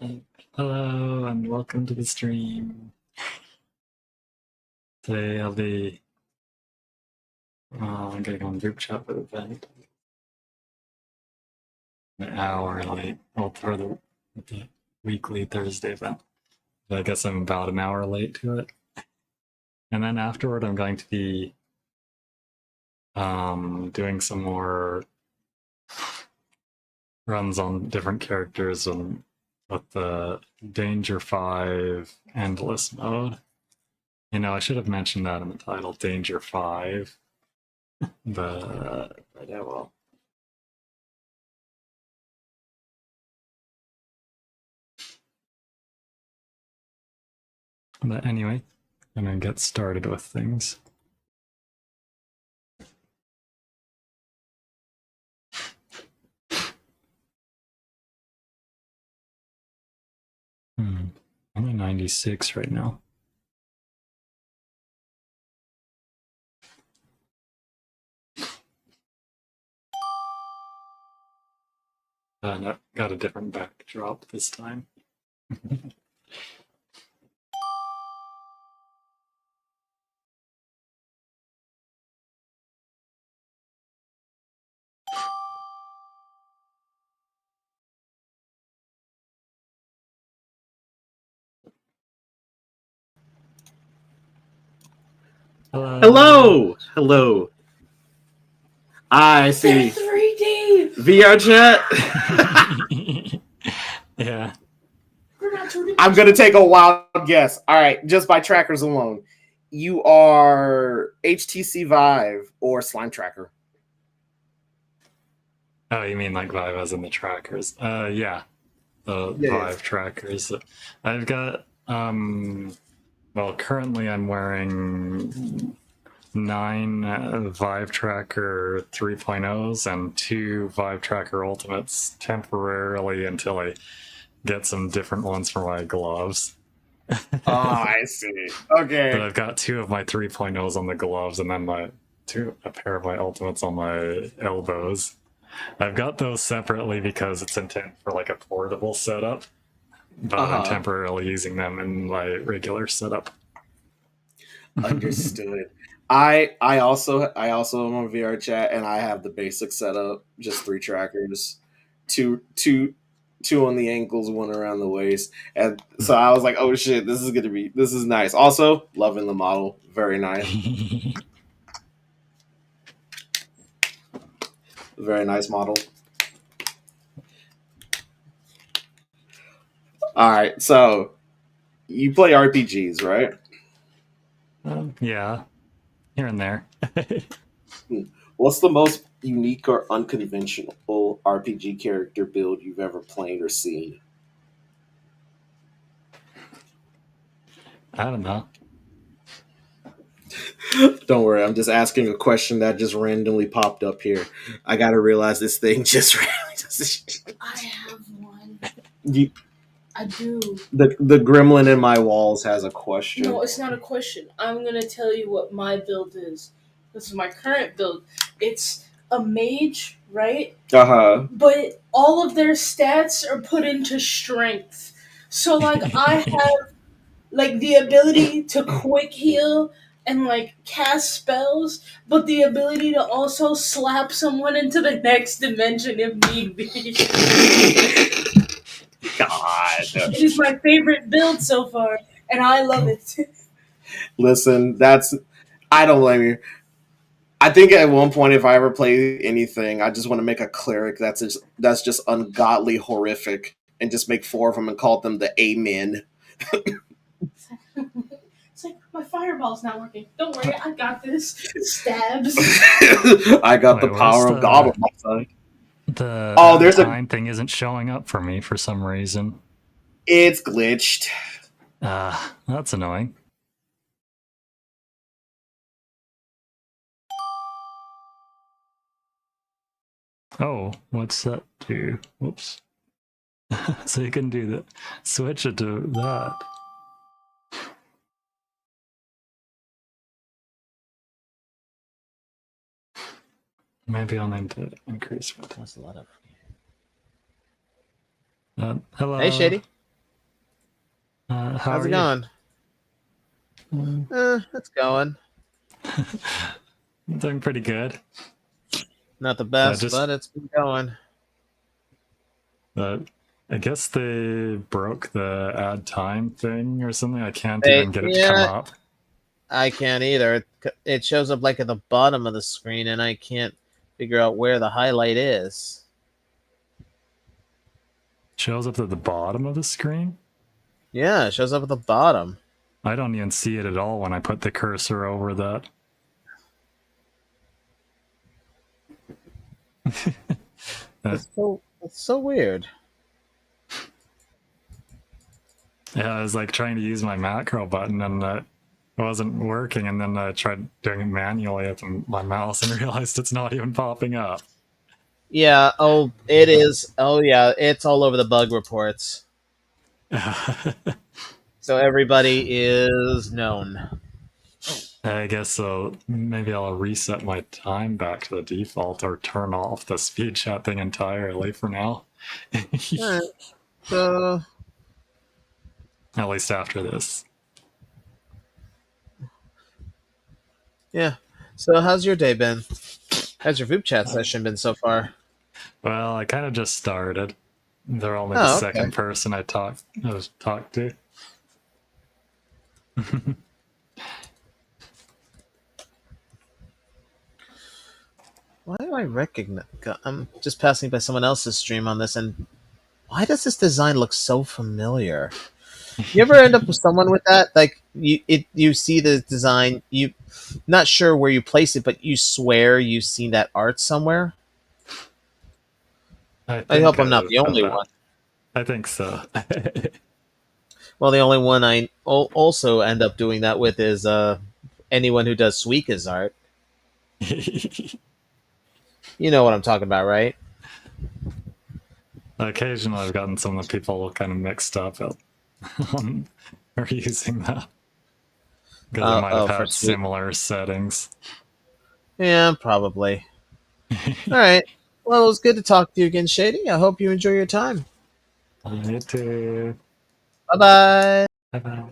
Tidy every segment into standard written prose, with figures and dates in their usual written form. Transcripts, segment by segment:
Hello and welcome to the stream. Today I'll be getting on group chat for the event. An hour late, well, for the weekly Thursday event. But I guess I'm about an hour late to it. And then afterward, I'm going to be doing some more runs on different characters and with the Danger 5 Endless mode. You know, I should have mentioned that in the title, Danger 5. But yeah, well. But anyway, I'm gonna get started with things. Only 96 right now. No, got a different backdrop this time. Hello! Hello. I see. 3D! Vupechat? Yeah. I'm going to take a wild guess. All right, just by trackers alone. You are HTC Vive or Slime Tracker. Oh, you mean like Vive as in the trackers? Yeah. The Vive trackers. I've got, well, currently I'm wearing 9 Vive Tracker 3.0s and 2 Vive Tracker Ultimates temporarily until I get some different ones for my gloves. Oh, I see. Okay. But I've got 2 of my 3.0s on the gloves and then a pair of my Ultimates on my elbows. I've got those separately because it's intended for like a portable setup, but I'm temporarily using them in my regular setup. Understood. I also am on Vupechat and I have the basic setup, just 3 trackers, two on the ankles, 1 around the waist, and so I was like, oh shit, this is nice. Also, loving the model, very nice, very nice model. All right, so you play RPGs, right? Yeah, here and there. What's the most unique or unconventional RPG character build you've ever played or seen? I don't know. Don't worry, I'm just asking a question that just randomly popped up here. I gotta realize this thing just randomly. I have one. You, I do. the gremlin in my walls has a question. No, it's not a question. I'm gonna tell you what my build is. This is my current build. It's a mage, right? But all of their stats are put into strength. So like I have like the ability to quick heal and like cast spells, but the ability to also slap someone into the next dimension if need be. God. It is my favorite build so far, and I love it. Listen, I don't blame you. I think at one point, if I ever play anything, I just want to make a cleric that's just ungodly horrific, and just make 4 of them and call them the Amen. It's like my fireball's not working. Don't worry, I got this. Stabs. I got the power of God on my side. The time thing isn't showing up for me for some reason. It's glitched. That's annoying. Oh, what's that do? Whoops. So you can do that. Switch it to that. Maybe I'll need to increase what. That's a lot of. Hello. Hey, Shady. How's it going? It's going. Doing pretty good. Not the best, but it's been going. I guess they broke the add time thing or something. I can't even get it to come up. I can't either. It shows up like at the bottom of the screen, and I can't figure out where the highlight is. Shows up at the bottom of the screen? Yeah, it shows up at the bottom. I don't even see it at all when I put the cursor over that. It's so weird. Yeah, I was like trying to use my macro button and it wasn't working, and then I tried doing it manually with my mouse and realized it's not even popping up. Yeah, it is. Oh, yeah, it's all over the bug reports. So everybody is known. I guess so. Maybe I'll reset my time back to the default or turn off the speed chat thing entirely for now. Right. So, at least after this. Yeah. So how's your day been? How's your Vupechat session been so far? Well, I kind of just started. They're only the second person I talked to. Why do I recognize? I'm just passing by someone else's stream on this, and why does this design look so familiar? You ever end up with someone with that? Like you see the design, you not sure where you place it, but you swear you've seen that art somewhere. I hope I'm not the only one. I think so. Well, the only one I also end up doing that with is anyone who does Suika's art. You know what I'm talking about, right? Occasionally, I've gotten some of the people kind of mixed up or using that because I might have had similar settings. Yeah, probably. All right. Well, it was good to talk to you again, Shady. I hope you enjoy your time. You too. Bye-bye. Bye-bye.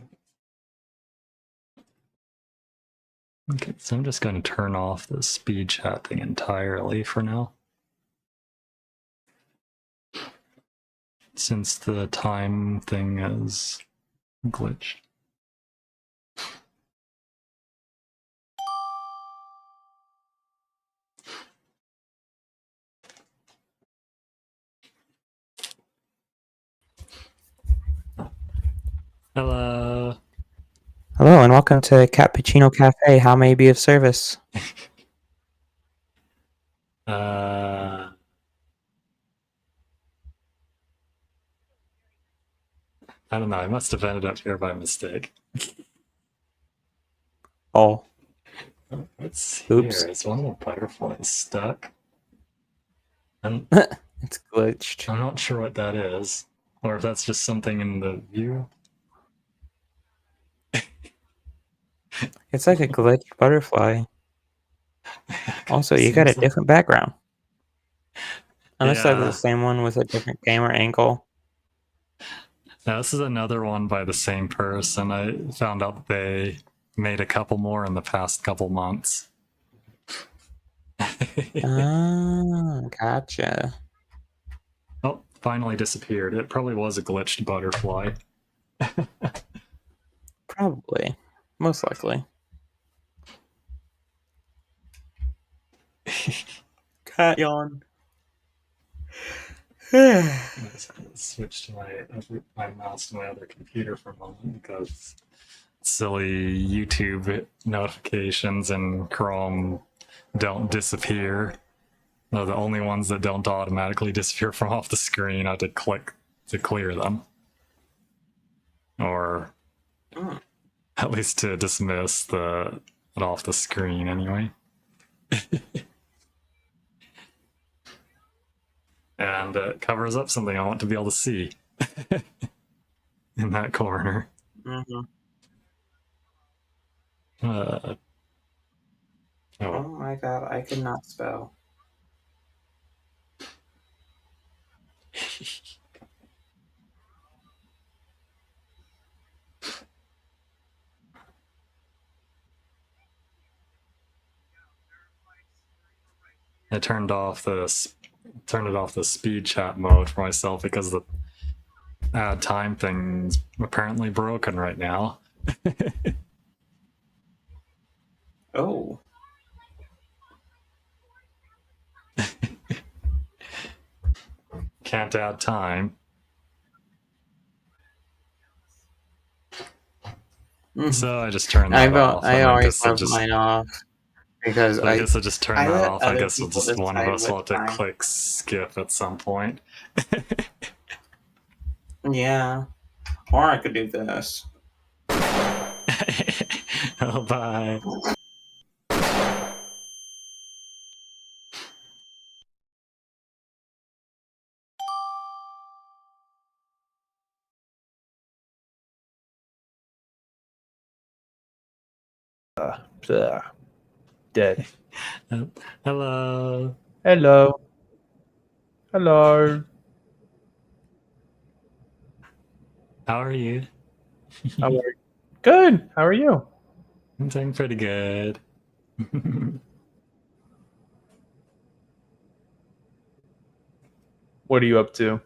Okay, so I'm just going to turn off the speed chat thing entirely for now. Since the time thing is glitched. Hello. Hello and welcome to Cappuccino Cafe. How may I be of service? I don't know. I must have ended up here by mistake. Oh. Let's see. Oops. Here. Is one of the butterflies stuck? It's glitched. I'm not sure what that is. Or if that's just something in the view. It's like a glitched butterfly. Also, you got a different background. Unless that's the same one with a different camera angle. Now, this is another one by the same person. I found out they made a couple more in the past couple months. Gotcha. Oh, finally disappeared. It probably was a glitched butterfly. Probably. Most likely. Cat yawn. Switch to my mouse to my other computer for a moment because silly YouTube notifications and Chrome don't disappear. They're the only ones that don't automatically disappear from off the screen. I have to click to clear them. Or at least to dismiss it off the screen anyway. And it covers up something I want to be able to see in that corner. Oh my god, I cannot spell. I turned it off the speed chat mode for myself because the add time thing's apparently broken right now. Oh. Can't add time. So I just turned that off. I and always I left mine off because I guess I'll just turn I that let off. I other guess people one of decide us will what have to time. click skip at some point. Yeah. Or I could do this. Oh, bye. Dead. Hello. Hello. Hello. How are you? How are you? Good. How are you? I'm doing pretty good. What are you up to?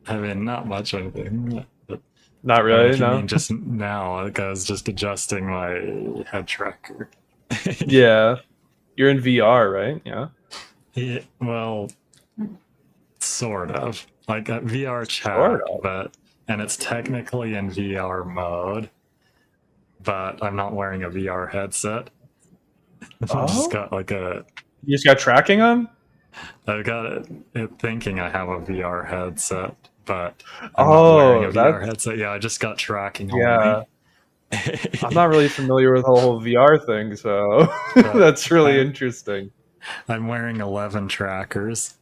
I mean, not much or anything. But Not I mean, really, if you no. mean just now, like I was just adjusting my head tracker. Yeah. You're in VR, right? Yeah. Yeah, well, sort of. Like a VR Sort chat, and it's technically in VR mode, but I'm not wearing a VR headset. I've just Oh. got like You just got tracking on? I've got it thinking I have a VR headset, but I'm not wearing a VR That's headset. Yeah, I just got tracking yeah. only. I'm not really familiar with the whole VR thing, so that's really interesting. I'm wearing 11 trackers.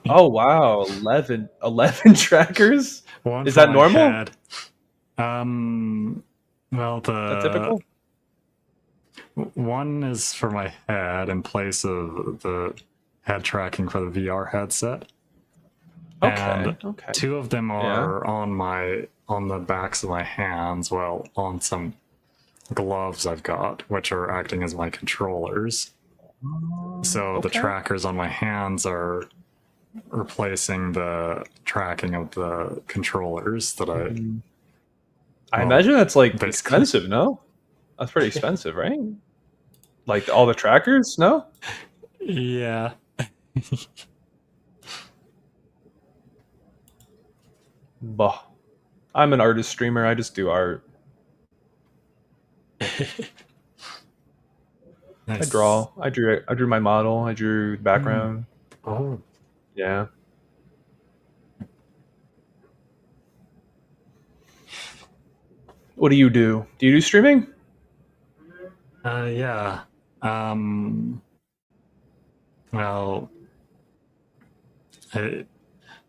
Oh wow, 11 trackers? One Is for that my normal? head. Well, That typical? one is for my head in place of the head tracking for the VR headset. Okay. And Okay. two of them Yeah. are on the backs of my hands, well, on some gloves I've got, which are acting as my controllers. So the Okay. trackers on my hands are replacing the tracking of the controllers that I well, imagine that's like basically expensive, no? That's pretty expensive, right? Like all the trackers, no? yeah. Bah. I'm an artist streamer. I just do art. Nice. I draw. I drew my model. I drew the background. Oh. Yeah. What do you do? Do you do streaming? Yeah. Well,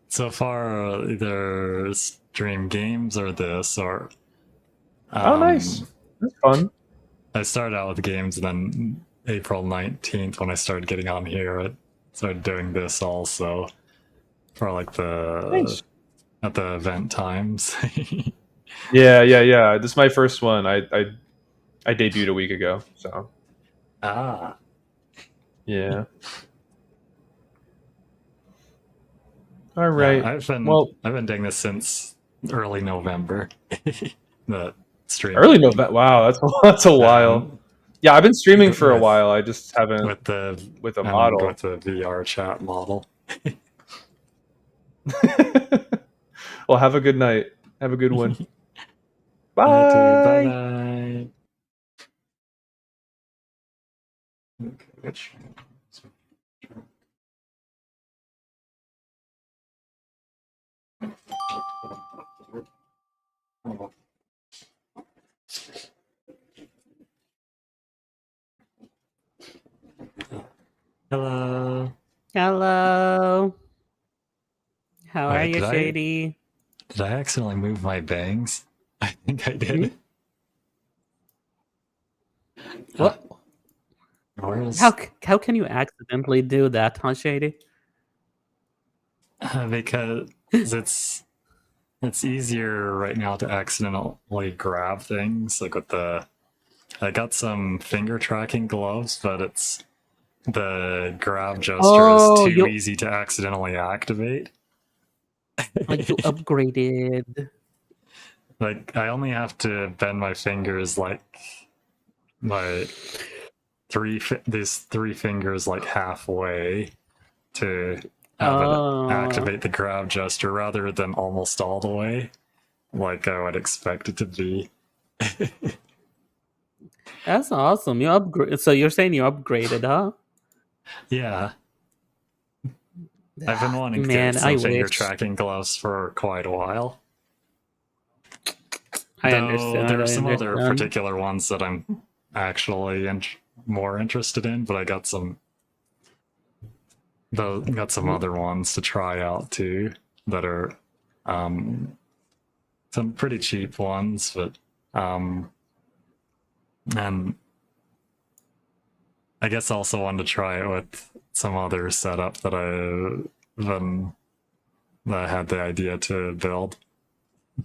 so far either stream games or this, or Oh, nice. That's fun. I started out with games, and then April 19th, when I started getting on here, I started doing this also for like Nice. at the event times. Yeah. This is my first one. I debuted a week ago, so Ah. yeah. All Yeah, right. I've been doing this since early November. The stream. Early November. Wow, that's a while. Yeah, I've been streaming for a while. I just haven't with a model. with the VR chat model. Well, have a good night. Have a good one. Bye. Bye. Bye. Hello. Hello. How are Wait, you, Shady? Did I accidentally move my bangs? I think I did. What? Where's... How can you accidentally do that, huh, Shady? Because it's easier right now to accidentally grab things, like with the I got some finger tracking gloves, but it's the grab gesture is too easy to accidentally activate. Like you upgraded. Like I only have to bend my fingers like my these three fingers like halfway to have it activate the grab gesture rather than almost all the way like I would expect it to be. That's awesome. You upgrade. So you're saying you upgraded, huh? Yeah. I've been wanting to Man, get some I finger wish. tracking gloves for quite a while. I Though understand. there are I some other understand. particular ones that I'm actually more interested in, but I got some other ones to try out too that are some pretty cheap ones, but and I guess I also wanted to try it with some other setup that I had the idea to build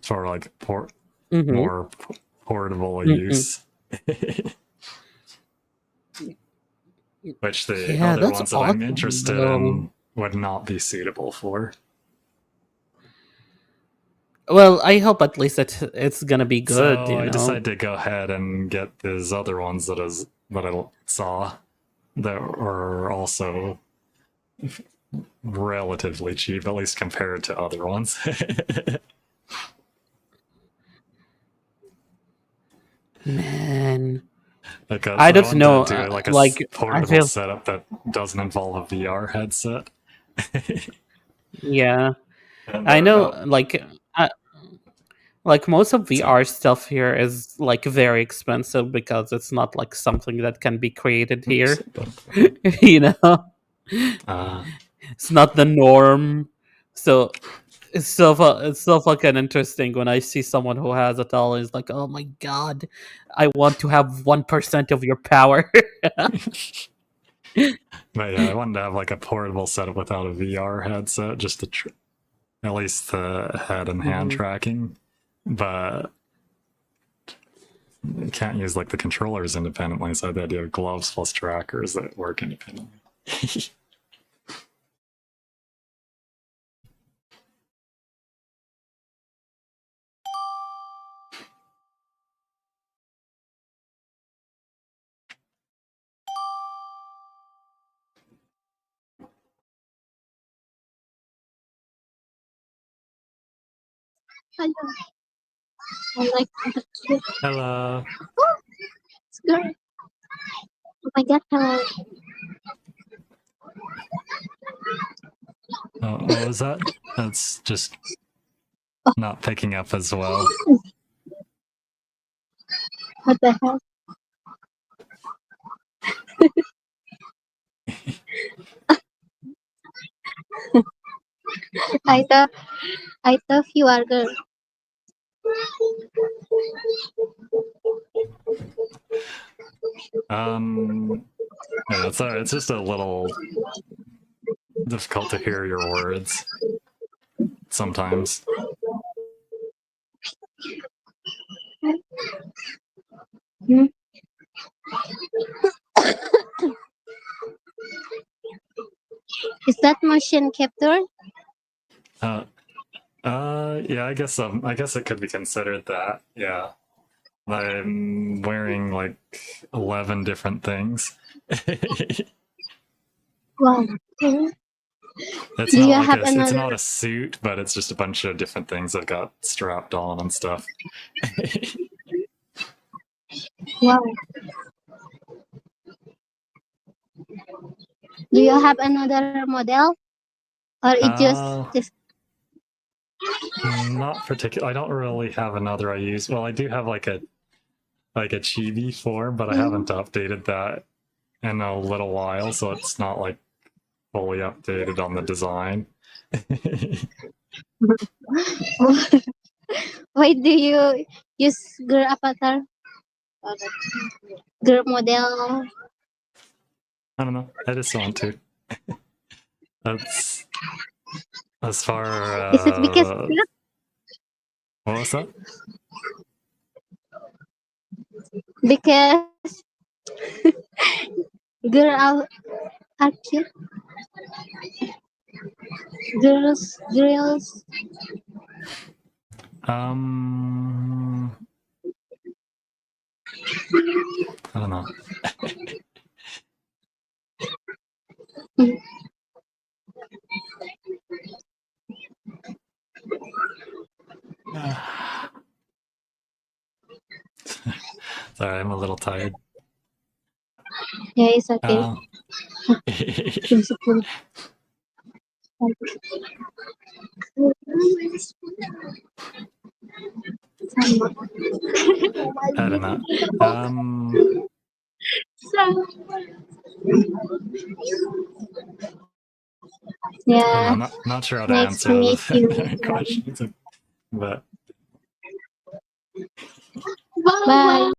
for like more portable use. Which the other that's ones that I'm awesome, interested in would not be suitable for. Well, I hope at least it's gonna be good. So I decided to go ahead and get these other ones that I saw that were also relatively cheap, at least compared to other ones. Man, Because I don't know. do like a portable I feel, setup that doesn't involve a VR headset. yeah, And I know. no. Like most of VR stuff here is like very expensive because it's not like something that can be created here. You know, it's not the norm. So it's so fucking interesting when I see someone who has it all. Is like, oh my god, I want to have 1% of your power. But yeah, I wanted to have like a portable setup without a VR headset, just to at least the head and hand tracking. But you can't use like the controllers independently, so I had the idea of gloves plus trackers that work independently. Hello. I like the cute. Hello. It's good. Oh my god, hello. What was that? That's just not picking up as well. What the hell? I thought you are girl. Yeah, it's just a little difficult to hear your words sometimes. Hmm? Is that motion capture? Yeah, I guess it could be considered that. Yeah. I'm wearing like 11 different things. Wow. It's not a suit, but it's just a bunch of different things I've got strapped on and stuff. Wow. Do you have another model? Or it just Not particular. I don't really have another I use. Well, I do have like a chibi form, but I haven't updated that in a little while, so it's not like fully updated on the design. why do you use girl avatar? Girl model? I don't know. I just want to. That's as far. Is it because What was that? Because girl are cute. Girls. I don't know. Sorry, I'm a little tired. Yeah, it's okay. Principal. I don't know. I don't Yeah, know. Not sure how to nice to answer meet you. the questions, but Bye.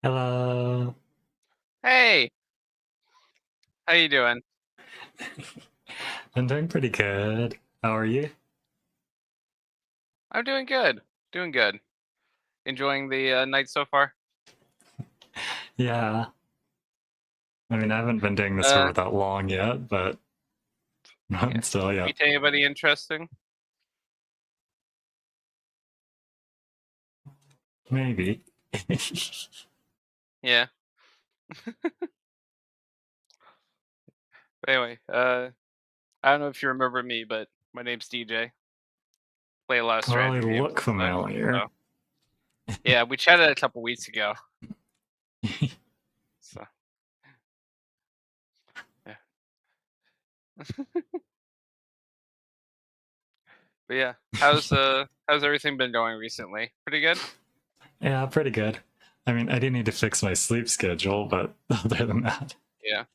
hello. Hey, how you doing? I'm doing pretty good. How are you? I'm doing good. Doing good. Enjoying the night so far? Yeah. I mean, I haven't been doing this for that long yet, but Yeah. still, yeah. Meet anybody interesting? Maybe. Yeah. Anyway, I don't know if you remember me, but my name's DJ. Play a lot of Well, I strategy games. look familiar. So. Yeah, we chatted a couple weeks ago. So. Yeah. But yeah, how's everything been going recently? Pretty good? Yeah, pretty good. I mean, I do need to fix my sleep schedule, but other than that. Yeah.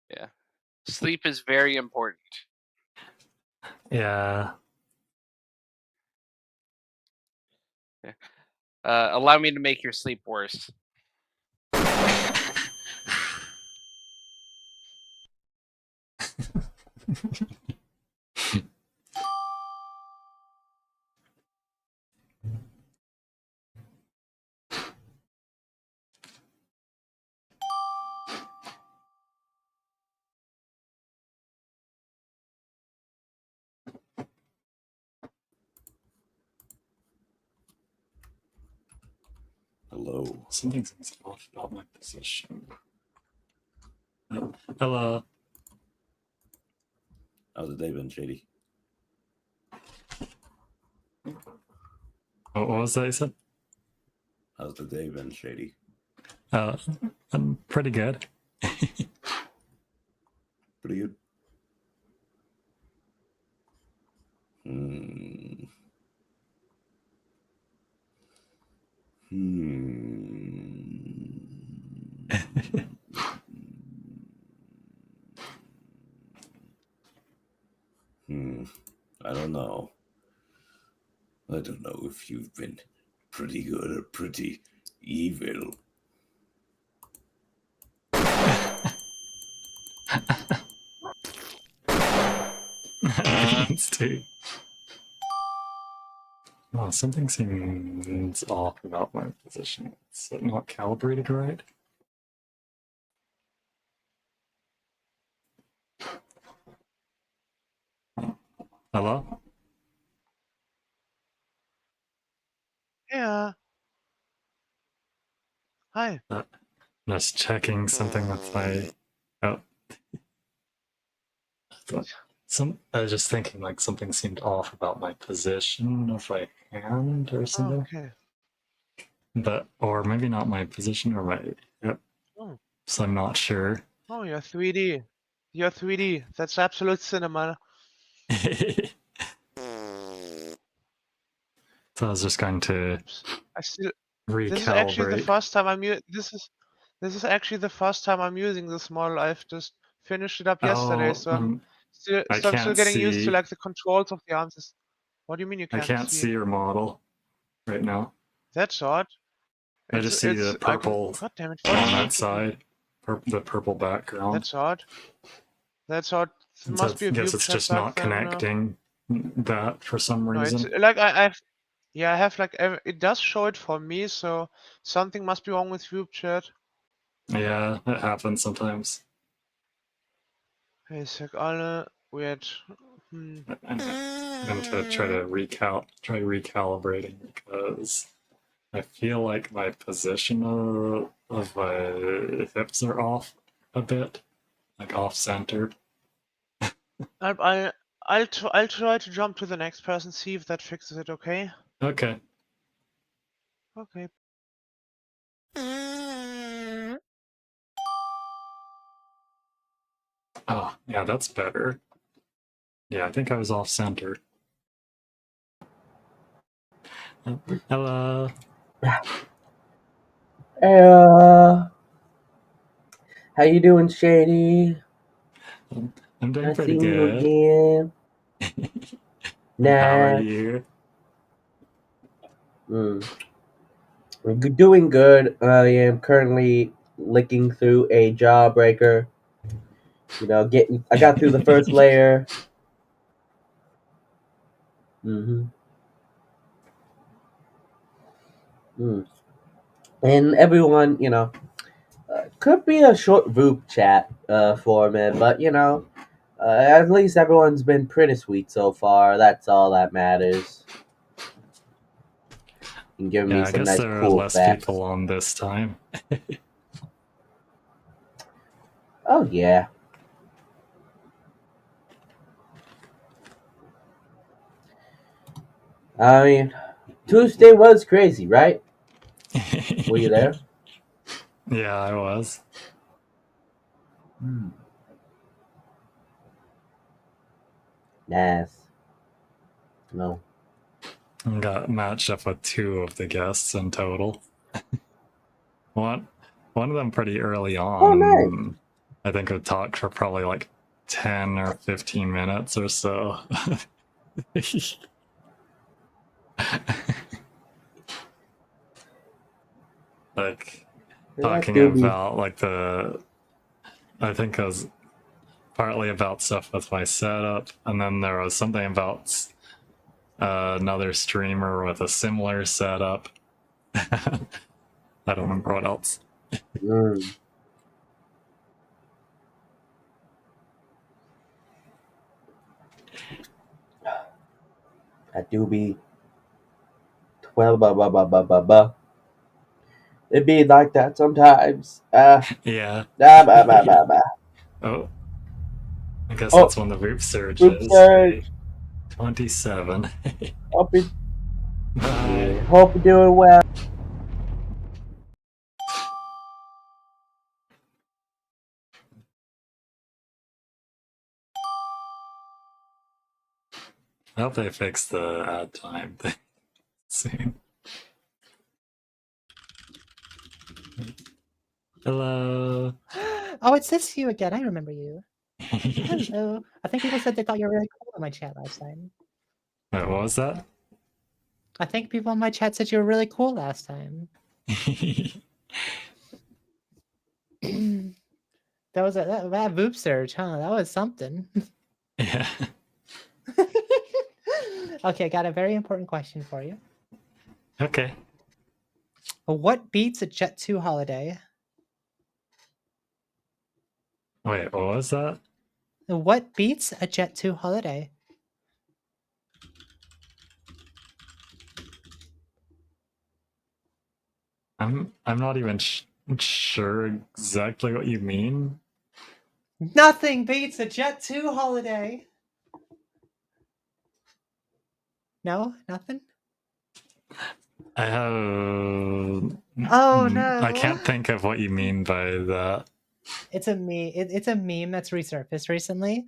Yeah. Sleep is very important. Yeah. Yeah. Allow me to make your sleep worse. Hello. Something seems off about my position. Hello. How's the day been, Shady? What was that you said? How's the day been, Shady? I'm pretty good. Pretty good. Hmm. I don't know. I don't know if you've been pretty good or pretty evil. Beans too. Oh, something seems off about my position. It's not calibrated right. Hello? Yeah. Hi. Just checking something with my. Oh. I was just thinking like something seemed off about my position of my hand or something. Okay. But, or maybe not my position or my. Yep. Oh. So I'm not sure. Oh, you're 3D. You're 3D. That's absolute cinema. So I was just going to I still. recalibrate. This is actually the first time This is actually the first time I'm using this model. I've just finished it up yesterday, so I'm still getting used to like the controls of the arms. What do you mean you can't see? I can't see your model right now. That's odd. I just see the purple God damn it! on that side. The purple background. That's odd. That's odd. It must be a guess view it's chat just bug not then, connecting that for some No, it's reason. like I have like it does show it for me, so something must be wrong with Vupechat. Yeah, it happens sometimes. Hey, sec alle weird. I'm gonna try recalibrating because I feel like my position of my hips are off a bit, like off center. I'll try to jump to the next person, see if that fixes it. Okay. Okay. Okay. Oh, yeah, that's better. Yeah, I think I was off center. Hello. Hey, how you doing, Shady? I'm doing Nice pretty seeing you good. again. How are Nah. you? I'm doing good. I am currently licking through a jawbreaker. You know, I got through the first layer. And everyone, you know, could be a short Voop chat format, but you know, at least everyone's been pretty sweet so far. That's all that matters. And giving Yeah, me I some guess nice there are cool less facts. people on this time. Oh yeah. I mean, Tuesday was crazy, right? Were you there? Yeah, I was. Nice. No. Got matched up with 2 of the guests in total. One of them pretty early on. Oh, nice. I think we talked for probably like 10 or 15 minutes or so. Like talking about like I think it was partly about stuff with my setup, and then there was something about another streamer with a similar setup. I don't remember what else. I do be 12 blah blah blah blah blah blah. It be like that sometimes. Yeah. Bah, bah, bah, bah, bah. Oh. I guess that's when the Voop surge is. Surge. 27. Hope you, Bye. hope you're doing well. I hope they fix the ad time thing soon. Hello. Oh, it's this you again. I remember you. Hello. I think people said they thought you were really cool in my chat last time. Wait, what was that? I think people in my chat said you were really cool last time. That was that Voop surge, huh? That was something. Yeah. Okay, I got a very important question for you. Okay. What beats a Jet 2 holiday? Wait, what was that? What beats a Jet 2 holiday? I'm not even sure exactly what you mean. Nothing beats a Jet 2 holiday. No, nothing. I have. Oh no! I can't think of what you mean by that. It's a meme. It's a meme that's resurfaced recently.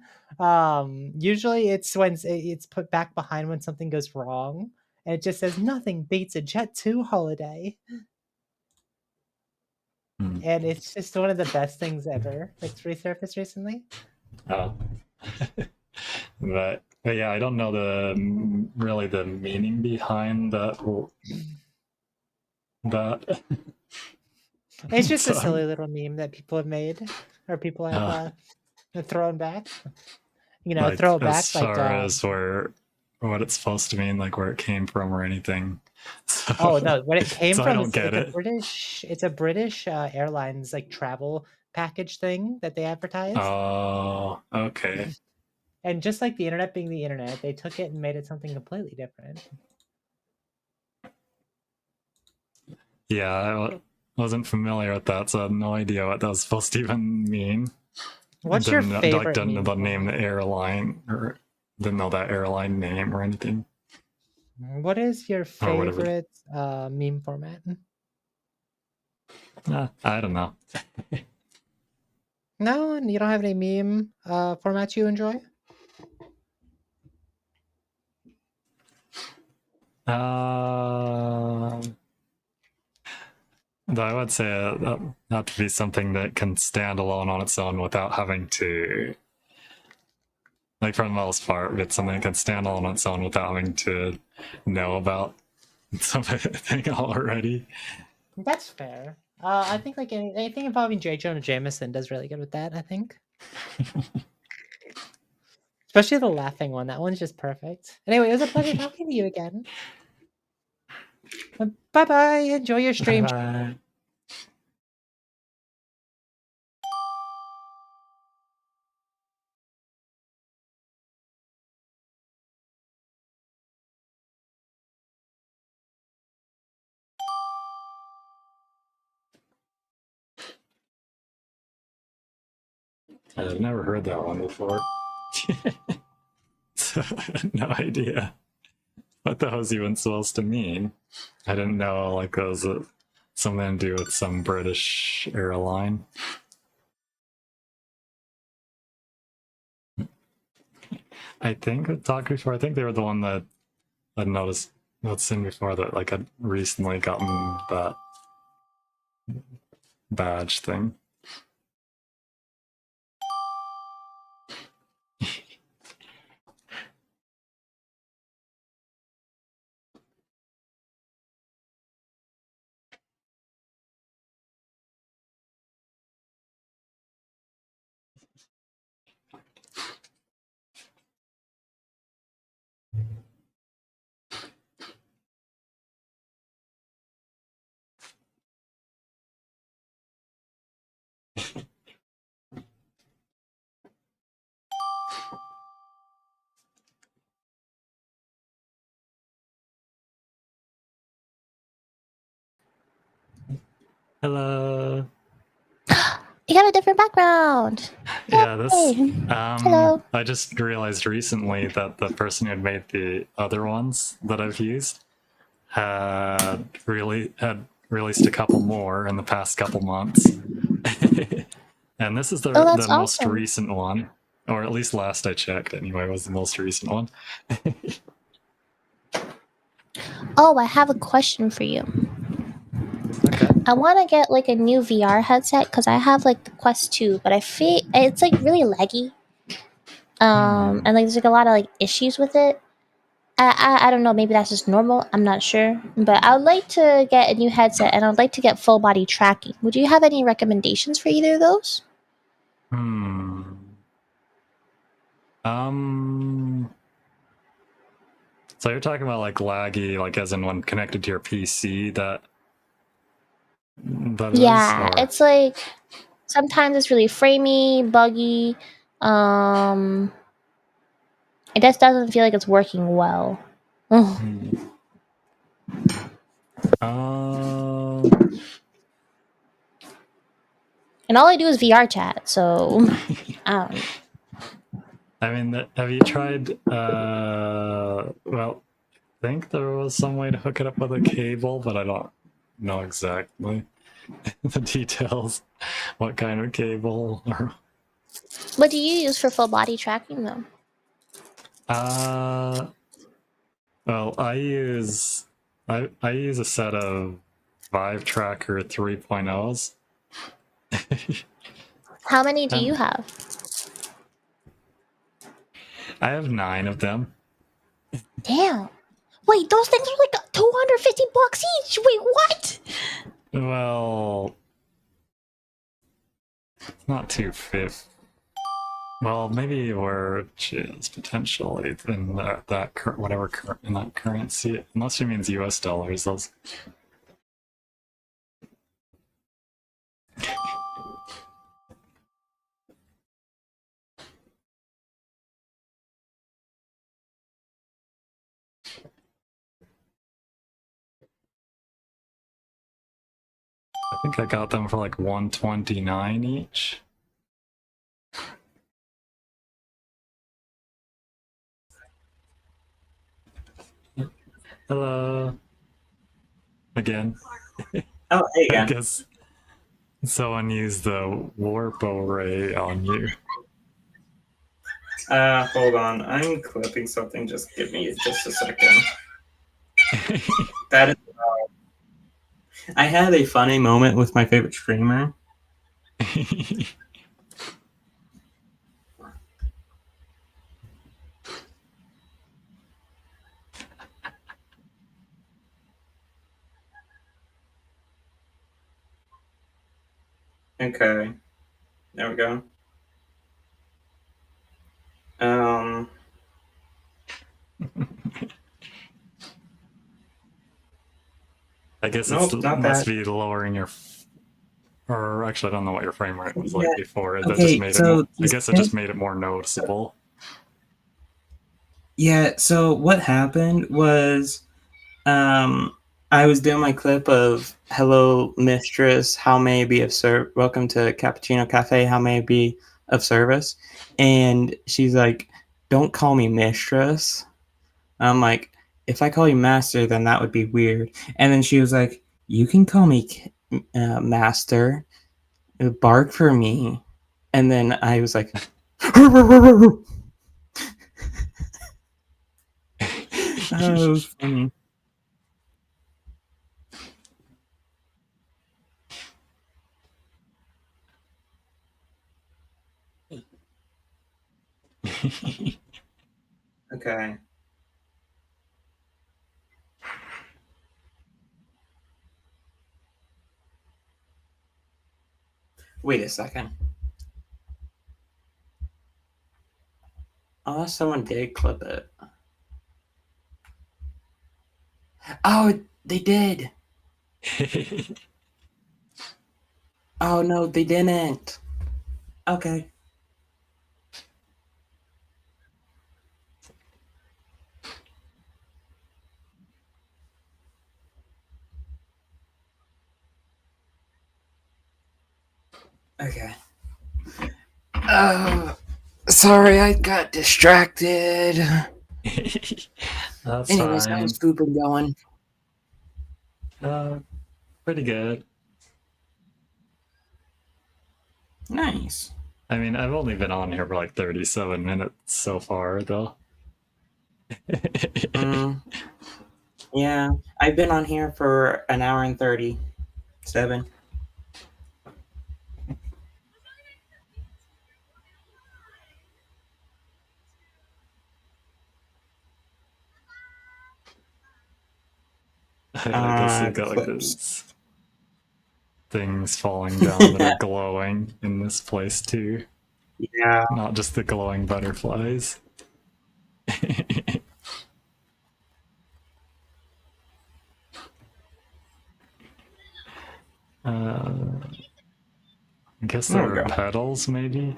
Usually it's when it's put back behind when something goes wrong, and it just says nothing beats a Jet 2 holiday. And it's just one of the best things ever. It's resurfaced recently. Oh. but yeah, I don't know the meaning behind that that. It's just a So silly little meme that people have made, or people have thrown back. like, throw it as back like. far as what it's supposed to mean, like where it came from or anything. So, Oh no, what it came so I from don't is get it. It's a British Airlines like travel package thing that they advertised. Oh, okay. And just like the internet being the internet, they took it and made it something completely different. Yeah, I wasn't familiar with that, so I had no idea what that was supposed to even mean. What's your Didn't favorite know meme the name of format? the airline, or didn't know that airline name or anything. What is your Or whatever. favorite meme format? I don't know. No, you don't have any meme formats you enjoy? I would say that have to be something that can stand alone on its own without having to, like, for the most part, it's something that can stand alone on its own without having to know about something already. That's fair. I think like anything involving J. Jonah Jameson does really good with that. I think, especially the laughing one. That one's just perfect. Anyway, it was a pleasure talking to you again. Bye bye. Enjoy your stream. Bye. I've never heard that one before. So I had no idea what that was even supposed to mean. I didn't know like it was something to do with some British airline. I think I talked before. I think they were the one that I'd noticed in before that like had recently gotten that badge thing. Hello. You have a different background. Yeah, this. Hello. I just realized recently that the person who had made the other ones that I've used had released a couple more in the past couple months, and this is the most awesome. recent one, or at least last I checked. Anyway, was the most recent one. Oh, I have a question for you. Okay. I want to get like a new VR headset because I have like the Quest 2, but I feel it's like really laggy. And like there's like a lot of like issues with it. I don't know, maybe that's just normal. I'm not sure, but I would like to get a new headset and I'd like to get full body tracking. Would you have any recommendations for either of those? So you're talking about like laggy, like as in when connected to your PC. That Yeah, is, or... it's like sometimes it's really framey, buggy. It just doesn't feel like it's working well. And all I do is VR chat, so I mean, have you tried? Well, I think there was some way to hook it up with a cable, but I don't know exactly the details. What kind of cable? Or... What do you use for full body tracking though? Well, I use a set of Vive Tracker 3.0s. How many do you have? I have 9 of them. Damn. Wait, those things are like $250 each. Wait, what? Well, it's not 250. Well, maybe where she is potentially in whatever in that currency, unless she means U.S. dollars. Those. I think I got them for like 129 each. Hello. Again. Oh, hey again. I guess someone used the warp array on you. Hold on. I'm clipping something. Just give me just a second. That is. I had a funny moment with my favorite streamer. Okay. There we go. I guess Nope, it not must that. be lowering your. Or actually, I don't know what your frame rate was like Yeah, before. That okay, just made it. so I guess it just made it more noticeable. Yeah, so what happened was I was doing my clip of "Hello, mistress. How may I be of service? Welcome to Cappuccino Cafe. How may I be of service?" And she's like, "Don't call me mistress." I'm like, "If I call you master, then that would be weird." And then she was like, "You can call me master. Bark for me." And then I was like, "Oh, it was funny." Okay. Wait a second. Unless someone did clip it. Oh, they did. Oh no, they didn't. Okay. Okay. Sorry, I got distracted. That's Anyways, fine. how's Booper going? Pretty good. Nice. I mean, I've only been on here for like 37 minutes so far, though. Yeah, I've been on here for an hour and 37. I guess you got like Clips. these things falling down that are glowing in this place too. Yeah. Not just the glowing butterflies. I guess There there we are go. petals, maybe?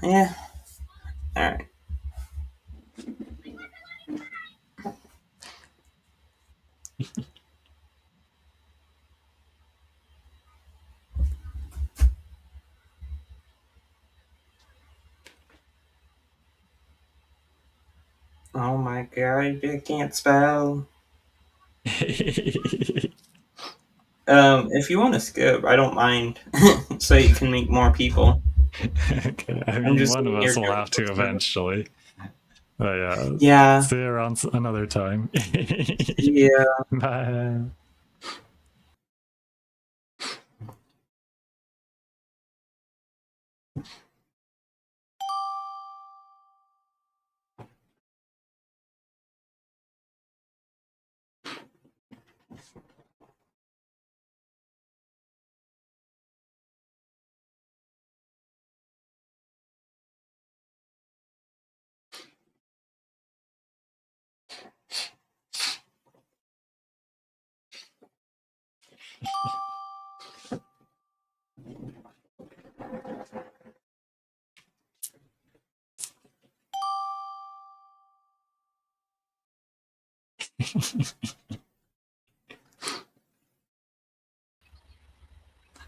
Yeah. Alright. Oh my god, I can't spell. If you want to skip, I don't mind. So you can meet more people. Okay, I mean, one of us will have to eventually. But yeah. See you around another time. Yeah. Bye.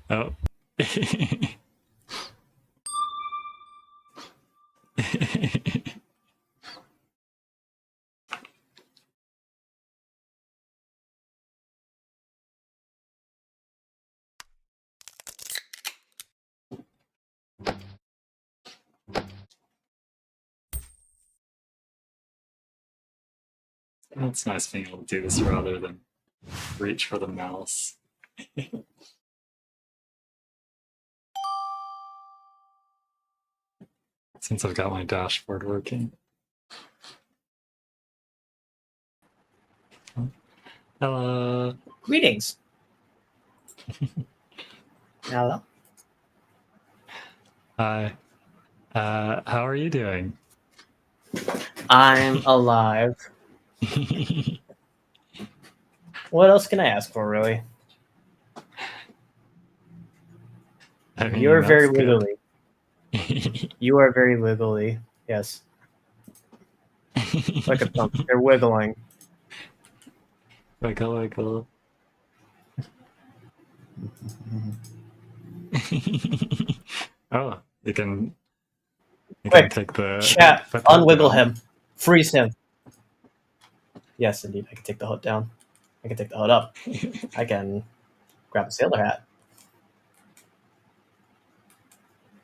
Oh. It's nice being able to do this rather than reach for the mouse. Since I've got my dashboard working. Hello. Greetings. Hello. Hi. How are you doing? I'm alive. What else can I ask for, really? I mean, You're very that's good. wiggly. You are very wiggly. Yes. Look at them. They're wiggling. Wiggle, wiggle. Oh, you can Quick, take the chat. put that Unwiggle down. him. Freeze him. Yes, indeed. I can take the hood down. I can take the hood up. I can grab the sailor hat.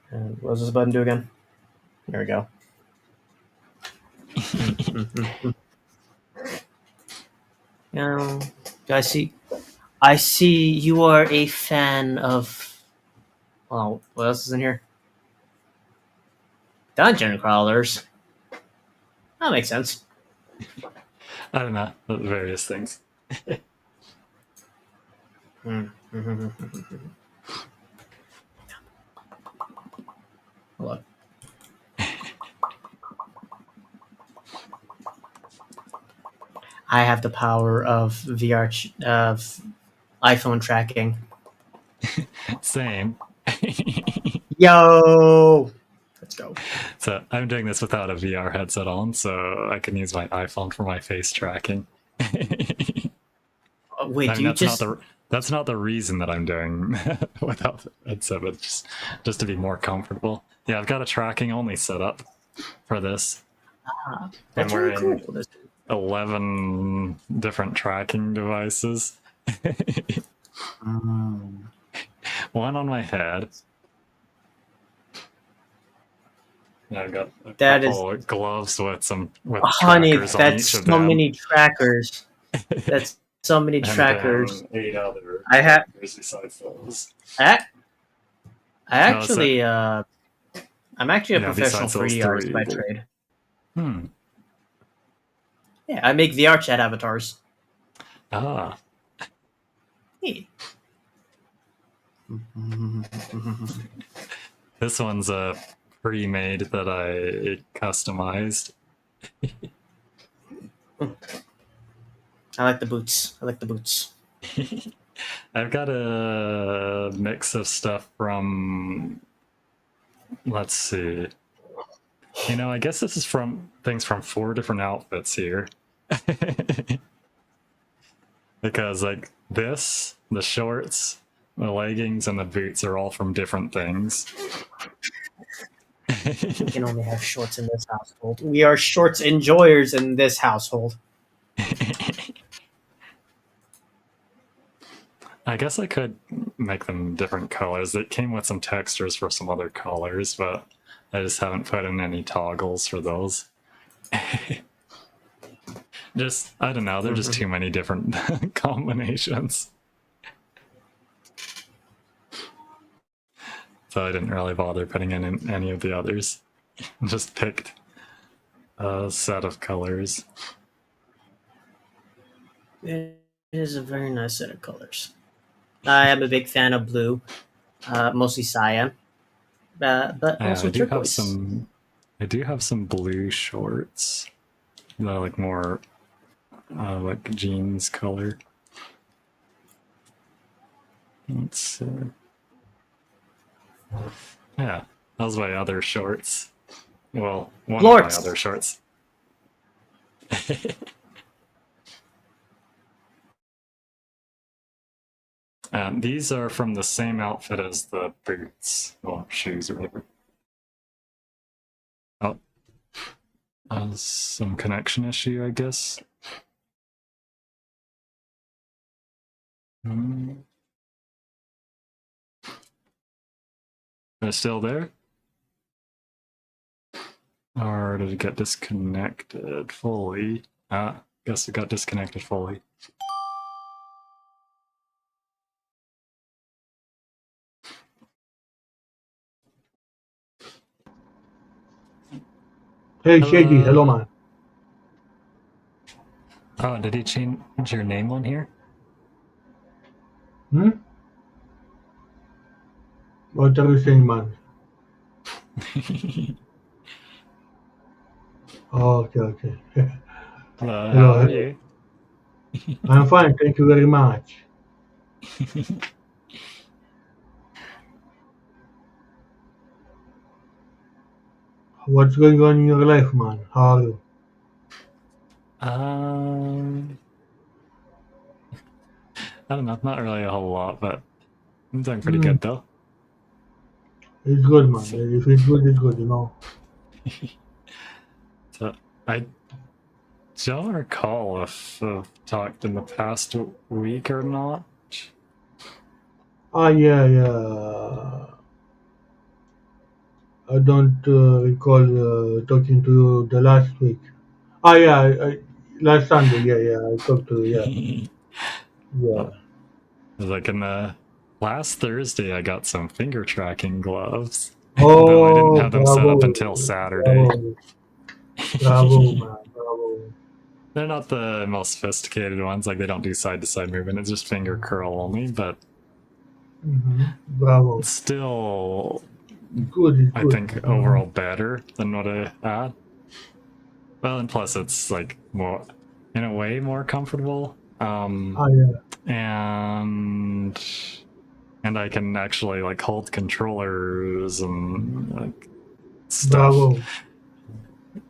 And what does this button do again? There we go. Now, do I see? I see you are a fan of. Oh, what else is in here? Dungeon crawlers. That makes sense. I don't know, various things. Hold on. I have the power of VR of iPhone tracking. Same. Yo, let's go. So I'm doing this without a VR headset on, so I can use my iPhone for my face tracking. Wait, I mean, do you just? That's not the reason that I'm doing without the headset, but just to be more comfortable. Yeah, I've got a tracking only setup for this. That's I'm really wearing cool. 11 different tracking devices. One on my head. And I've got a couple gloves with Honey, trackers on that's each of so them. many trackers. That's so many And trackers. then 8 other trackers besides those. I actually, I'm actually a professional besides those 3D artist three. by trade. Hmm. Yeah, I make VR chat avatars. Ah. Hey. This one's a pre-made that I customized. I like the boots. I like the boots. I've got a mix of stuff from, let's see. You know, I guess this is from things from 4 different outfits here. Because like this, the shorts, the leggings, and the boots are all from different things. We can only have shorts in this household. We are shorts enjoyers in this household. I guess I could make them different colors. It came with some textures for some other colors, but I just haven't put in any toggles for those. Just, I don't know, there are just too many different combinations. So I didn't really bother putting in any of the others. Just picked a set of colors. It is a very nice set of colors. I am a big fan of blue, mostly cyan, but also turquoise. I do have some blue shorts. They're like more like jeans color. Let's see. Yeah, that was my other shorts. Well, one of my Lords. other shorts. These are from the same outfit as the boots, or shoes, or whatever. Oh, some connection issue, I guess. They're still there? Or did it get disconnected fully? Guess it got disconnected fully. Hey, Shady, hello, man. Oh, did he change your name on here? What are you saying, man? Oh, okay. Hello, Hello, how are hello. you? I'm fine, thank you very much. What's going on in your life, man? How are you? I don't know, not really a whole lot, but I'm doing pretty good though. It's good, man. If it's good, it's good, you know. So I don't recall if I've talked in the past week or not. Yeah. I don't recall talking to you the last week. Last Sunday. Yeah. I talked to you. Yeah. Like in the last Thursday, I got some finger tracking gloves. Oh, Though I didn't have them set bravo, up until Saturday. bravo, man, bravo. They're not the most sophisticated ones, like they don't do side to side movement, it's just finger curl only, but Bravo. Still Good. I think overall better than what I had. Well, and plus it's like more, in a way, more comfortable. Yeah. And I can actually like hold controllers and like stuff Bravo.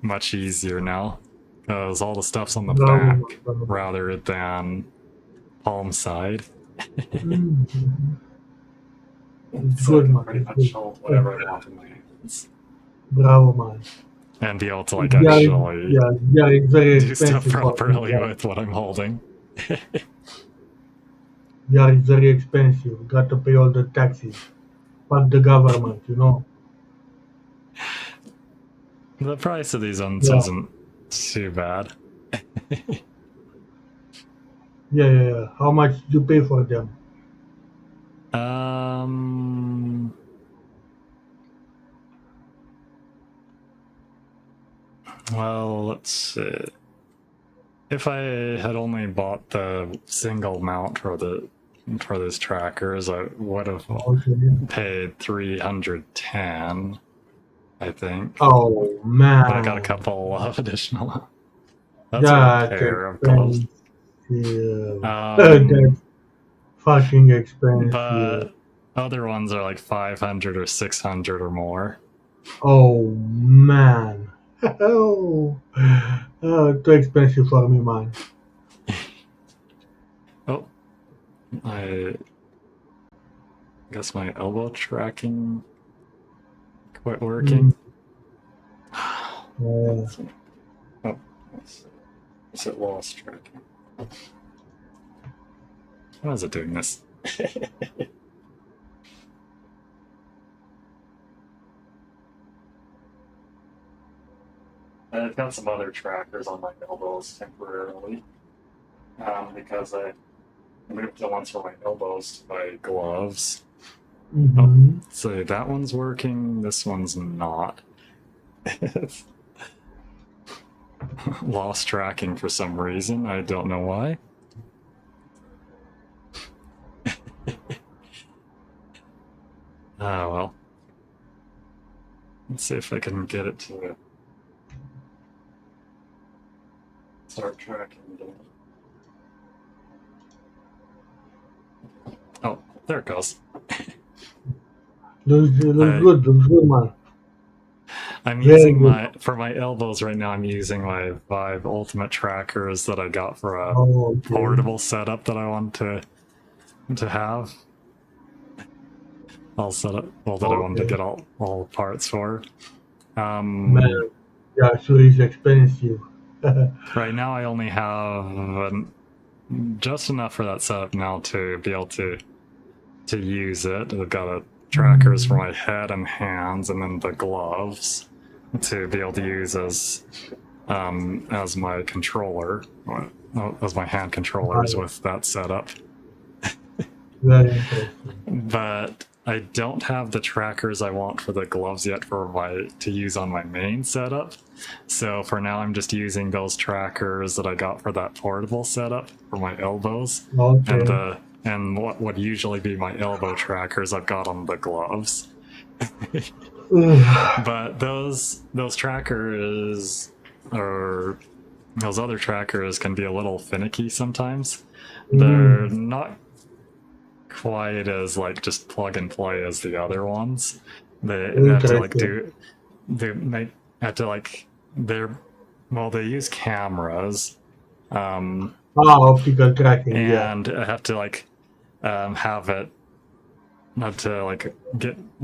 much easier now because all the stuff's on the Bravo, back man, bravo. rather than palm side. It's So I good, can man. pretty It's much good. hold whatever I want in my hands. Bravo, man. And be able to like Yeah, actually it's very do stuff expensive for me. properly with what I'm holding. Yeah, it's very expensive. Got to pay all the taxes. Fuck the government, you know. The price of these ones Yeah. isn't too bad. Yeah. How much do you pay for them? Well, let's see. If I had only bought the single mount for these trackers, I would have paid 310, I think. Oh man. But I got a couple of additional. That's for the That's pair of gloves. expensive. That's fucking expensive. But other ones are like 500 or 600 or more. Oh man. Too expensive for me, man. Oh, I guess my elbow tracking quit working. Oh, is it lost tracking? Why is it doing this? I've got some other trackers on my elbows temporarily because I moved the ones for my elbows to my gloves. Oh, so that one's working, this one's not. Lost tracking for some reason, I don't know why. Oh well. Let's see if I can get it to start tracking again. Oh, There it goes. Looks good, man. I'm Very using good. for my elbows right now. I'm using my Vive Ultimate trackers that I got for a Okay. portable setup that I want to have. All set up. Well, that I wanted to Okay. get all parts for. Man, yeah, so it's expensive. Right now, I only have just enough for that setup now to be able to use it. I've got trackers for my head and hands, and then the gloves to be able to use as my controller, as my hand controllers with that setup. Very interesting. But I don't have the trackers I want for the gloves yet to use on my main setup. So for now, I'm just using those trackers that I got for that portable setup for my elbows, Okay. and what would usually be my elbow trackers I've got on the gloves. But those trackers, or those other trackers, can be a little finicky sometimes. They're not quite as like just plug and play as the other ones. They have to like they use cameras. Optical tracking, and I have to like have to like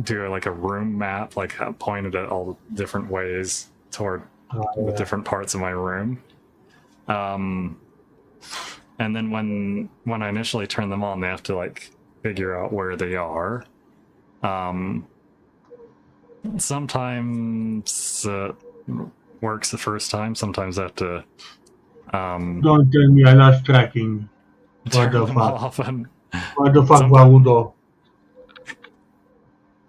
do like a room map, like pointed at all the different ways toward the different parts of my room. And then when I initially turn them on, they have to like figure out where they are. Sometimes it works the first time. Sometimes I have to Don't tell me I lost tracking. What the fuck? off and What the fuck, Valudo?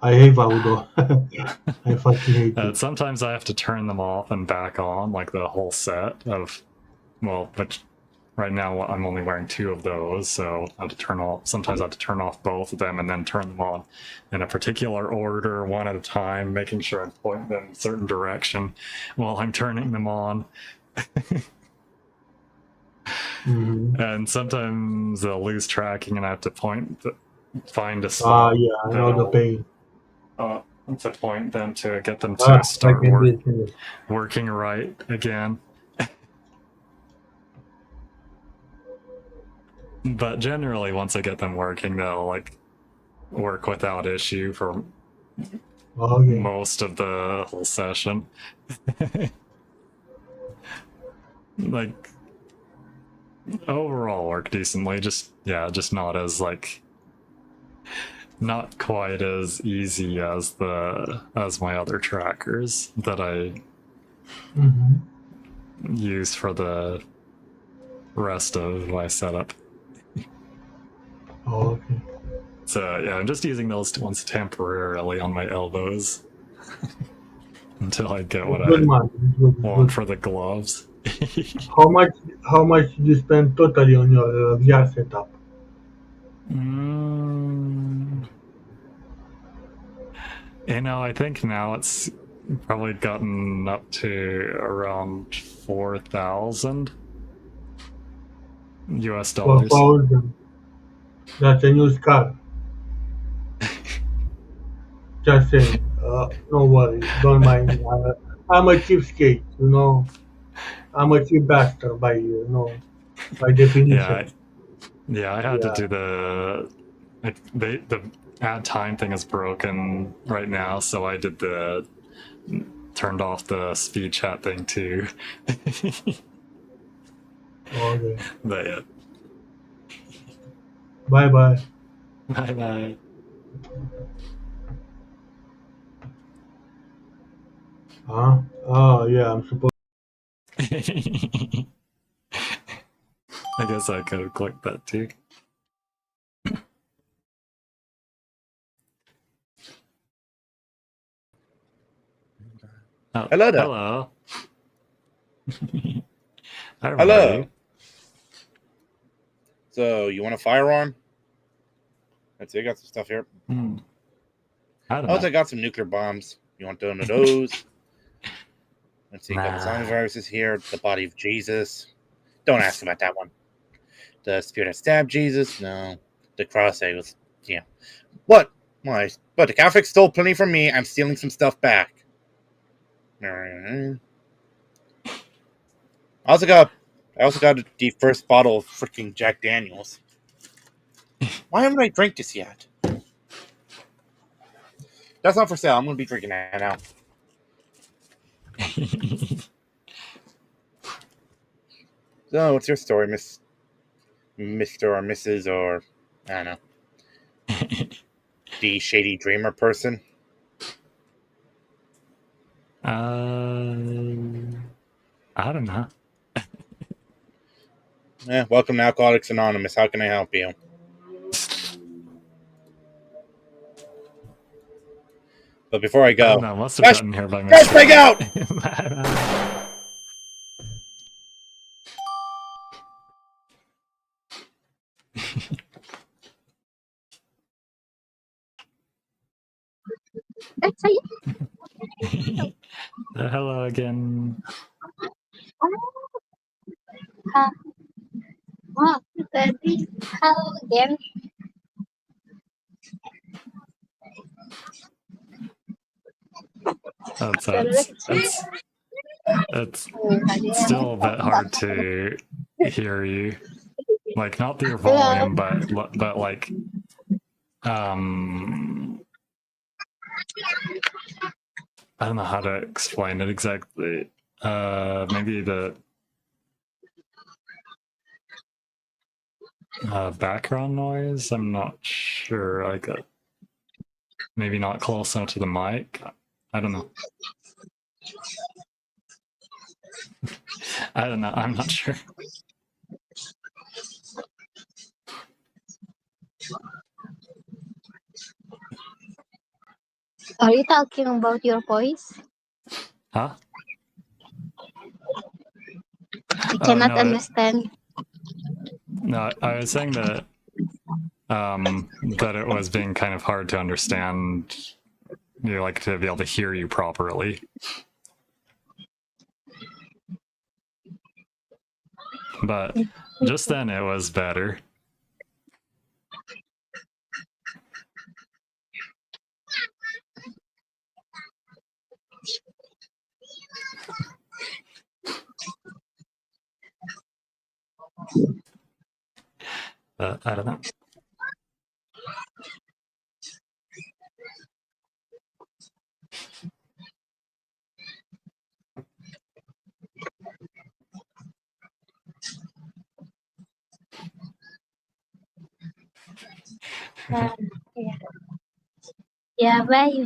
I hate Valudo. I fucking hate it. sometimes I have to turn them off and back on, like the whole set of, which right now I'm only wearing 2 of those, so I have to turn off. Sometimes I have to turn off both of them and then turn them on in a particular order, one at a time, making sure I'm pointing them in a certain direction while I'm turning them on. And sometimes they'll lose tracking, and I have to find a spot. Yeah, I know the pain. To point them to get them to start working right again. But generally, once I get them working, they'll like work without issue for most of the whole session. Like overall work decently, just not as like not quite as easy as my other trackers that I use for the rest of my setup. Okay. So yeah, I'm just using those ones temporarily on my elbows until I get what I want for the gloves. How much did you spend totally on your VR setup? I think now it's probably gotten up to around 4,000 US dollars. 4,000. That's a used car. Just saying. No worries. Don't mind me. I'm a cheapskate, I'm a cheap bastard by definition. Yeah, I had to do the add time thing is broken right now, so I did turned off the speed chat thing too. Okay. But yeah. Bye bye. Bye bye. Huh? Oh yeah, I'm supposed. I guess I could have clicked that too. Oh, Hello there. Hello. I remember Hello. you. So, you want a firearm? Let's see, I got some stuff here. I don't Also, know. I got some nuclear bombs. You want one of those? Let's see, got the zombie viruses here. The body of Jesus. Don't ask about that one. The spirit that stabbed Jesus? No. The cross egg was Yeah. What? Why? But the Catholic stole plenty from me. I'm stealing some stuff back. I also got the first bottle of freaking Jack Daniels. Why haven't I drank this yet? That's not for sale. I'm gonna be drinking that now. So, what's your story, Mr. or Mrs. or I don't know, the shady dreamer person? I don't know. Welcome to Alcoholics Anonymous. How can I help you? But before I go, I don't know. I must have gotten here by Fresh mistake. out! Hello again. Oh, hello again. It's still a bit hard to hear you. Like not your volume, but like I don't know how to explain it exactly. Maybe the background noise. I'm not sure. Like maybe not close enough to the mic. I don't know. I don't know. I'm not sure. Are you talking about your voice? Huh? I Oh cannot no! understand. No, I was saying that that it was being kind of hard to understand. You know, like to be able to hear you properly. But just then it was better. I don't know. Yeah. Yeah, bye.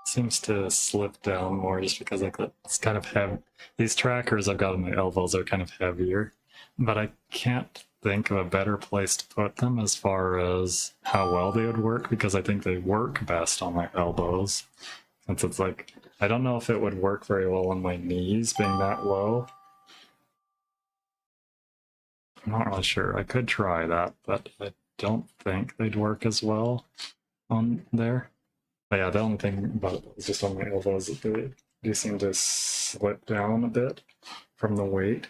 Seems to slip down more just because like it's kind of heavy. These trackers I've got on my elbows are kind of heavier, but I can't think of a better place to put them as far as how well they would work because I think they work best on my elbows. Since it's like I don't know if it would work very well on my knees being that low. I'm not really sure. I could try that, but I don't think they'd work as well on there. But yeah, the only thing about it is just on my elbows that they do seem to slip down a bit from the weight.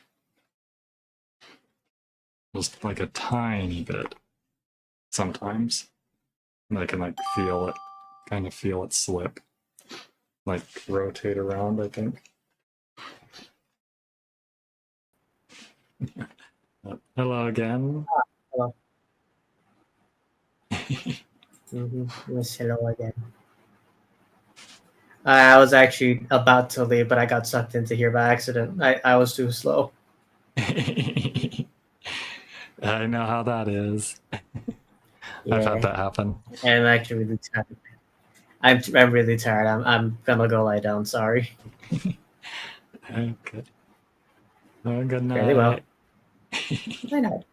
Just like a tiny bit sometimes. And I can like feel it, kind of feel it slip. Like rotate around, I think. Hello again. Hello. Yes, hello again. I was actually about to leave, but I got sucked into here by accident. I was too slow. I know how that is. Yeah. I've had that happen. I'm actually really tired. I'm really tired. I'm gonna go lie down. Sorry. Okay. Oh, good night. Fairly well. Good night.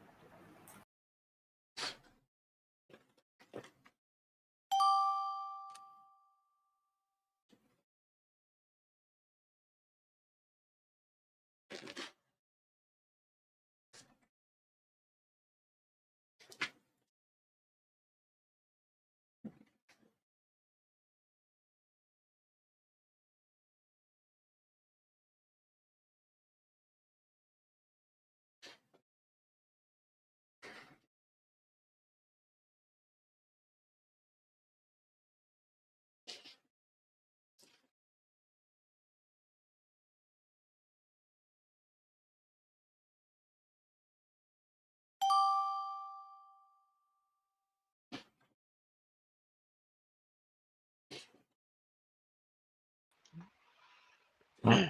Oh,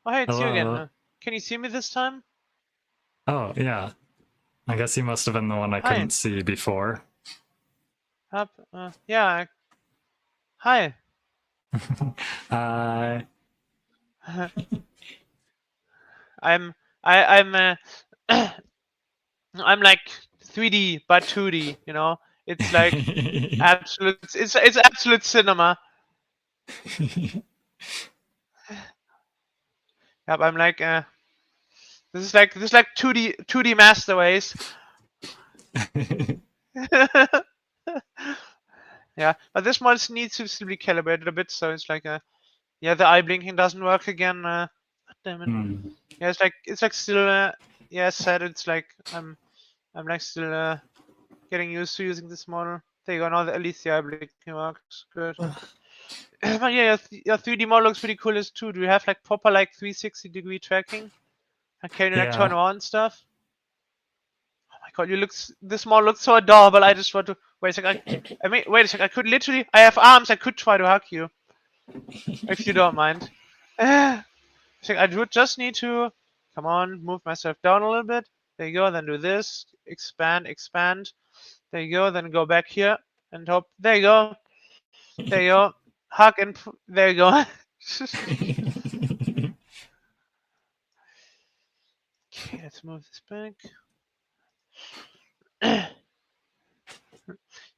Oh, hey, it's you again. hello. Can you see me this time? Oh, yeah. I guess you must have been the one I Hi. couldn't see before. Up. Yeah. Hi. Hi. I'm I'm like 3D but 2D. You know, it's like absolute. It's absolute cinema. Yep. I'm like this is like 2D masterways. Yeah, but this one needs to still be calibrated a bit, so it's like yeah, the eye blinking doesn't work again. God damn it. Yeah, it's like still yeah, sad. It's like I'm like still getting used to using this model. There you go. Now at least the eye blinking works good. But yeah, your 3D model looks pretty cool as too. Do you have like proper like 360-degree tracking? Can you like turn Yeah. around stuff? Oh my god, this model looks so adorable. I just want to wait a second. I mean, wait a second. I could literally. I have arms. I could try to hug you, if you don't mind. I think I would just need to come on, move myself down a little bit. There you go. Then do this. Expand, expand. There you go. Then go back here and hope. There you go. There you go. Hug and there you go. Okay, let's move this back.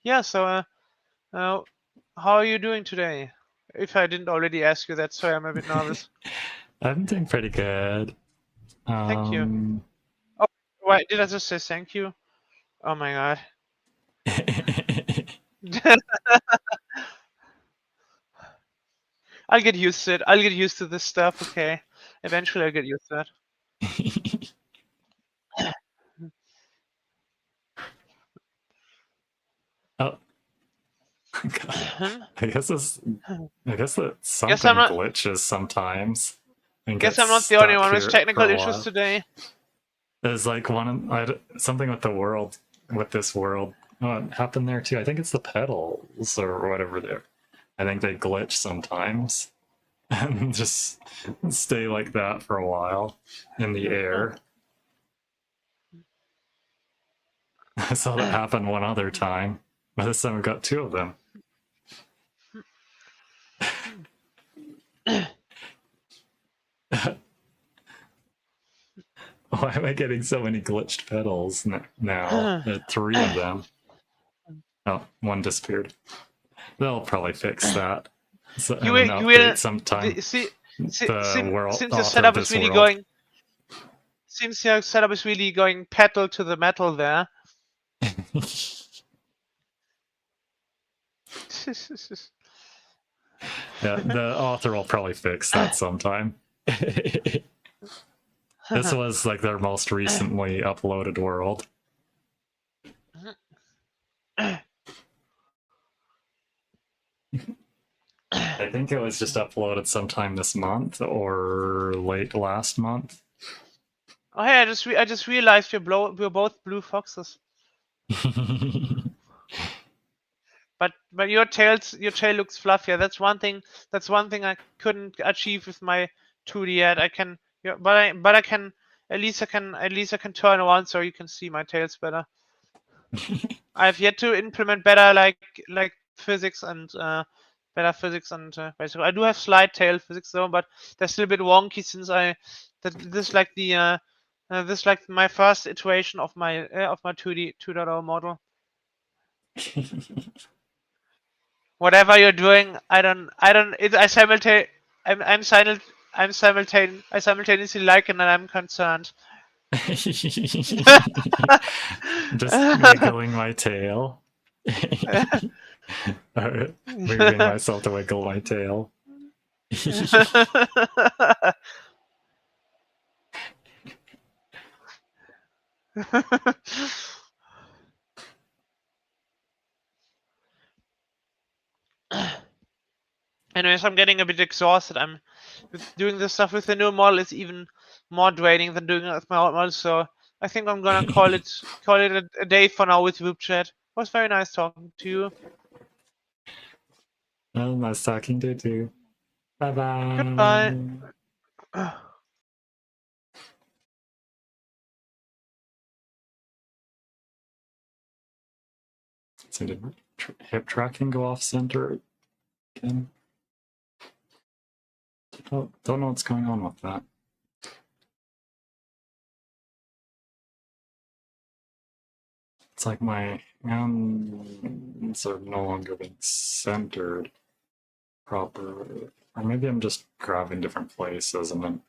Yeah. So, how are you doing today? If I didn't already ask you that, sorry, I'm a bit nervous. I'm doing pretty good. Thank you. Oh, wait, did I just say thank you? Oh my god. I'll get used to it. I'll get used to this stuff, okay? Eventually I'll get used to it. Oh. God. I guess that Guess I'm something not glitches sometimes and guess gets I'm not the only stuck one with here for technical a issues while. today. There's like something with the world, with this world. Oh, it happened there too. I think it's the pedals or whatever there. I think they glitch sometimes and just stay like that for a while in the air. I saw that happen one other time. But this time we got two of them. Why am I getting so many glitched pedals now? Three of them. Oh, one disappeared. They'll probably fix that. So, You and will, an you will update sometime. since World your author setup of is this really world. going since your setup is really going pedal to the metal there. Yeah, the author will probably fix that sometime. This was like their most recently uploaded world. I think it was just uploaded sometime this month or late last month. Oh hey, I just realized we're both blue foxes. But your tail looks fluffier. That's one thing I couldn't achieve with my 2D yet. I can but I can at least I can turn around so you can see my tails better. I have yet to implement better like physics and better physics and basically I do have slide tail physics though, but they're still a bit wonky since this like the this like my first iteration of my 2D 2.0 model. Whatever you're doing, I simultaneously like it and I'm concerned. Just wiggling my tail. Moving myself to wiggle my tail. Anyways, I'm getting a bit exhausted. I'm doing this stuff with the new model is even more draining than doing it with my old model. So I think I'm gonna call it a day for now with Vupechat. It was very nice talking to you. Well, nice talking to you too. Bye bye. Goodbye. So did hip tracking go off center again? Don't know what's going on with that. It's like my hands are no longer being centered properly. Or maybe I'm just grabbing different places and then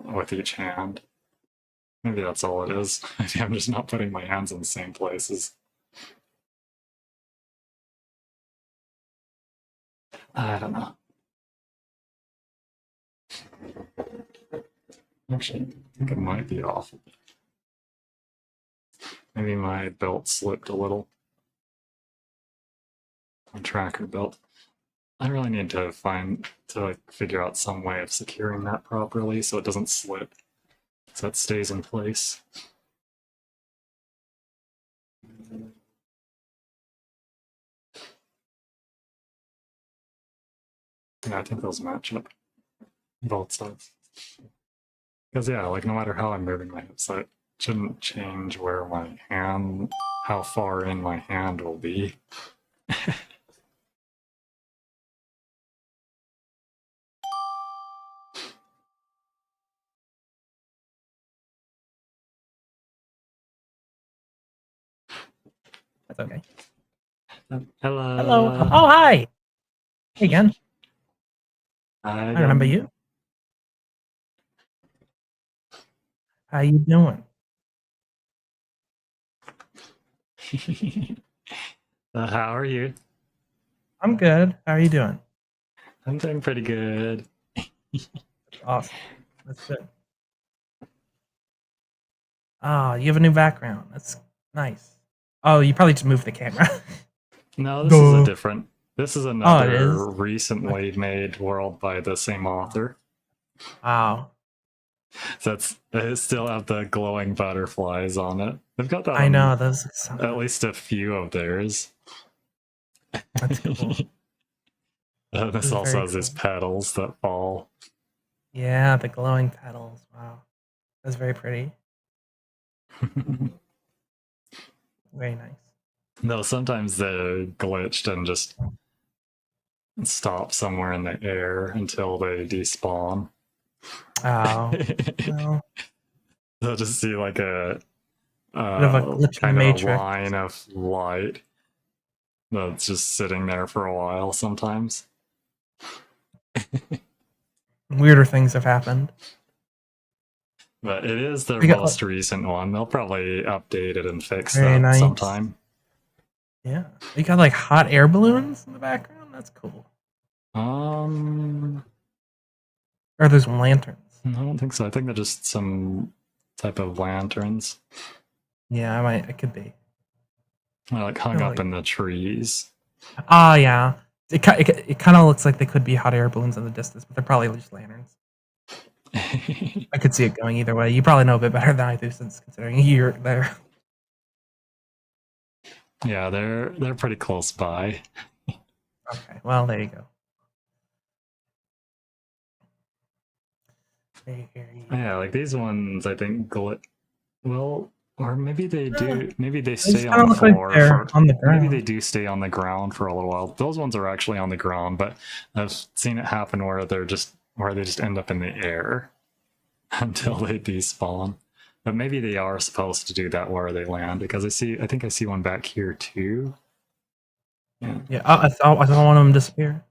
with each hand. Maybe that's all it is. Maybe I'm just not putting my hands in the same places. I don't know. Actually, I think it might be off. Maybe my belt slipped a little. My tracker belt. I really need to figure out some way of securing that properly so it doesn't slip. So it stays in place. Yeah, I think those match up. Both sides. Because yeah, like no matter how I'm moving my hips, it shouldn't change where my hand, how far in my hand will be. That's okay. Hello. Hello. Oh, hi. Hey again. I remember you. How you doing? How are you? I'm good. How are you doing? I'm doing pretty good. Awesome. That's good. Ah, you have a new background. That's nice. Oh, you probably just moved the camera. No, this is a different. This is Oh, it another is? recently made world by the same author. Wow. So they still have the glowing butterflies on it. They've got that. I on know those. At least a few of theirs. That's cool. This also has these petals that fall. Yeah, the glowing petals. Wow. That's very pretty. Very nice. No, sometimes they're glitched and just stop somewhere in the air until they despawn. Oh. Well. They'll just see like a Bit of a glitch in the kind of a matrix. line of light that's just sitting there for a while sometimes. Weirder things have happened. But it is their We got- most recent one. They'll probably update it and fix Very that nice. sometime. Yeah. You got like hot air balloons in the background? That's cool. Or there's lanterns. I don't think so. I think they're just some type of lanterns. Yeah, it could be. Like hung up in the trees. Ah, yeah. It kind of looks like they could be hot air balloons in the distance, but they're probably just lanterns. I could see it going either way. You probably know a bit better than I do, since considering you're there. Yeah, they're pretty close by. Okay, well there you go. Yeah, like these ones, I think well, or maybe they do. Maybe they just stay kinda on the look like floor. they're on the Maybe ground. they do stay on the ground for a little while. Those ones are actually on the ground, but I've seen it happen where they just end up in the air until they despawn. But maybe they are supposed to do that where they land, because I think I see one back here too. Yeah, I saw one of them disappear.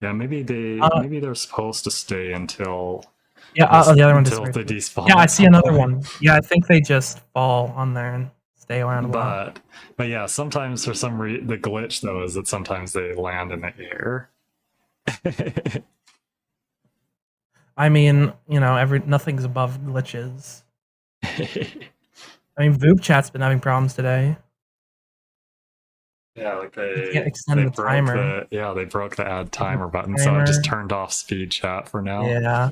Yeah, maybe they're supposed to stay until Yeah, the other one until disappeared. they despawn. Yeah, I at see some another point. one. Yeah, I think they just fall on there and stay around a while. But yeah, sometimes for some reason the glitch though is that sometimes they land in the air. I mean, nothing's above glitches. I mean, Vupechat's been having problems today. Yeah, like You can't extend the timer. they broke the add timer button, so I just turned off speed chat for now. Yeah,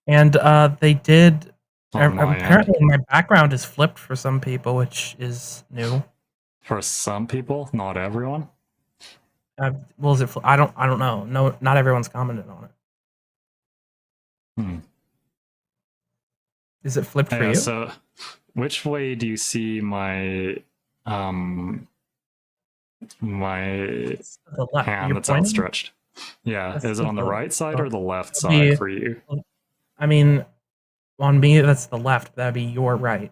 and they did. On my Apparently, my background is flipped for some people, which is new. For some people, not everyone. Well, is it? I don't know. No, not everyone's commented on it. Is it flipped for Yeah, you? so which way do you see my my The left. hand You're that's pointing? outstretched? Yeah, That's is it on the right side or the left that'd side be- for you? I mean, on me, that's the left. That'd be your right.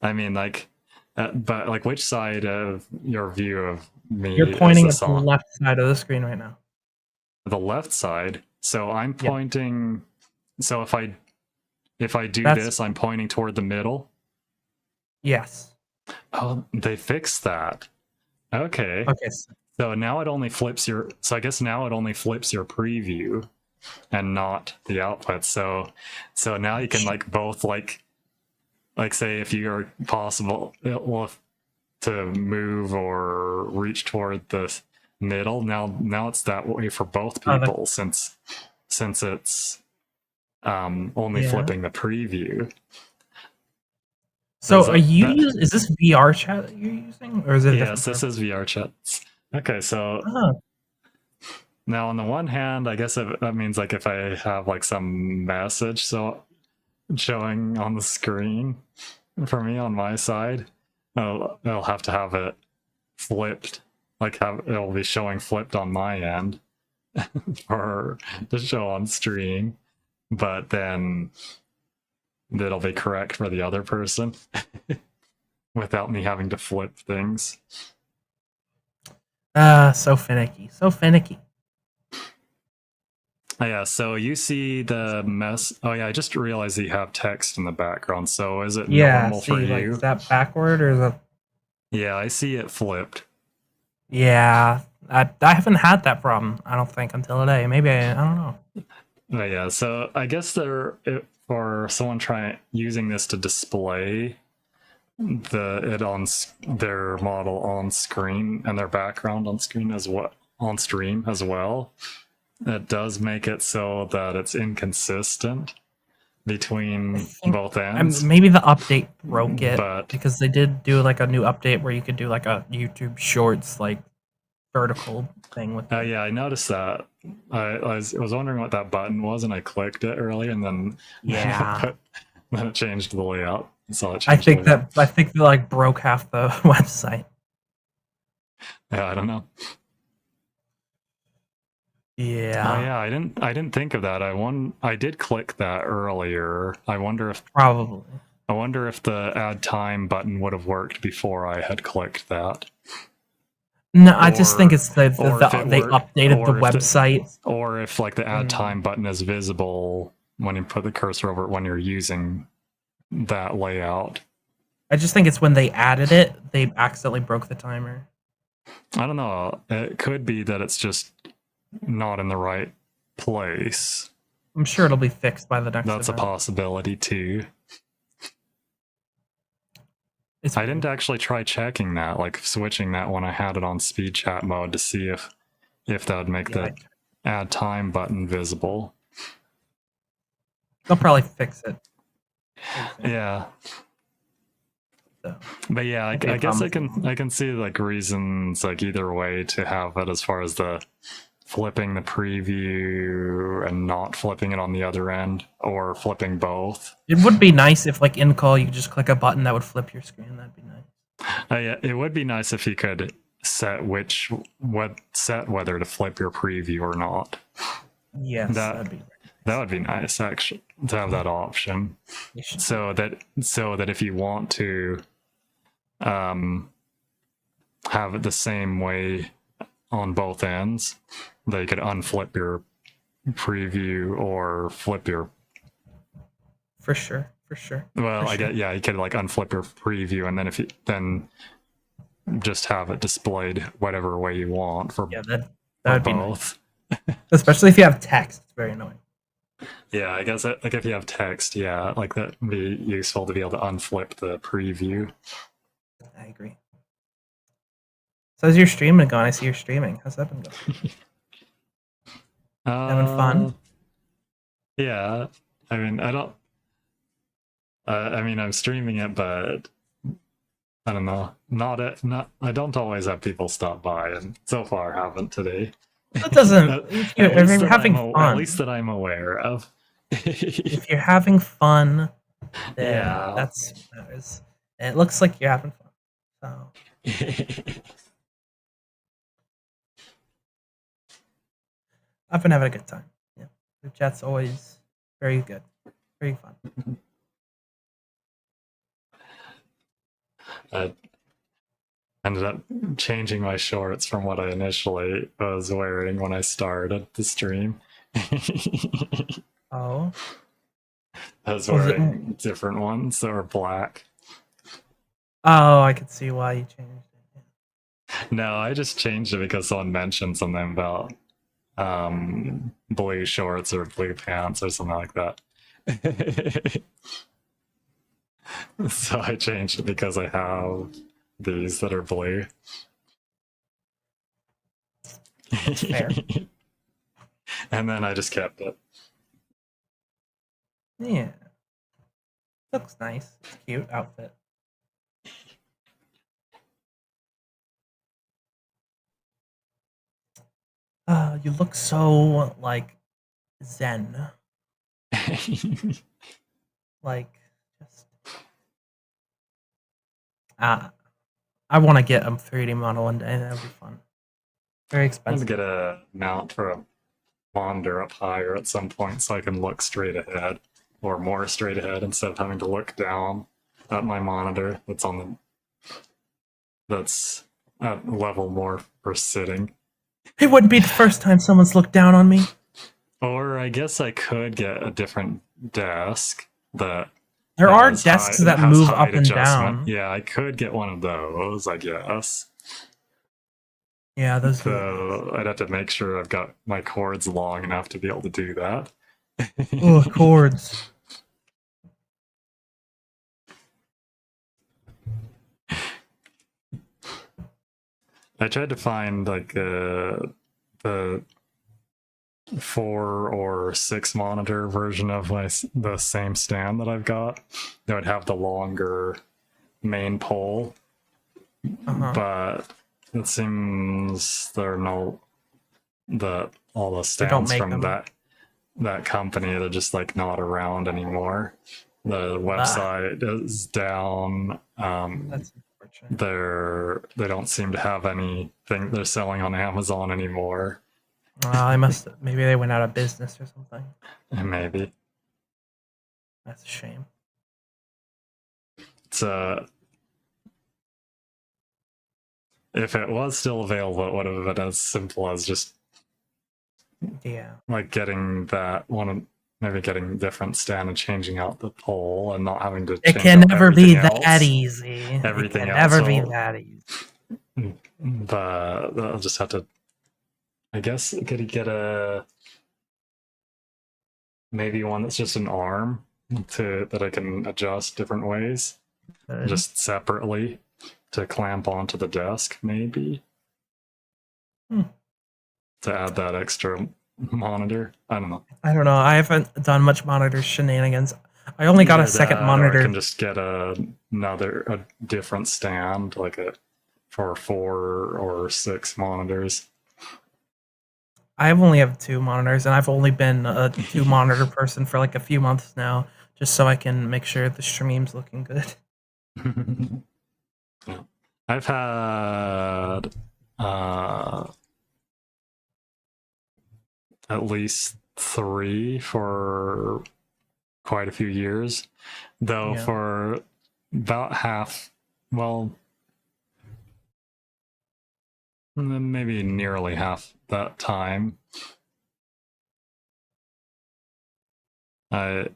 I mean, like, but like, which side of your view of me You're is pointing this at the on? left side of the screen right now. The left side. So I'm Yeah. pointing. So if I do That's- this, I'm pointing toward the middle. Yes. Oh, they fixed that. Okay. Okay. So now it only flips your. So I guess now it only flips your preview, and not the output. So now you can like both like say if you're possible to move or reach toward the middle. Now it's that way for both people since it's only Yeah. flipping the preview. So is this VR chat that you're using, or is it? Yes, this is VR chat. Okay, so now on the one hand, I guess that means like if I have like some message showing on the screen for me on my side, I'll have to have it flipped, like it'll be showing flipped on my end for to show on stream, but then it'll be correct for the other person without me having to flip things. So finicky. So finicky. Oh, yeah, so you see the mess. Oh yeah, I just realized that you have text in the background. So is it normal for like, you? is that backward or is that? Yeah, I see it flipped. Yeah, I haven't had that problem. I don't think until today. Maybe I don't know. But yeah, so I guess for someone using this to display it on their model on screen and their background on screen on stream as well. It does make it so that it's inconsistent between both ends. Maybe the update broke it, but because they did do like a new update where you could do like a YouTube Shorts like vertical thing with. Yeah, I noticed that. I was wondering what that button was, and I clicked it earlier, and then Yeah. then it changed the layout. So it I changed think they like broke half the website. Yeah, I don't know. Yeah. Oh yeah, I didn't think of that. I did click that earlier. I wonder if the add time button would have worked before I had clicked that. No, I just think it's they if it updated the website. Or if like the add time button is visible when you put the cursor over it when you're using that layout. I just think it's when they added it, they accidentally broke the timer. I don't know. It could be that it's just not in the right place. I'm sure it'll be fixed by the next That's event. a possibility too. I didn't actually try checking that, like switching that when I had it on speed chat mode to see if that would make the add time button visible. They'll probably fix it. Yeah. But yeah, I guess I can see like reasons like either way to have it as far as the flipping the preview and not flipping it on the other end, or flipping both. It would be nice if like in call you could just click a button that would flip your screen. That'd be nice. Yeah, it would be nice if you could set whether to flip your preview or not. Yes, that would be nice actually to have that option. So that if you want to have it the same way on both ends, they could unflip your preview or flip your. For sure. Well, I get you could like unflip your preview, and then if you then just have it displayed whatever way you want for that would be both. Nice. Especially if you have text, it's very annoying. Yeah, I guess like if you have text, yeah, like that'd be useful to be able to unflip the preview. I agree. So how's your streaming going? I see you're streaming. How's that been going? Having fun? Yeah, I mean, I'm streaming it, but I don't know. I don't always have people stop by, and so far haven't today. That doesn't. If you're having At fun, least that I'm aware of. if you're having fun, then Yeah. that's what matters. And it looks like you're having fun. So. I've been having a good time. Yeah, the chat's always very good, very fun. I ended up changing my shorts from what I initially was wearing when I started the stream. Oh. I was wearing different ones that were black. Oh, I could see why you changed it. No, I just changed it because someone mentioned something about blue shorts or blue pants or something like that. So I changed it because I have these that are blue. Fair. And then I just kept it. Yeah. Looks nice. It's a cute outfit. You look so, like, zen. Like, just... I want to get a 3D model one day. That would be fun. Very I'm expensive. gonna get a mount for a monitor up higher at some point so I can look straight ahead, or more straight ahead, instead of having to look down at my monitor that's at level more for sitting. It wouldn't be the first time someone's looked down on me. Or I guess I could get a different desk that there are desks that move up and down. Yeah, I could get one of those, I guess. Yeah, those. So I'd have to make sure I've got my cords long enough to be able to do that. Oh, cords. I tried to find like the 4 or 6 monitor version of the same stand that I've got that would have the longer main pole, but it seems all the stands from that company, they're just like not around anymore. The website is down. That's unfortunate. They don't seem to have anything they're selling on Amazon anymore. Maybe they went out of business or something. Maybe. That's a shame. It's if it was still available, it would have been as simple as just like getting that one, maybe getting different stand and changing out the pole and not having to change it can never be else. that easy. Everything it can else never be that easy. But I'll just have to, I guess, could get maybe one that's just an arm that I can adjust different ways, just separately to clamp onto the desk, maybe. To add that extra monitor. I don't know. I don't know. I haven't done much monitor shenanigans. I only got a second monitor. Or I can just get a different stand, like for 4 or 6 monitors. I only have 2 monitors, and I've only been a 2 monitor person for like a few months now, just so I can make sure the stream's looking good. I've had at least 3 for quite a few years, though. For about half, well, maybe nearly half that time, I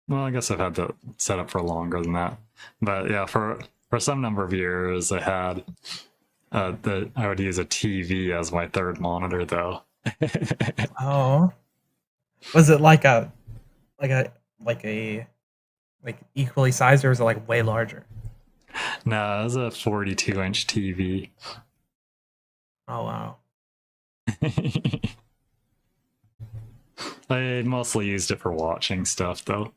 guess I've had the setup for longer than that, but yeah, for some number of years I had I would use a TV as my third monitor, though. Oh, was it like equally sized, or was it like way larger? No, it was a 42-inch TV. Oh wow. I mostly used it for watching stuff, though.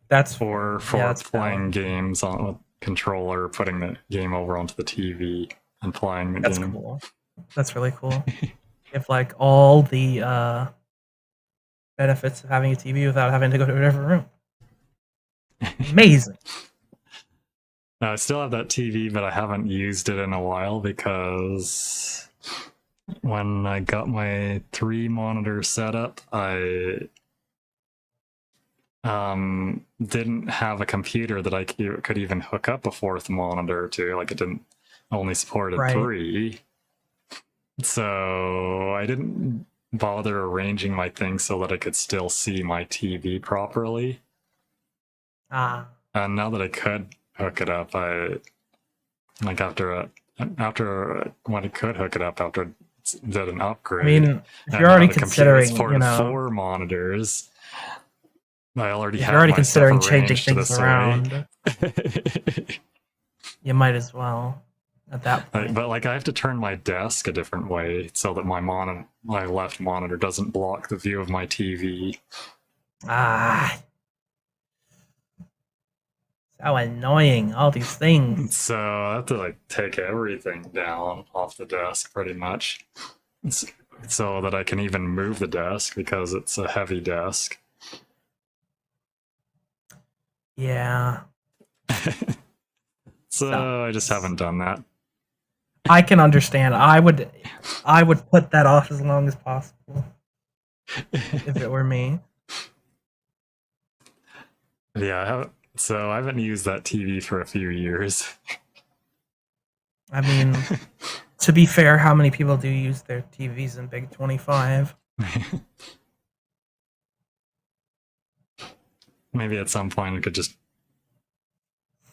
That's for playing games on a controller, putting the game over onto the TV and playing the game. That's cool. That's really cool. If like all the benefits of having a TV without having to go to a different room. Amazing. I still have that TV, but I haven't used it in a while because when I got my 3 monitor setup, I didn't have a computer that I could even hook up a 4th monitor to. Like, it didn't only supported Right. 3. So I didn't bother arranging my things so that I could still see my TV properly. And now that I could hook it up, I like after when I could hook it up after I did an upgrade. I mean, if and you're already now the computer considering, supported 4 monitors, I already if have you're already my stuff considering changing arranged things this around, way. you might as well at that point. But like I have to turn my desk a different way so that my left monitor doesn't block the view of my TV. So annoying, all these things. So I have to like take everything down off the desk pretty much so that I can even move the desk because it's a heavy desk. Yeah. So I just haven't done that. I can understand. I would put that off as long as possible if it were me. Yeah, so I haven't used that TV for a few years. I mean, to be fair, how many people do use their TVs in Big 25? Maybe at some point I could just...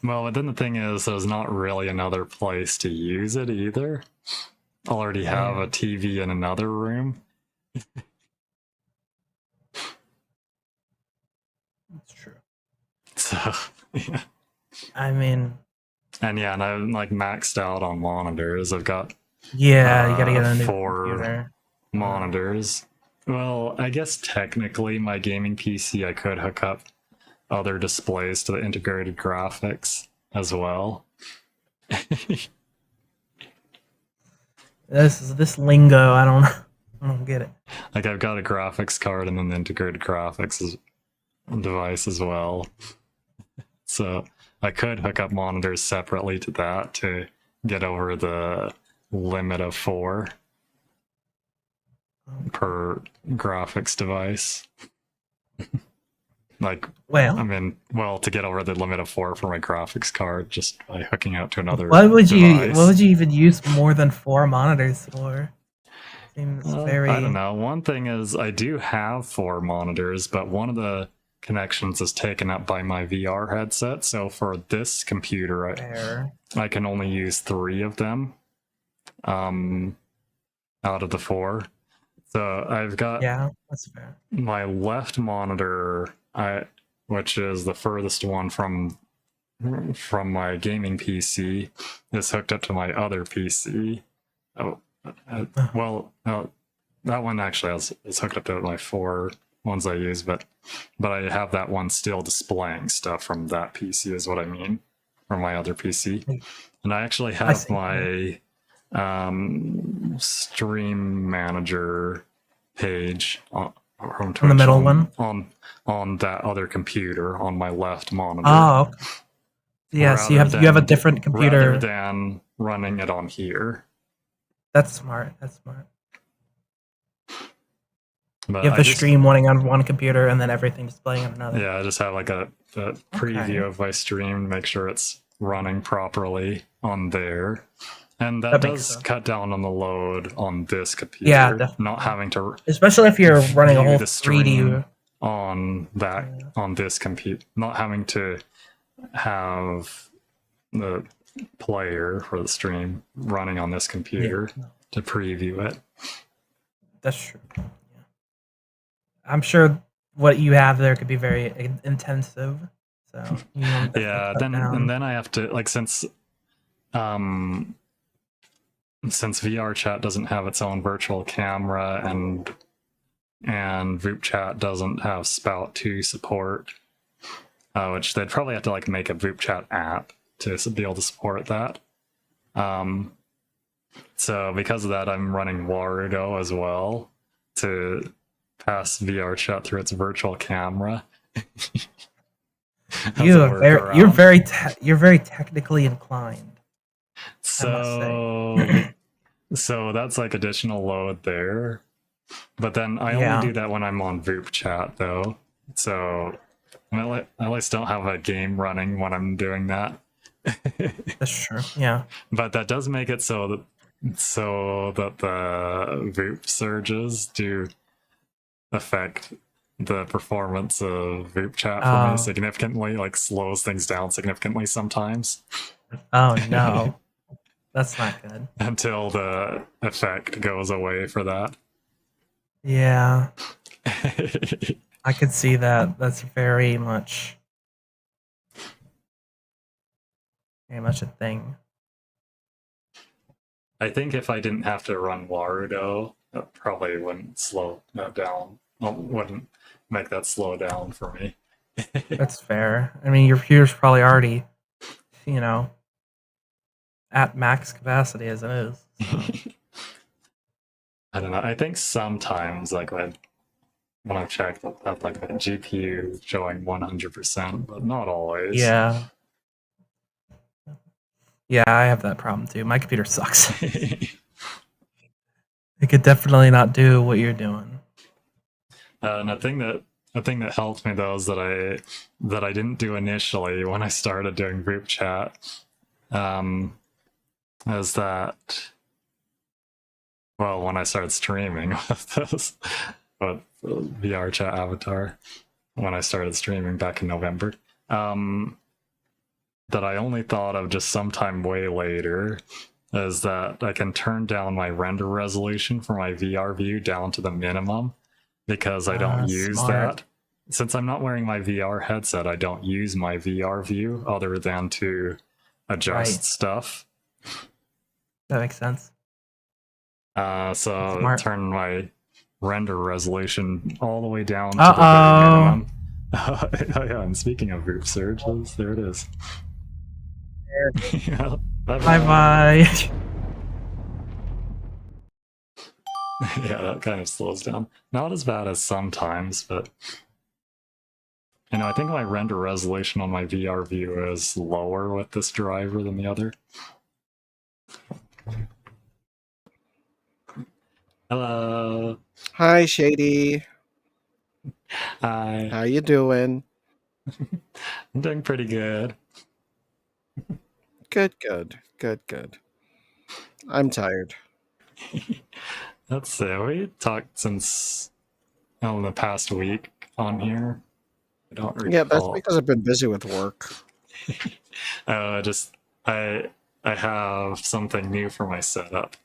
Well, but then the thing is, there's not really another place to use it either. I already have a TV in another room. That's true. So, yeah. I mean... And yeah, and I'm like maxed out on monitors. I've got... Yeah, you gotta get a new 4 computer. monitors. Well, I guess technically my gaming PC, I could hook up other displays to the integrated graphics as well. This lingo, I don't get it. Like I've got a graphics card and then the integrated graphics device as well. So I could hook up monitors separately to that to get over the limit of 4 per graphics device. Like, well, I mean, to get over the limit of 4 for my graphics card, just by hooking out to another What would device. you even use more than 4 monitors for? Seems very... I don't know. One thing is I do have 4 monitors, but one of the connections is taken up by my VR headset. So for this computer, I can only use 3 of them out of the 4. So I've got that's fair. My left monitor, which is the furthest one from my gaming PC, is hooked up to my other PC. That one actually is hooked up to my 4 ones I use, but I have that one still displaying stuff from that PC is what I mean, from my other PC. And I actually have my stream manager page on the middle one on that other computer on my left monitor. Oh, okay. Yeah, so you have a different computer rather than running it on here. That's smart. But you have the stream running on one computer and then everything displaying on another. Yeah, I just have like a preview of my stream to make sure it's running properly on there. And that does cut down on the load on this computer. Yeah, definitely. Not having to, especially if you're running a whole 3D on this computer, not having to have the player for the stream running on this computer to preview it. That's true. Yeah. I'm sure what you have there could be very intensive. So yeah, then I have to since VR Chat doesn't have its own virtual camera and Vupechat doesn't have Spout 2 support, which they'd probably have to make a Vupechat app to be able to support that. So So because of that, I'm running Warudo as well to pass VR chat through its virtual camera. You're very technically inclined. So so that's like additional load there. But then I Yeah. only do that when I'm on Vupechat though. So I at least don't have a game running when I'm doing that. That's true. Yeah. But that does make it so that the Voop surges do affect the performance of Vupechat for me Oh. significantly, like slows things down significantly sometimes. Oh no. That's not good. Until the effect goes away for that. Yeah. I could see that. That's very much a thing. I think if I didn't have to run Warudo, that probably wouldn't slow that down. Well, wouldn't make that slow down for me. That's fair. I mean, your computer's probably already, at max capacity as it is. So. I don't know. I think sometimes, like when I've checked, that like the GPU showing 100%, but not always. Yeah. Yeah, I have that problem too. My computer sucks. It could definitely not do what you're doing. And a thing that helped me though is that I didn't do initially when I started doing group chat, is that well when I started streaming with this with VR chat avatar when I started streaming back in November, that I only thought of just sometime way later is that I can turn down my render resolution for my VR view down to the minimum because I don't use smart. that. Since I'm not wearing my VR headset, I don't use my VR view other than to adjust stuff. That makes sense. So Smart. turn my render resolution all the way down to the very minimum. Oh, yeah, and speaking of group surges, there it is. Yeah, Bye-bye. Yeah, that kind of slows down. Not as bad as sometimes, but I think my render resolution on my VR view is lower with this driver than the other. Hello. Hi, Shady. Hi. How you doing? I'm doing pretty good. Good. I'm tired. Let's see. We talked since the past week on here. I don't recall. Yeah, that's because I've been busy with work. I have something new for my setup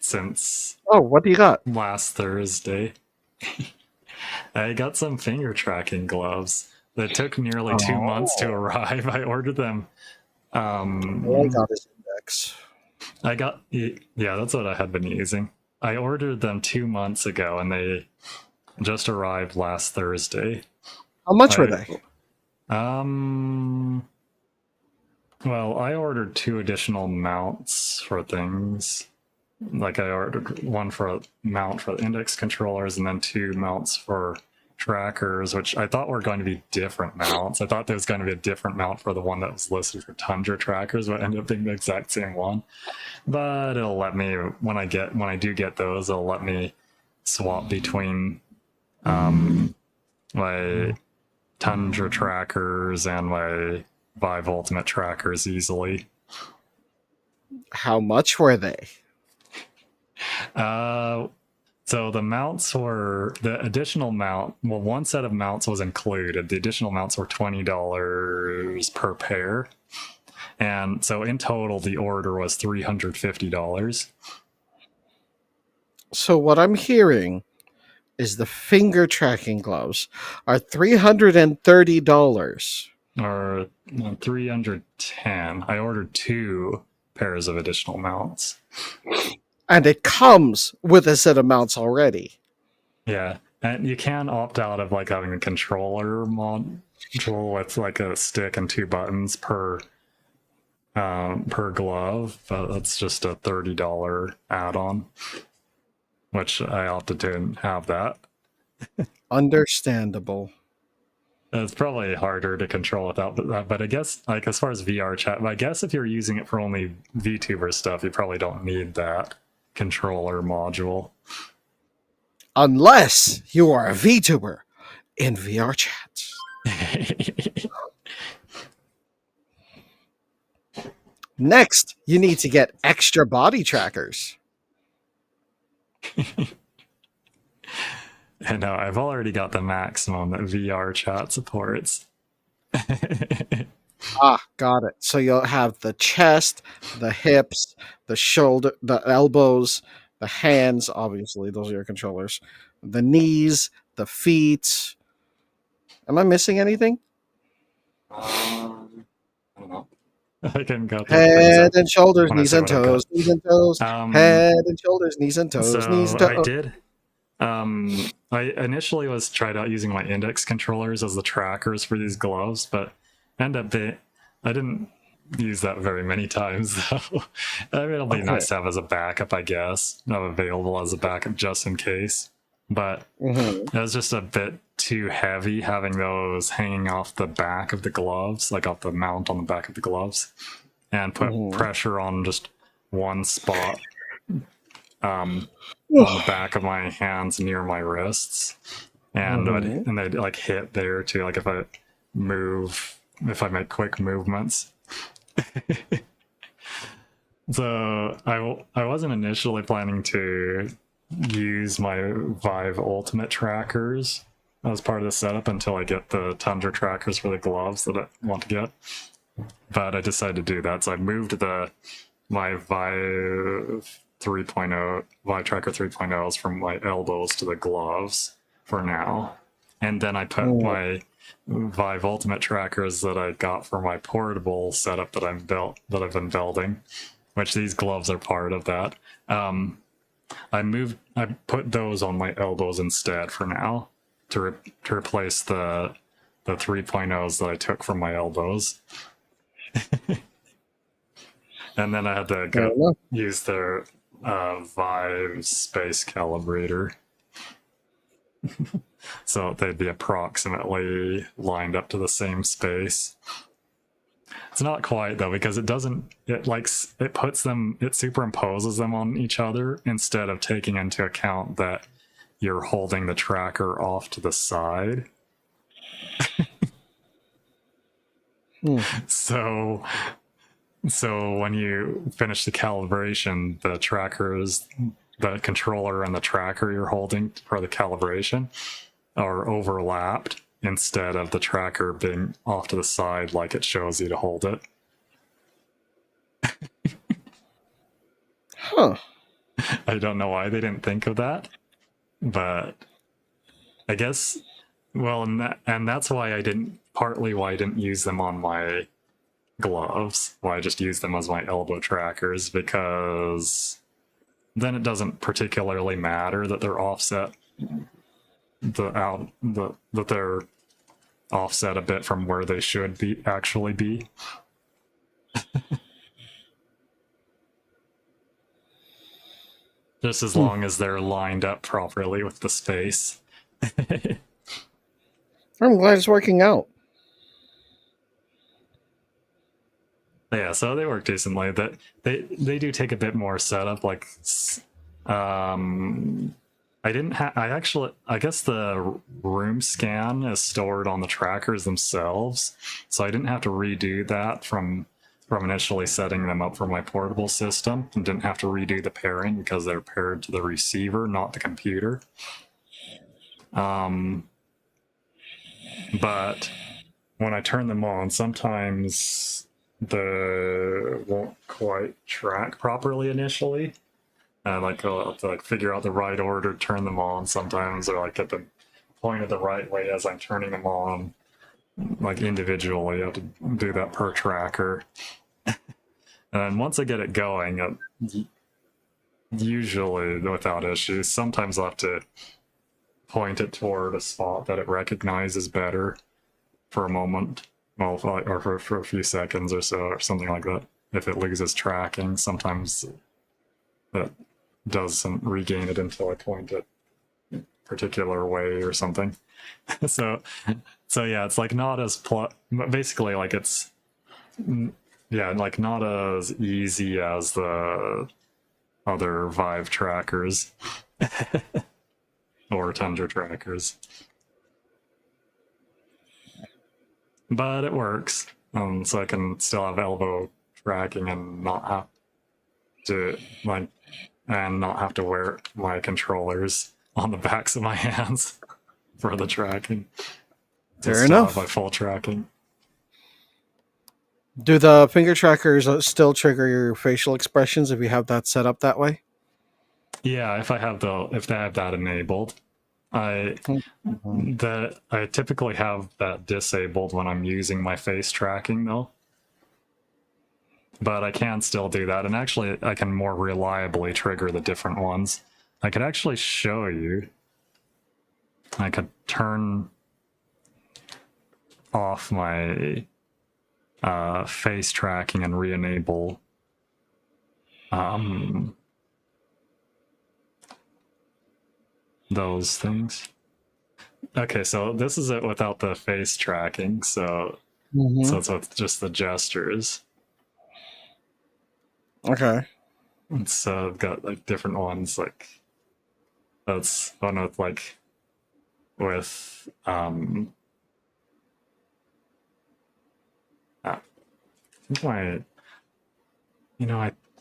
since. Oh, what do you got? Last Thursday. I got some finger tracking gloves that took nearly 2 months to arrive. I ordered them. All I got is Index. Yeah, that's what I had been using. I ordered them 2 months ago and they just arrived last Thursday. How much were they? Well, I ordered 2 additional mounts for things. Like I ordered one for a mount for the index controllers and then 2 mounts for trackers, which I thought were going to be different mounts. I thought there was going to be a different mount for the one that was listed for Tundra trackers, but ended up being the exact same one. But it'll let me, when I do get those, it'll let me swap between my Tundra trackers and my Vive Ultimate trackers easily. How much were they? So the mounts were the additional mount. Well, one set of mounts was included. The additional mounts were $20 per pair, and so in total, the order was $350. So what I'm hearing is the finger tracking gloves are $330. Or $310. I ordered 2 pairs of additional mounts. And it comes with a set of mounts already. Yeah, and you can opt out of like having a controller module with like a stick and 2 buttons per per glove, but that's just a $30 add-on, which I opted to have that. Understandable. It's probably harder to control without that, but I guess, like, as far as VR chat, I guess if you're using it for only VTuber stuff, you probably don't need that controller module. Unless you are a VTuber in VR chat. Next, you need to get extra body trackers. And no, I've already got the maximum that VR chat supports. Got it. So you'll have the chest, the hips, the shoulder, the elbows, the hands, obviously, those are your controllers, the knees, the feet. Am I missing anything? I don't know. I can go through Head and shoulders, when I knees say and what I've got. toes, knees and toes. Head and shoulders, knees and toes, knees and So toes. I did. I initially was tried out using my index controllers as the trackers for these gloves, but I didn't use that very many times though. I mean, it'll be nice to have as a backup, I guess. Have available as a backup just in case. But it was just a bit too heavy having those hanging off the back of the gloves, like off the mount on the back of the gloves, and put pressure on just one spot on the back of my hands near my wrists, and they'd like hit there too, like if I make quick movements. So I wasn't initially planning to use my Vive Ultimate trackers as part of the setup until I get the Tundra trackers for the gloves that I want to get, but I decided to do that, so I moved my Vive 3.0 Vive Tracker 3.0s from my elbows to the gloves for now, and then I put my Vive Ultimate trackers that I got for my portable setup that I've been building, which these gloves are part of that. I put those on my elbows instead for now to replace the 3.0s that I took from my elbows. And then I had to go use their Vive space calibrator. So they'd be approximately lined up to the same space. It's not quite though, because it superimposes them on each other instead of taking into account that you're holding the tracker off to the side. So when you finish the calibration, the controller and the tracker you're holding for the calibration are overlapped instead of the tracker being off to the side like it shows you to hold it. I don't know why they didn't think of that, but I guess, well, and that's why partly why I didn't use them on my gloves, why I just used them as my elbow trackers, because then it doesn't particularly matter that they're offset, that they're offset a bit from where they should actually be. Just as long as they're lined up properly with the space. I'm glad it's working out. Yeah, so they work decently. That they do take a bit more setup. Like, I guess the room scan is stored on the trackers themselves, so I didn't have to redo that from initially setting them up for my portable system, and didn't have to redo the pairing because they're paired to the receiver, not the computer. But when I turn them on, sometimes they won't quite track properly initially. And I'll have to figure out the right order to turn them on sometimes, or get them pointed the right way as I'm turning them on. Individually, you have to do that per tracker. And then once I get it going, usually without issues, sometimes I'll have to point it toward a spot that it recognizes better for a moment, or for a few seconds or so, or something like that. if it loses tracking, sometimes it doesn't regain it until I point it a particular way or something. so yeah, it's like not as basically like it's like not as easy as the other Vive trackers or Tundra trackers, but it works. So I can still have elbow tracking and not have to wear my controllers on the backs of my hands for the tracking. Fair enough. Have my full tracking. Do the finger trackers still trigger your facial expressions if you have that set up that way? Yeah, if they have that enabled. I typically have that disabled when I'm using my face tracking though. But I can still do that, and actually I can more reliably trigger the different ones. I could actually show you. I could turn off my face tracking and re-enable those things. Okay, so this is it without the face tracking, so it's with just the gestures. Okay. And so I've got like different ones, like that's one with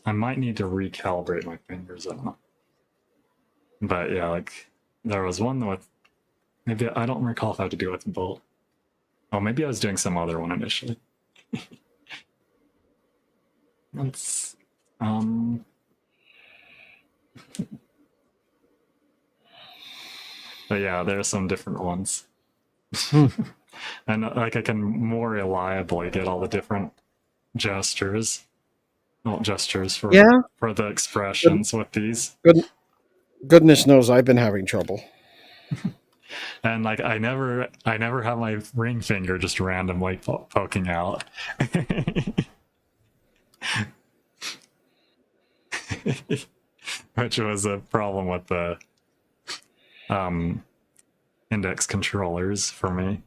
I might need to recalibrate my fingers on. But yeah, like there was one with maybe I don't recall if I had to do it with both. Oh, maybe I was doing some other one initially. Let's but yeah, there are some different ones. And like I can more reliably get all the different gestures. Well, gestures for the expressions with these. Goodness knows I've been having trouble. And like I never have my ring finger just randomly poking out. Which was a problem with the index controllers for me.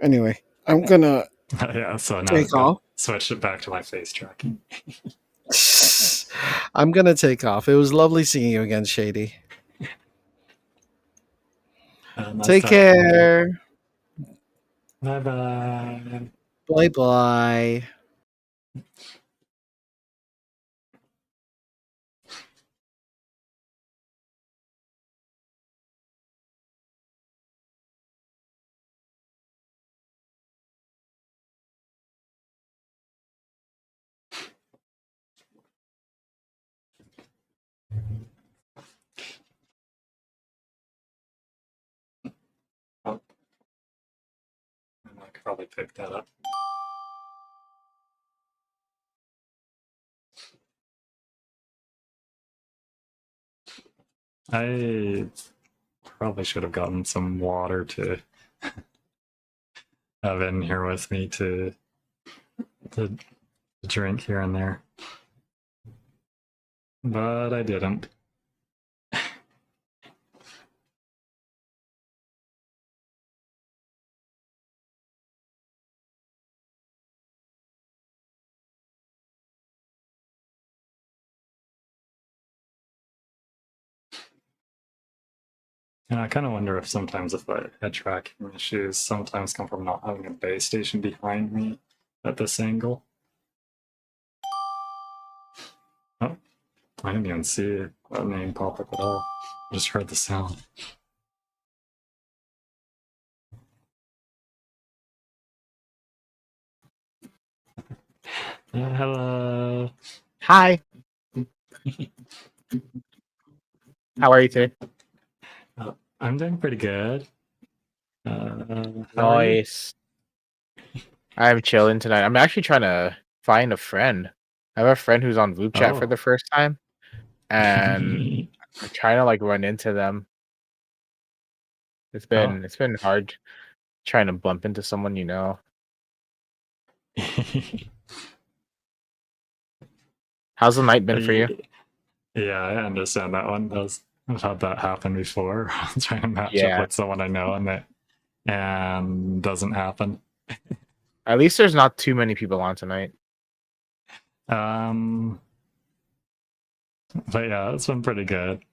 Anyway, I'm gonna so now take off. Switch it back to my face tracking. I'm gonna take off. It was lovely seeing you again, Shady. Nice Take care. Bye bye. Bye bye. Oh. I could probably pick that up. I probably should have gotten some water to have in here with me to drink here and there. But I didn't. And I kind of wonder if sometimes if I head tracking issues sometimes come from not having a base station behind me at this angle. Oh, I didn't even see that name pop up at all. I just heard the sound. Hello. Hi. How are you today? I'm doing pretty good. How are you? Nice. I'm chilling tonight. I'm actually trying to find a friend. I have a friend who's on Vupechat for Oh. the first time, and I'm trying to like run into them. It's been hard. trying to bump into someone you know. How's the night been for you? Yeah, I understand that one. I've had that happen before. I'm trying to match up Yeah. with someone I know and doesn't happen. At least there's not too many people on tonight. But yeah, it's been pretty good.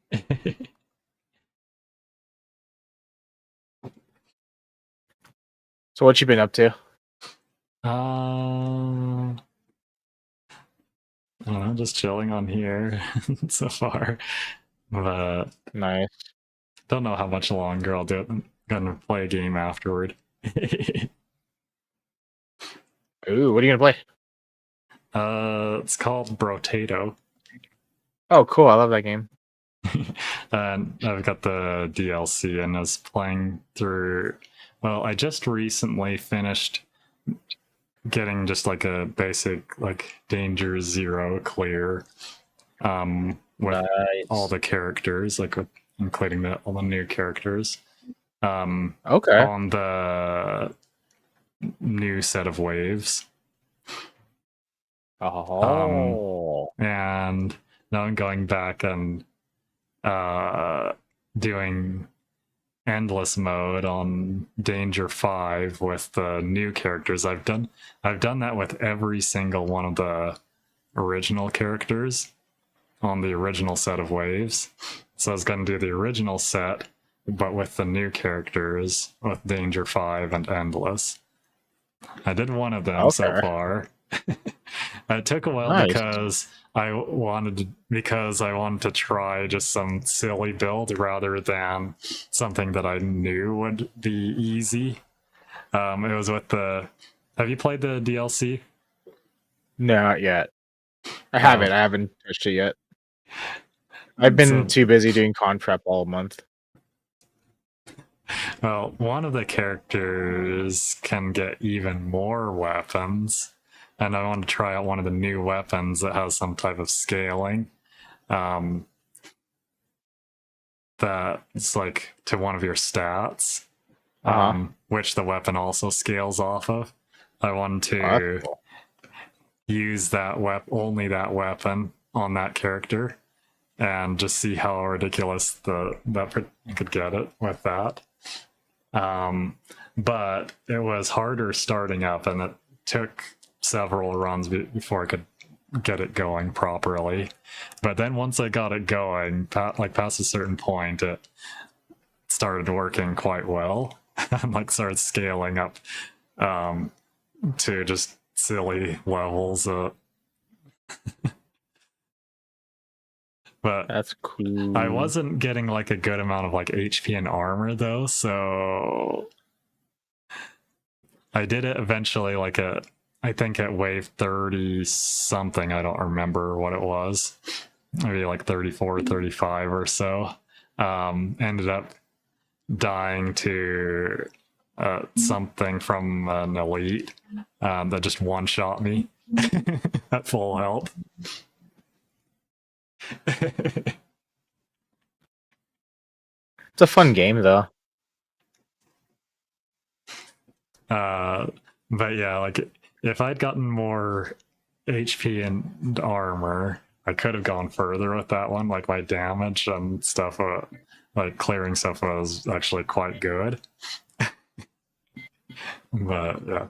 So what you been up to? I don't know, just chilling on here so far. But nice. Don't know how much longer I'll do it. I'm gonna play a game afterward. Ooh, what are you gonna play? It's called Brotato. Oh, cool! I love that game. And I've got the DLC and I was playing through. Well, I just recently finished getting just like a basic like Danger Zero clear, with all the characters, like including all the new characters. Okay. On the new set of waves. Oh. And now I'm going back and doing endless mode on Danger 5 with the new characters. I've done that with every single one of the original characters on the original set of waves. So I was going to do the original set, but with the new characters with Danger 5 and Endless. I did one of them so far. It took a while because I wanted to try just some silly build rather than something that I knew would be easy. It was with have you played the DLC? No, not yet. I haven't. I haven't touched it yet. I've been too busy doing con prep all month. Well, one of the characters can get even more weapons, and I want to try out one of the new weapons that has some type of scaling. That's like to one of your stats, which the weapon also scales off of. I want to use that only that weapon on that character, and just see how ridiculous that could get it with that. But it was harder starting up, and it took several runs before I could get it going properly. But then once I got it going, past a certain point, it started working quite well, and started scaling up to just silly levels. But that's cool. I wasn't getting a good amount of HP and armor though, so I did it eventually I think at wave 30 something, I don't remember what it was. Maybe 34, 35 or so. Ended up dying to something from an elite that just one-shot me at full health. It's a fun game, though. But yeah, if I'd gotten more HP and armor, I could have gone further with that one. My damage and stuff, clearing stuff was actually quite good. But yeah.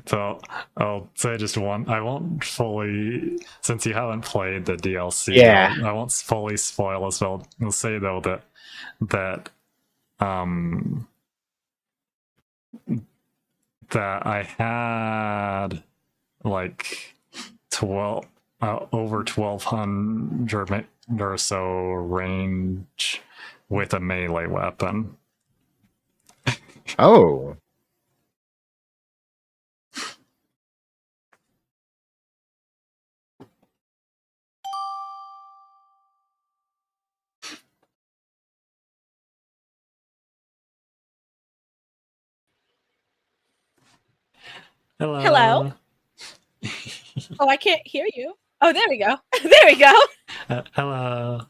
So I'll say just one. I won't fully, since you haven't played the DLC. Yeah. I won't fully spoil as well. I'll say though that I had 12 over 1200 or so range with a melee weapon. Oh. Hello. Hello. Oh, I can't hear you. Oh, there we go. There we go. Hello.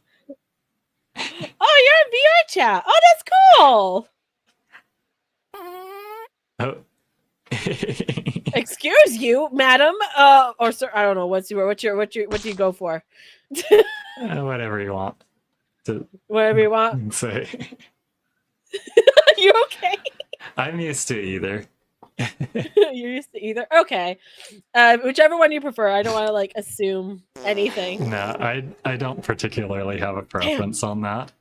Oh, you're in VR chat. Oh, that's cool. Oh. Excuse you, madam. Or sir, I don't know. What do you go for? Whatever you want to Whatever you want. say. You okay? I'm used to either. You're used to either. Okay. Whichever one you prefer. I don't want to like assume anything. No, I don't particularly have a preference on that.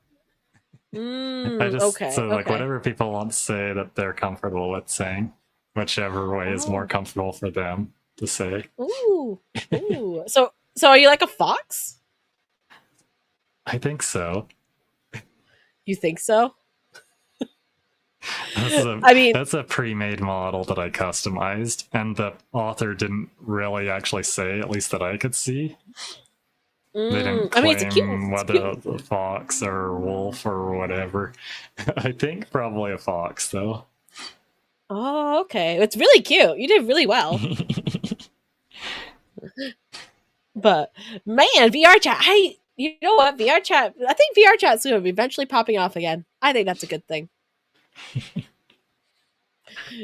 I just Okay. so like Okay. whatever people want to say that they're comfortable with saying, whichever way is more comfortable for them to say. Ooh. Ooh. So are you like a fox? I think so. You think so? I mean, that's a pre-made model that I customized, and the author didn't really actually say, at least that I could see. They didn't claim it's cute. whether it's a fox or wolf or whatever. I think probably a fox, though. Oh, okay. It's really cute. You did really well. But man, VR chat. You know what? VR chat. I think VR chat's going to be eventually popping off again. I think that's a good thing.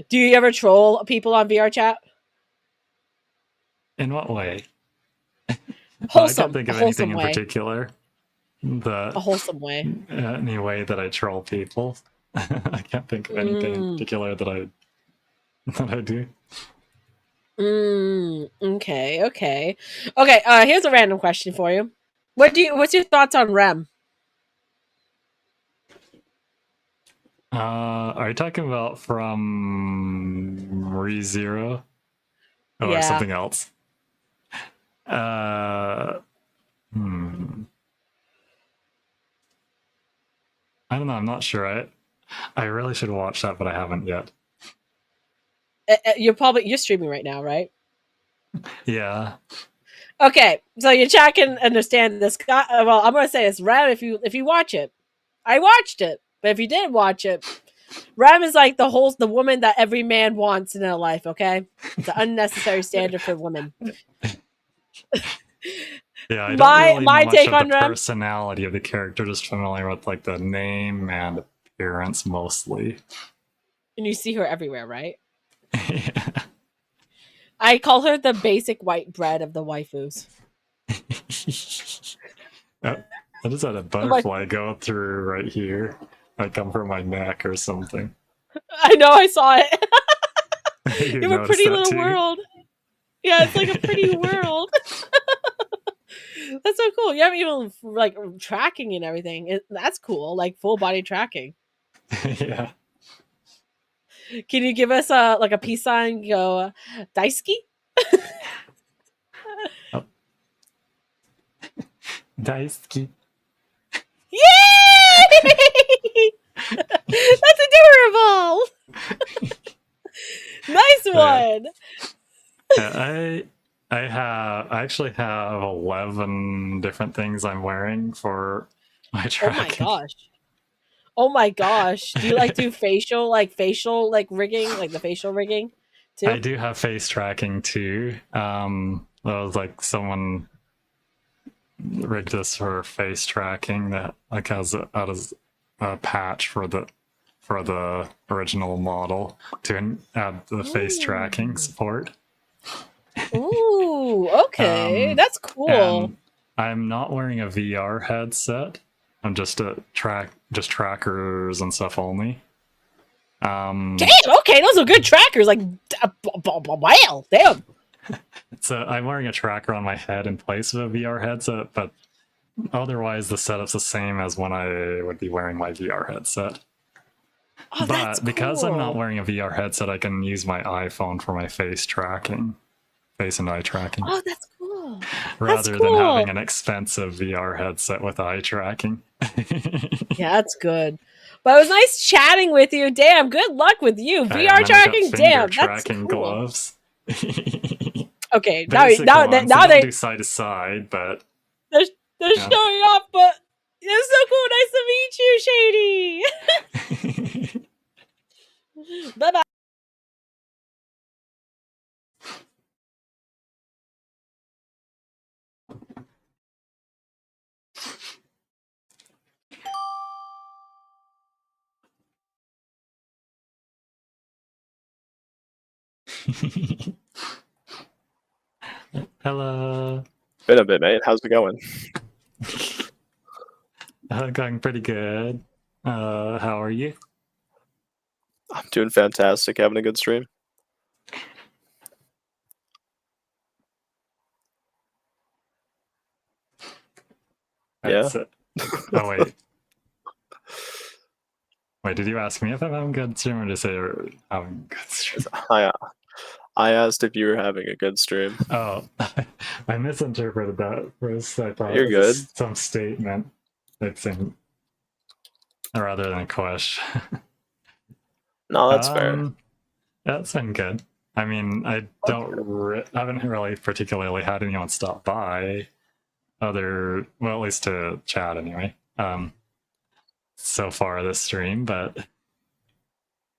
Do you ever troll people on VR chat? In what way? Wholesome. I can't think of A anything wholesome in way. particular. A wholesome way. Any way that I troll people. I can't think of anything in particular that I do. Okay. Okay. Here's a random question for you. What's your thoughts on REM? Are you talking about from ReZero? Or Yeah. something else? I don't know, I'm not sure. I really should watch that, but I haven't yet. You're streaming right now, right? Yeah. Okay, so your chat can understand this. Well, I'm gonna say it's REM if you watch it. I watched it, but if you didn't watch it, REM is like the woman that every man wants in their life. Okay, it's an unnecessary standard for women. Yeah, I don't really know much take of on the REM. personality of the character, just familiar with like the name and appearance mostly. And you see her everywhere, right? I call her the basic white bread of the waifus. I just had a butterfly go through right here. Like come from my neck or something. I know, I saw it. You have a noticed pretty that little too? world. Yeah, it's like a pretty world. That's so cool. You have even like tracking and everything. That's cool. Like full body tracking. Yeah. Can you give us a peace sign? Go, Daisuke? Daisuke. Yay! That's adorable. Nice one. Yeah, I actually have 11 different things I'm wearing for my tracking. Oh my gosh. Do you like do facial rigging, like the facial rigging too? I do have face tracking too. That was like someone rigged this for face tracking that like has a patch for the original model to add the face tracking support. Ooh, okay. That's cool. And I'm not wearing a VR headset. I'm just trackers and stuff only. Damn, okay, those are good trackers. Like, wow, damn. So I'm wearing a tracker on my head in place of a VR headset, but otherwise the setup's the same as when I would be wearing my VR headset. Oh, that's because I'm not cool. wearing a VR headset, I can use my iPhone for my face tracking, face and eye tracking, Oh, that's cool. rather than having an expensive VR headset with eye tracking. Yeah, that's good. But it was nice chatting with you. Damn, good luck with you. And VR then I've got tracking. finger Damn, that's tracking cool. gloves. Okay, Basic now ones. They they don't do side to side, but they're yeah. showing off. But it's so cool. Nice to meet you, Shady. Bye bye. Hello. Been a bit, mate. How's it going? Going pretty good. How are you? I'm doing fantastic. Having a good stream. Yeah. Oh wait. Wait, did you ask me if I'm having a good stream, or did you say you're having a good stream? I asked if you were having a good stream. Oh, I misinterpreted that. First, I thought You're it was good. some statement. It's in, rather than a question. No, that's fair. Yeah, it's been good. I mean, I haven't really particularly had anyone stop by. Well, at least to chat anyway. So far this stream, but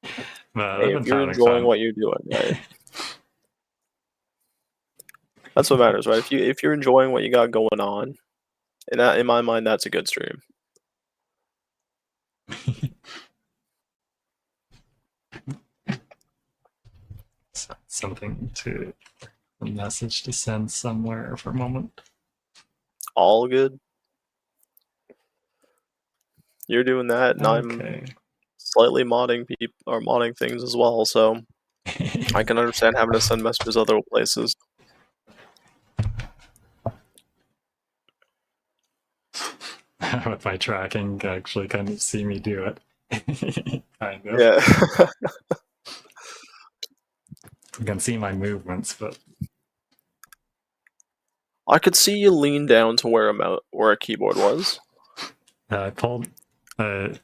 Hey, I've been if you're having enjoying fun. what you're doing, right? That's what matters, right? If you're enjoying what you got going on, in my mind, that's a good stream. Something to a message to send somewhere for a moment. All good. You're doing that, and Okay. I'm slightly modding people or modding things as well, so I can understand having to send messages other places. With my tracking, actually kind of see me do it. Kind of. Yeah. You can see my movements, but I could see you lean down to where a keyboard was. I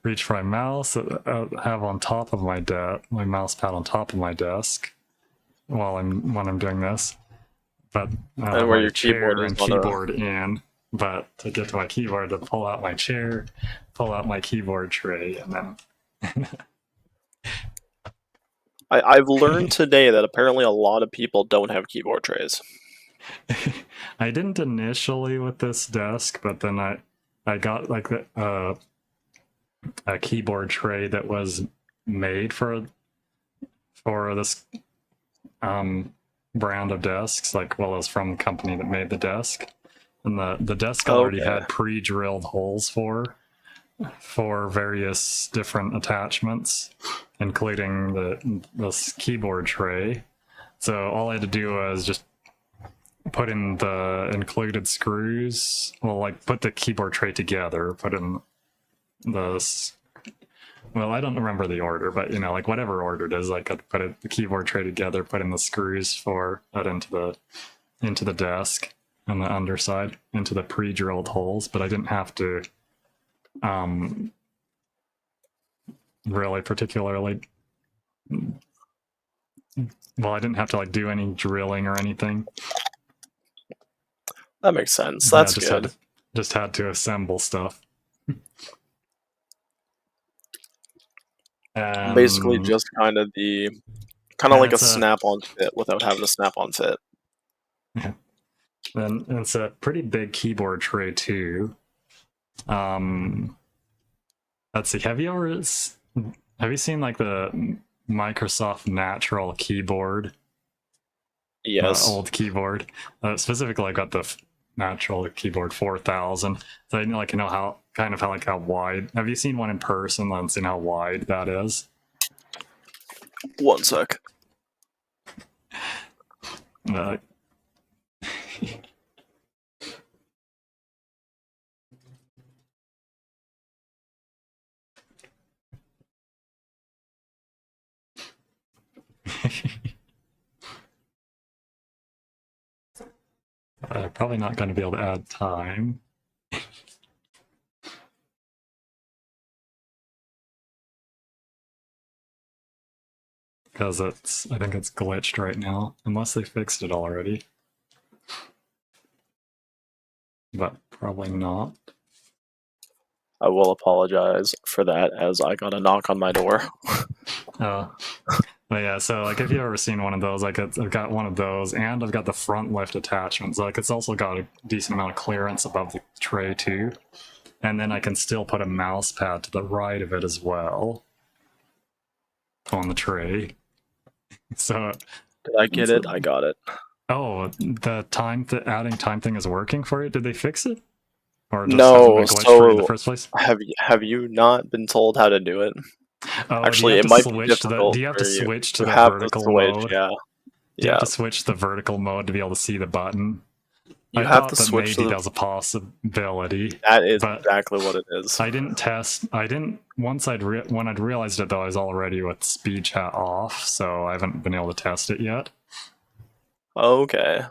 reach for my mouse. I have on top of my mouse pad on top of my desk when I'm doing this. But I have where my your keyboard chair is and on a- keyboard in. But to get to my keyboard, to pull out my chair, pull out my keyboard tray, and then. I've learned today that apparently a lot of people don't have keyboard trays. I didn't initially with this desk, but then I got like a keyboard tray that was made for this brand of desks. Like, well, it was from the company that made the desk, and the desk already Okay. had pre-drilled holes for various different attachments, including this keyboard tray. So all I had to do was just put in the included screws. Well, like put the keyboard tray together, put in well, I don't remember the order, but like whatever order it is, I could put the keyboard tray together, put in the screws for it into the desk on the underside, into the pre-drilled holes, but I didn't have to really particularly, well, I didn't have to like do any drilling or anything. That makes sense. That's good. Just had to assemble stuff. Basically, just kind of like a it's snap-on fit without having a snap-on fit. Yeah. Then it's a pretty big keyboard tray too. Let's see. Have you seen like the Microsoft Natural keyboard? Yes. Old keyboard. Specifically, I got the Natural Keyboard 4000. So I know how wide. Have you seen one in person and seen how wide that is? One sec. Probably not going to be able to add time. Because I think it's glitched right now, unless they fixed it already. But probably not. I will apologize for that, as I got a knock on my door. But yeah, so like if you've ever seen one of those, like I've got one of those, and I've got the front lift attachment. So like it's also got a decent amount of clearance above the tray too. And then I can still put a mouse pad to the right of it as well on the tray. So Did I get it? I got it. Oh, the adding time thing is working for it. Did they fix it, or just hasn't No, been glitched for you in the so first place? have you not been told how to do it? Oh, do you Actually, have it to might be switch to the? difficult Do you have for to you. switch to You the have to vertical switch, mode? yeah. Do you have Yeah. to switch the vertical mode to be able to see the button? You I have thought to that switch to maybe the. that was a possibility, That is but exactly what it is. I didn't test. I didn't once when I'd realized it though. I was already with speed chat off, so I haven't been able to test it yet. Okay.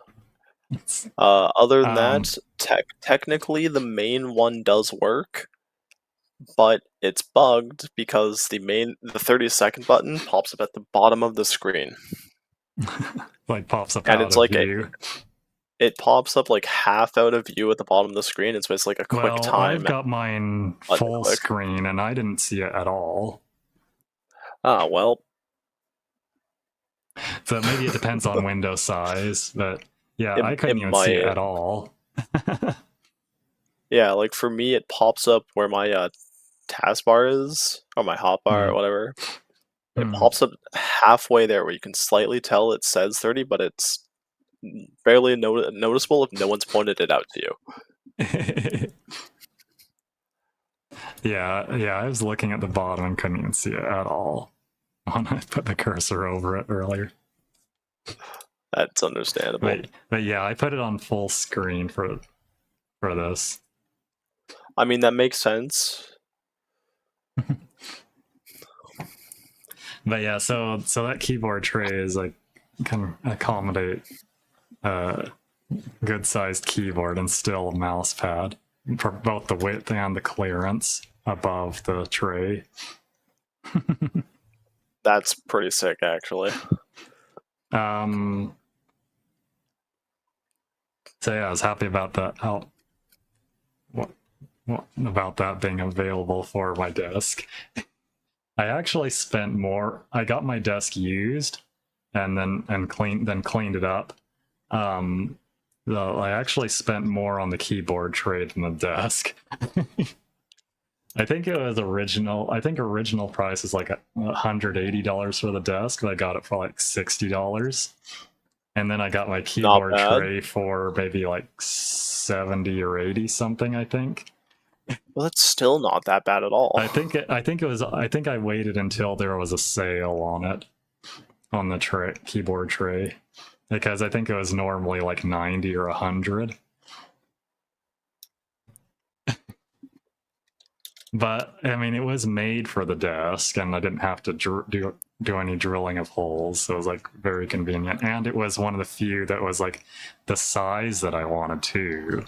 Other than Um, that, technically the main one does work, but it's bugged because the 30-second button pops up at the bottom of the screen. like pops up And out it's of like view. it pops up like half out of view at the bottom of the screen. It's basically like a quick Well, time. I've got mine button full click. screen, and I didn't see it at all. Ah, well. So maybe it depends on window size, but yeah, I It couldn't even see it might. at all. Yeah, like for me, it pops up where my taskbar is, or my hotbar, or whatever. It pops up halfway there where you can slightly tell it says 30, but it's barely noticeable if no one's pointed it out to you. Yeah, I was looking at the bottom and couldn't even see it at all when I put the cursor over it earlier. That's understandable. But yeah, I put it on full screen for this. I mean, that makes sense. But yeah, so that keyboard tray is like can accommodate a good sized keyboard and still a mouse pad for both the width and the clearance above the tray. That's pretty sick, actually. So yeah, I was happy about that. What about that being available for my desk? I actually spent more. I got my desk used, and cleaned it up. I actually spent more on the keyboard tray than the desk. I think it was original. I think original price is like $180 for the desk, but I got it for like $60. And then I got my keyboard tray for maybe like 70 or 80 something, I think. Well, that's still not that bad at all. I think I waited until there was a sale on it, on the keyboard tray, because I think it was normally like 90 or 100. But I mean, it was made for the desk, and I didn't have to do any drilling of holes, so it was like very convenient. And it was one of the few that was like the size that I wanted to.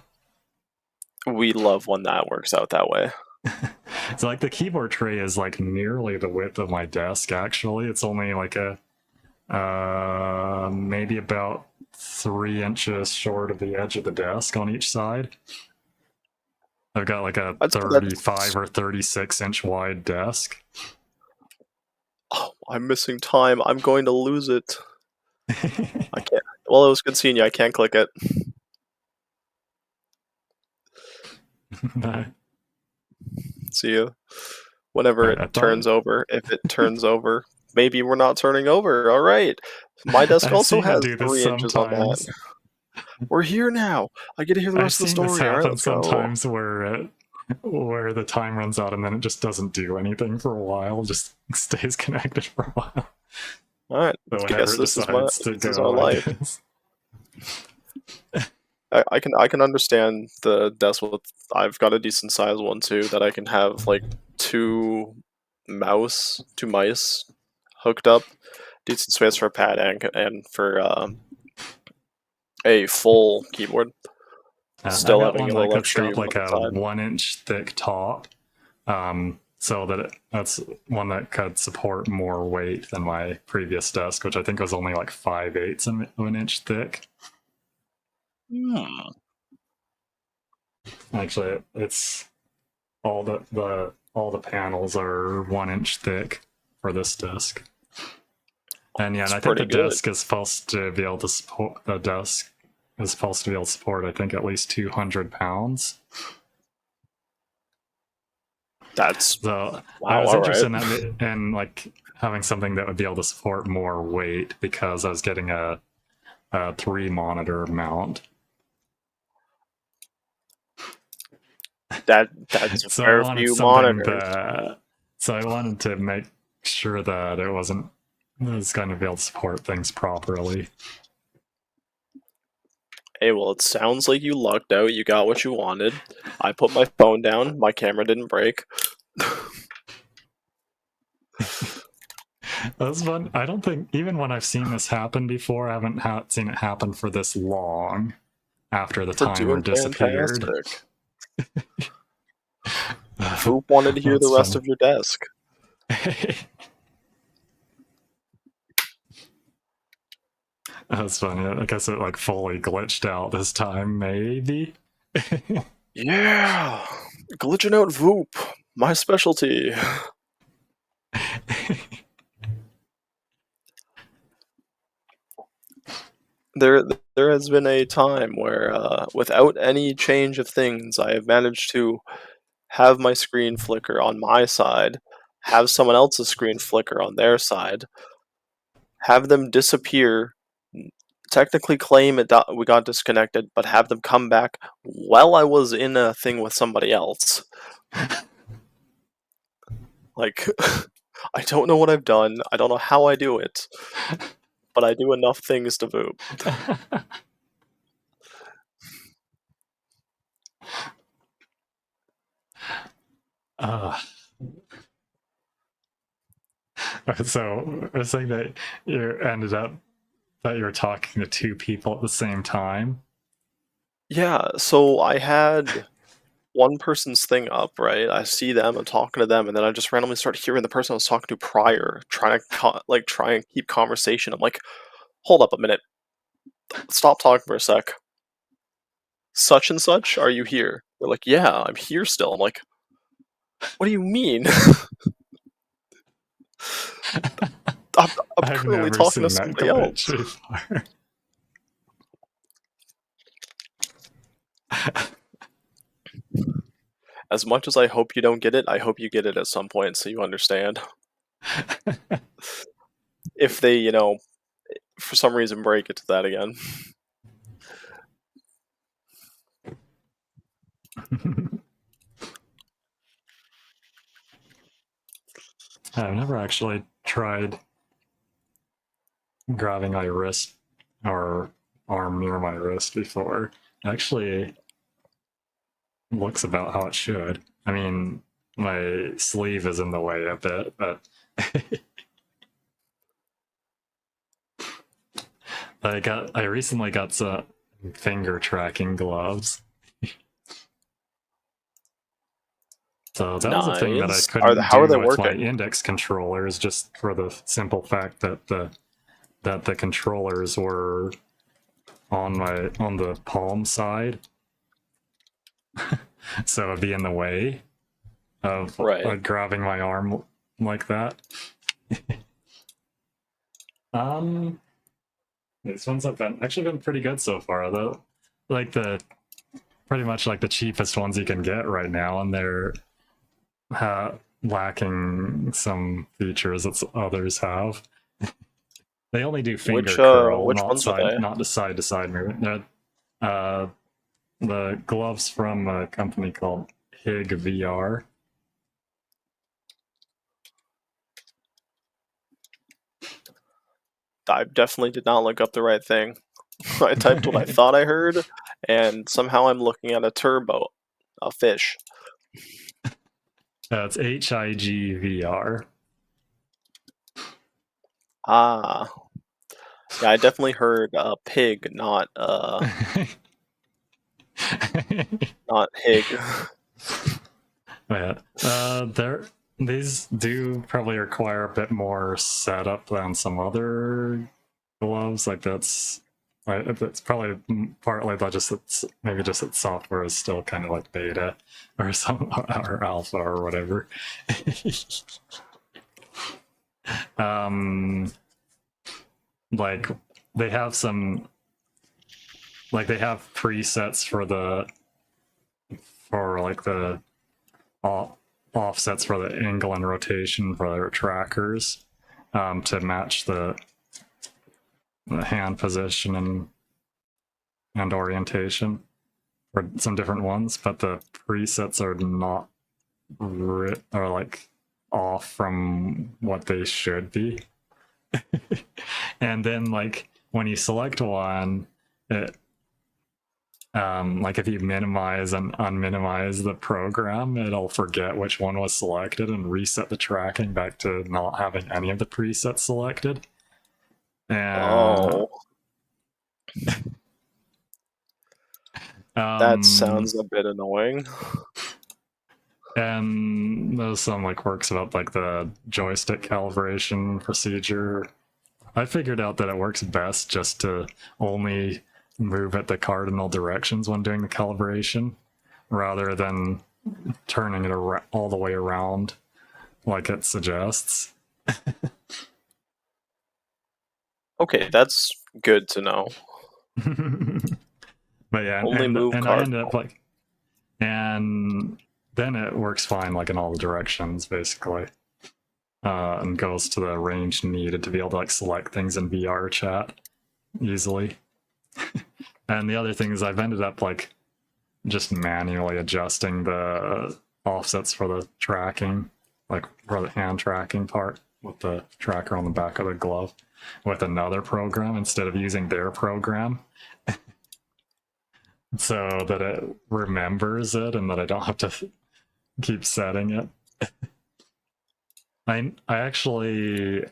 We love when that works out that way. So like the keyboard tray is like nearly the width of my desk. Actually, it's only like a maybe about 3 inches short of the edge of the desk on each side. I've got like a 35 or 36 inch wide desk. Oh, I'm missing time. I'm going to lose it. I can't. Well, it was good seeing you. I can't click it. Bye. See you. Whenever it turns over, if it turns over, maybe we're not turning over. All right. My desk also has 3 inches on that. We're here now. I get to hear the rest of the story. This All right, happen let's go. sometimes where the time runs out and then it just doesn't do anything for a while, just stays connected for a while. All right. So I guess this is our life. I can understand the desk with. I've got a decent sized one too that I can have like two mice hooked up, decent space for a pad and for a full keyboard. Still I got having one a little that's extra got room like on the a side. 1 inch thick top, so that's one that could support more weight than my previous desk, which I think was only like 5/8 of an inch thick. Actually, it's all the panels are 1 inch thick for this desk. And yeah, and I think the desk is supposed to be able to support I think at least 200 pounds. That's so wow, I was all interested right. in that, and like having something that would be able to support more weight because I was getting a 3-monitor mount. That's a So fair I wanted few something monitors. that. So I wanted to make sure that it was going to be able to support things properly. Hey, well, it sounds like you lucked out. You got what you wanted. I put my phone down. My camera didn't break. That's fun. I don't think, even when I've seen this happen before, I haven't seen it happen for this long after the For timer doing disappeared. fantastic. Voop wanted to hear the That's rest funny. of your desk. That's funny. I guess it like fully glitched out this time, maybe. Yeah, glitching out Voop, my specialty. There has been a time where, without any change of things, I have managed to have my screen flicker on my side, have someone else's screen flicker on their side, have them disappear, technically claim we got disconnected, but have them come back while I was in a thing with somebody else. Like, I don't know what I've done, I don't know how I do it, but I do enough things to Voop. So I was saying that you ended up that you were talking to 2 people at the same time. Yeah, so I had one person's thing up, right? I see them, I'm talking to them, and then I just randomly start hearing the person I was talking to prior trying to try and keep conversation. I'm like, hold up a minute, stop talking for a sec. Such and such, are you here? They're like, yeah, I'm here still. I'm like, what do you mean? I'm I've currently never talking to seen that somebody else. glitch before. As much as I hope you don't get it, I hope you get it at some point so you understand. If they, for some reason break it to that again. I've never actually tried grabbing my wrist or arm near my wrist before. It actually looks about how it should. I mean, my sleeve is in the way a bit, but I recently got some finger tracking gloves. So that was a thing that I Nice. couldn't How are do they with my working? index controllers, just for the simple fact that the controllers were on the palm side, so it'd be in the way of Right. grabbing my arm like that. These ones have actually been pretty good so far, though. Like pretty much like the cheapest ones you can get right now, and they're lacking some features that others have. They only do finger curl, Which ones are they? not the side to side movement. They're the gloves from a company called Hig VR. I definitely did not look up the right thing. I typed what I thought I heard, and somehow I'm looking at a fish. It's HIG VR. Ah. Yeah, I definitely heard pig, not not hig. Yeah. These do probably require a bit more setup than some other gloves. Like it's probably partly that maybe just its software is still kind of like beta or or alpha or whatever. Like they have presets for the offsets for the angle and rotation for their trackers, to match the hand position and orientation for some different ones, but the presets are not are like off from what they should be. And then like when you select one, it like if you minimize and unminimize the program, it'll forget which one was selected and reset the tracking back to not having any of the presets selected. And that sounds a bit annoying. And there's some like quirks about like the joystick calibration procedure. I figured out that it works best just to only move at the cardinal directions when doing the calibration, rather than turning it all the way around like it suggests. Okay, that's good to know. But yeah, only and move I ended up like, and then it works fine like in all the directions basically, and goes to the range needed to be able to like select things in VR chat easily. And the other thing is I've ended up like just manually adjusting the offsets for the tracking, like for the hand tracking part with the tracker on the back of the glove with another program instead of using their program. So that it remembers it and that I don't have to keep setting it. I actually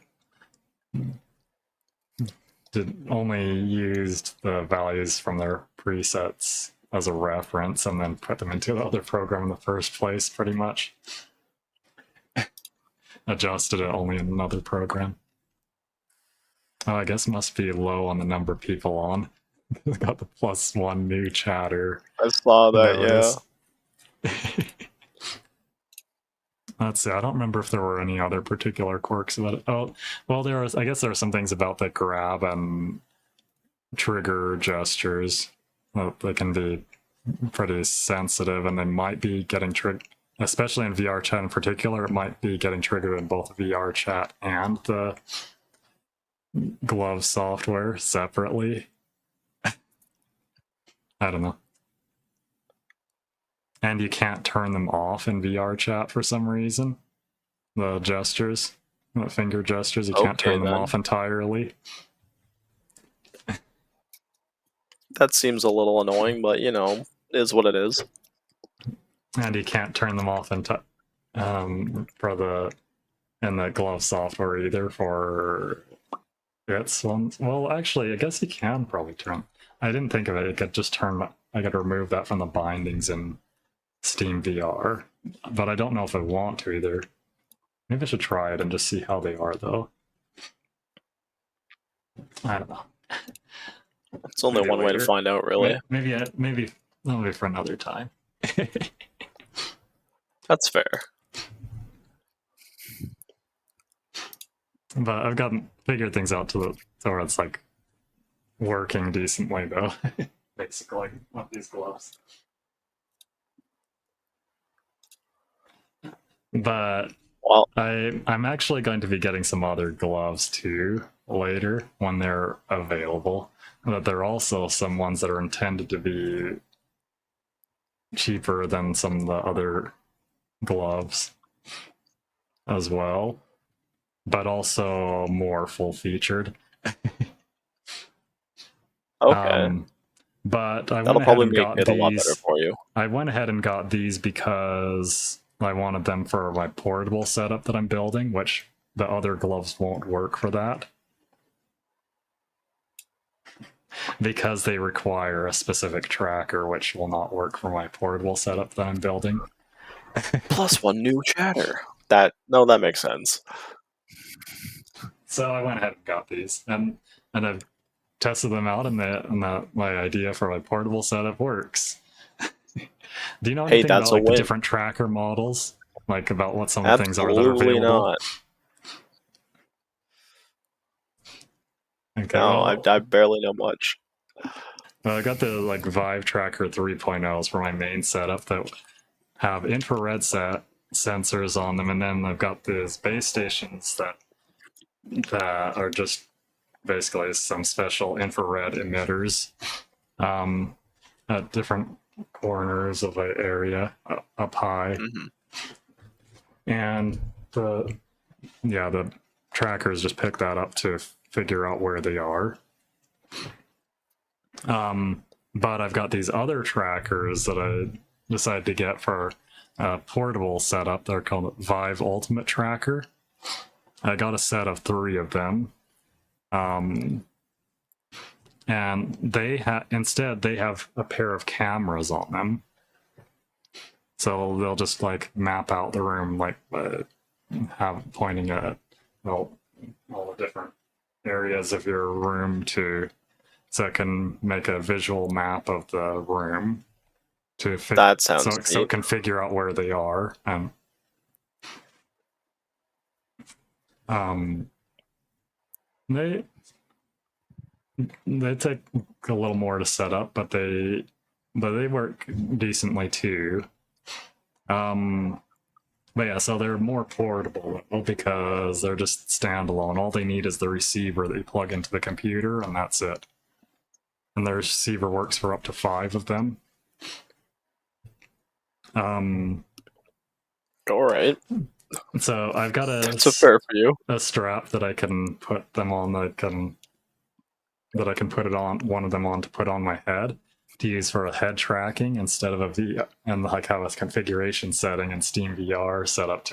only used the values from their presets as a reference and then put them into the other program in the first place, pretty much. Adjusted it only in another program. Oh, I guess it must be low on the number of people on. Got the +1 new chatter. I saw that, notice. Let's see, I don't remember if there were any other particular quirks about it. Oh, well, I guess there are some things about the grab and trigger gestures. Well, they can be pretty sensitive and they might be getting triggered, especially in VR chat in particular, it might be getting triggered in both VR chat and the glove software separately. I don't know. And you can't turn them off in VR chat for some reason. The gestures, the finger gestures, you can't turn them off entirely. That seems a little annoying, but you know, is what it is. And you can't turn them off for in the glove software either for its ones. Well, actually, I guess you can probably turn. I didn't think of it. It could just turn. I could remove that from the bindings in Steam VR, but I don't know if I want to either. Maybe I should try it and just see how they are, though. I don't know. It's only Maybe one way to later. find out, really. Maybe that'll be for another time. That's fair. But I've gotten figured things out to where it's like working decently, though. Basically, with these gloves. But I'm actually going to be getting some other gloves too later when they're available. But there are also some ones that are intended to be cheaper than some of the other gloves as well, but also more full-featured. Okay. But I That'll went ahead probably and make got it these. a lot better for you. I went ahead and got these because I wanted them for my portable setup that I'm building, which the other gloves won't work for that. Because they require a specific tracker, which will not work for my portable setup that I'm building. +1 new chatter. That makes sense. So I went ahead and got these, and I've tested them out, and my idea for my portable setup works. Do you know anything about like the different tracker models? Like about what some of the things are that are available? Not. Okay, No, well, I barely know much. Well, I got the like Vive Tracker 3.0s for my main setup that have infrared sensors on them, and then I've got these base stations that that are just basically some special infrared emitters at different corners of an area up high. And the trackers just pick that up to figure out where they are. But I've got these other trackers that I decided to get for a portable setup. They're called Vive Ultimate Tracker. I got a set of 3 of them. And they have a pair of cameras on them. So they'll just like map out the room, like pointing at all the different areas of your room so it can make a visual map of the room That sounds so it neat. can figure out where they are. And they take a little more to set up, but they work decently too. But yeah, so they're more portable because they're just standalone. All they need is the receiver that you plug into the computer, and that's it. And the receiver works for up to 5 of them. All right. So I've got That's fair for you. a strap that I can put them on. That I can put it on one of them on to put on my head to use for a head tracking instead of a VR, and like have a configuration setting in Steam VR set up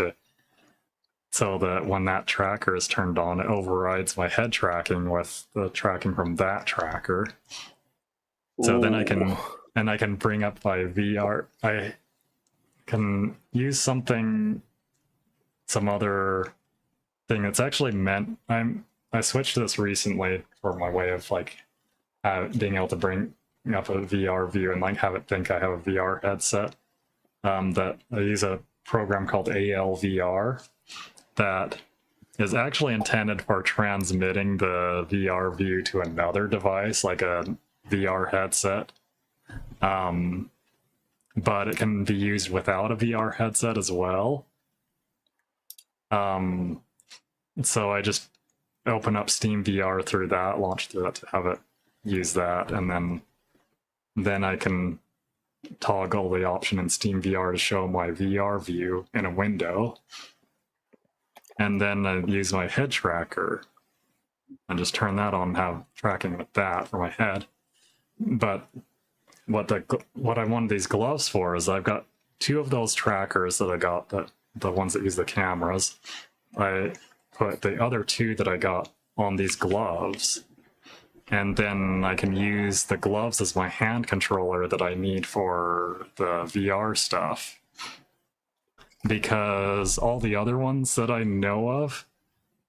so that when that tracker is turned on, it overrides my head tracking with the tracking from that tracker. So then I can bring up my VR. I can use some other thing that's actually meant. I switched to this recently for my way of like being able to bring up a VR view and like have it think I have a VR headset. That I use a program called ALVR that is actually intended for transmitting the VR view to another device, like a VR headset. But it can be used without a VR headset as well. So I just open up Steam VR through that, launch through that to have it use that, and then I can toggle the option in Steam VR to show my VR view in a window. And then I use my head tracker and just turn that on and have tracking with that for my head. But what I wanted these gloves for is I've got 2 of those trackers that I got, the ones that use the cameras. I put the other 2 that I got on these gloves, and then I can use the gloves as my hand controller that I need for the VR stuff. Because all the other ones that I know of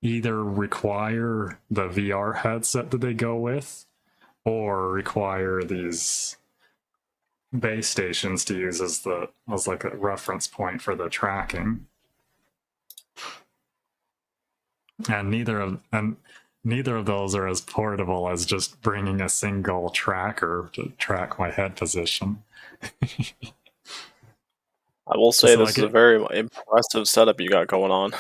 either require the VR headset that they go with, or require these base stations to use as like a reference point for the tracking. And neither of those are as portable as just bringing a single tracker to track my head position. I will say this is a very impressive setup you got going on.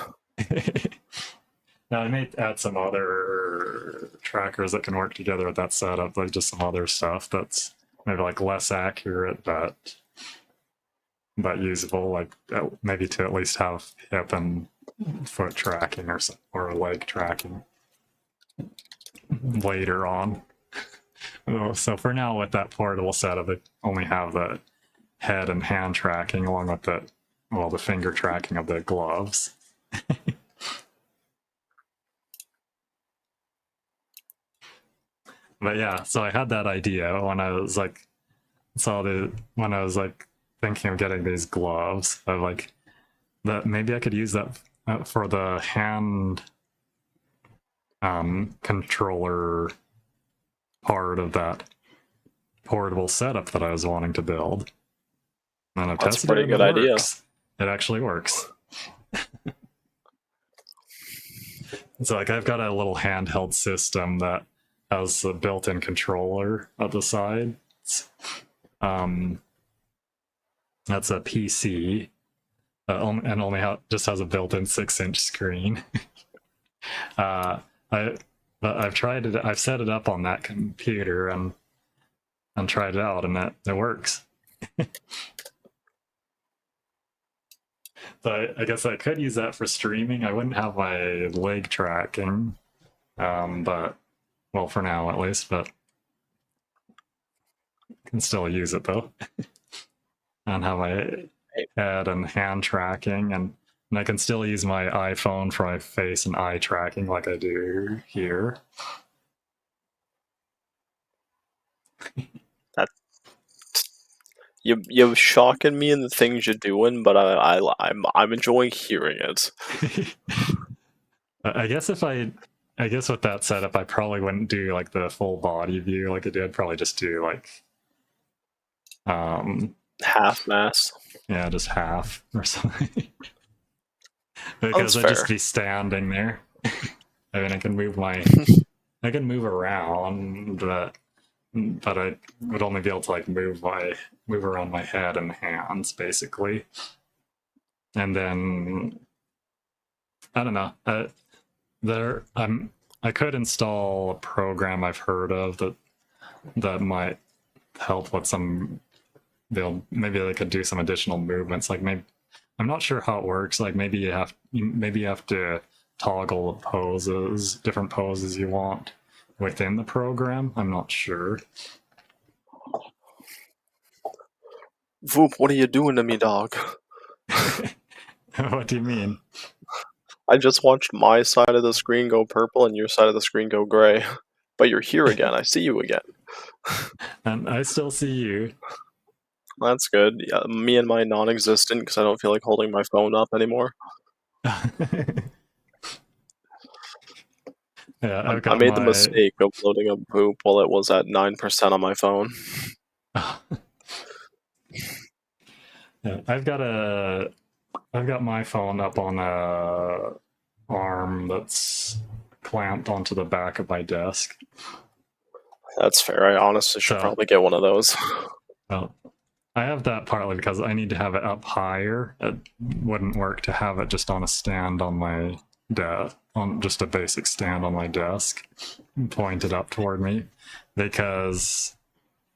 Now, I may add some other trackers that can work together with that setup, like just some other stuff that's maybe like less accurate, but usable, like maybe to at least have hip and foot tracking or leg tracking later on. So for now, with that portable setup, I only have the head and hand tracking along with the finger tracking of the gloves. But yeah, so I had that idea when I was like thinking of getting these gloves. Of like that maybe I could use that for the hand controller part of that portable setup that I was wanting to build. And I've That's a tested pretty it. good idea. It actually works. So like I've got a little handheld system that has a built-in controller at the side. That's a PC and only just has a built-in 6-inch screen. I've tried it. I've set it up on that computer and tried it out, and it works. So I guess I could use that for streaming. I wouldn't have my leg tracking, but well, for now at least. But I can still use it though, and have my head and hand tracking, and I can still use my iPhone for my face and eye tracking like I do here. You're shocking me in the things you're doing, but I'm enjoying hearing it. I guess with that setup, I probably wouldn't do like the full body view like I did. I'd probably just do like half mass. Yeah, just half or something. Because I'd just be standing there. I mean, I can move around, but I would only be able to like move around my head and hands basically. And then I don't know. I could install a program I've heard of that might help with some. Maybe they could do some additional movements. Like maybe I'm not sure how it works. Like maybe you have to toggle poses, different poses you want within the program. I'm not sure. Voop, what are you doing to me, dog? What do you mean? I just watched my side of the screen go purple and your side of the screen go gray. But you're here again. I see you again. And I still see you. That's good. Yeah, me and my non-existent because I don't feel like holding my phone up anymore. Yeah, I made the mistake of loading up Voop while it was at 9% on my phone. Yeah, I've got my phone up on a arm that's clamped onto the back of my desk. That's fair. I honestly should probably get one of those. Well, I have that partly because I need to have it up higher. It wouldn't work to have it just on a stand on my desk, on just a basic stand on my desk, pointed up toward me, because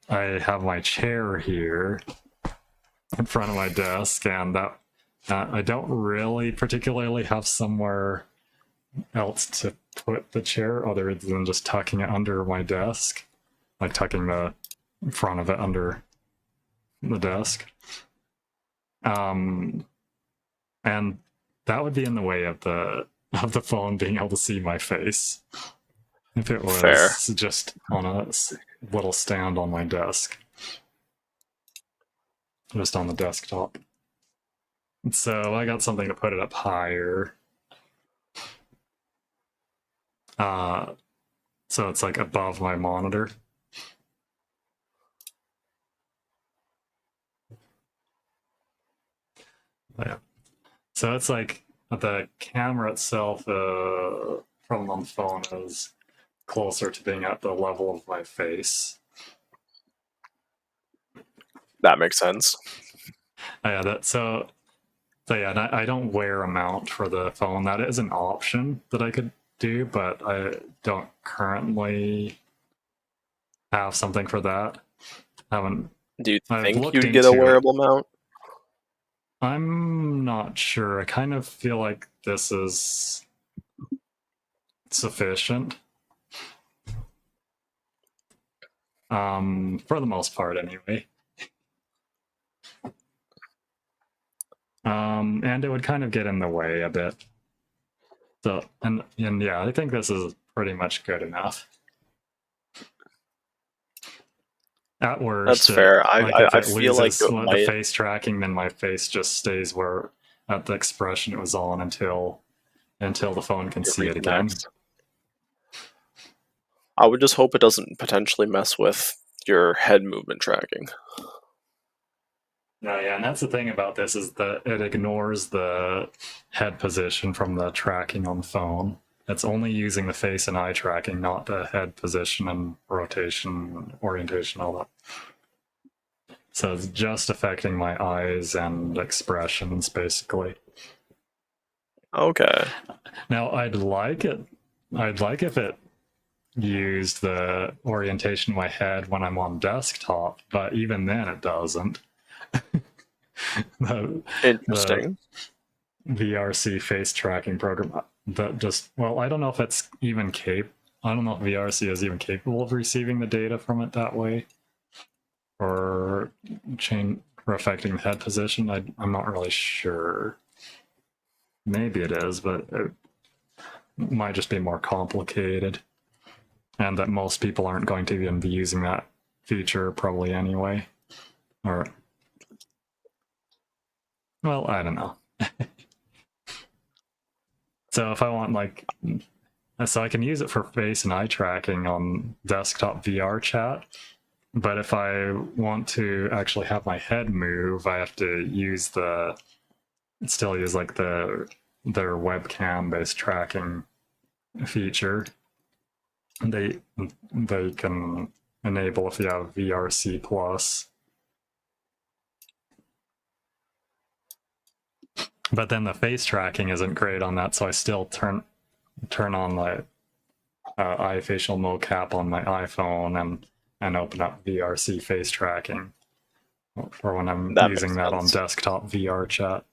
I have my chair here in front of my desk, and that I don't really particularly have somewhere else to put the chair other than just tucking it under my desk, like tucking the front of it under the desk. And that would be in the way of the phone being able to see my face if it was just on a little stand on my desk, just on the desktop. So I got something to put it up higher. So it's like above my monitor. Yeah. So it's like the camera itself from on the phone is closer to being at the level of my face. That makes sense. Yeah, so yeah, and I don't wear a mount for the phone. That is an option that I could do, but I don't currently have something for that. Do you think you'd get a wearable mount? I'm not sure. I kind of feel like this is sufficient. For the most part, anyway. And it would kind of get in the way a bit. So, and yeah, I think this is pretty much good enough. At worst, that's fair. I feel like the face tracking, then my face just stays where at the expression it was on until the phone can see it again. I would just hope it doesn't potentially mess with your head movement tracking. No, yeah, and that's the thing about this is that it ignores the head position from the tracking on the phone. It's only using the face and eye tracking, not the head position and rotation, orientation, all that. So it's just affecting my eyes and expressions, basically. Okay. Now I'd like if it used the orientation of my head when I'm on desktop, but even then it doesn't. Interesting. The VRC face tracking program that just, well, I don't know if it's even I don't know if VRC is even capable of receiving the data from it that way, or affecting the head position. I'm not really sure. Maybe it is, but it might just be more complicated, and that most people aren't going to even be using that feature probably anyway. Or, well, I don't know. So if I want so I can use it for face and eye tracking on desktop VR chat, but if I want to actually have my head move, I have to still use like their webcam based tracking feature. They can enable if you have VRC plus. But then the face tracking isn't great on that, so I still turn on my eye facial mocap on my iPhone and open up VRC face tracking for when I'm using that on desktop VR chat.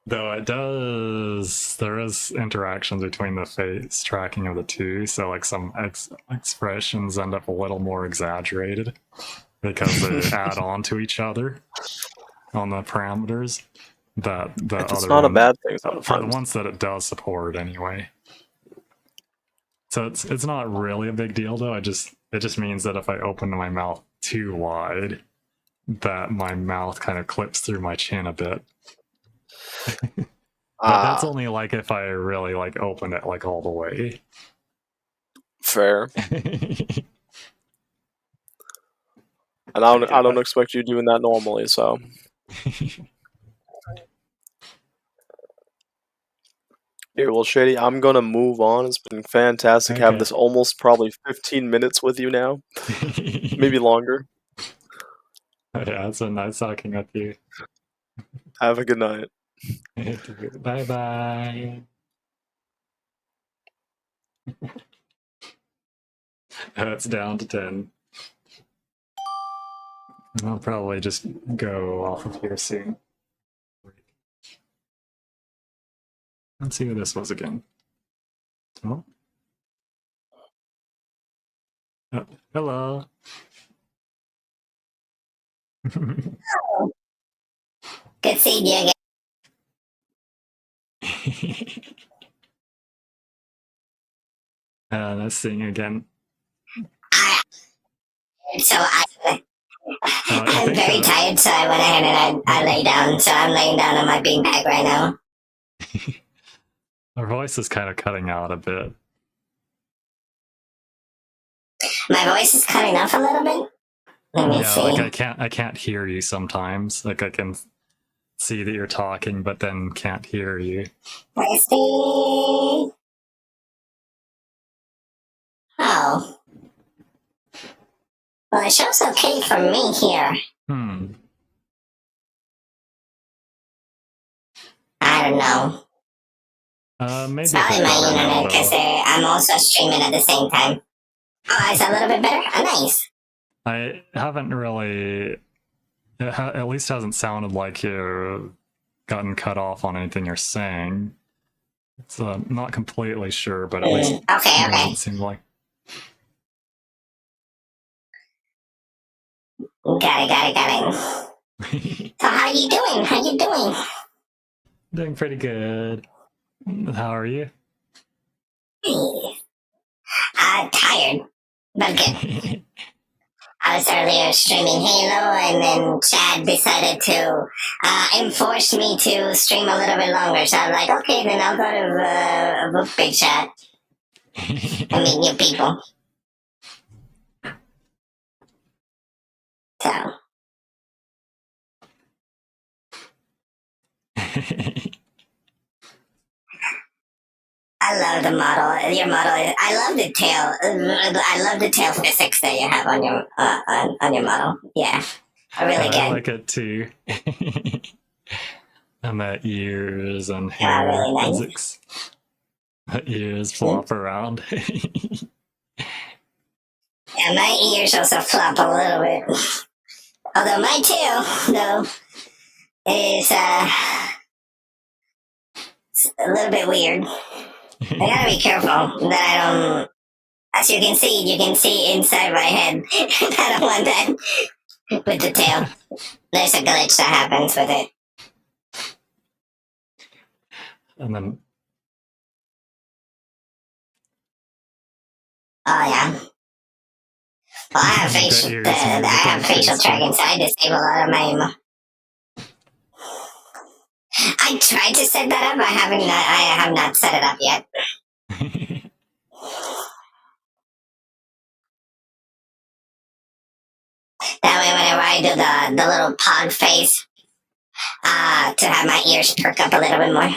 Though there is interactions between the face tracking of the two, so like some expressions end up a little more exaggerated because they add on to each other on the parameters. It's not a bad thing for the ones that it does support anyway. So it's not really a big deal though. It just means that if I open my mouth too wide, that my mouth kind of clips through my chin a bit. But that's only like if I really like open it like all the way. Fair. And I don't expect you doing that normally, so. Here, well, Shady, I'm gonna move on. It's been fantastic having this almost probably 15 minutes with you now. Maybe longer. Yeah, it's been nice talking with you. Have a good night. Bye bye. It's down to 10. I'll probably just go off of here soon. Let's see who this was again. Oh. Hello. Good seeing you again. Nice seeing you again. So I'm very tired, so I went ahead and I lay down. So I'm laying down on my beanbag right now. Our voice is kind of cutting out a bit. My voice is cutting off a little bit. Let me see. Like I can't hear you sometimes. Like I can see that you're talking, but then can't hear you. Let's see. Oh. Well, it shows okay for me here. I don't know. Maybe it's probably my internet because I'm also streaming at the same time. Oh, it's a little bit better? Oh, nice. I haven't really. At least hasn't sounded like you've gotten cut off on anything you're saying. It's not completely sure, but at least it doesn't seem like. Got it. So how you doing? How you doing? Doing pretty good. How are you? I'm tired, but good. I was earlier streaming Halo, and then Chad decided to enforce me to stream a little bit longer. So I'm like, okay, then I'll go to Vupechat and meet new people. So. I love the model. Your model. I love the tail. I love the tail physics that you have on your model. Yeah, really good. I like it too. And the ears and Yeah, hair really nice. physics. The ears flop around. Yeah, my ears also flop a little bit. Although my tail, though, is it's a little bit weird. I gotta be careful that I don't. As you can see inside my head. I don't want that with the tail. There's a glitch that happens with it. And then. Oh yeah. Well, I have facial tracking, so I disable all of my. I tried to set that up. I have not set it up yet. That way, whenever I do the little pog face, to have my ears perk up a little bit more.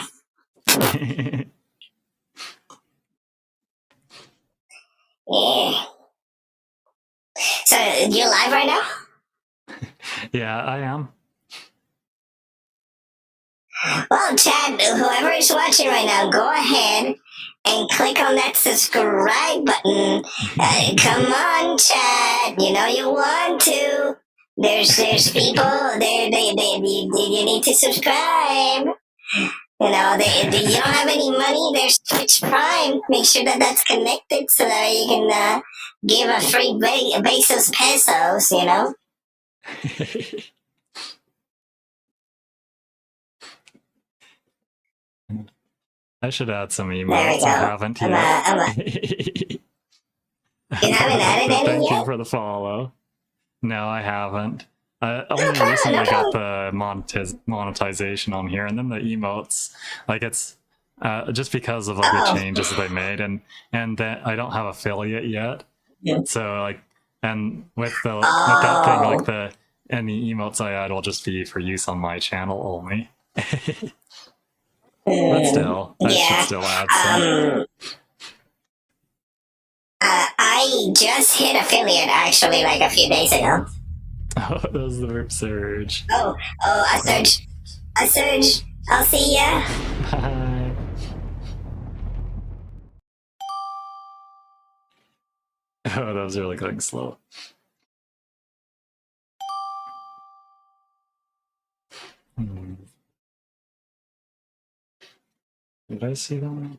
Yeah. So, you live right now? Yeah, I am. Well, Chad, whoever is watching right now, go ahead and click on that subscribe button. Come on, Chad. You know you want to. There's people there. You need to subscribe. You know, you don't have any money. There's Twitch Prime. Make sure that that's connected so that you can give a free Bezos pesos. You know. I should add some There we emotes. go. I haven't yet. You haven't added any Thank yet? you for the follow. No, I haven't. I only recently got the monetization on here, and then the emotes. Like it's just because of like the changes that they made, and that I don't have affiliate yet. So like, and with that thing, like any emotes I add will just be for use on my channel only. But still, I should still add some. I just hit affiliate actually like a few days ago. Oh, that was the Rip Surge. Oh, I surge. I'll see ya. Bye. Oh, that was really going slow. Did I see that one?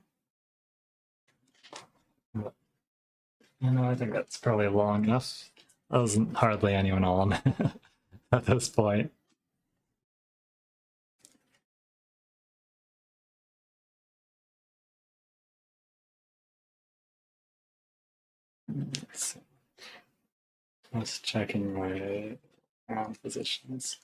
I think that's probably long enough. There wasn't hardly anyone on at this point. Let's see. I was checking my round positions.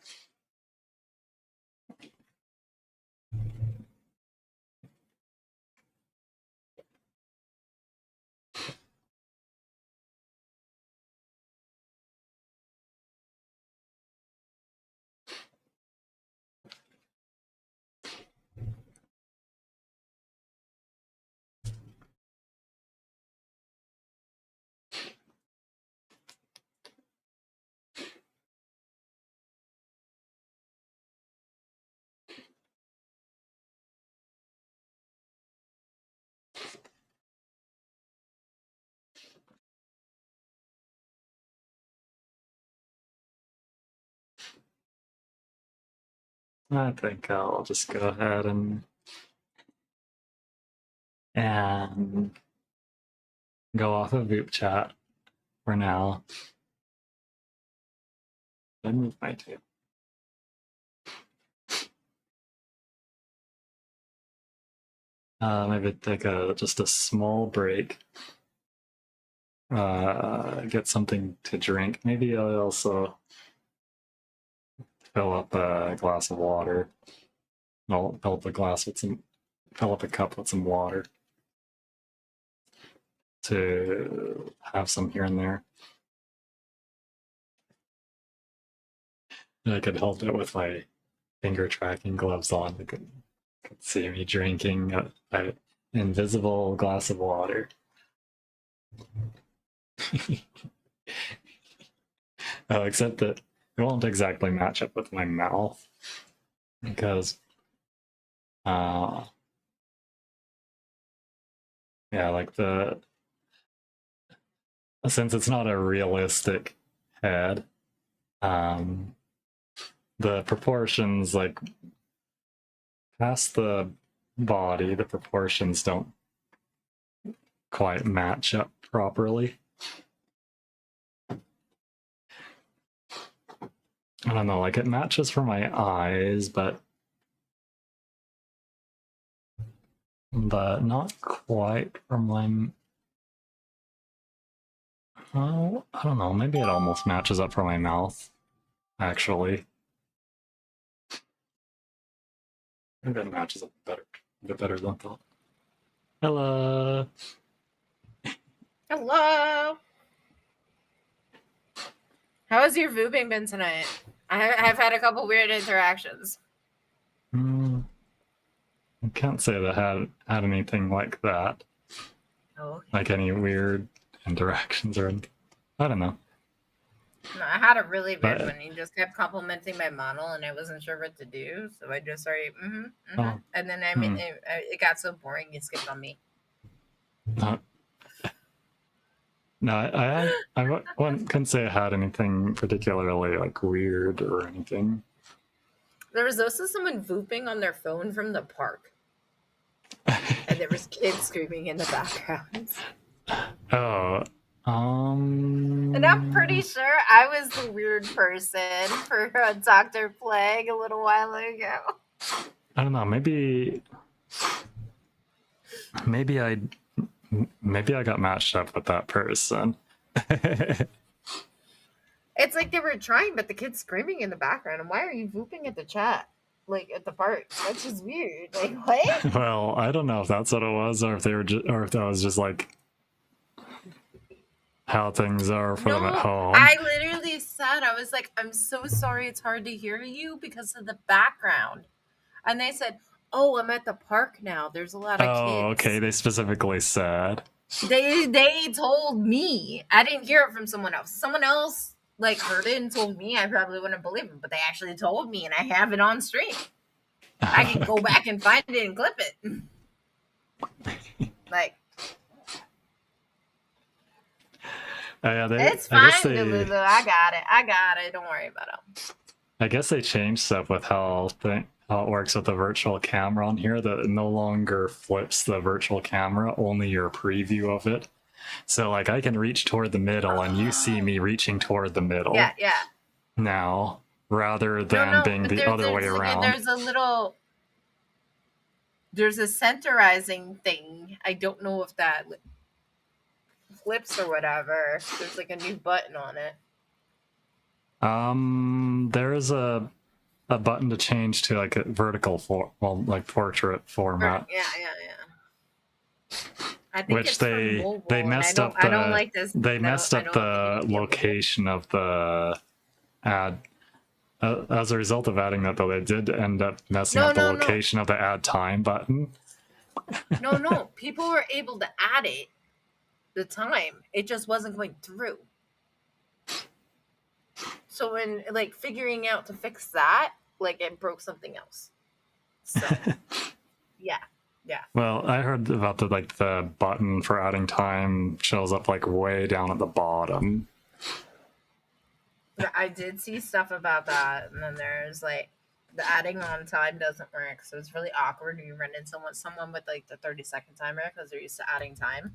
I think I'll just go ahead and go off of Vupechat for now. I move my tape. Maybe take just a small break. Get something to drink. Maybe I'll also fill up a glass of water. I'll fill up a cup with some water to have some here and there. I could hold it with my finger tracking gloves on. You could see me drinking an invisible glass of water. Oh, except that it won't exactly match up with my mouth because yeah, like since it's not a realistic head, the proportions, like past the body, the proportions don't quite match up properly. I don't know, like it matches for my eyes, but not quite for my. Oh, I don't know. Maybe it almost matches up for my mouth, actually. Maybe it matches up a bit better than I thought. Hello. Hello. How has your vooping been tonight? I've had a couple weird interactions. I can't say that I had anything like that. Oh. Like any weird interactions or anything. I don't know. No, I had a really weird But- one. He just kept complimenting my model, and I wasn't sure what to do, so I just started, Oh. and then it got so boring, he skipped on me. No, I couldn't say I had anything particularly like weird or anything. There was also someone vooping on their phone from the park, and there was kids screaming in the background. Oh, And I'm pretty sure I was the weird person for Dr. Plague a little while ago. I don't know. Maybe I got matched up with that person. It's like they were trying, but the kid's screaming in the background. And why are you vooping at the chat? Like at the park? That's just weird. Like what? Well, I don't know if that's what it was, or if they were, or if that was just like how things are for them at home. I literally said, I was like, I'm so sorry, it's hard to hear you because of the background. And they said, oh, I'm at the park now. There's a lot of kids. Oh, okay. They specifically said. They told me. I didn't hear it from someone else. Someone else like heard it and told me. I probably wouldn't believe them, but they actually told me, and I have it on stream. I can go back and find it and clip it. Like, Yeah, it's fine, Lulu. I got it. Don't worry about it. I guess they changed stuff with how it works with the virtual camera on here. That it no longer flips the virtual camera, only your preview of it. So like I can reach toward the middle, and you see me reaching toward the middle. Yeah. Now, rather than being the other way around. There's a centerizing thing. I don't know if that flips or whatever. There's like a new button on it. There's a button to change to like a vertical like portrait format. Yeah. I think Which it's for mobile, they messed up. I don't like this. They messed up the location of the ad. As a result of adding that, though, they did end up messing up the location of the add time button. No. People were able to add it. The time, it just wasn't going through. So when like figuring out to fix that, like it broke something else. So yeah. Well, I heard about the button for adding time shows up like way down at the bottom. I did see stuff about that, and then there's like the adding on time doesn't work, so it's really awkward when you run into someone with like the 30-second timer because they're used to adding time,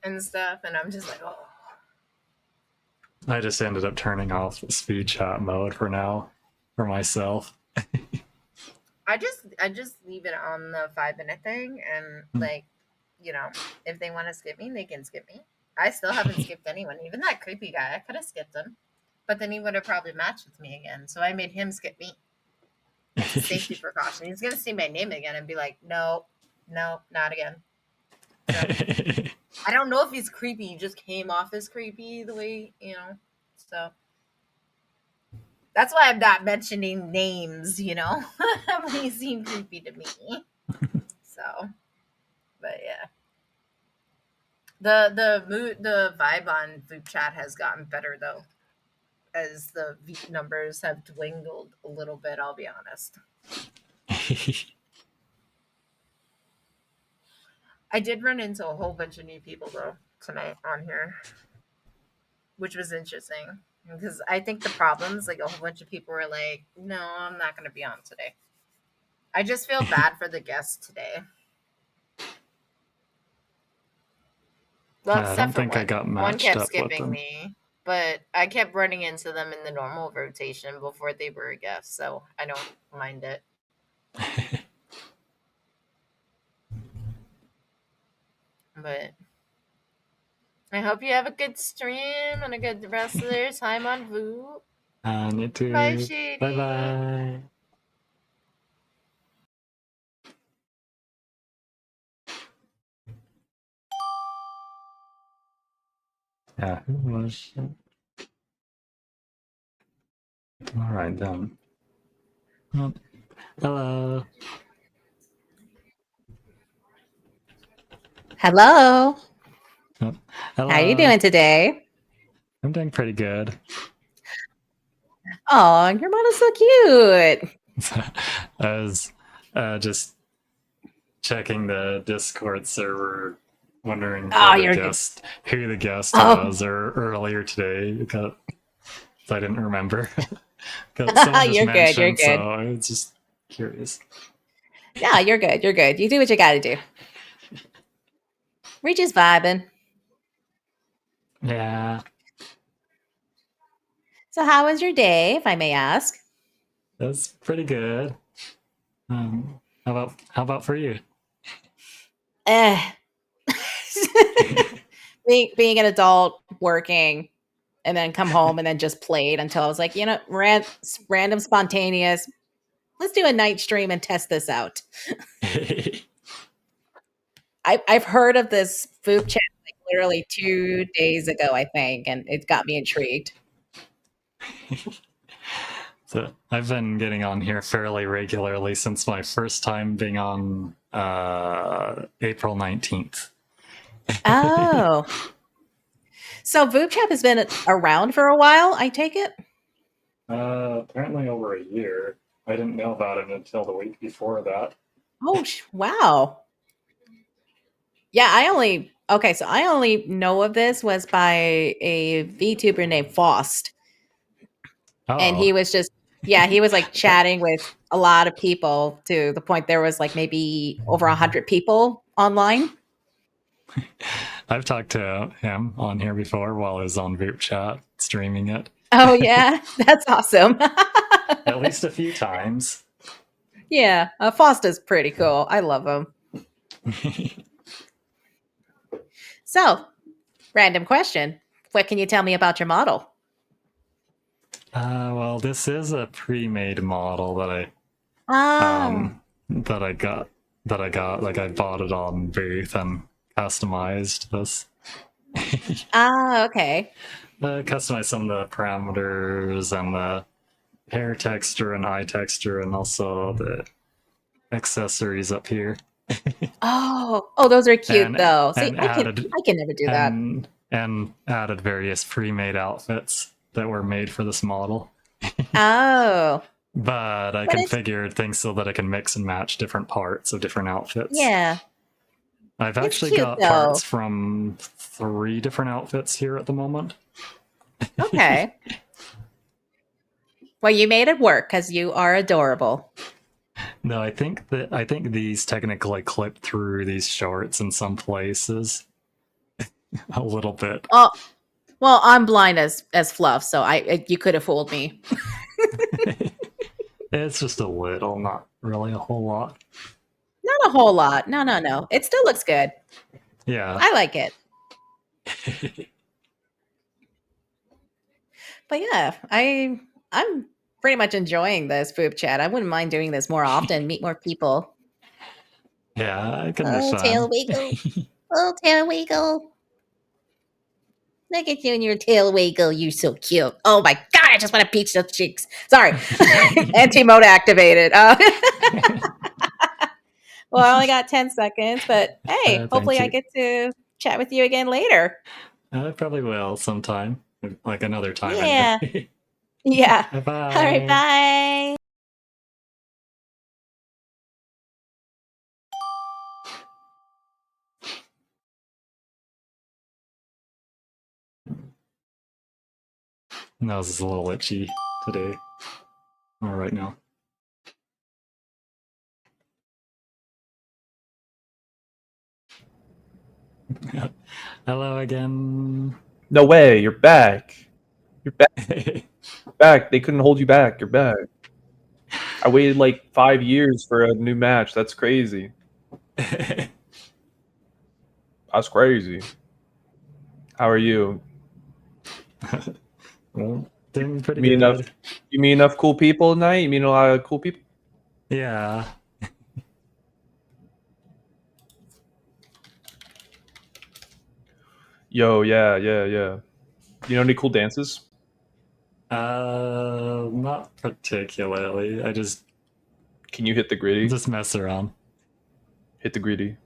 and stuff, and I'm just like, oh. I just ended up turning off the speed chat mode for now, for myself. I just leave it on the 5-minute thing, and like, if they want to skip me, they can skip me. I still haven't skipped anyone, even that creepy guy. I could have skipped him, but then he would have probably matched with me again. So I made him skip me. It's a safety precaution. He's gonna see my name again and be like, no, not again. So, I don't know if he's creepy. He just came off as creepy the way, so that's why I'm not mentioning names, when he seemed creepy to me. So, but yeah. The vibe on Vupechat has gotten better though. as the numbers have dwindled a little bit, I'll be honest. I did run into a whole bunch of new people though tonight on here, which was interesting because I think the problems, like a whole bunch of people were like, "No, I'm not going to be on today." I just feel bad for the guests today. Well, I except don't for think I got one matched kept up with skipping them. me, but I kept running into them in the normal rotation before they were a guest, so I don't mind it. But I hope you have a good stream and a good rest of their time on Voop. You too. Bye, Shady. Bye bye. Yeah, who was it? All right then. Well, hello. Hello. Oh, hello. How you doing today? I'm doing pretty good. Oh, your model's so cute. I was just checking the Discord server, wondering Oh, who you're good. the guest Oh. was earlier today because I didn't remember. Because someone just You're good. You're mentioned, good. so I was just curious. Yeah, you're good. You're good. You do what you got to do. We're just vibing. Yeah, So, how was your day, if I may ask? that's pretty good. How about for you? Eh. being an adult, working, and then come home and then just played until I was like, random, spontaneous. Let's do a night stream and test this out. I've heard of this Vupechat like literally 2 days ago, I think, and it got me intrigued. So I've been getting on here fairly regularly since my first time being on April 19th. Oh. So Vupechat has been around for a while, I take it? Apparently over a year. I didn't know about it until the week before that. Oh, wow. Yeah, I only know of this was by a VTuber named Faust. And he was he was like chatting with a lot of people to the point there was like maybe over 100 people online. I've talked to him on here before while I was on Vupechat streaming it. Oh yeah, that's awesome. At least a few times. Yeah, Faust is pretty cool. I love him. So, random question. What can you tell me about your model? Well, this is a pre-made model that I got. Like I bought it on Booth and customized this. Okay. Customized some of the parameters and the hair texture and eye texture, and also the accessories up here. Oh, those are cute though. See, I can never do that. And added various pre-made outfits that were made for this model. Oh. But I configured things so that I can mix and match different parts of different outfits. Yeah. I've actually got parts from 3 different outfits here at the moment. Okay. Well, you made it work because you are adorable. No, I think these technically clip through these shorts in some places. A little bit. Oh, well, I'm blind as fluff, so you could have fooled me. It's just a little, not really a whole lot. Not a whole lot. No. It still looks good. Yeah. I like it. But yeah, I'm pretty much enjoying this Vupechat. I wouldn't mind doing this more often, meet more people. Yeah, I can Oh, tail wiggle. Oh, tail wiggle. Look at you and your tail wiggle. You're so cute. Oh my god, I just want to peach those cheeks. Sorry. Anti-mode activated. Well, I only got 10 seconds, but hey, hopefully I get to chat with you again later. I probably will sometime. Like another time. Yeah. Anyway. Yeah. Bye-bye. All right, bye. Nose is a little itchy today. Or right now. Hello again. No way, you're back. You're back. You're back. They couldn't hold you back. You're back. I waited like 5 years for a new match. That's crazy. That's crazy. How are you? Well, doing pretty You meet good. enough? You meet enough cool people tonight? You meet a lot of cool people? Yeah. Yo, yeah. You know any cool dances? Not particularly. I just Can you hit the gritty? just mess around. Hit the gritty.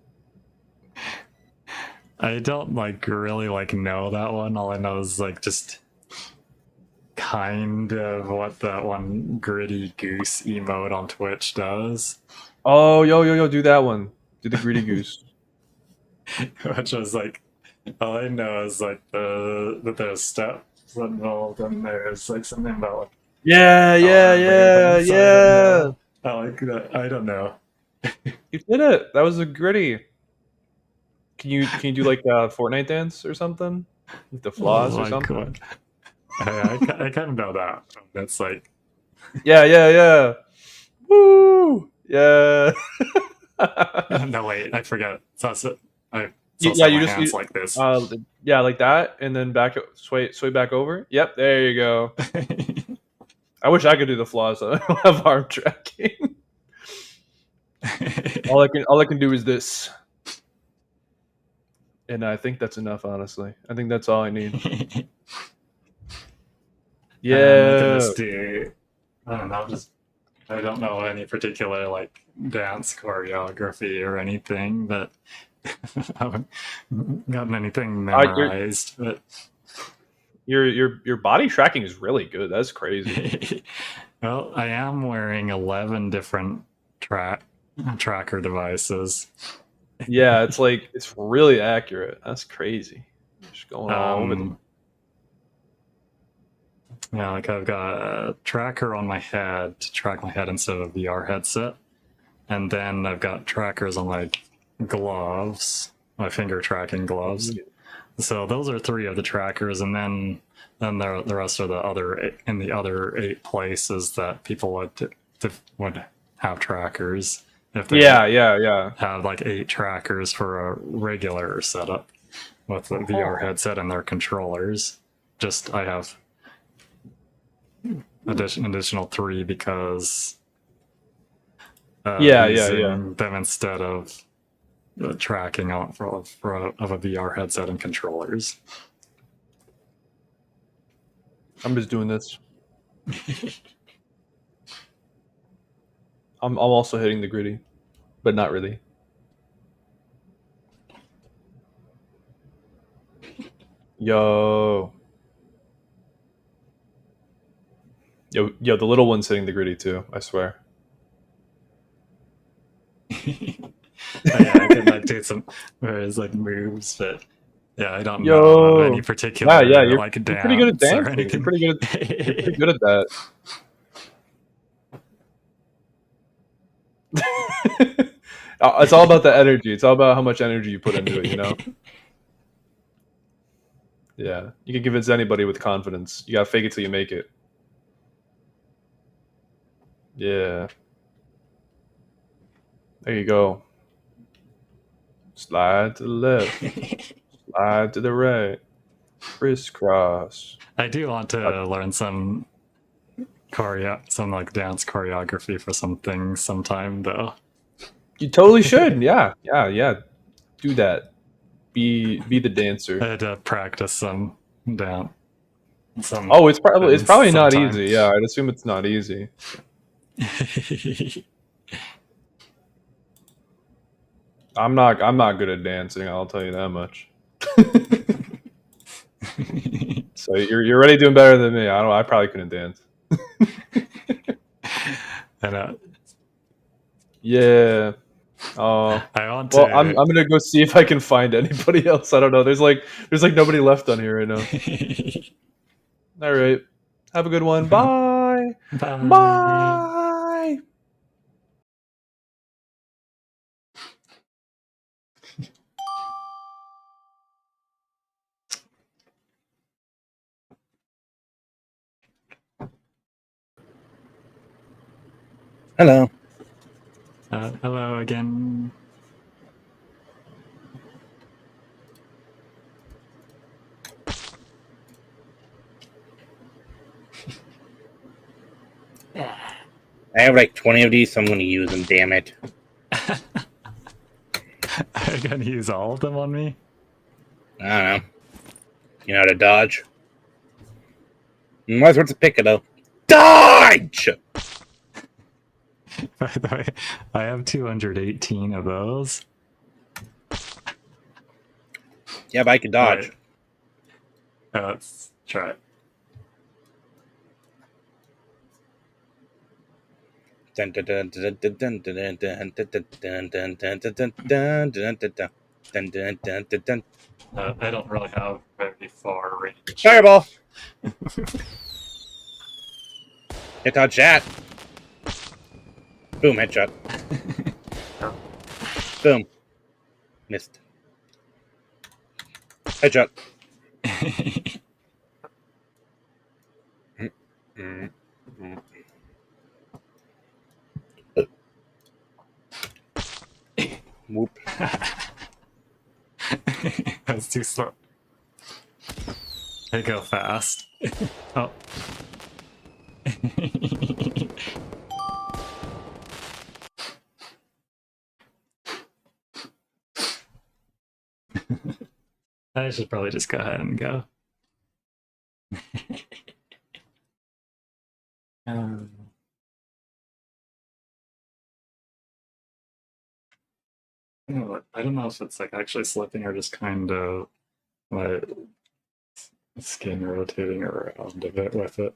I don't really know that one. All I know is just kind of what that one gritty goose emote on Twitch does. Oh, yo, do that one. Do the gritty goose. Which was all I know is that there's steps involved and there's something about Yeah. I like that. I don't know. You did it. That was a gritty. Can you do like a Fortnite dance or something? With the floss or something? God. I kind of know that. That's Yeah. Woo! Yeah. No, wait, I forgot. So I Yeah, you my just hands like this. yeah, like that, and then sway back over. Yep, there you go. I wish I could do the floss. I don't have arm tracking. all I can do is this, and I think that's enough. Honestly, I think that's all I need. Yeah. I can just do. I don't know. I don't know any particular dance choreography or anything, but I haven't gotten anything memorized. But your body tracking is really good. That's crazy. Well, I am wearing 11 different tracker devices. Yeah, it's really accurate. That's crazy. Just going all over them. Yeah, I've got a tracker on my head to track my head instead of a VR headset. And then I've got trackers on my gloves, my finger tracking gloves. So those are 3 of the trackers, and then the rest are the other 8 places that people would have trackers. If they have 8 trackers for a regular setup with the VR headset and their controllers. I have additional 3 because using them instead of tracking on of a VR headset and controllers. I'm just doing this. I'm also hitting the gritty, but not really. Yo, the little one's hitting the gritty too. I swear. I can do some moves, but I don't know any particular you're dance pretty good at dancing. or anything. You're pretty good at that. It's all about the energy. It's all about how much energy you put into it, you know? Yeah. You can convince anybody with confidence. You gotta fake it till you make it. Yeah. There you go. Slide to the left. Slide to the right. Crisscross. I do want to learn some dance choreography for some things sometime, though. You totally should. Yeah. Do that. Be the dancer. I had to practice some dance. It's probably not easy. Yeah, I'd assume it's not easy. I'm not good at dancing. I'll tell you that much. So you're already doing better than me. I probably couldn't dance. I know. Yeah. I want well, to. I'm gonna go see if I can find anybody else. I don't know. There's like nobody left on here right now. All right. Have a good one. Bye. Bye. Bye. Hello. Hello again. I have like 20 of these, so I'm going to use them, damn it. Are you gonna use all of them on me? I don't know. You know how to dodge? What's worth a pick though? Dodge! By the way, I have 218 of those. Yeah, but I can dodge. Let's try it. Dun, dun, dun, dun, dun, dun, dun, dun, dun, dun, dun, dun, dun, dun, dun, dun, dun, dun. Dun, dun, dun, dun, dun. I don't really have very far range. Fireball! Hit dodge that. Boom, headshot. Boom. Missed. Headshot. Whoop. That's too slow. They go fast. Oh. I should probably just go ahead and go. I don't know if it's like actually slipping or just kind of my skin rotating around a bit with it.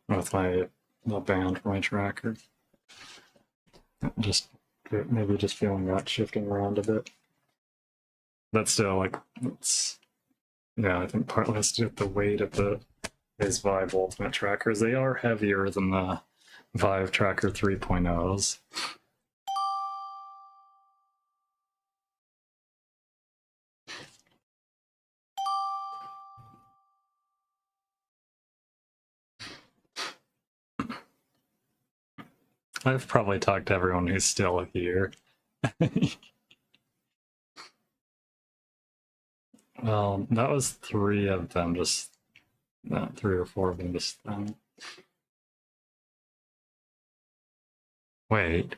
With the band for my tracker. Just maybe just feeling that shifting around a bit. But still, like, it's, yeah, I think partly has to do with the weight of these Vive Ultimate trackers. They are heavier than the Vive Tracker 3.0s. I've probably talked to everyone who's still here. Well, that was 3 of them, just 3 or 4 of them just then. Wait.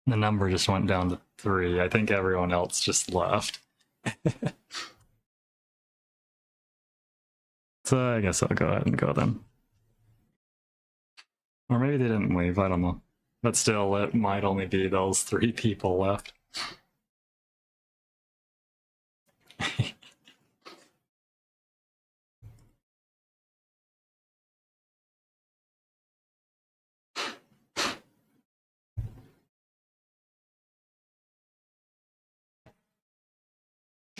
The number just went down to 3. I think everyone else just left. So I guess I'll go ahead and go then. Or maybe they didn't leave, I don't know. But still, it might only be those 3 people left.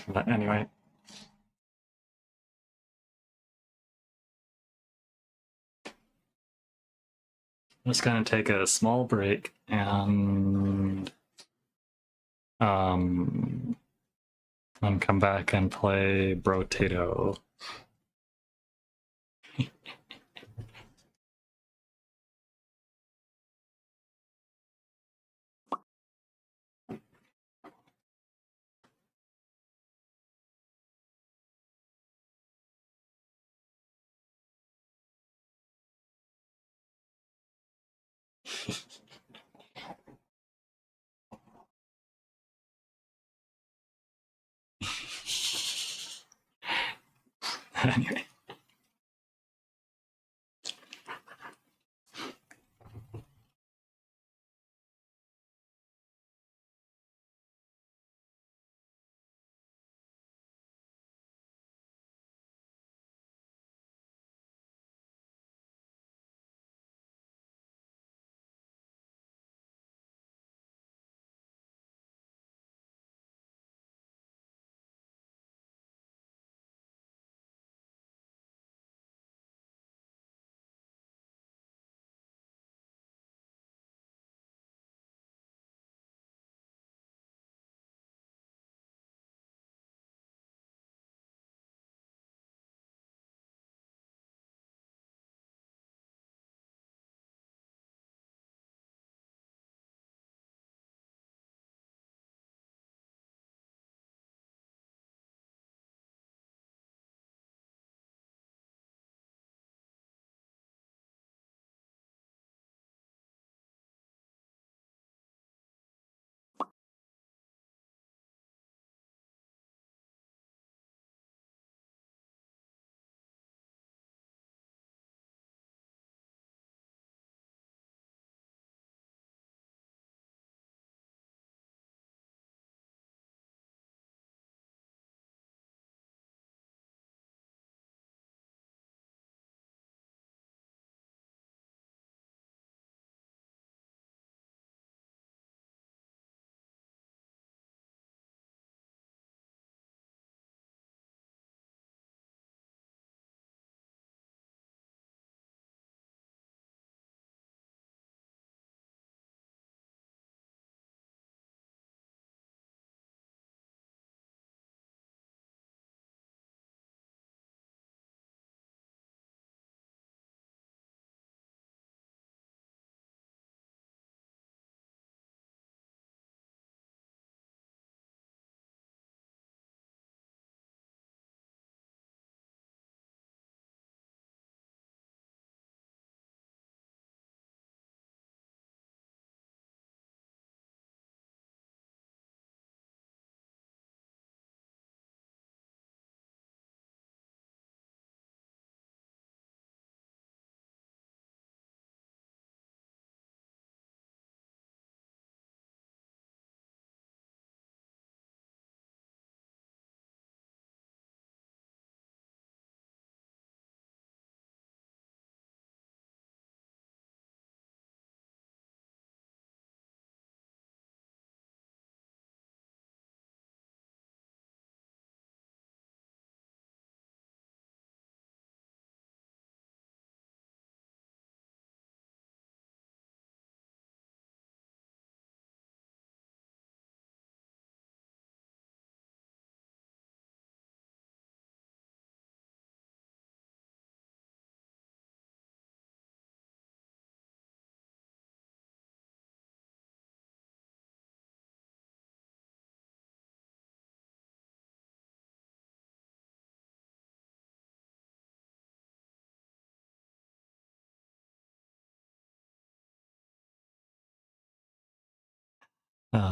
But anyway. I'm just gonna take a small break and come back and play Brotato. Anyway.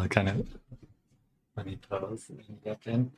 kind of funny pose that you get in.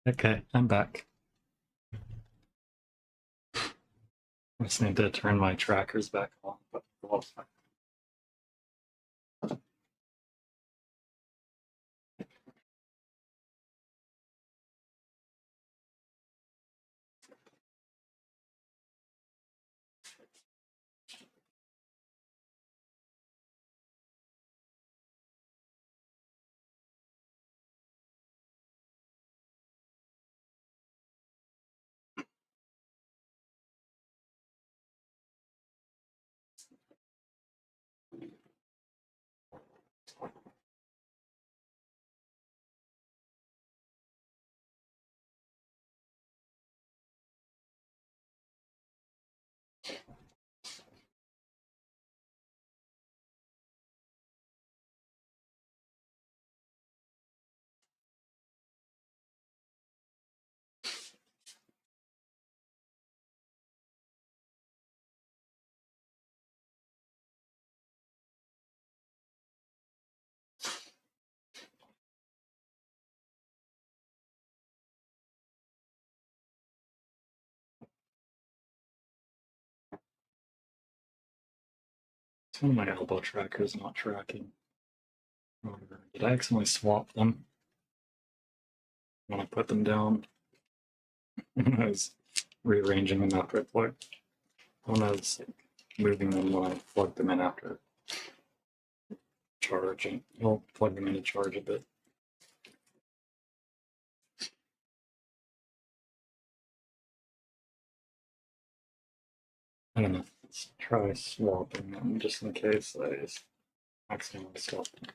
Okay, I'm back. I just need to turn my trackers back on. But one of my elbow trackers not tracking. Did I accidentally swap them when I put them down? When I was rearranging them after I plugged. When I was moving them when I plugged them in after charging. Well, plug them in to charge a bit. I don't know. Let's try swapping them just in case I just accidentally swapped them.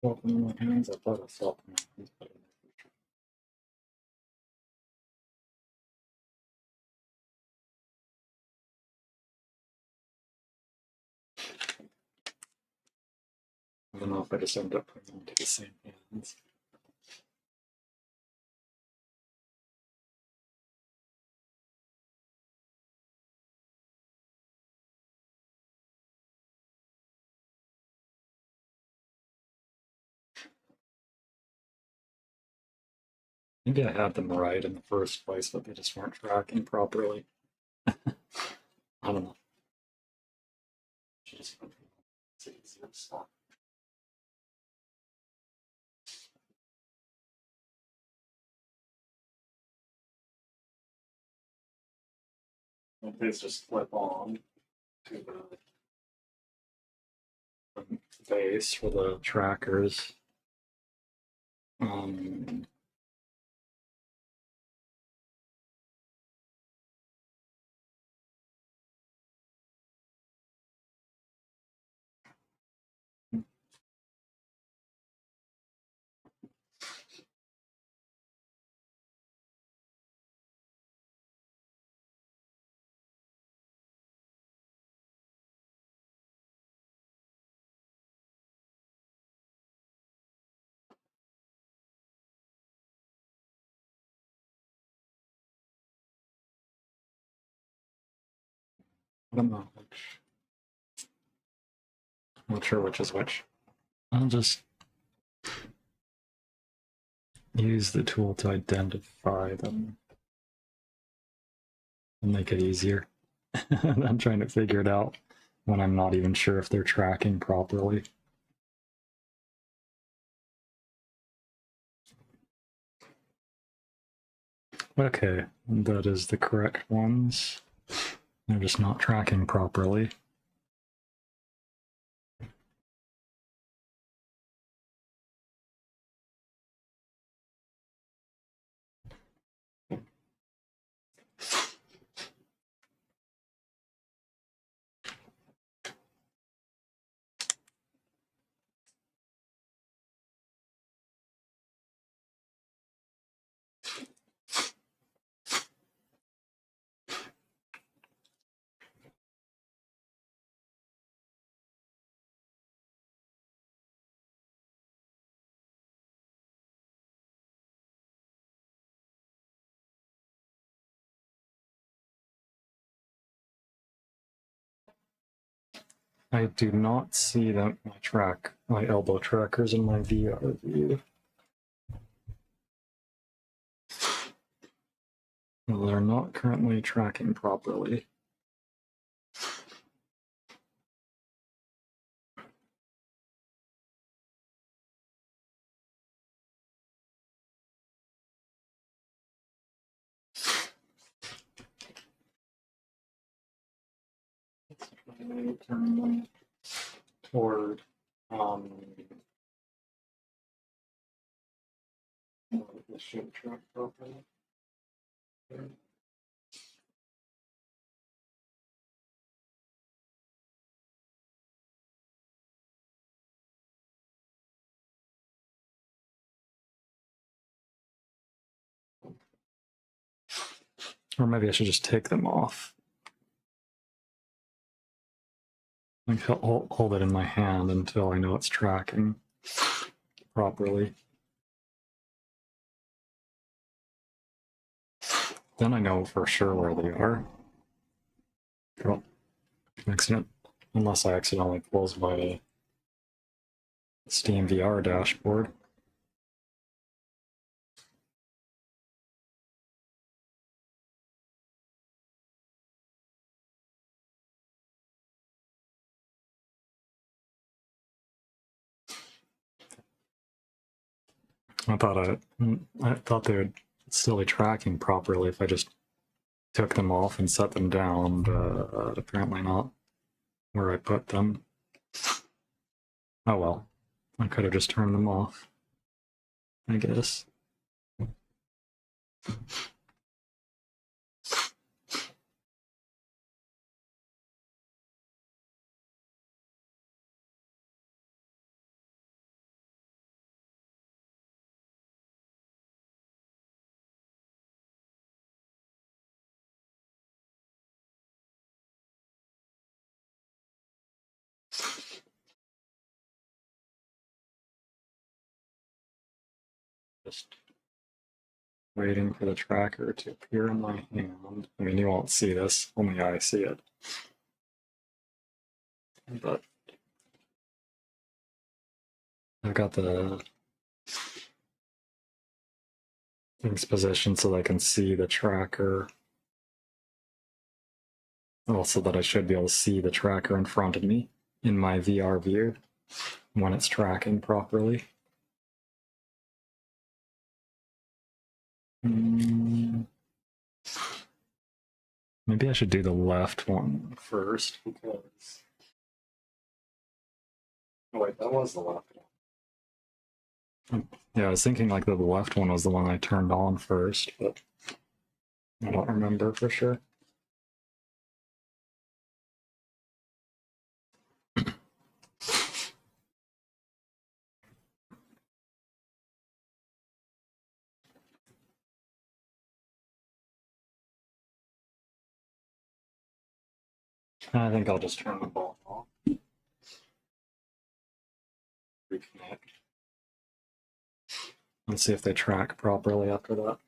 Swap them in my hands. I thought I swapped them in my hands, but I don't know if I just ended up putting them into the same hands. Maybe I had them right in the first place, but they just weren't tracking properly. I don't know. Just it's easier to swap. These just flip on to the base for the trackers. Um, I don't know which. I'm not sure which is which. I'll just use the tool to identify them and make it easier. I'm trying to figure it out when I'm not even sure if they're tracking properly. Okay, that is the correct ones. They're just not tracking properly. I do not see that my elbow trackers in my VR view. They're not currently tracking properly. Toward the should track properly. Or maybe I should just take them off. Like hold it in my hand until I know it's tracking properly. Then I know for sure where they are. Well, unless I accidentally close my Steam VR dashboard. I thought they would still be tracking properly if I just took them off and set them down, but apparently not where I put them. Oh well, I could have just turned them off, I guess. Just waiting for the tracker to appear in my hand. I mean, you won't see this, only I see it. But I've got the things positioned so that I can see the tracker. Also, that I should be able to see the tracker in front of me in my VR view when it's tracking properly. Maybe I should do the left one first because. Oh, wait, that was the left one. Yeah, I was thinking like the left one was the one I turned on first, but I don't remember for sure. I think I'll just turn the ball off. Reconnect. Let's see if they track properly after that.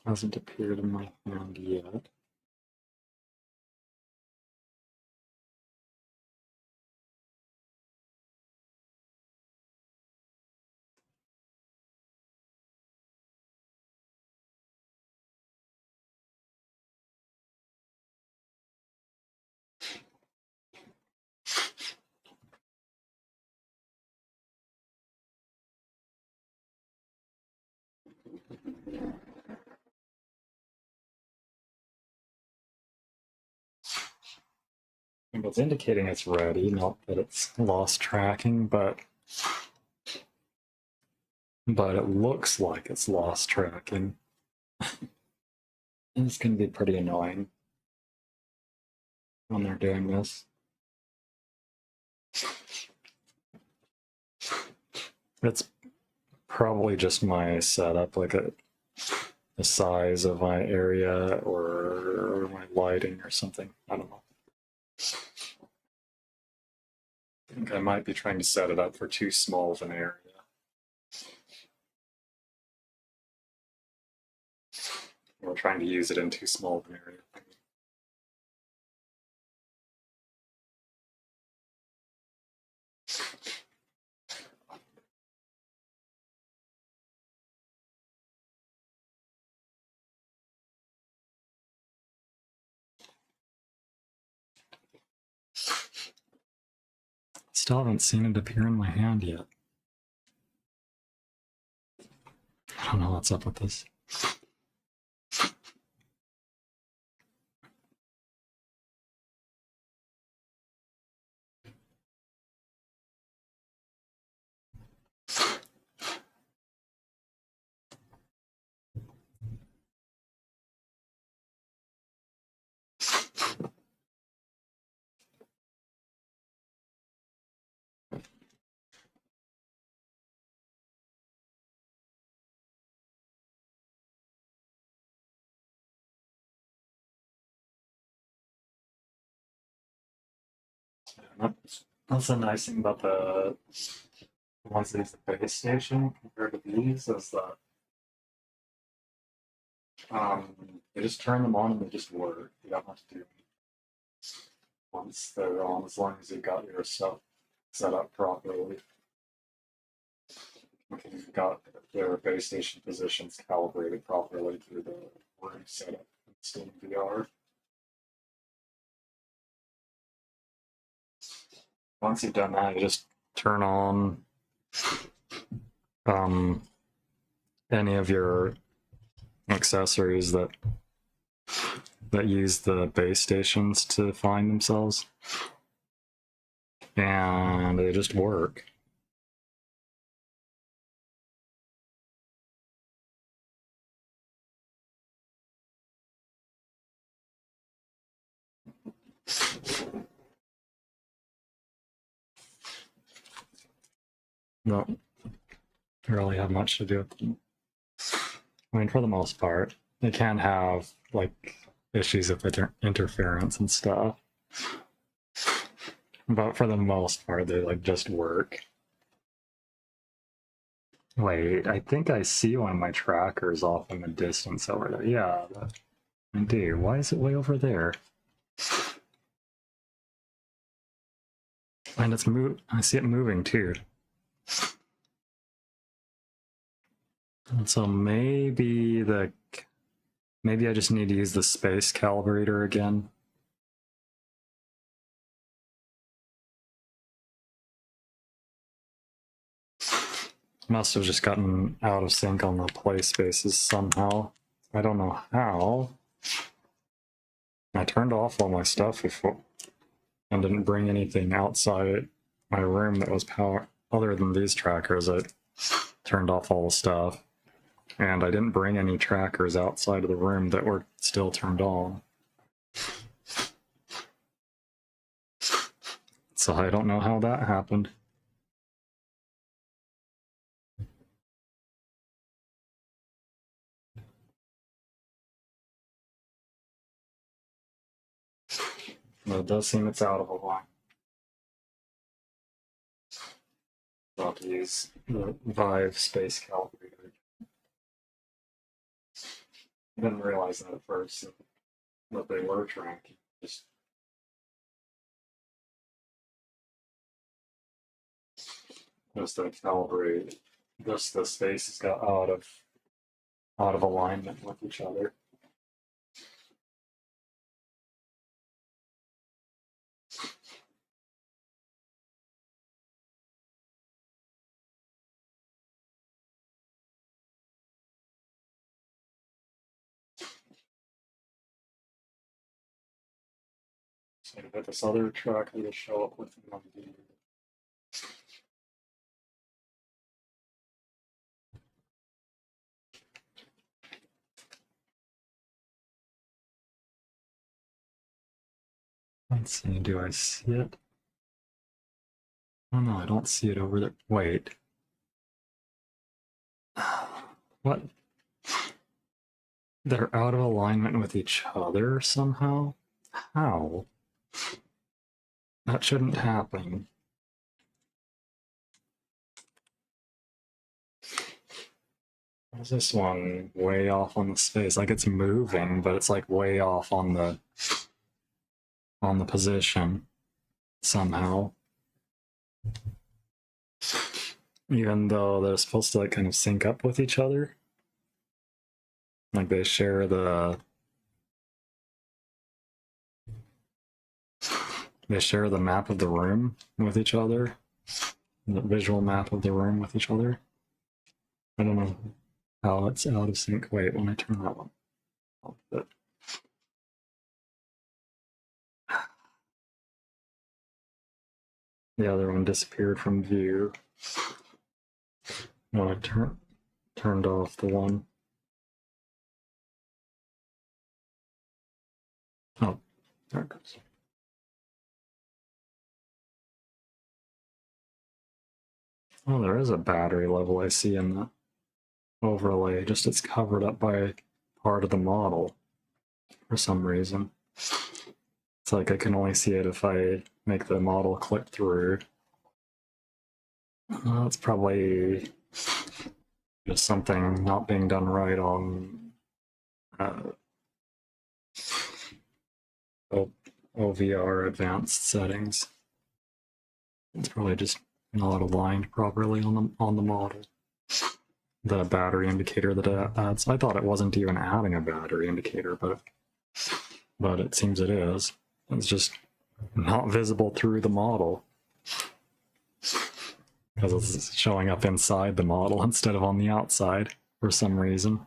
Hasn't appeared in my hand yet. And it's indicating it's ready, not that it's lost tracking, but but it looks like it's lost tracking. It's going to be pretty annoying when they're doing this. It's probably just my setup, like the size of my area or my lighting or something. I don't know. I think I might be trying to set it up for too small of an area. Or trying to use it in too small of an area. Still haven't seen it appear in my hand yet. I don't know what's up with this. That's the nice thing about the ones that use the base station compared to these is that you just turn them on and they just work. You don't have to do anything once they're on, as long as you've got your stuff set up properly. Okay, you've got their base station positions calibrated properly through the room setup in Steam VR. Once you've done that, you just turn on any of your accessories that use the base stations to find themselves, and they just work. No, really have much to do with them. I mean, for the most part, they can have like issues with interference and stuff, but for the most part, they like just work. Wait, I think I see one of my trackers off in the distance over there. Yeah, I do. Why is it way over there? And it's I see it moving too. And so maybe I just need to use the space calibrator again. Must have just gotten out of sync on the play spaces somehow. I don't know how. I turned off all my stuff before and didn't bring anything outside my room that was power other than these trackers. I turned off all the stuff, and I didn't bring any trackers outside of the room that were still turned on. So I don't know how that happened. But it does seem it's out of a line. I'll have to use the Vive space calibrator. I didn't realize that at first, that they were tracking. Just to calibrate, just the spaces got out of alignment with each other. So I got this other tracker to show up with me on the Let's see, do I see it? Oh no, I don't see it over there. Wait. What? They're out of alignment with each other somehow? How? That shouldn't happen. Why is this one way off on the space? Like it's moving, but it's like way off on the position somehow. Even though they're supposed to like kind of sync up with each other. Like they share the map of the room with each other. The visual map of the room with each other. I don't know how it's out of sync. Wait, when I turn that one off, but the other one disappeared from view. When I turned off the one. Oh, there it goes. Oh, there is a battery level I see in the overlay, just it's covered up by part of the model for some reason. It's like I can only see it if I make the model click through. That's probably just something not being done right on OVR advanced settings. It's probably just not aligned properly on the model. The battery indicator that it adds. I thought it wasn't even adding a battery indicator, but it seems it is. It's just not visible through the model because it's showing up inside the model instead of on the outside for some reason.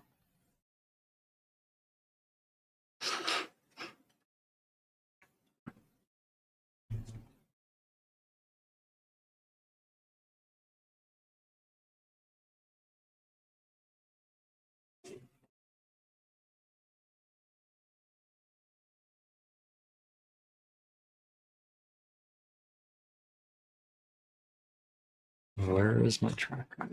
Where is my tracker?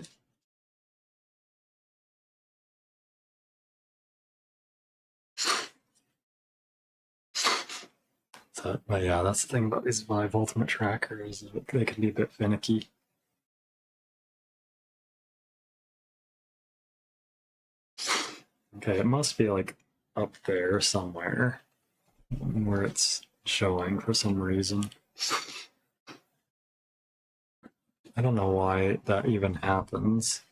But yeah, that's the thing about these Vive Ultimate trackers. They can be a bit finicky. Okay, it must be like up there somewhere where it's showing for some reason. I don't know why that even happens.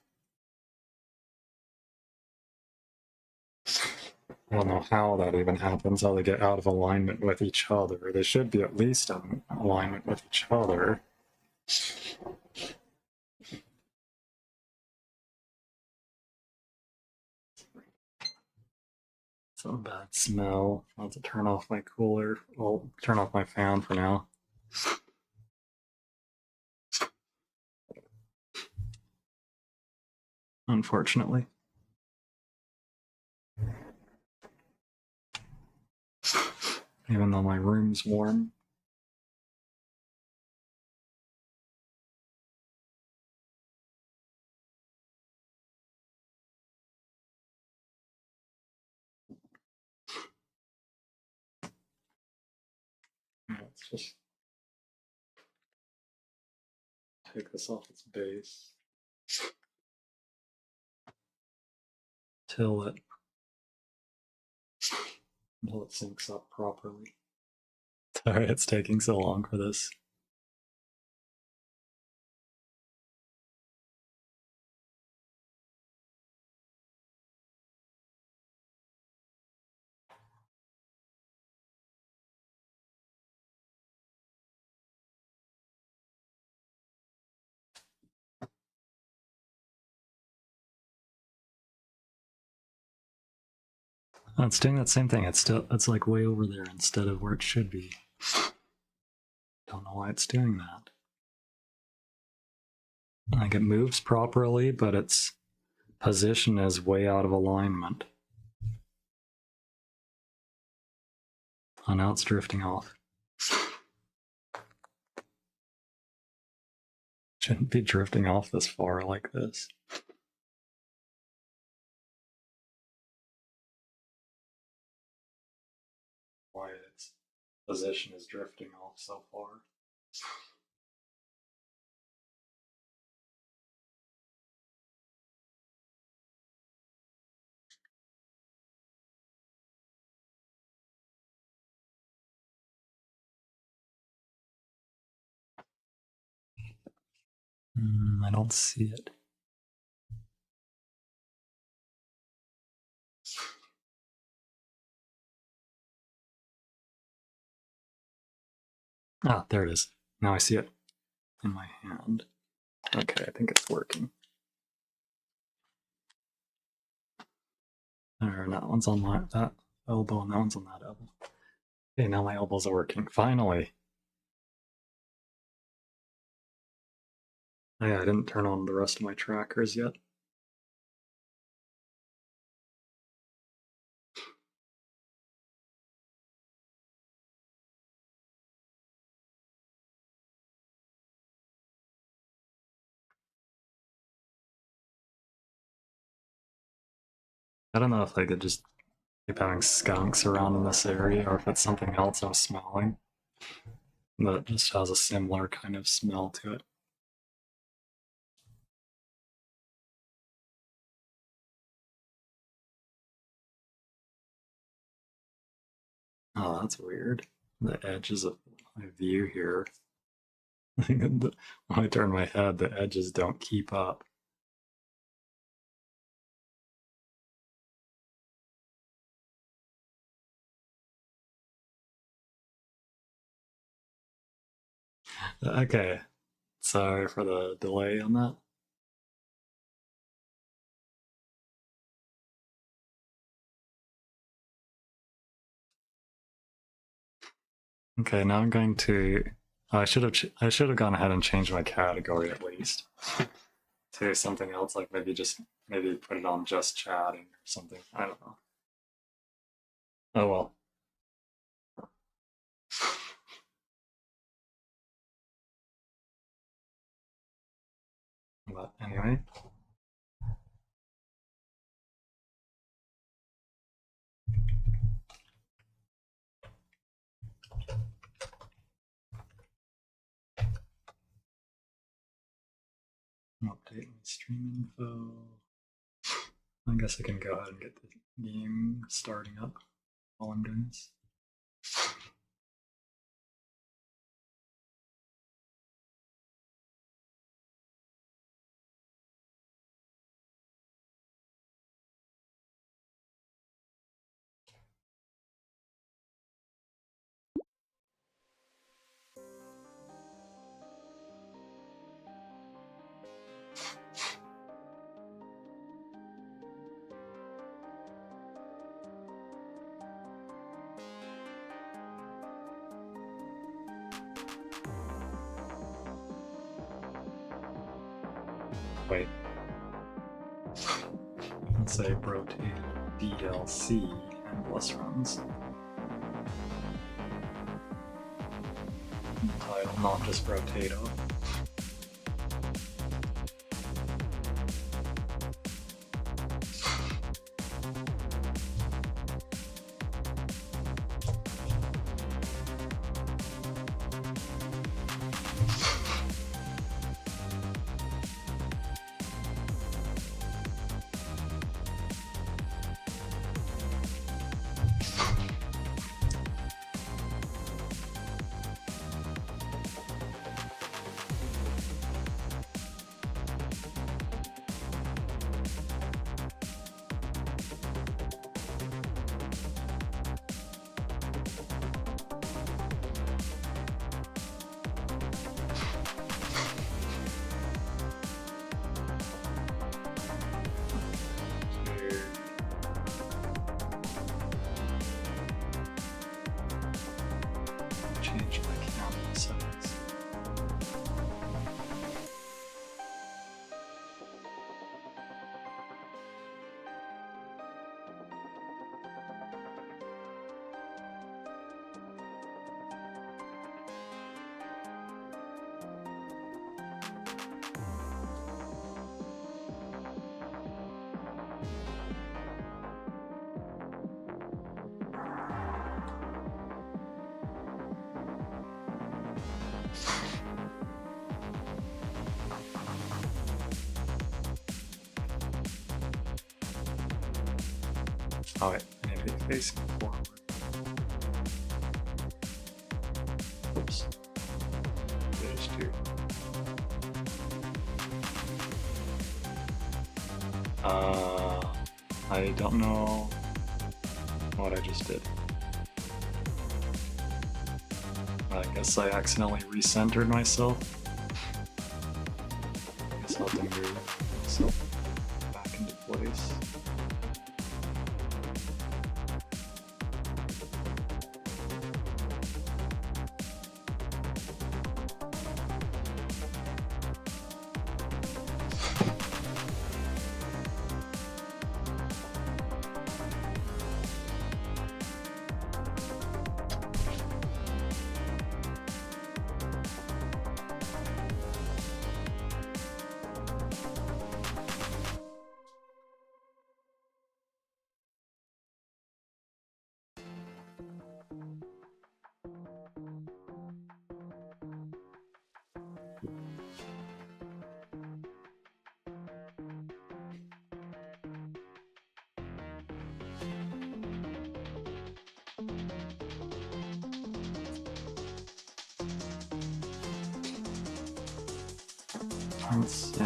I don't know how that even happens, how they get out of alignment with each other. They should be at least in alignment with each other. It's a bad smell. I'll have to turn off my cooler. I'll turn off my fan for now. Unfortunately. Even though my room's warm. Let's just take this off its base. Till it syncs up properly. Sorry, it's taking so long for this. Oh, it's doing that same thing. It's like way over there instead of where it should be. Don't know why it's doing that. Like it moves properly, but its position is way out of alignment. Oh, now it's drifting off. Shouldn't be drifting off this far like this. Why its position is drifting off so far. I don't see it. Ah, there it is. Now I see it in my hand. Okay, I think it's working. There, that one's on that elbow, and that one's on that elbow. Okay, now my elbows are working. Finally! Oh, yeah, I didn't turn on the rest of my trackers yet. I don't know if I could just keep having skunks around in this area or if it's something else I'm smelling that just has a similar kind of smell to it. Oh, that's weird. The edges of my view here. When I turn my head, the edges don't keep up. Okay, sorry for the delay on that. Okay, now I'm going to. I should have gone ahead and changed my category at least to something else, like maybe put it on just chatting or something. I don't know. Oh well. But anyway. Update my stream info. I guess I can go ahead and get the game starting up while I'm doing this. Wait. Let's say Brotato DLC endless runs. Title, not just Brotato. Change my camera settings. Oh wait, I need to be facing forward. Oops. Just do. I don't know what I just did. I guess I accidentally recentered myself. I guess I'll have to move myself back into place. Let's see.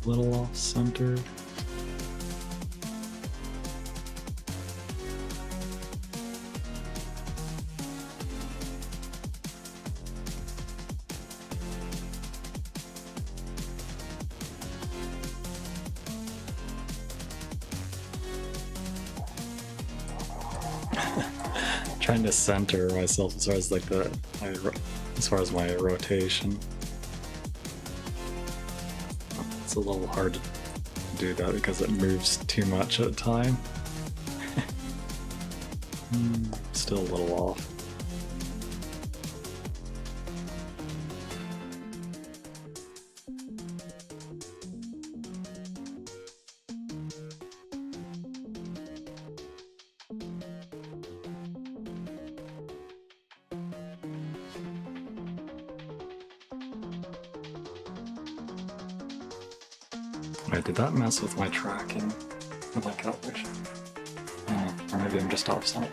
A little off centered. Trying to center myself as far as like as far as my rotation. It's a little hard to do that because it moves too much at a time. Still a little off. Wait, did that mess with my tracking? With my calibration? Or maybe I'm just off center.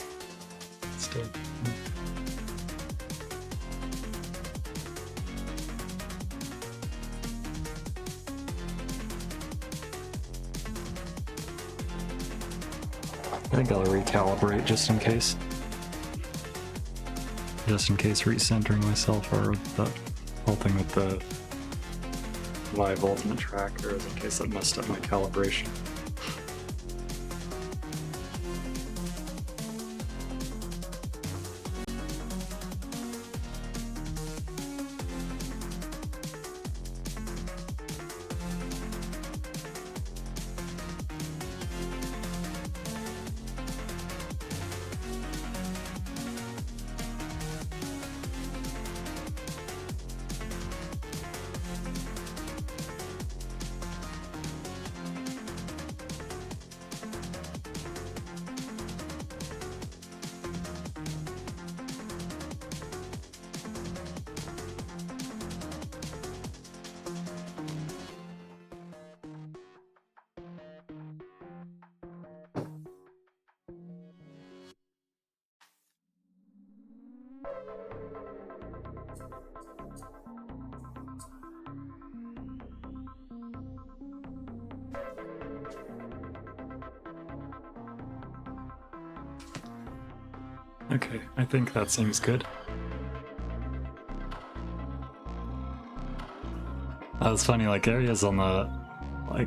Still. I think I'll recalibrate just in case. Just in case recentering myself or the whole thing with the live ultimate trackers in case I messed up my calibration. Okay, I think that seems good. It's funny, like areas on the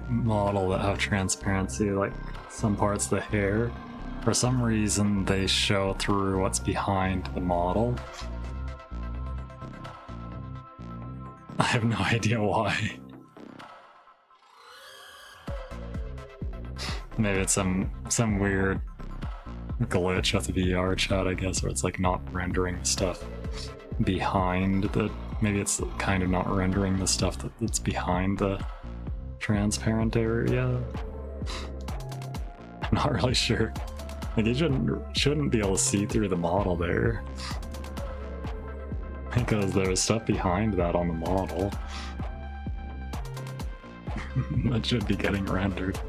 model that have transparency, like some parts of the hair, for some reason they show through what's behind the model. I have no idea why. Maybe it's some weird glitch with the VR chat, I guess, where it's like not rendering stuff behind the... Maybe it's kind of not rendering the stuff that's behind the transparent area. I'm not really sure. Like, you shouldn't be able to see through the model there. Because there's stuff behind that on the model. That should be getting rendered.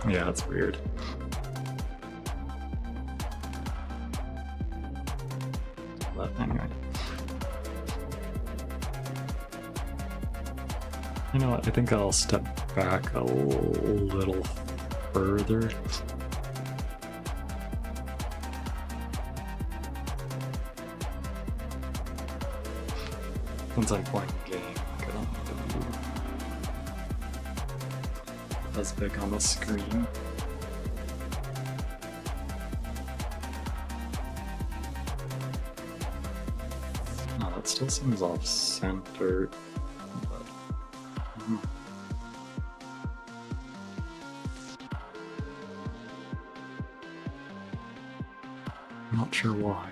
Yeah, that's weird. But anyway. You know what, I think I'll step back a little further. Since I'm playing a game, I don't need to move as big on the screen. No, that still seems off-center. I'm not sure why.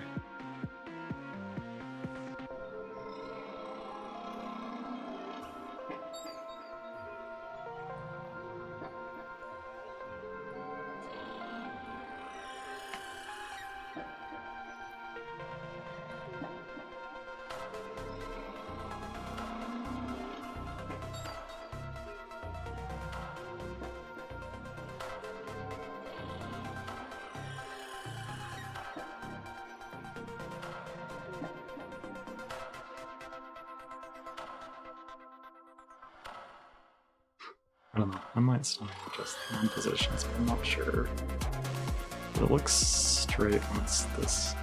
I don't know, I might still adjust the hand positions, but I'm not sure. But it looks straight when it's this.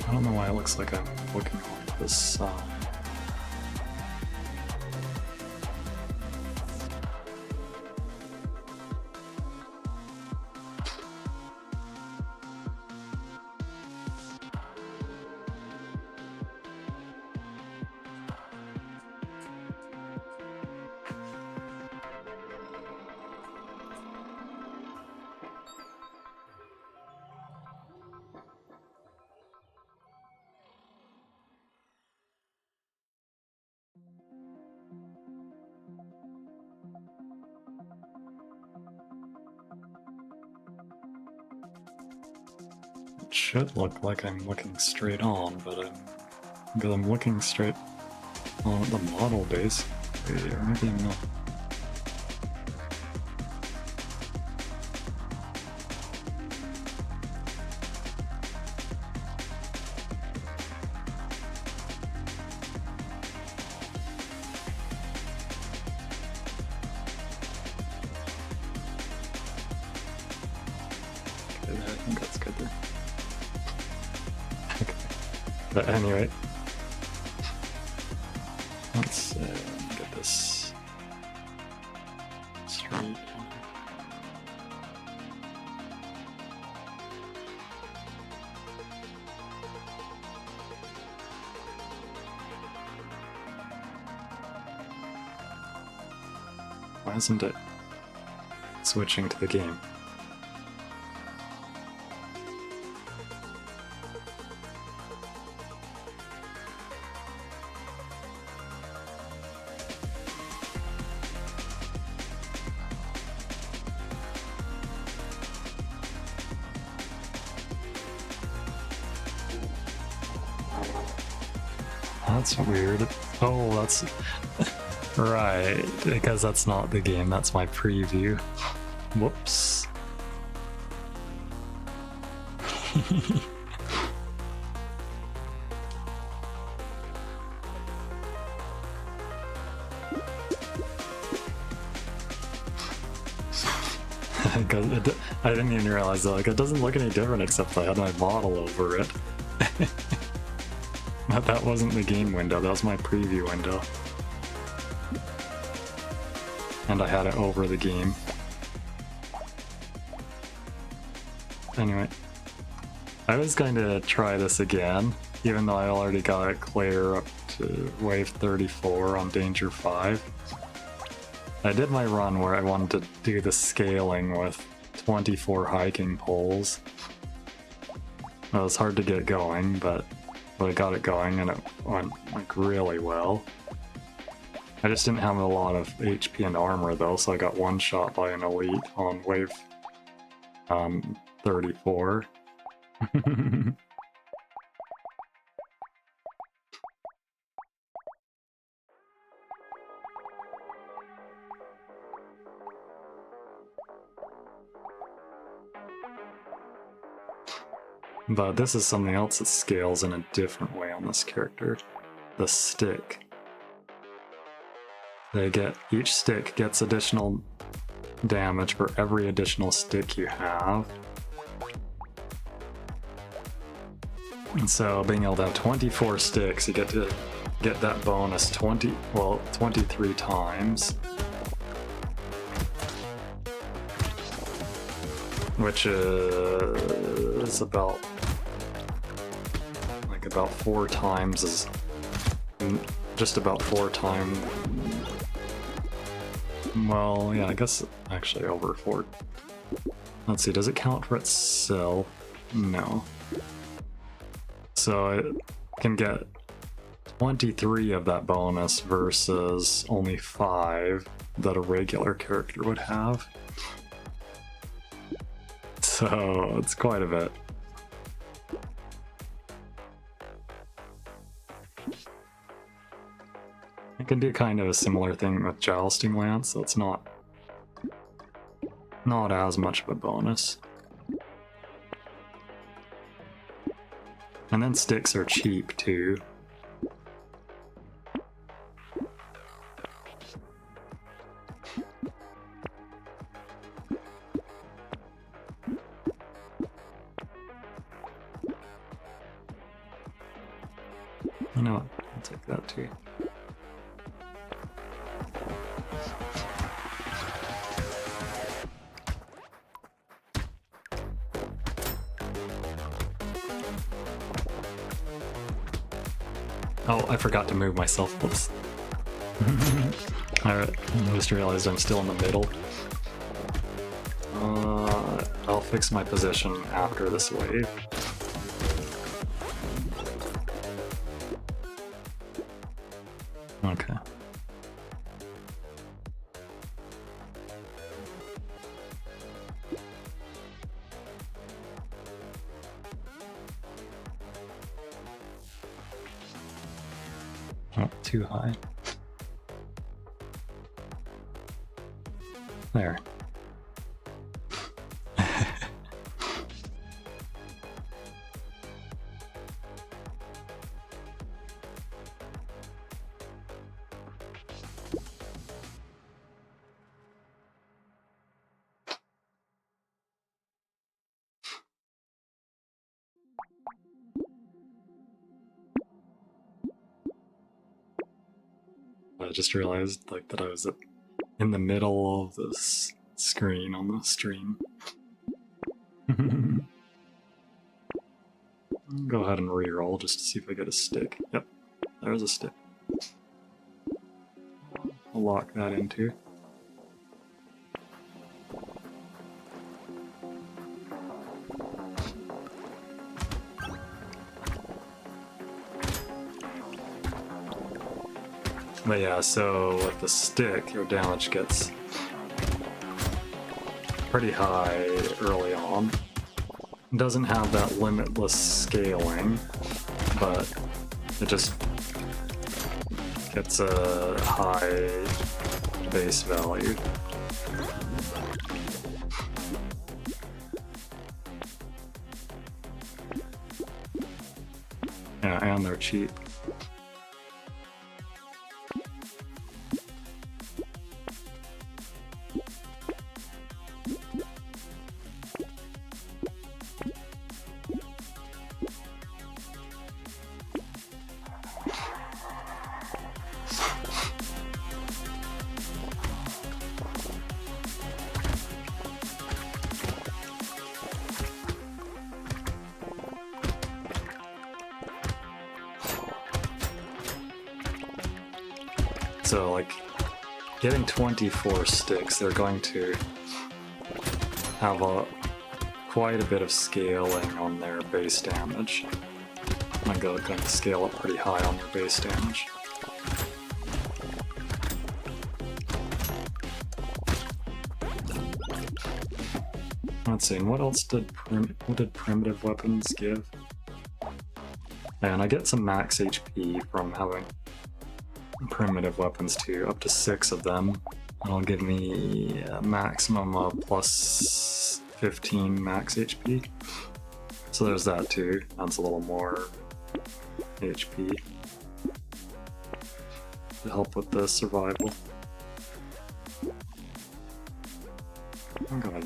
I don't know why it looks like I'm looking off the side. It should look like I'm looking straight on, but I'm looking straight on the model base. Or maybe I'm not. Okay, I think that's good there. Okay. But anyway, let's get this straight. Why isn't it switching to the game? That's weird. Oh, that's right, because that's not the game, that's my preview. Whoops. I didn't even realize that, like, it doesn't look any different except I had my model over it. That wasn't the game window, that was my preview window. And I had it over the game. Anyway, I was going to try this again, even though I already got it clear up to wave 34 on Danger 5. I did my run where I wanted to do the scaling with 24 hiking poles. It was hard to get going, but I got it going and it went like really well. I just didn't have a lot of HP and armor though, so I got one shot by an elite on wave 34. But this is something else that scales in a different way on this character. The stick. Each stick gets additional damage for every additional stick you have. And so being able to have 24 sticks, you get to get that bonus 23 times. Which is about 4 times as just about 4 times. Well, yeah, I guess actually over 4. Let's see, does it count for itself? No. So it can get 23 of that bonus versus only 5 that a regular character would have. So it's quite a bit. I can do kind of a similar thing with Jousting Lance, so it's not as much of a bonus. And then sticks are cheap too. You know what? I'll take that too. Oh, I forgot to move myself. Whoops. I just realized I'm still in the middle. I'll fix my position after this wave. Okay. Oh, too high. There. I just realized that I was in the middle of this screen on the stream. Go ahead and reroll just to see if I get a stick. Yep, there's a stick. I'll lock that in too. But yeah, so with the stick, your damage gets pretty high early on. It doesn't have that limitless scaling, but it just gets a high base value. Yeah, and they're cheap. So, like, getting 24 sticks, they're going to have quite a bit of scaling on their base damage. I'm going to scale up pretty high on their base damage. Let's see, what else what did primitive weapons give? And I get some max HP from having primitive weapons too, up to 6 of them. That'll give me a maximum of plus 15 max HP. So there's that too. That's a little more HP to help with the survival. I'm gonna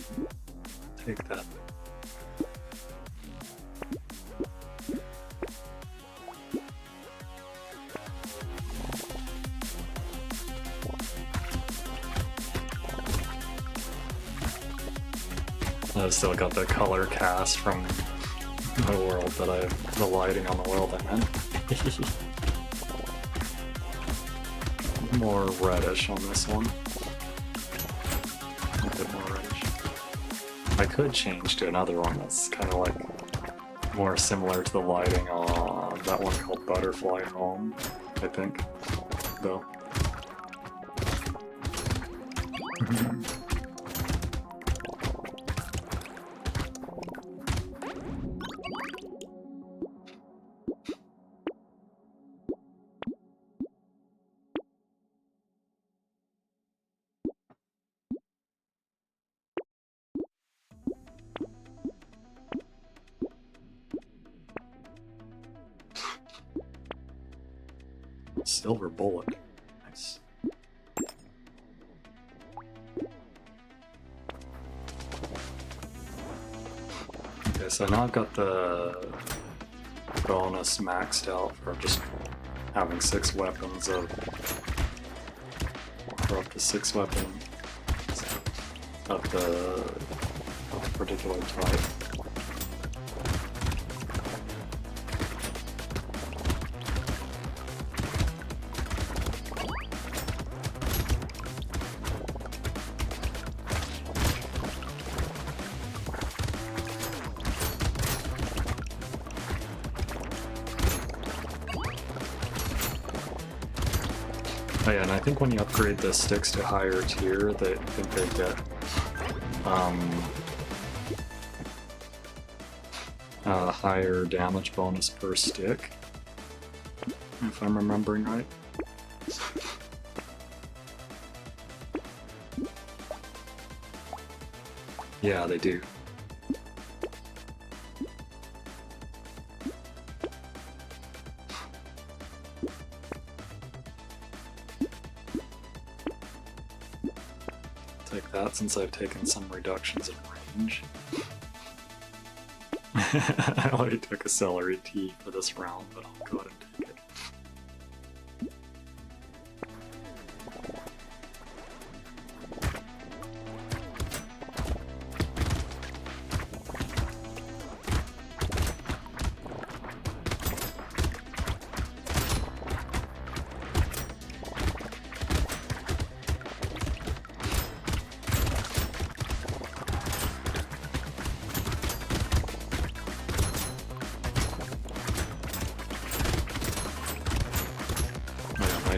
take that. I've still got the color cast from the world the lighting on the world I'm in. More reddish on this one. A bit more reddish. I could change to another one that's kind of like more similar to the lighting on that one called Butterfly Home, I think, though. Silver bullet. Nice. Okay, so now I've got the bonus maxed out for just having 6 weapons for up to 6 weapons of the particular type. Oh yeah, and I think when you upgrade the sticks to higher tier, I think they get higher damage bonus per stick, if I'm remembering right. Yeah, they do. Take that since I've taken some reductions in range. I already took a celery tea for this round, but I'll go ahead and take it.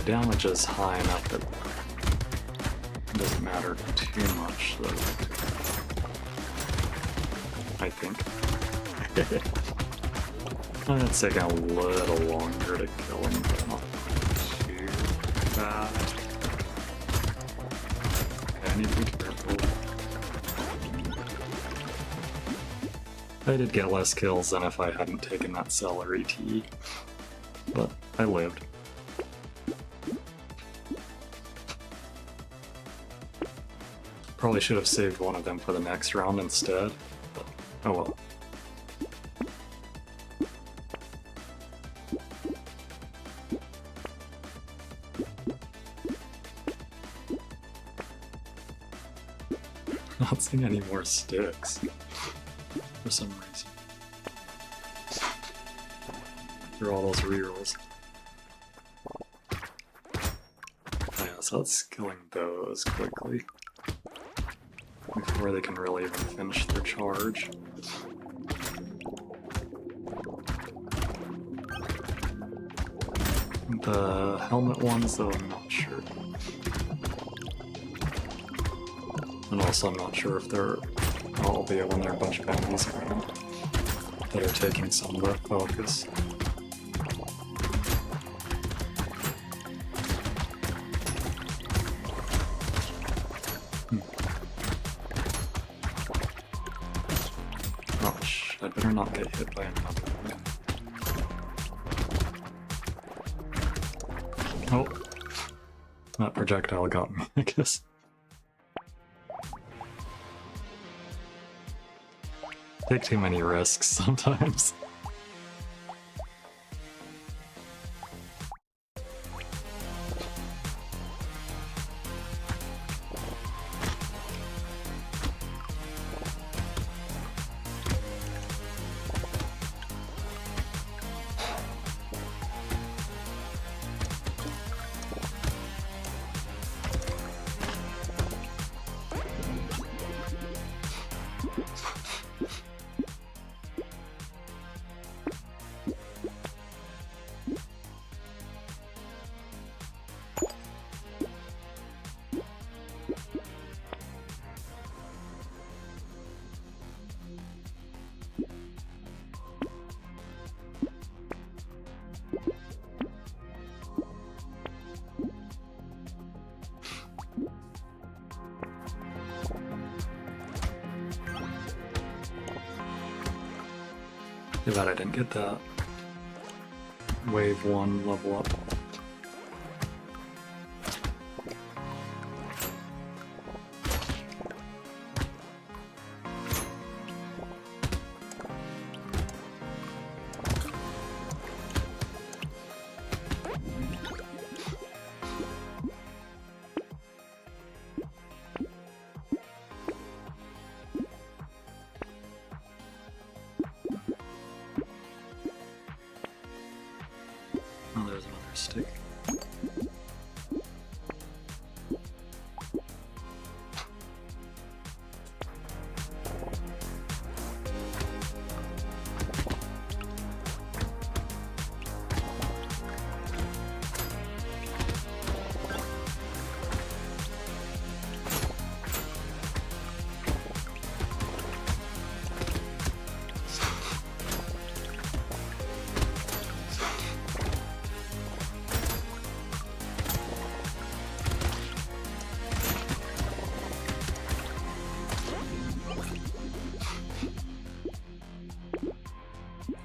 Damage is high enough that it doesn't matter too much, though. I think. It's taking a little longer to kill him, but not too bad. Okay, I need to be careful. I did get less kills than if I hadn't taken that celery tea, but I lived. Probably should have saved one of them for the next round instead, but oh well. Not seeing any more sticks for some reason. Through all those rerolls. so it's killing those quickly before they can really even finish their charge. The helmet ones, though, I'm not sure. And also, I'm not sure if they're, albeit when there are a bunch of enemies around, that are taking some of that focus. Oh, I better not get hit by another one. Oh, that projectile got me, I guess. Take too many risks sometimes. Too bad I didn't get that wave 1 level up. Oh, there's another stick.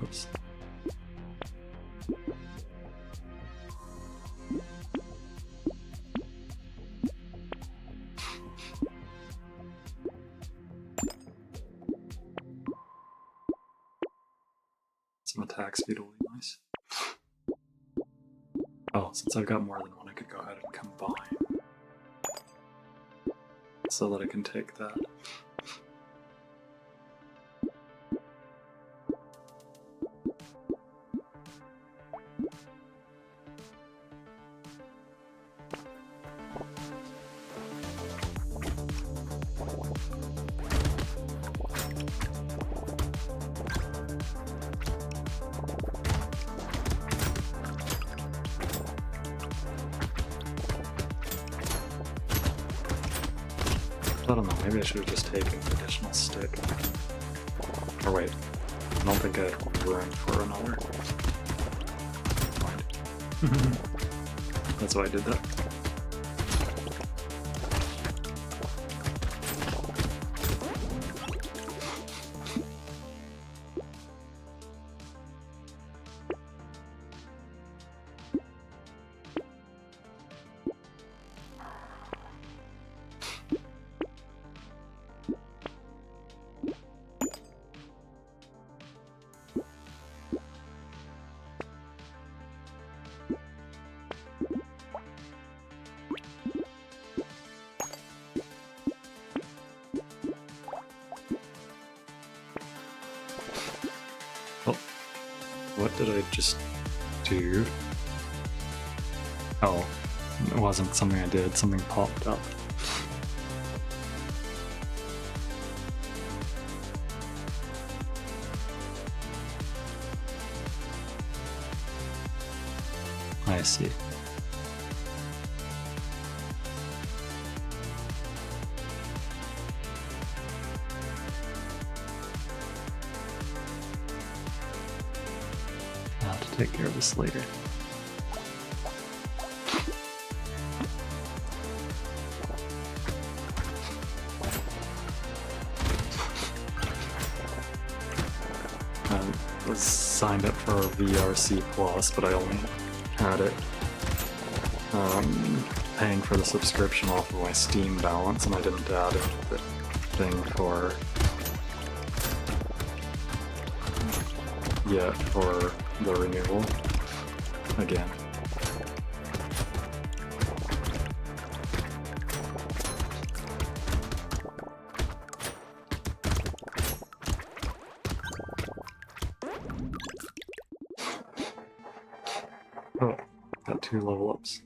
Oops. Some attack speed will be nice. Oh, since I've got more than one, I could go ahead and combine. So that I can take that. I don't know, maybe I should have just taken the additional stick. Or wait, I don't think I had room for another. Mind. That's why I did that. What did I just do? Oh, It wasn't something I did, something popped up. I see. I'll have to take care of this later. I was signed up for VRC Plus, but I only had it paying for the subscription off of my Steam balance, and I didn't add anything for the renewal again. Oh, got 2 level ups.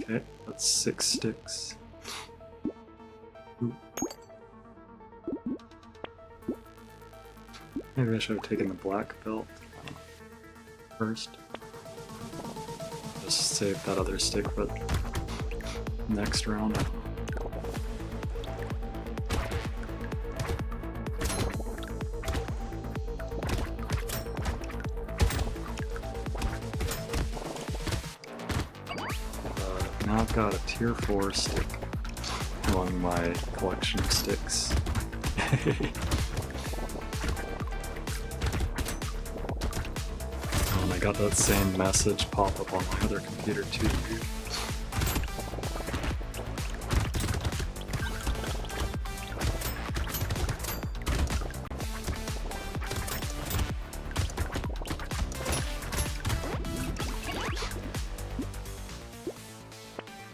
Okay, that's 6 sticks. Ooh. Maybe I should have taken the black belt first. Just save that other stick for next round. Now I've got a tier 4 stick among my collection of sticks. And I got that same message pop up on my other computer too.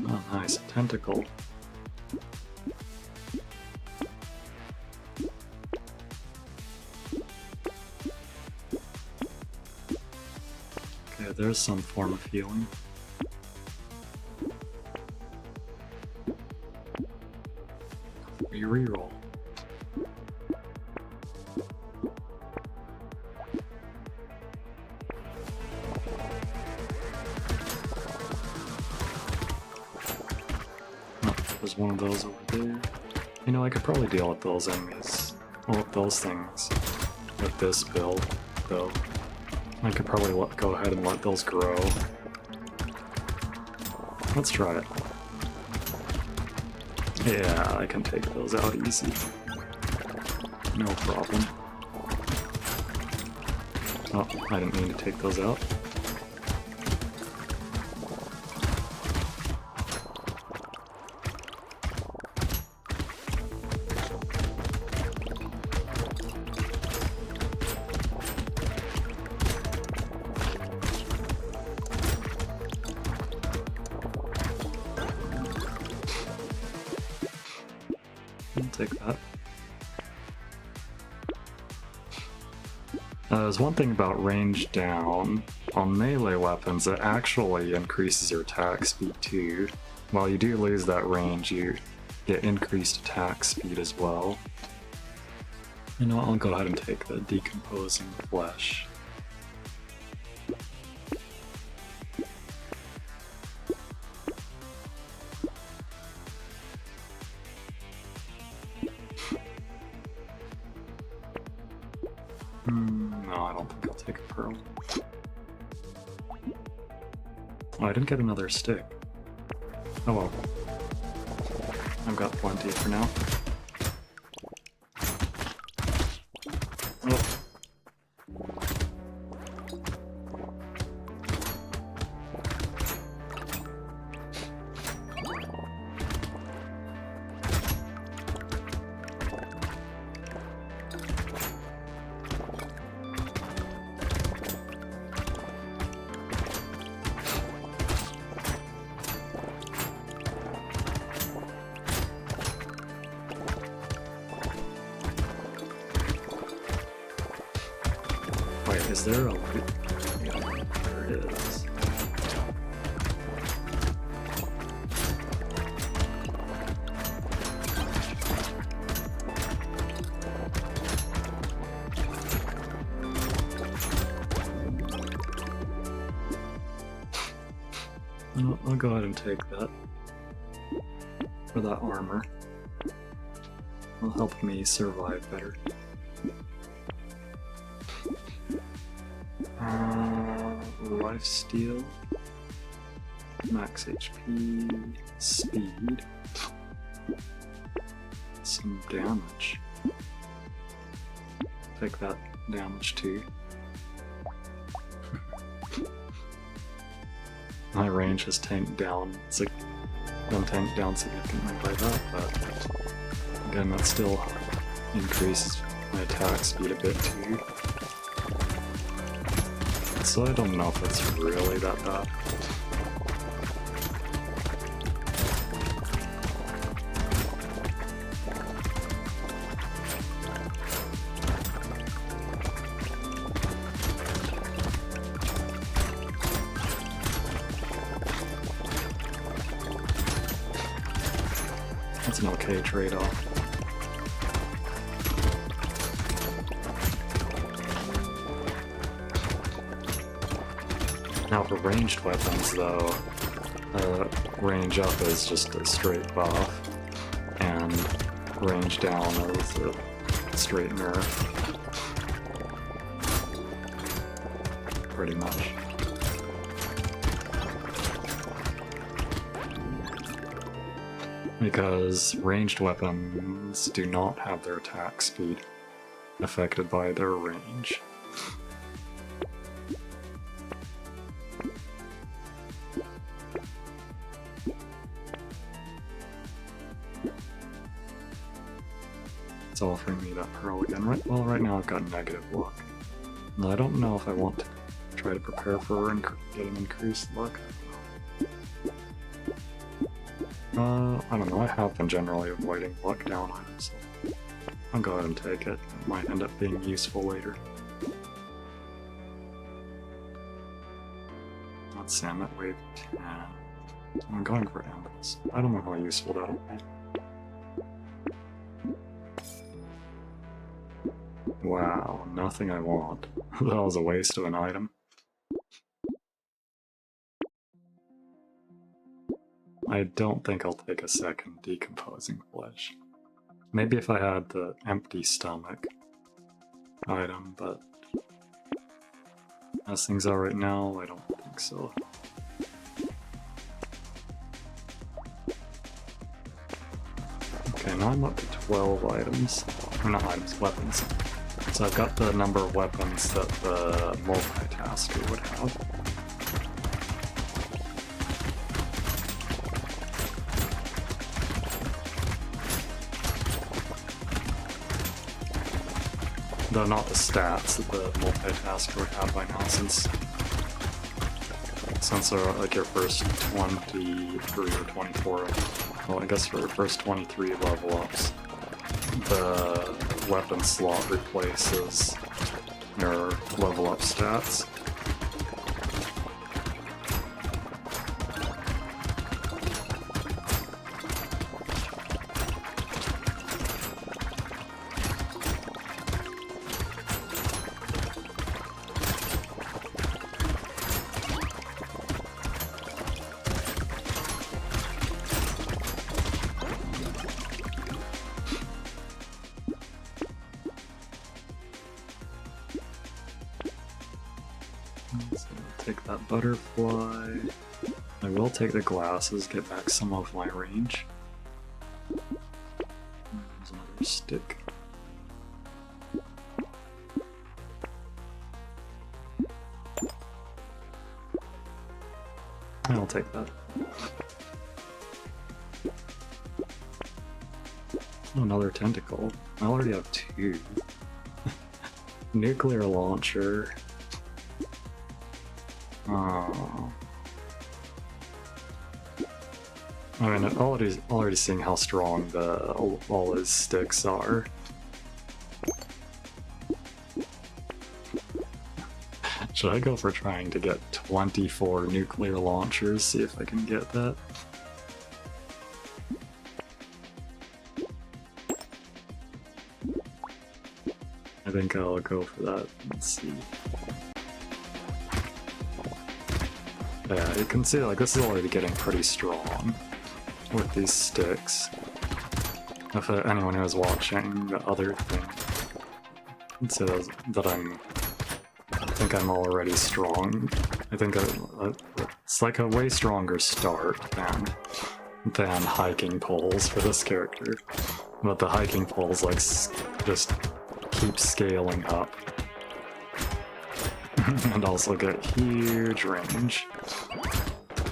Oh, nice. Tentacle. Okay, there's some form of healing. We reroll. There's one of those over there. You know, I could probably deal with those enemies. Well, with those things. With this build, though. I could probably go ahead and let those grow. Let's try it. Yeah, I can take those out easy. No problem. Oh, I didn't mean to take those out. I'll take that. There's one thing about range down. On melee weapons, it actually increases your attack speed too. While you do lose that range, you get increased attack speed as well. You know what, I'll go ahead and take the decomposing flesh. No, I don't think I'll take a pearl. Oh, I didn't get another stick. Oh well. I've got plenty for now. Oh. Is there a light? Yeah, there it is. I'll go ahead and take that for that armor. Will help me survive better. Lifesteal, max HP, speed, some damage. Take that damage too. My range is tanked down. Been tanked down significantly by that, but again, that still increases my attack speed a bit too. So I don't know if it's really that bad. That's an okay trade-off. Now for ranged weapons though, range up is just a straight buff, and range down is a straight nerf. Pretty much. Because ranged weapons do not have their attack speed affected by their range. It's offering me that pearl again. Right now I've got negative luck. And I don't know if I want to try to prepare for getting increased luck. I don't know, I have been generally avoiding luck down items, so I'll go ahead and take it. It might end up being useful later. Let's see, I'm at wave 10. I'm going for ambulance. I don't know how useful that'll be. Wow, nothing I want. That was a waste of an item. I don't think I'll take a second decomposing flesh. Maybe if I had the empty stomach item, but as things are right now, I don't think so. Okay, now I'm up to 12 items. Or not items, weapons. So I've got the number of weapons that the multitasker would have. Though not the stats that the multitasker would have by now, since like your first 23 or 24, well I guess for your first 23 level ups, the weapon slot replaces your level up stats. So I'll take that butterfly. I will take the glasses, get back some of my range. There's another stick. I'll take that. Oh, another tentacle. I already have 2. Nuclear launcher. Oh. I mean, already seeing how strong all his sticks are. Should I go for trying to get 24 nuclear launchers? See if I can get that. I think I'll go for that. Let's see. Yeah, you can see like this is already getting pretty strong with these sticks. If anyone who is watching the other thing says that I think I'm already strong. I think it's like a way stronger start than hiking poles for this character. But the hiking poles like just keep scaling up. And also get huge range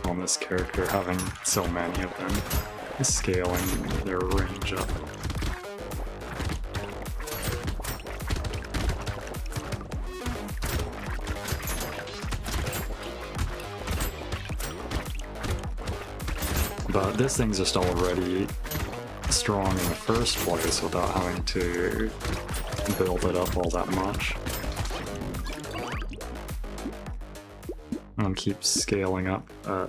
on this character, having so many of them, scaling their range up. But this thing's just already strong in the first place without having to build it up all that much. And keep scaling up. Oh,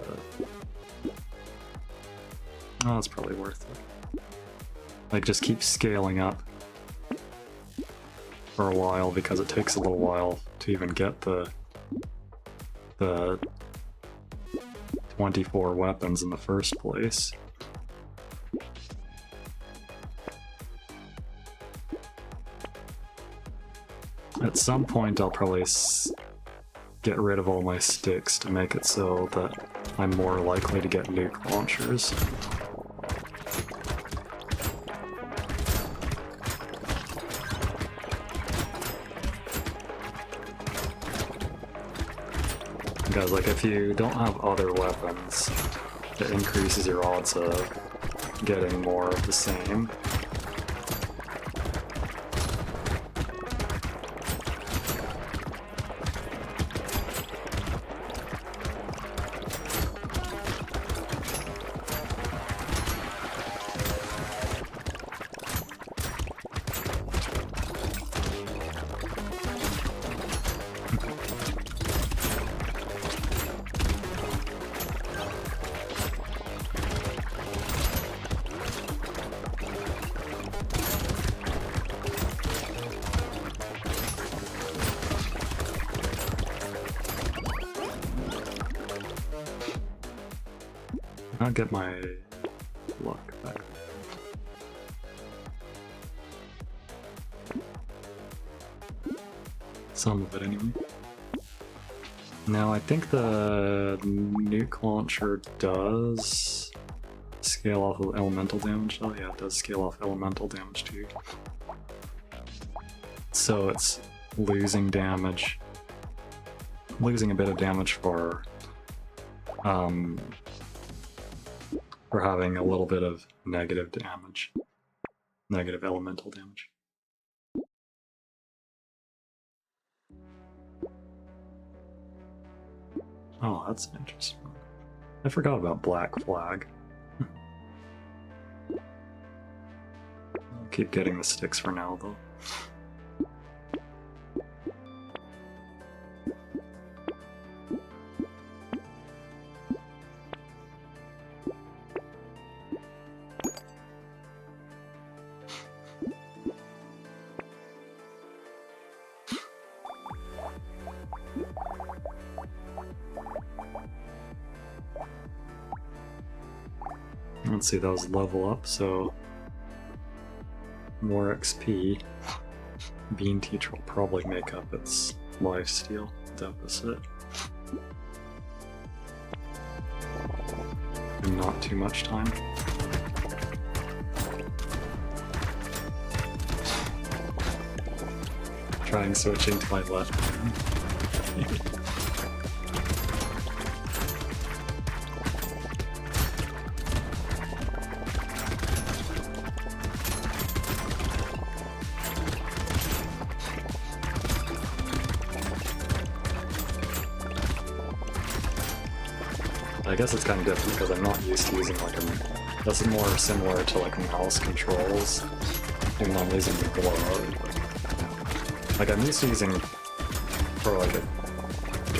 that's probably worth it. Like, just keep scaling up for a while because it takes a little while to even get the 24 weapons in the first place. At some point, I'll probably get rid of all my sticks to make it so that I'm more likely to get nuke launchers. Because, like, if you don't have other weapons, it increases your odds of getting more of the same. I'll get my luck back. Some of it anyway. Now I think the nuke launcher does scale off of elemental damage. Oh yeah, it does scale off elemental damage too. So it's losing damage, losing a bit of damage for having a little bit of negative damage, negative elemental damage. Oh, that's interesting. I forgot about Black Flag. I'll keep getting the sticks for now, though. Let's see, that was level up, so more XP. Bean Teacher will probably make up its lifesteal deficit. In not too much time. Trying switching to my left hand. I guess it's kind of different because I'm not used to using like that's more similar to like mouse controls when I'm using the glove. Like I'm used to using for like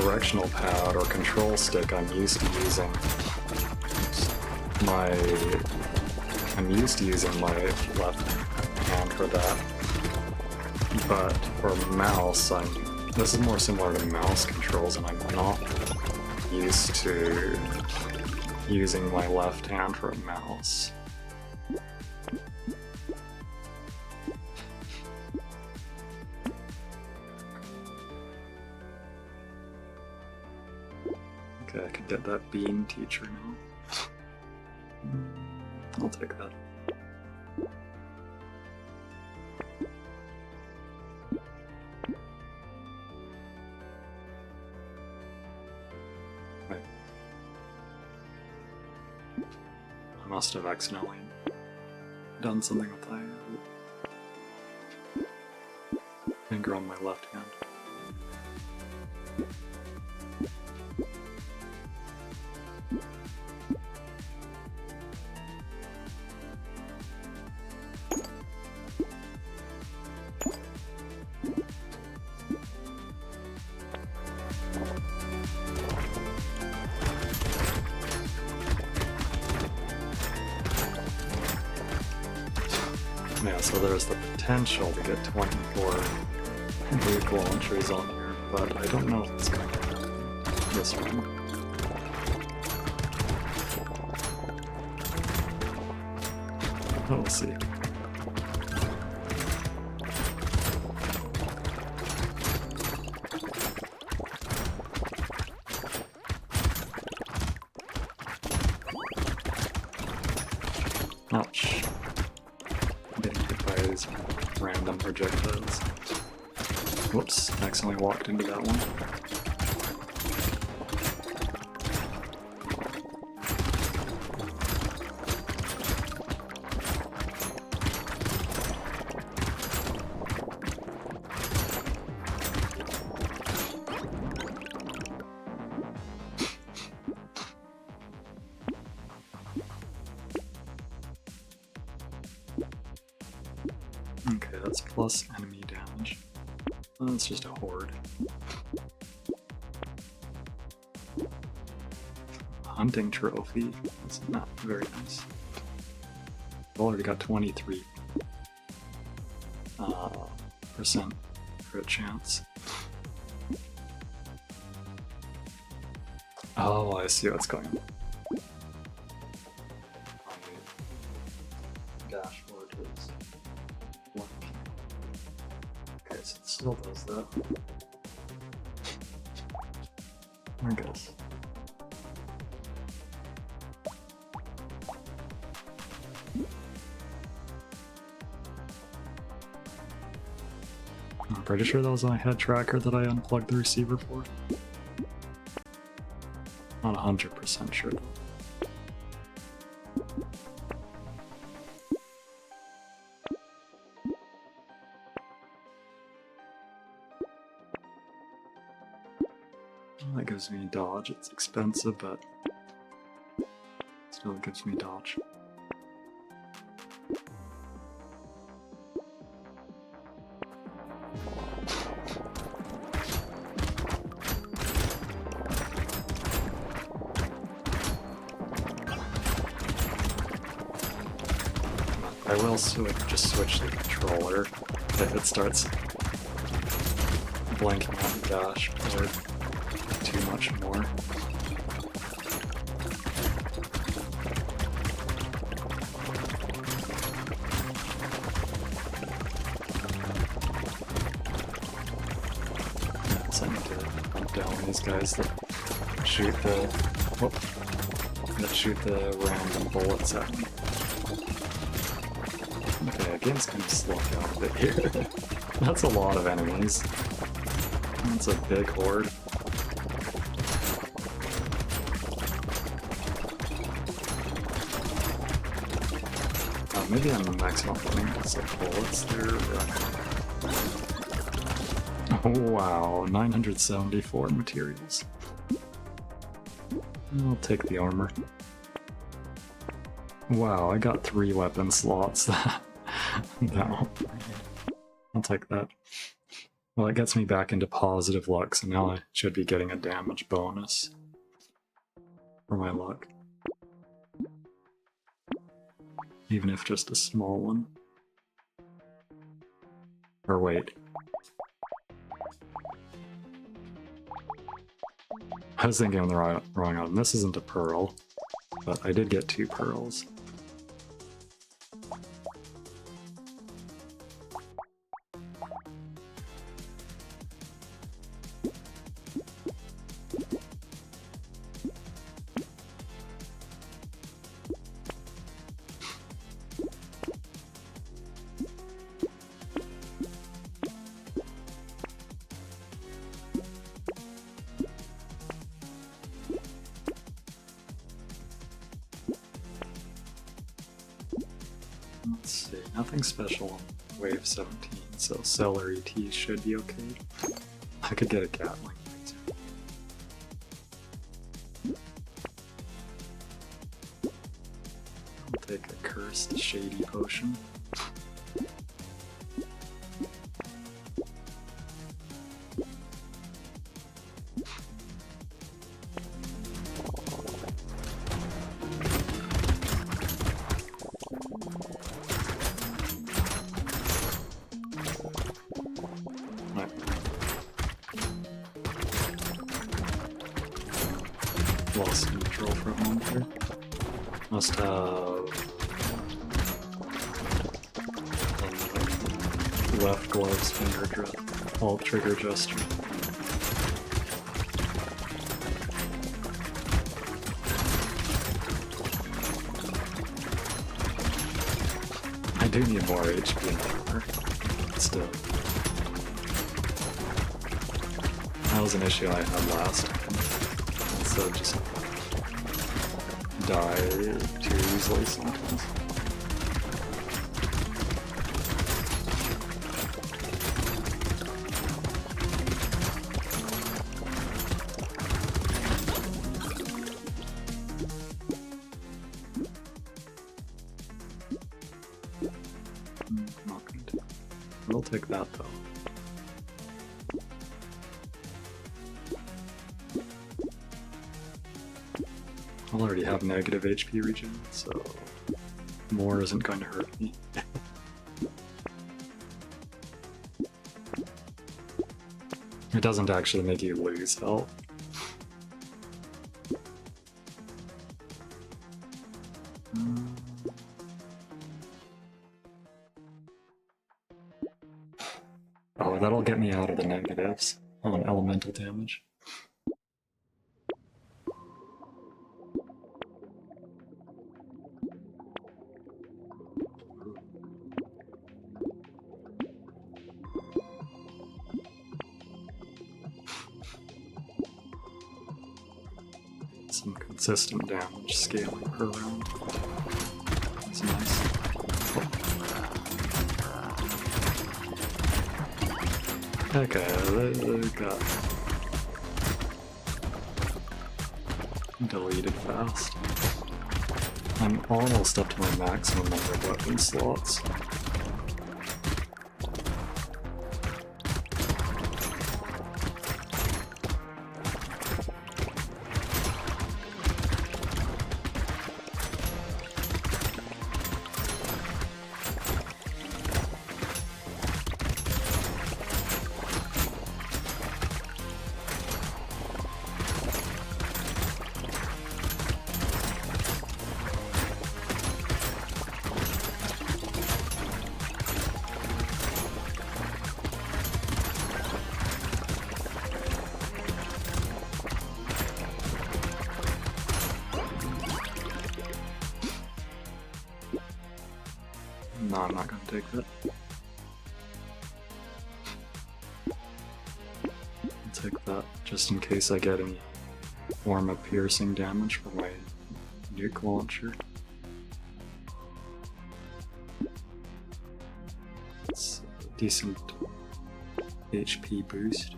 directional pad or control stick, I'm used to using my left hand for that. But for mouse, this is more similar to mouse controls, and I'm not used to using my left hand for a mouse. Okay, I can get that bean teacher now. I'll take that. Wait. I must have accidentally done something with my finger on my left hand. Yeah, so there's the potential to get 24 Nuke launchers on here, but I don't know if it's going to this one. We'll see. Ouch. Getting hit by these random projectiles. Whoops, accidentally walked into that one. Okay, that's plus enemy damage. Oh, it's just a horde. Hunting trophy. That's not very nice. I've already got 23% crit chance. Oh, I see what's going on. Dashboard is blank. Okay, so it still does that. I guess. I'm pretty sure that was my head tracker that I unplugged the receiver for. Not 100% sure though. That gives me dodge. It's expensive, but still gives me dodge. I will just switch the controller if it starts blanking out the dashboard too much more. So I need to hunt down these guys that shoot the random bullets at me. Okay, game's kind of slowed down a bit here. That's a lot of enemies. That's a big horde. Maybe I'm maxing out putting some bullets there. Oh wow, 974 materials. I'll take the armor. Wow, I got 3 weapon slots. No. I'll take that. Well, it gets me back into positive luck, so now I should be getting a damage bonus for my luck. Even if just a small one. Or wait. I was thinking of the wrong item. This isn't a pearl, but I did get 2 pearls. Let's see, nothing special on wave 17, so celery tea should be okay. I could get a Gatling laser. I'll take a cursed shady potion. Lost neutral for a moment here. Must have left glove's finger alt trigger gesture. I do need more HP in armor. Still. That was an issue I had last time. So just die too easily sometimes. Not going to. We'll take that though. I'll already have negative HP regen, so more isn't going to hurt me. It doesn't actually make you lose health. Oh, that'll get me out of the negatives on elemental damage. Some consistent damage scaling her around. That's nice. Okay, they got deleted fast. I'm almost up to my maximum number of weapon slots. No, I'm not going to take that. I'll take that just in case I get any form of piercing damage from my nuke launcher. It's a decent HP boost.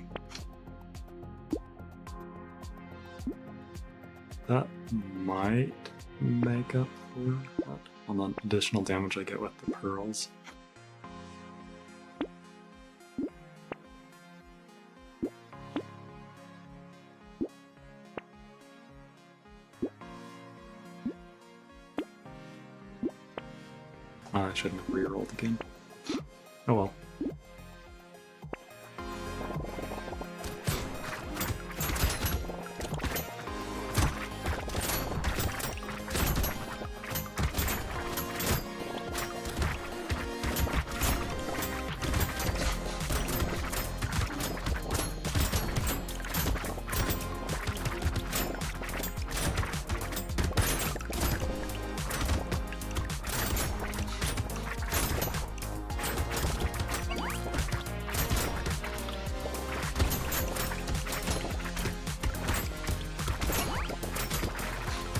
That might make up for that. On the additional damage I get with the pearls. Oh, I shouldn't have rerolled again. Oh well.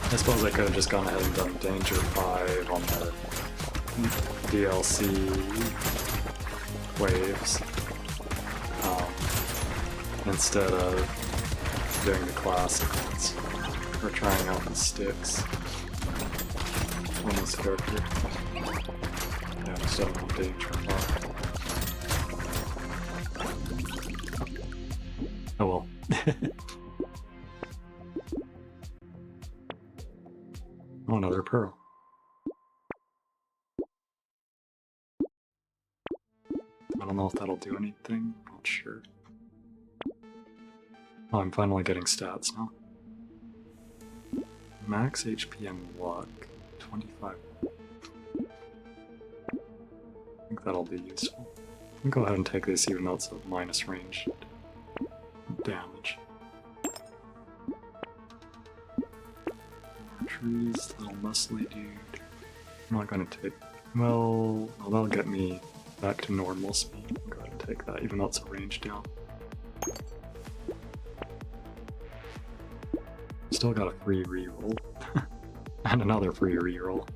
I suppose I could have just gone ahead and done Danger 5 on the DLC waves instead of doing the classic ones, or trying out the sticks on this character. Yeah, instead of on Danger 5. Oh well. Oh, another pearl. I don't know if that'll do anything, not sure. Oh, I'm finally getting stats now. Max HP and luck, 25. I think that'll be useful. I'll go ahead and take this even though it's a minus range damage. Trees, little muscly dude. I'm not gonna take. Well, that'll get me back to normal speed. I'll go ahead and take that, even though it's a range down. Still got a free reroll. And another free reroll.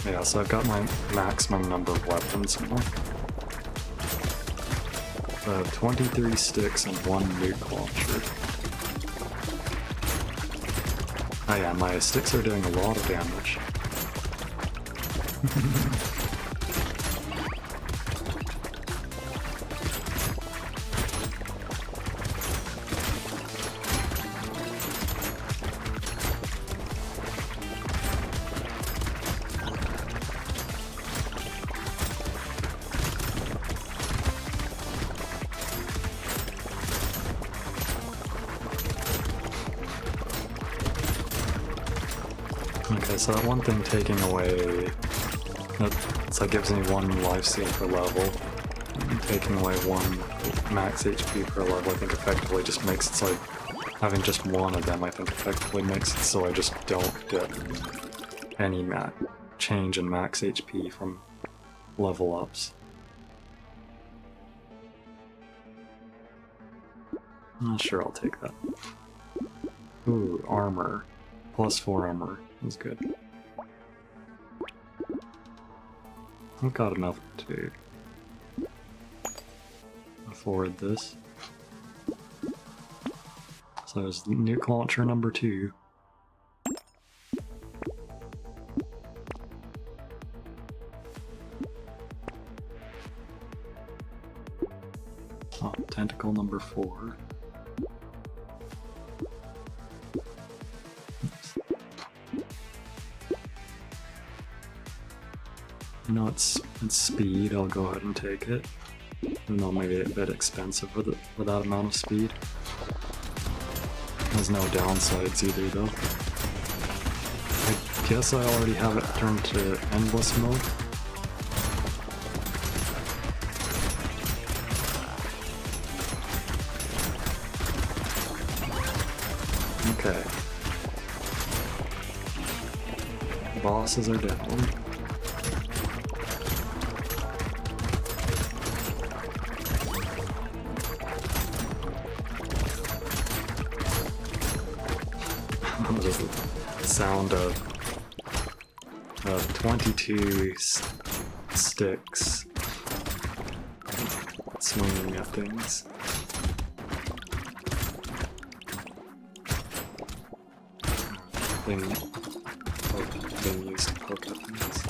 Yeah, so I've got my maximum number of weapons now. I have 23 sticks and 1 nuke launcher. Oh yeah, my sticks are doing a lot of damage. Okay, so that one thing taking away, so it gives me 1 life steal per level. Taking away 1 max HP per level, I think effectively just makes it so having just 1 of them, I think effectively makes it so I just don't get any change in max HP from level ups. Sure, I'll take that. Ooh, armor. +4 armor is good. I've got enough to afford this. So there's nuke launcher number 2. Oh, tentacle number 4. You know, it's speed, I'll go ahead and take it. Even though it may be a bit expensive for that amount of speed. There's no downsides either though. I guess I already have it turned to endless mode. Okay. Bosses are down. Just the sound of 22 sticks swinging at things. Being used to poke at things.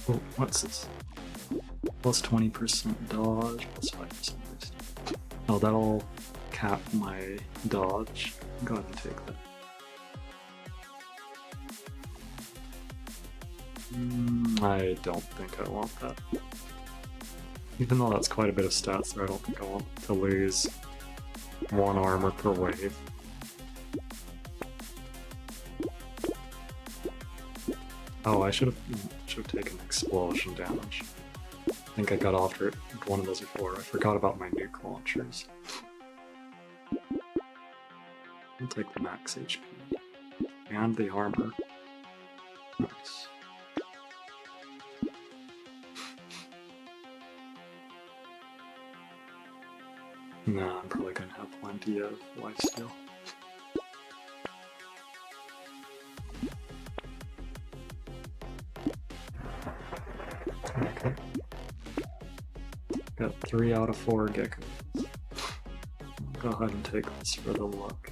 Oh, what's this? Plus 20% dodge, plus 5% boost. Oh, that'll cap my dodge. Go ahead and take that. I don't think I want that. Even though that's quite a bit of stats there, I don't think I want to lose 1 armor per wave. Oh, I should have taken explosion damage. I think I got off one of those before. I forgot about my nuke launchers. I'll take the max HP. And the armor. Nice. Nah, I'm probably gonna have plenty of lifesteal. Okay. Got 3 out of 4 geckos. Go ahead and take this for the luck.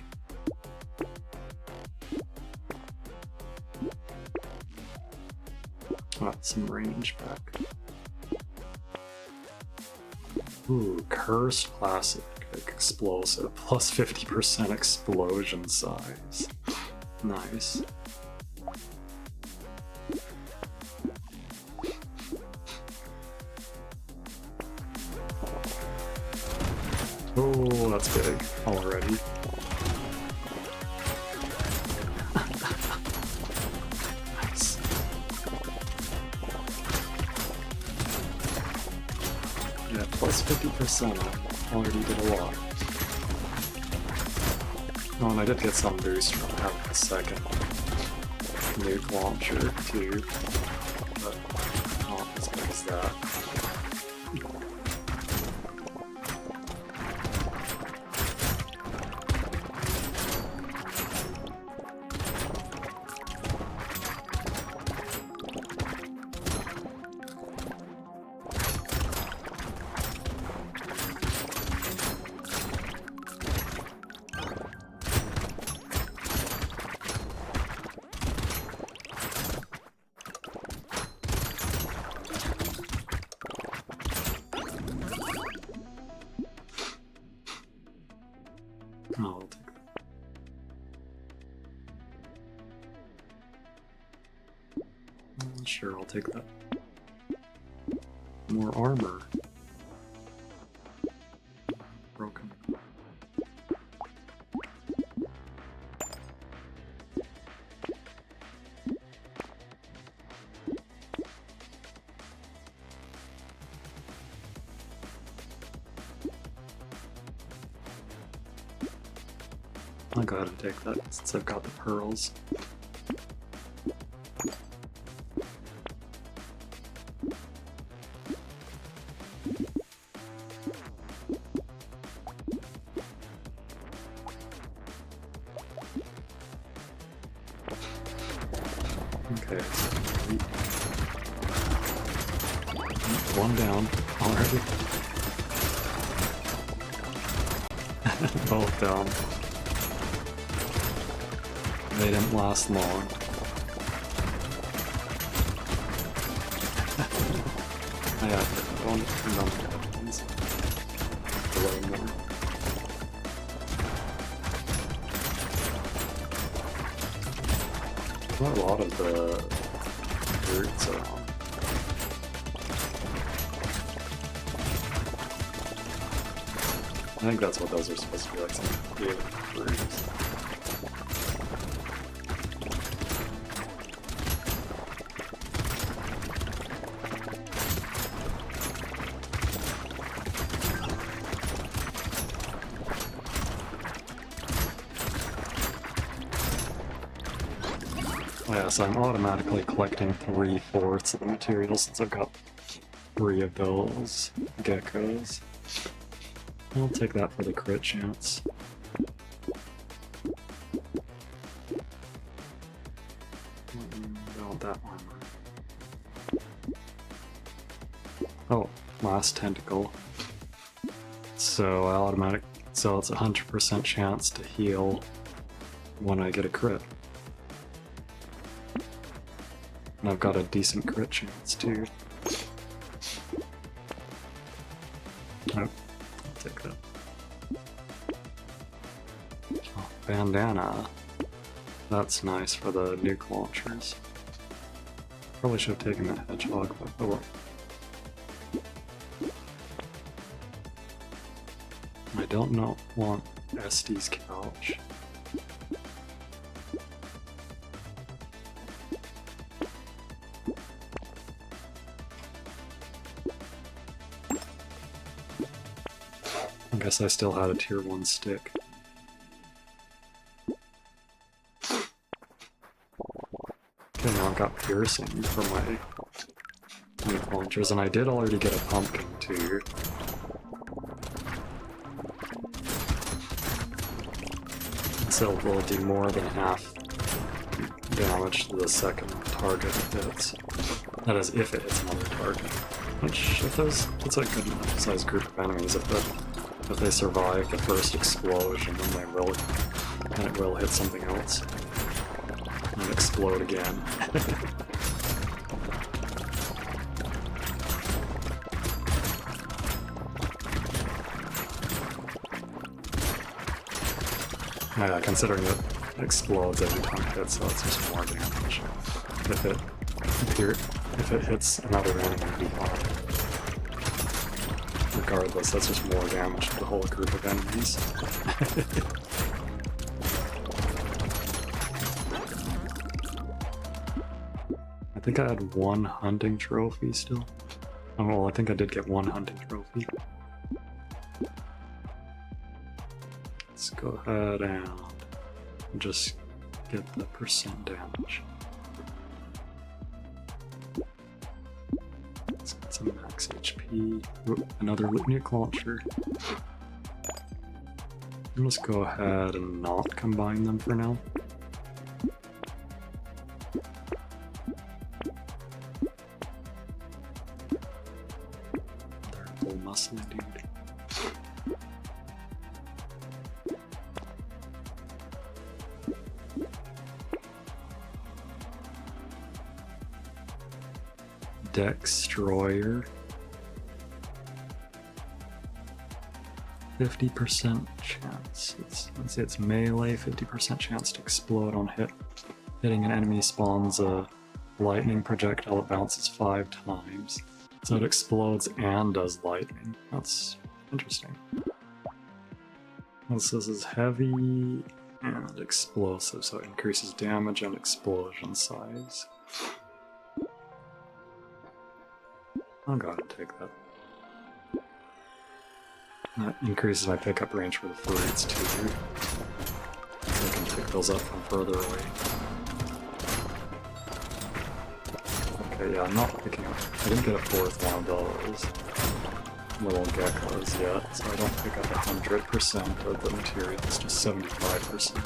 Some range back. Ooh, cursed classic explosive, plus 50% explosion size. Nice. Oh, that's big already. Nice. Yeah, plus 50%. I already did a lot. Oh, and I did get some boost from having a second nuke launcher too, but not as big as that. Oh, I'll take that. Sure, I'll take that. More armor. Broken. I'll go ahead and take that since I've got the pearls. Okay. One down already. Both down. They didn't last long. I don't turn on the weapons. Below more. Not a lot of the birds are on. I think that's what those are supposed to be like, some creative birds. Oh yeah, so I'm automatically collecting 3/4 of the materials since I've got 3 of those geckos. I'll take that for the crit chance. Don't that armor. Oh, last tentacle. So so it's a 100% chance to heal when I get a crit. And I've got a decent crit chance too. Oh, I'll take that. Oh, bandana. That's nice for the nuke launchers. Probably should have taken that hedgehog, but oh well. I don't want Estes' couch. I guess I still had a tier 1 stick. Okay, now I've got piercing for my nuke launchers, and I did already get a pumpkin too. So we'll do more than half damage to the second target it hits. That is, if it hits another target. Which, if it's a good enough sized group of enemies, if they survive the first explosion, then it will hit something else. And explode again. Yeah, considering it explodes every time it hits, so it's just more damage. If it hits another enemy behind, regardless, that's just more damage to the whole group of enemies. I think I had 1 hunting trophy still. Oh, well, I think I did get 1 hunting trophy. Let's go ahead and just get the percent damage. Let's get some max HP. Whoop, another nuke launcher. Let's go ahead and not combine them for now. Another full muscly dude. Destroyer. 50% chance. Let's say it's melee, 50% chance to explode on hit. Hitting an enemy spawns a lightning projectile that bounces 5 times. So it explodes and does lightning. That's interesting. This is heavy and explosive, so it increases damage and explosion size. I'll go ahead and take that. That increases my pickup range for the fruits too. So I can pick those up from further away. Okay, yeah, I'm not picking up. I didn't get a 4th one of those little geckos yet, so I don't pick up 100% of the materials, just 75%.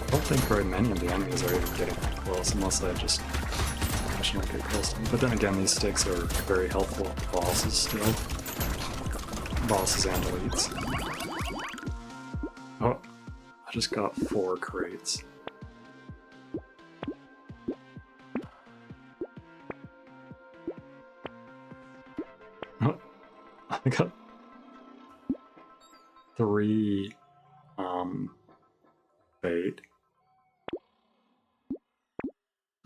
I don't think very many of the enemies are even getting that close, unless I just intentionally get close to them. But then again, these sticks are very helpful with bosses still. Bosses and elites. Oh, I just got 4 crates. Oh, I got 3 bait.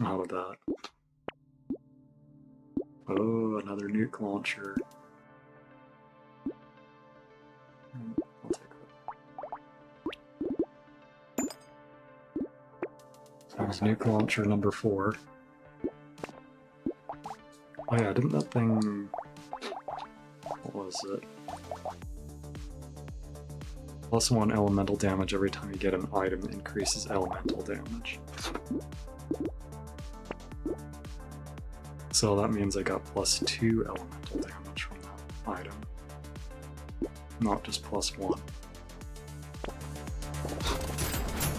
How about that? Oh, another nuke launcher. I'll take that. There's nuke launcher number 4. Oh yeah, didn't that thing... What was it? +1 elemental damage every time you get an item that increases elemental damage. So that means I got +2 elemental damage from that item. Not just +1.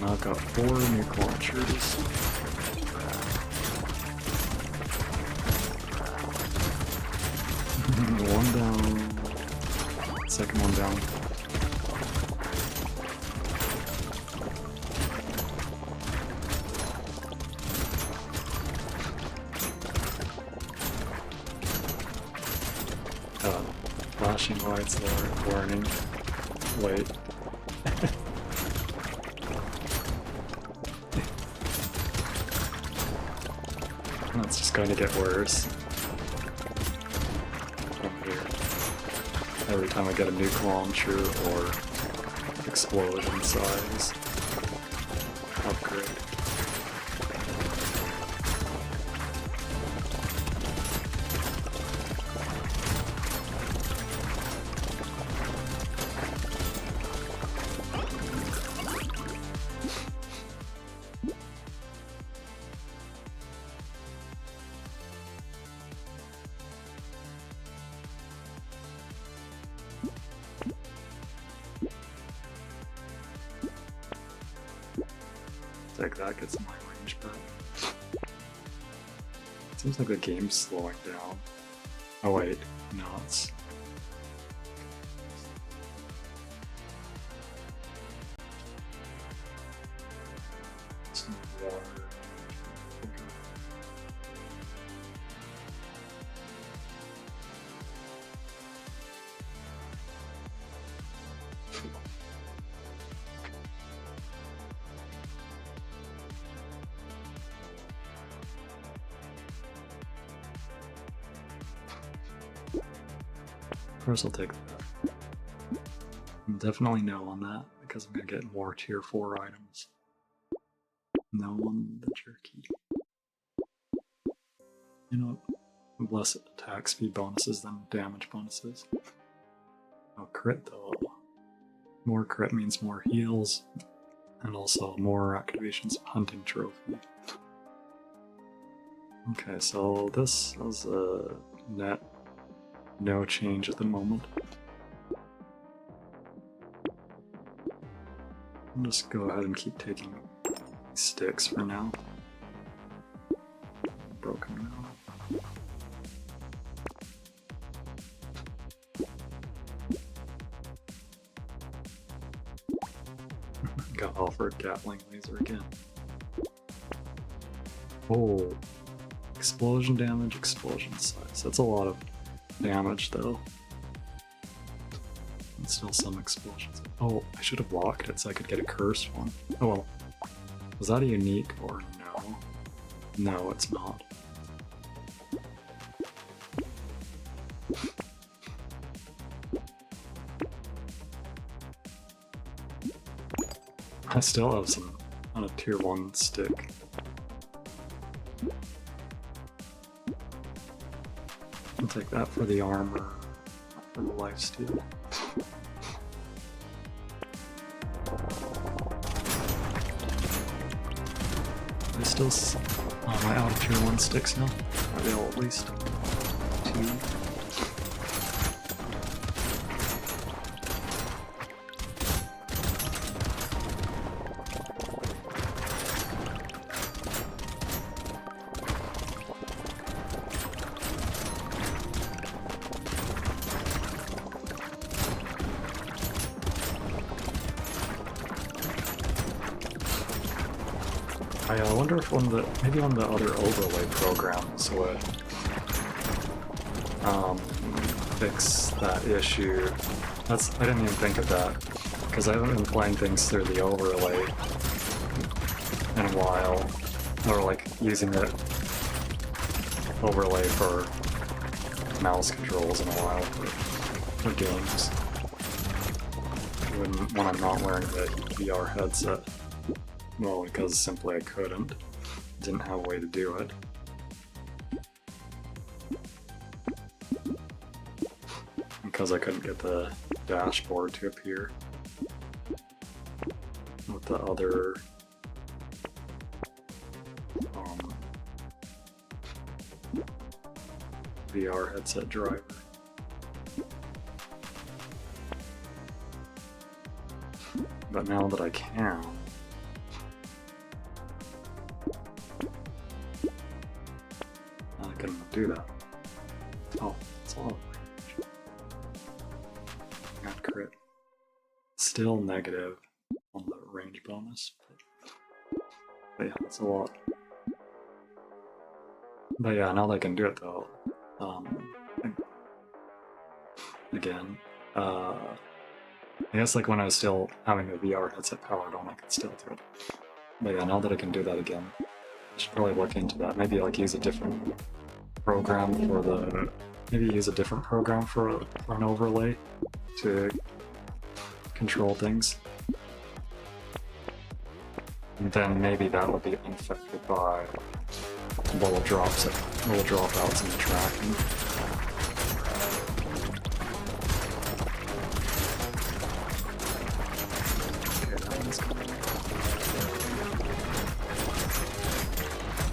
Now I've got 4 nuke launchers. One down. Second one down. Flashing lights are warning. Wait. That's just going to get worse. From here. Every time I get a nuke launcher or explosion size upgrade. Like that gets my range back. Seems like the game's slowing down. Oh wait, no, it's... Some water. Of course I'll take that. Definitely no on that, because I'm gonna get more tier 4 items. No on the jerky. You know what? Less attack speed bonuses than damage bonuses. Oh, crit though. More crit means more heals, and also more activations of hunting trophy. Okay, so this is a net no change at the moment. I'll just go ahead and keep taking sticks for now. Broken now. Got offered Gatling laser again. Oh, explosion damage, explosion size. That's a lot of damage though. And still some explosions. Oh, I should have locked it so I could get a cursed one. Oh well. Was that a unique or no? No, it's not. I still have some on a tier 1 stick. I'll take that for the armor, not for the lifesteal. I still... am I out of tier 1 sticks now? Are they all at least 2? I wonder if maybe one of the other overlay programs would fix that issue. I didn't even think of that, because I haven't been playing things through the overlay in a while, or like using the overlay for mouse controls in a while for games. When I'm not wearing the VR headset. Well, because simply I couldn't. Didn't have a way to do it. Because I couldn't get the dashboard to appear. With the other... VR headset driver. But now that I can, I can do that. Oh, it's all range. Not crit. Still negative on the range bonus. But yeah, that's a lot. But yeah, now that I can do it though, again, I guess like when I was still having the VR headset powered on, I could still do it. But yeah, now that I can do that again, I should probably look into that. Maybe like use a different program for the... Maybe use a different program for an overlay to control things. And then maybe that will be unaffected by little dropouts in the tracking.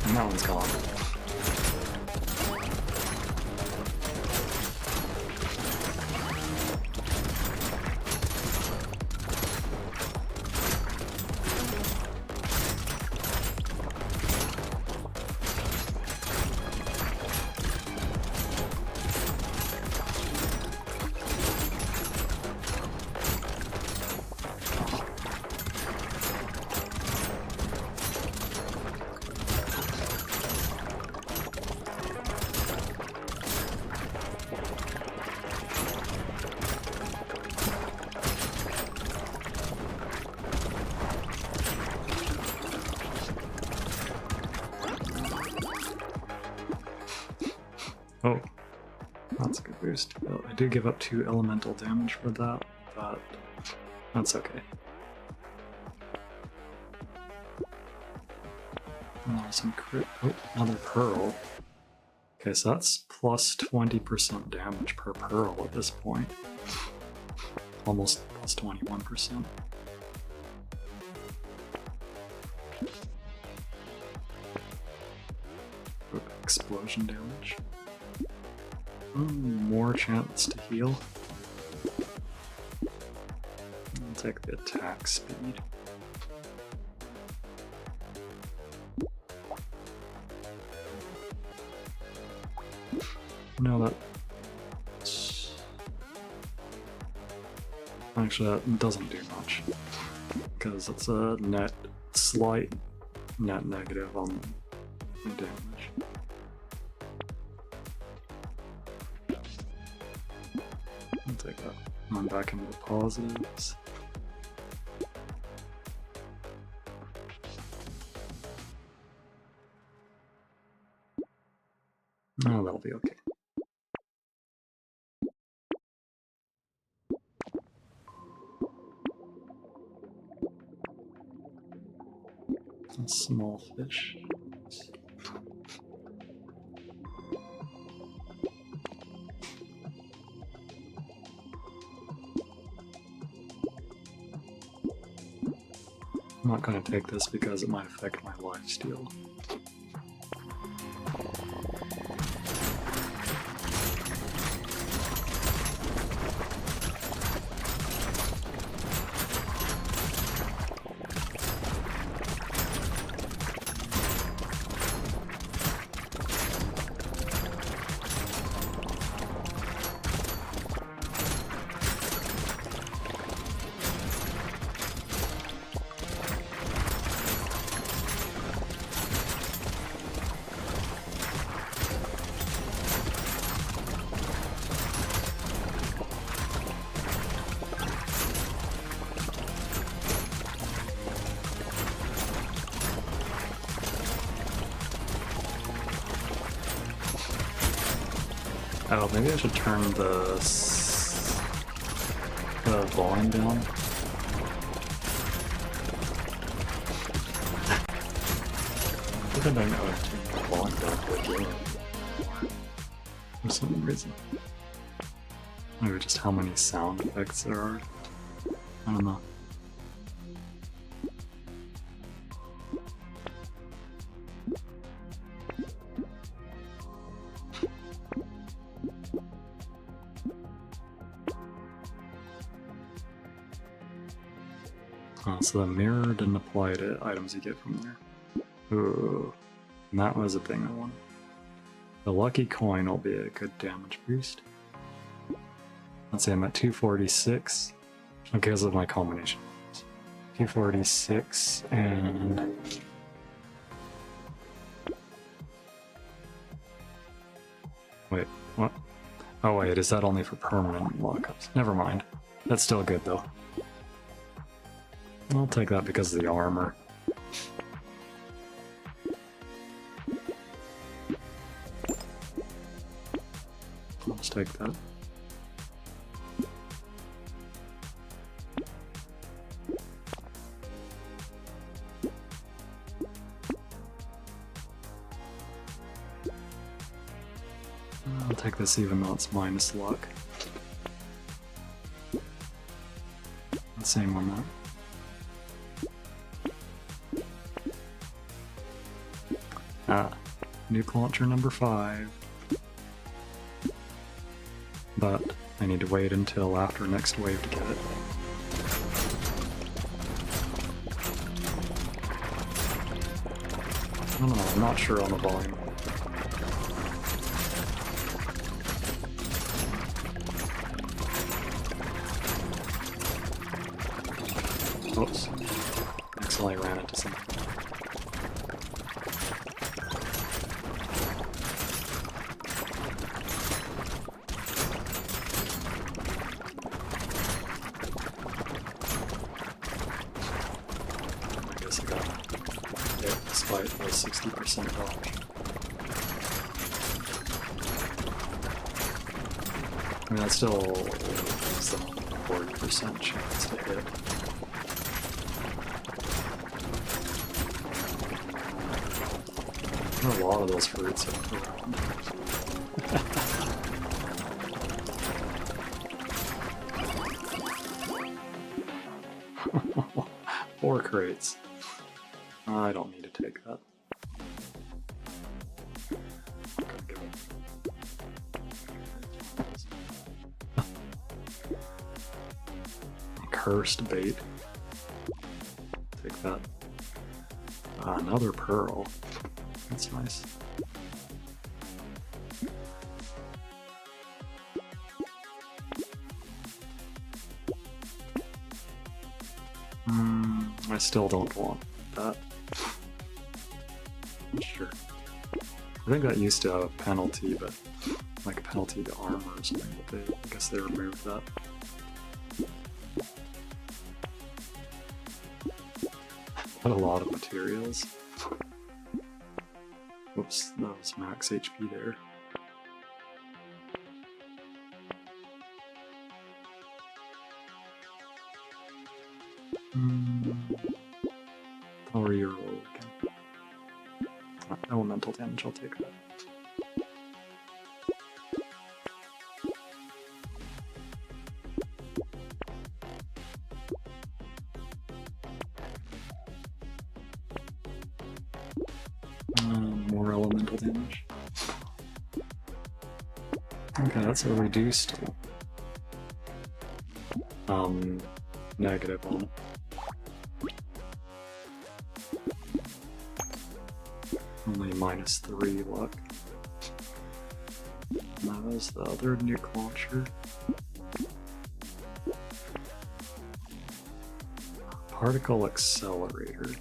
And that one's gone. Oh, that's a good boost. Well, I do give up 2 elemental damage for that, but that's okay. Oh, some crit. Oh, another pearl. Okay, so that's plus 20% damage per pearl at this point. Almost plus 21%. Oh, explosion damage. More chance to heal. I'll take the attack speed. No, that... Actually, that doesn't do much. Because it's a slight net negative on the damage. I'll take that. I'm back into the positives. Oh, that'll be okay. A small fish. I'm not going to take this because it might affect my lifesteal. Oh, maybe I should turn the volume down. I don't know how to turn the volume down for the game for some reason. Maybe just how many sound effects there are. I don't know. Oh, so the mirror didn't apply to items you get from there. Ooh, and that was a thing I wanted. The lucky coin will be a good damage boost. Let's see, I'm at 246 because of my combination. 246 and... Wait, what? Oh wait, is that only for permanent lockups? Never mind. That's still good though. I'll take that because of the armor. Let's take that. I'll take this even though it's minus luck. Same on that. Nuke launcher number 5. But I need to wait until after next wave to get it. I don't know, I'm not sure on the volume. Oops. Accidentally ran into something. I guess I got it despite the 60% dodge. I mean, that's still less than a 40% chance to hit. There are a lot of those fruits around. 4 crates. I don't need to take that. Cursed bait. Take that. Another pearl. That's nice. I still don't want that. Sure. I think that used to have a penalty, but like a penalty to armor or something, but I guess they removed that. Got a lot of materials. Whoops, that was max HP there. I'll reroll again. Elemental damage, I'll take that. More elemental damage. Okay, that's a reduced negative on it. Only -3 luck. And that was the other nuke launcher. Particle accelerator.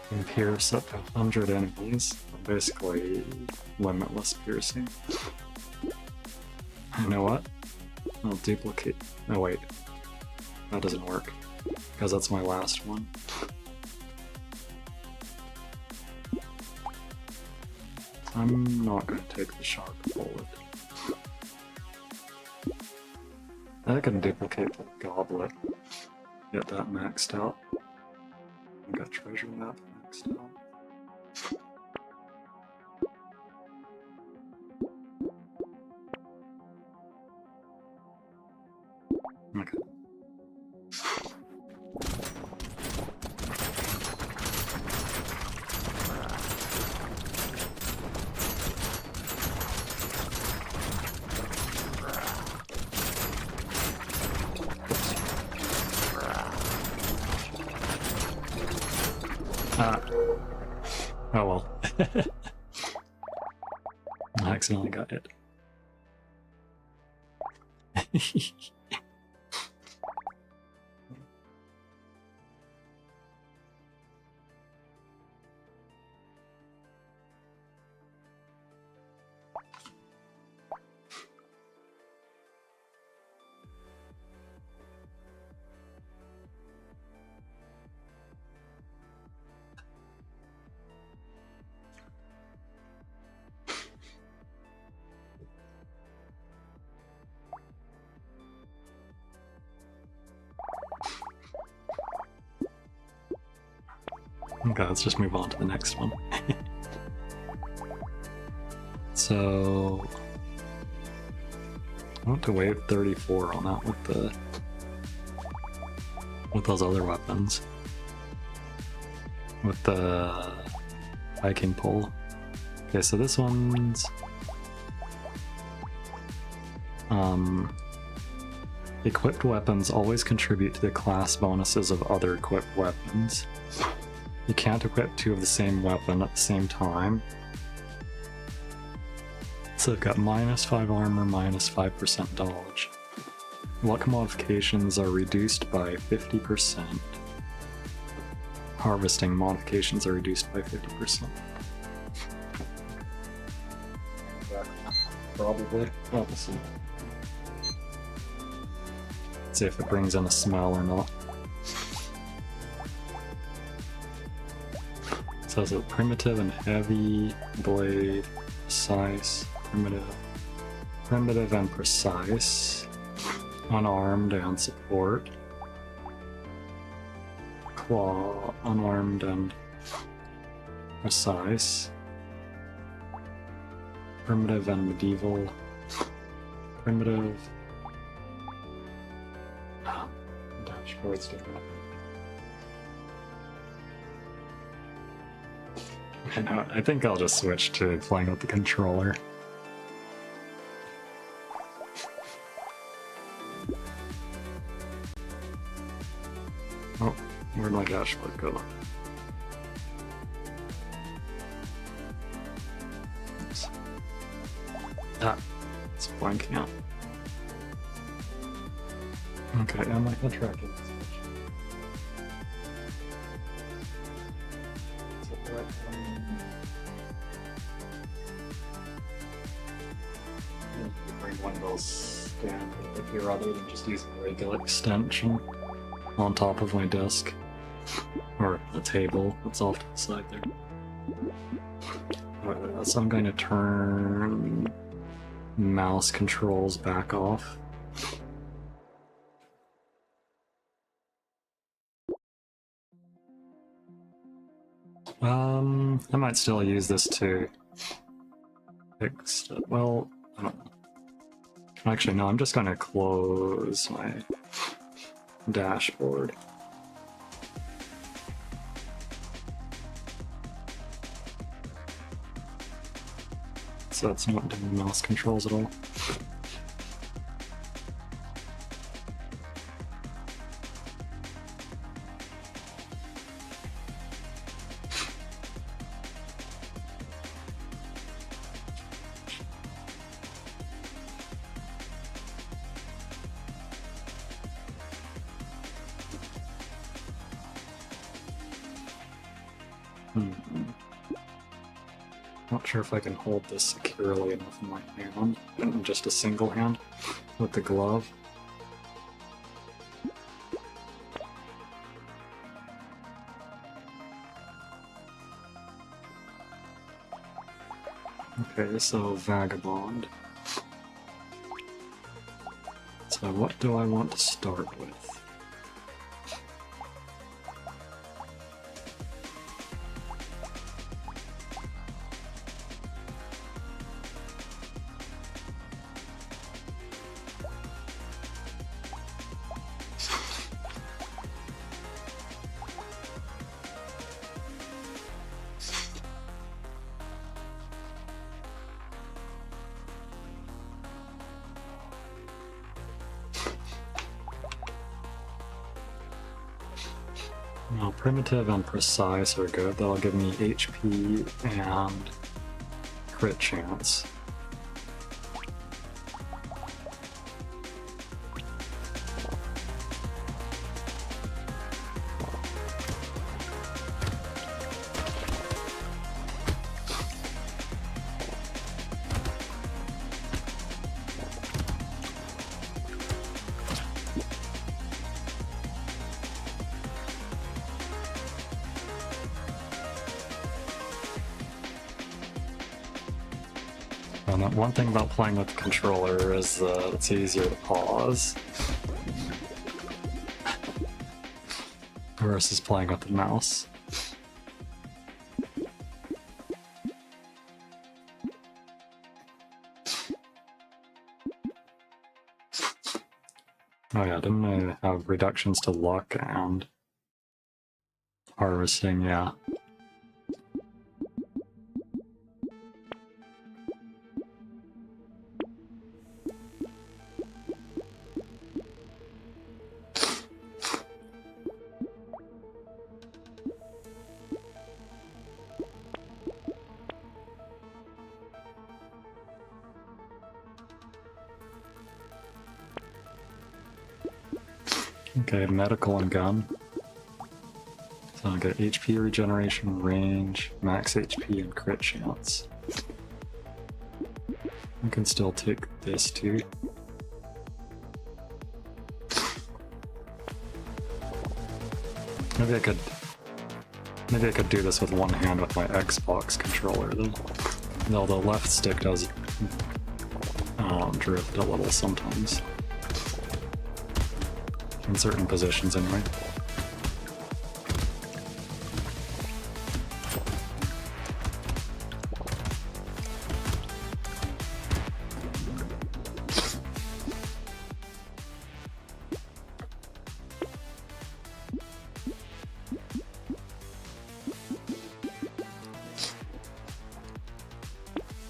Can pierce up to 100 enemies. Basically, limitless piercing. You know what? I'll duplicate. Oh wait, that doesn't work because that's my last one. I'm not going to take the sharp bullet. I can duplicate the goblet. Get that maxed out. I got treasure map maxed out. Okay. Oh well. I accidentally got it. Okay, let's just move on to the next one. So I went to wave 34 on that with those other weapons. With the hiking pole. Okay, so this one's equipped weapons always contribute to the class bonuses of other equipped weapons. You can't equip two of the same weapon at the same time. So I've got -5 armor, -5% dodge. Luck modifications are reduced by 50%. Harvesting modifications are reduced by 50%. Probably. Well, we'll see. See if it brings in a smell or not. So it's a primitive and heavy blade, precise, primitive and precise, unarmed and support, claw, unarmed and precise, primitive and medieval, primitive, dashboards different. I think I'll just switch to playing with the controller. Oh, where'd my dashboard go? Oops. Ah, it's blanking out. Okay, I'm not gonna track it. Bring one of those stand if you're other than just using a regular extension on top of my desk. Or a table that's off to the side there. Alright, so I'm going to turn mouse controls back off. I might still use this to fix it. Well, I don't know. Actually, no, I'm just going to close my dashboard. So it's not doing mouse controls at all. Not sure if I can hold this securely enough in my hand, in just a single hand, with the glove. Okay, so Vagabond. So what do I want to start with? Well, primitive and precise are good. That'll give me HP and crit chance. And one thing about playing with the controller is that it's easier to pause versus playing with the mouse. Oh yeah, didn't I have reductions to luck and harvesting? Yeah. Okay, medical and gun. So I get HP regeneration, range, max HP, and crit chance. I can still take this too. Maybe I could do this with one hand with my Xbox controller though. Though the left stick does drift a little sometimes. In certain positions anyway.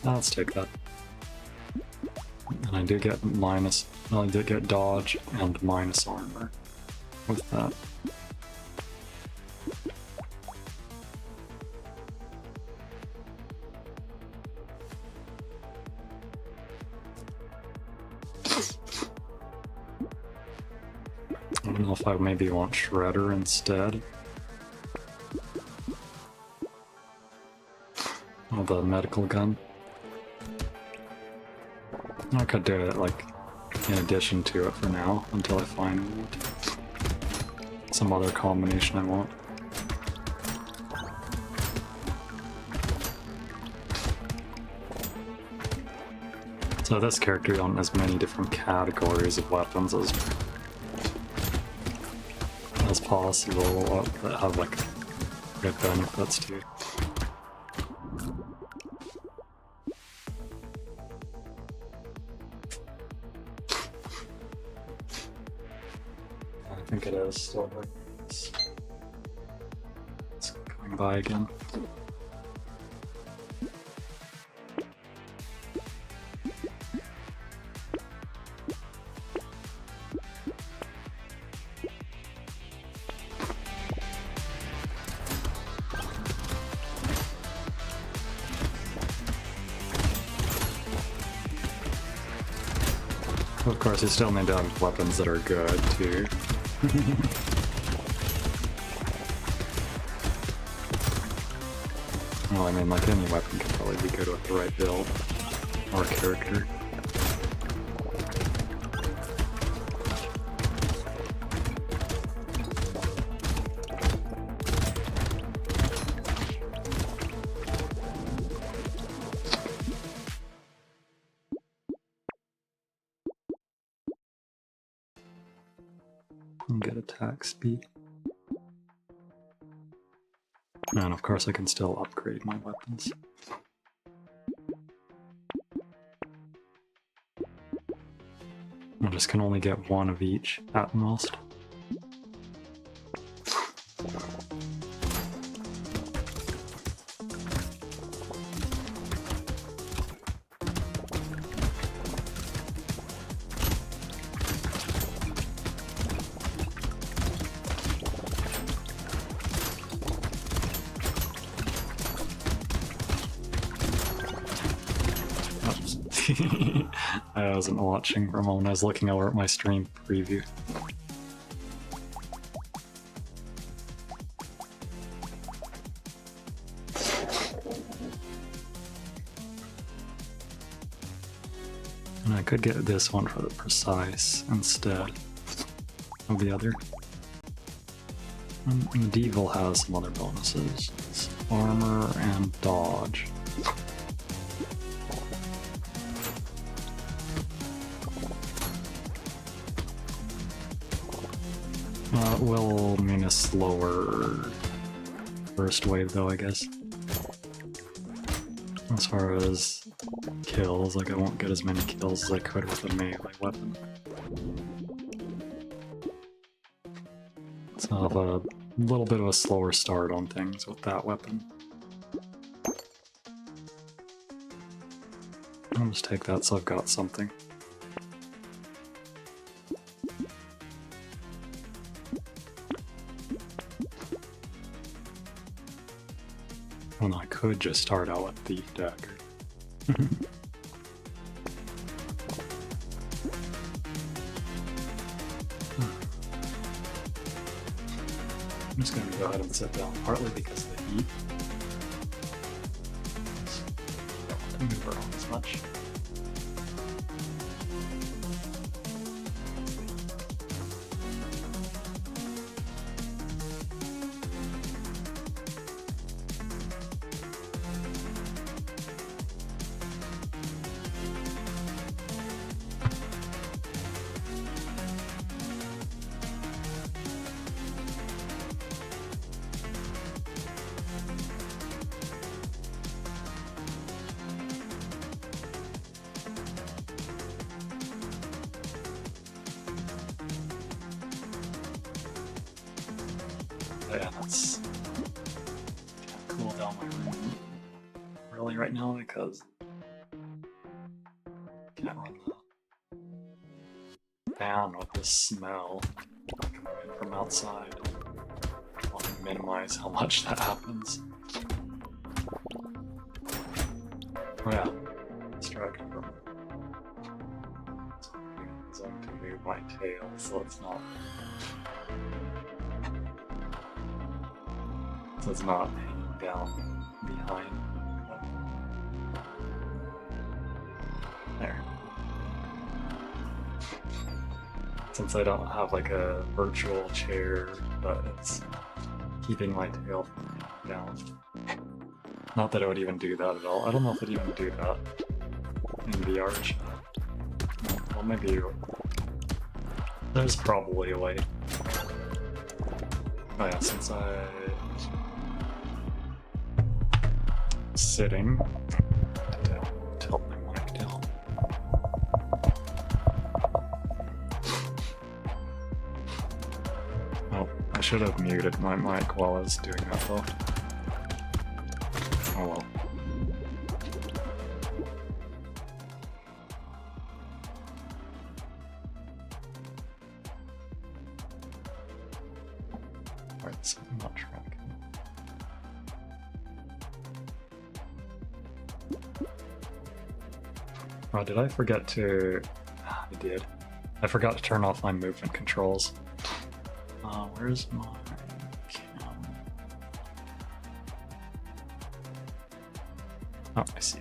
Let's take that. And I do get minus, well, I did get dodge and minus armor with that. I don't know if I maybe want Shredder instead. Or the medical gun. I could do it like in addition to it for now until I find some other combination I want. So this character on as many different categories of weapons as possible that have like good benefits too. I think it is still like this. It's going by again. Of course, you still need to have weapons that are good too. Well, I mean, like any weapon can probably be good with the right build or character. And get attack speed. And of course I can still upgrade my weapons. I just can only get one of each at most. I wasn't watching for a moment. I was looking over at my stream preview. And I could get this one for the precise instead of the other. And medieval has some other bonuses. It's armor and dodge. It will mean a slower first wave though, I guess. As far as kills, like I won't get as many kills as I could with a melee weapon. So I'll have a little bit of a slower start on things with that weapon. I'll just take that so I've got something. Well, I could just start out with Thief Dagger. I'm just gonna go ahead and sit down, partly because of the heat. I don't want to move around as much. Yeah, that's cool down my room really right now because can't run the fan with the smell coming in from outside. I want to minimize how much that happens. Oh yeah, distracted from so I'm going to move my tail so it's not hanging down behind. There. Since I don't have like a virtual chair, but it's keeping my tail down. Not that I would even do that at all. I don't know if I'd even do that in VR chat. Well, maybe there's probably a way. Oh yeah, since I'm sitting, tilt my mic down. Oh, I should have muted my mic while I was doing that though. Oh well. Alright, so I'm not tracking. Oh, did I forget to... I did. I forgot to turn off my movement controls. Where's my cam? Oh, I see.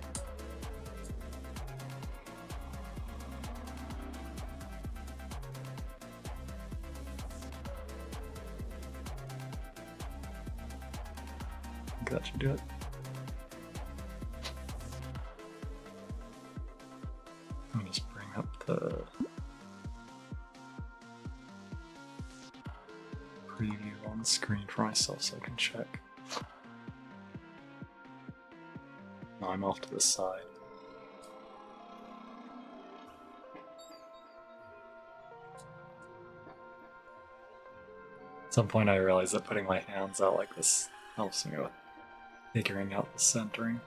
That should do it. Let me just bring up the preview on the screen for myself so I can check. No, I'm off to the side. At some point I realized that putting my hands out like this helps me with figuring out the centering.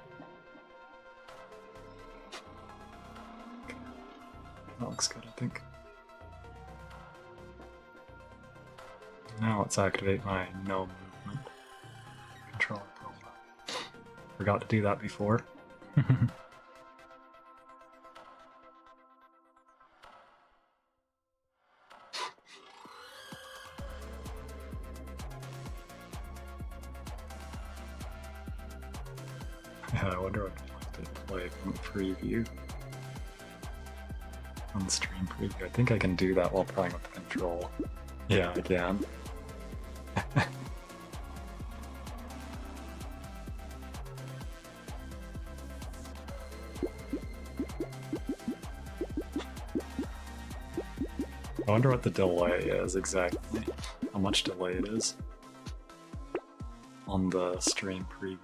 That looks good, I think. Now let's activate my no movement controller profile. Forgot to do that before. Yeah, I wonder what I have to play from preview. On stream preview. I think I can do that while playing with the control. Yeah, I can. I wonder what the delay is exactly. How much delay it is on the stream preview.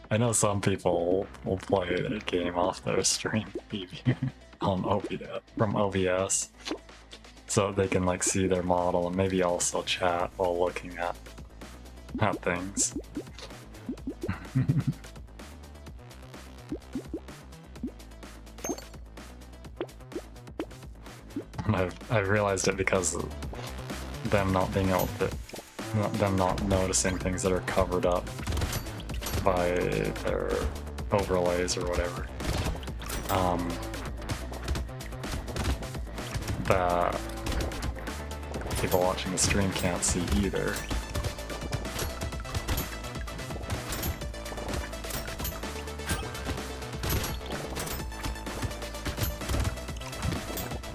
I know some people will play a game off their stream preview on OBS, from OBS, so they can like see their model and maybe also chat while looking at things. I've realized it because of them not being able to, them not noticing things that are covered up by their overlays or whatever. That people watching the stream can't see either.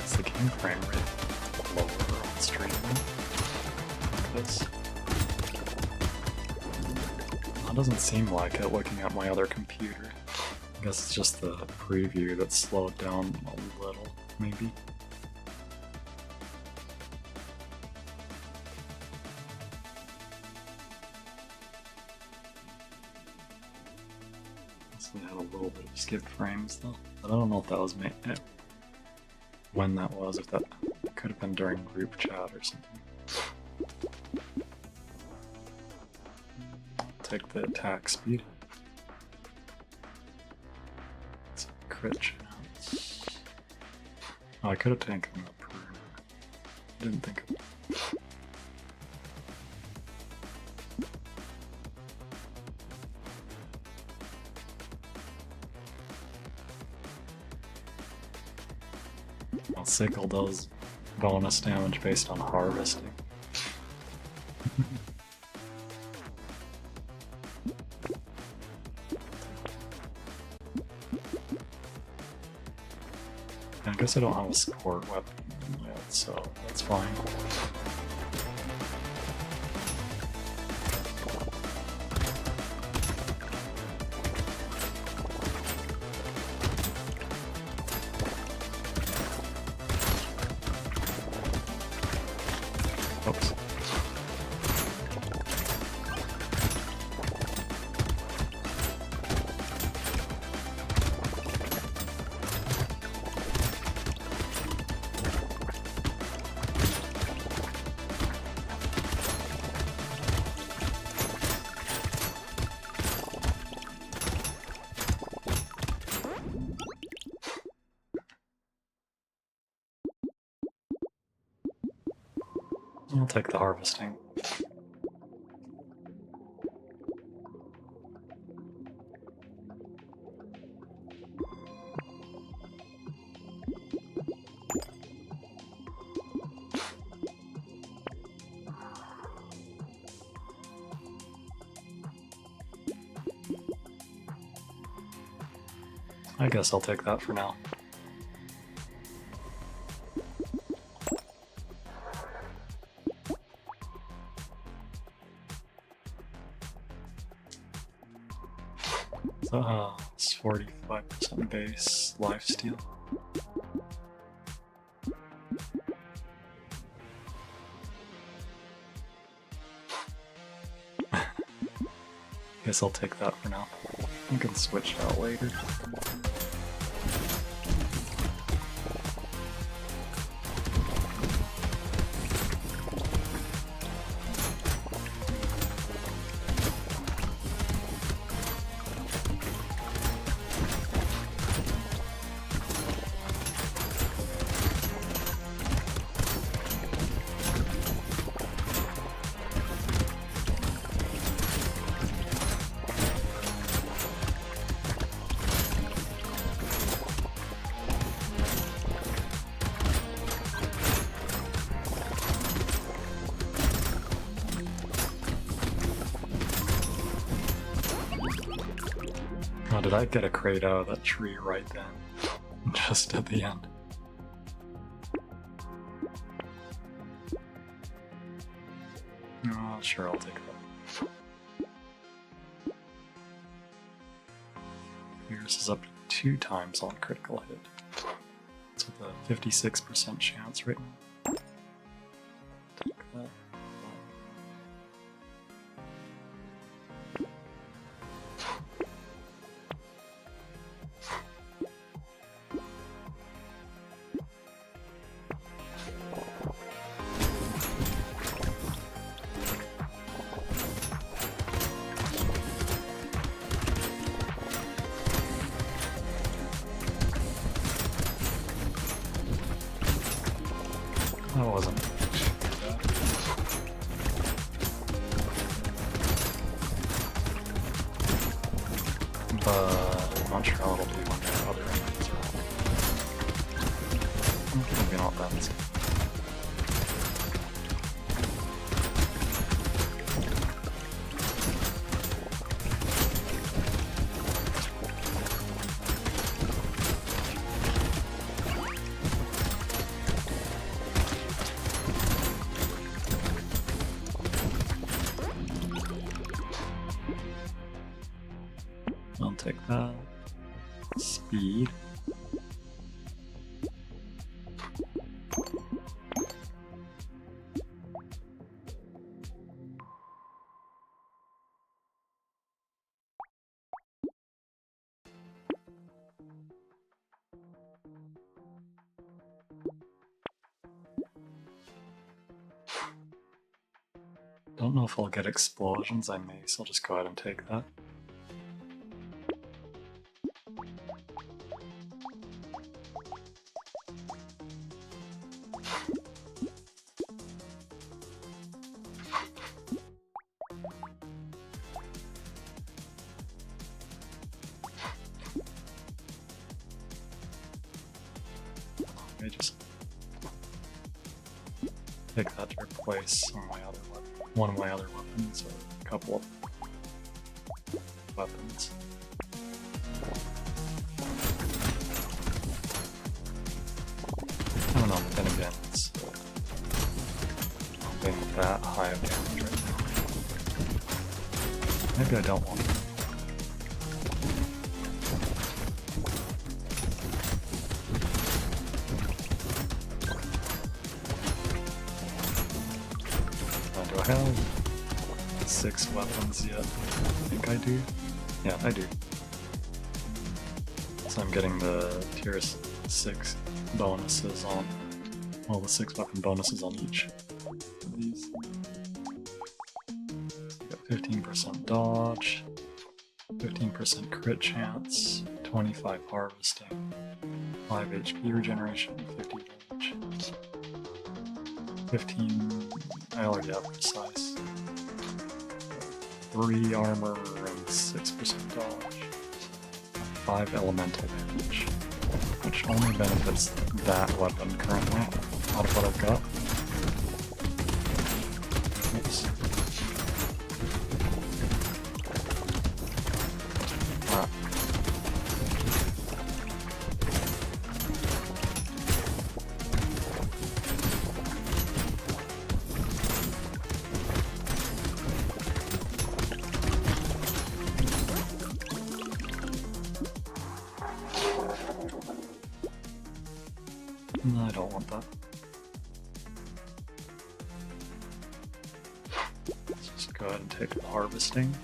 Is the game frame rate lower on stream like this? Doesn't seem like it looking at my other computer. I guess it's just the preview that slowed down a little, maybe. We had a little bit of skipped frames though, but I don't know if that was when that was, if that could have been during group chat or something. Take the attack speed. It's a crit chance. Oh, I could have taken the perimeter. Didn't think of it. Well, Sickle does bonus damage based on harvesting. I guess I don't have a support weapon yet, so that's fine. Oops. I'll take the harvesting. I guess I'll take that for now. It's 45% base lifesteal. Guess I'll take that for now. You can switch out later. did I get a crate out of that tree right then? Just at the end. Oh, sure, I'll take that. Yours is up to 2 times on critical hit. It's with a 56% chance right now. Take that. That wasn't. But I'm not sure how it'll do on the other enemies. Maybe not that easy. I'll take that. Speed. Don't know if I'll get explosions, I may, so I'll just go ahead and take that. I just take that to replace one of my other weapons, or a couple of weapons. I don't know, then again, it's not being that high of damage right now. Maybe I don't want it. Do I have 6 weapons yet? I think I do. Yeah, I do. So I'm getting the tier 6 bonuses on, well, the 6 weapon bonuses on each of these. So you got 15% dodge, 15% crit chance, 25 harvesting, 5 HP regeneration, 50 damage, 15. I already have precise. 3 armor and 6% dodge. 5 elemental damage, which only benefits that weapon currently out of what I've got. Oops. Ah. No, I don't want that. Let's just go ahead and take the harvesting.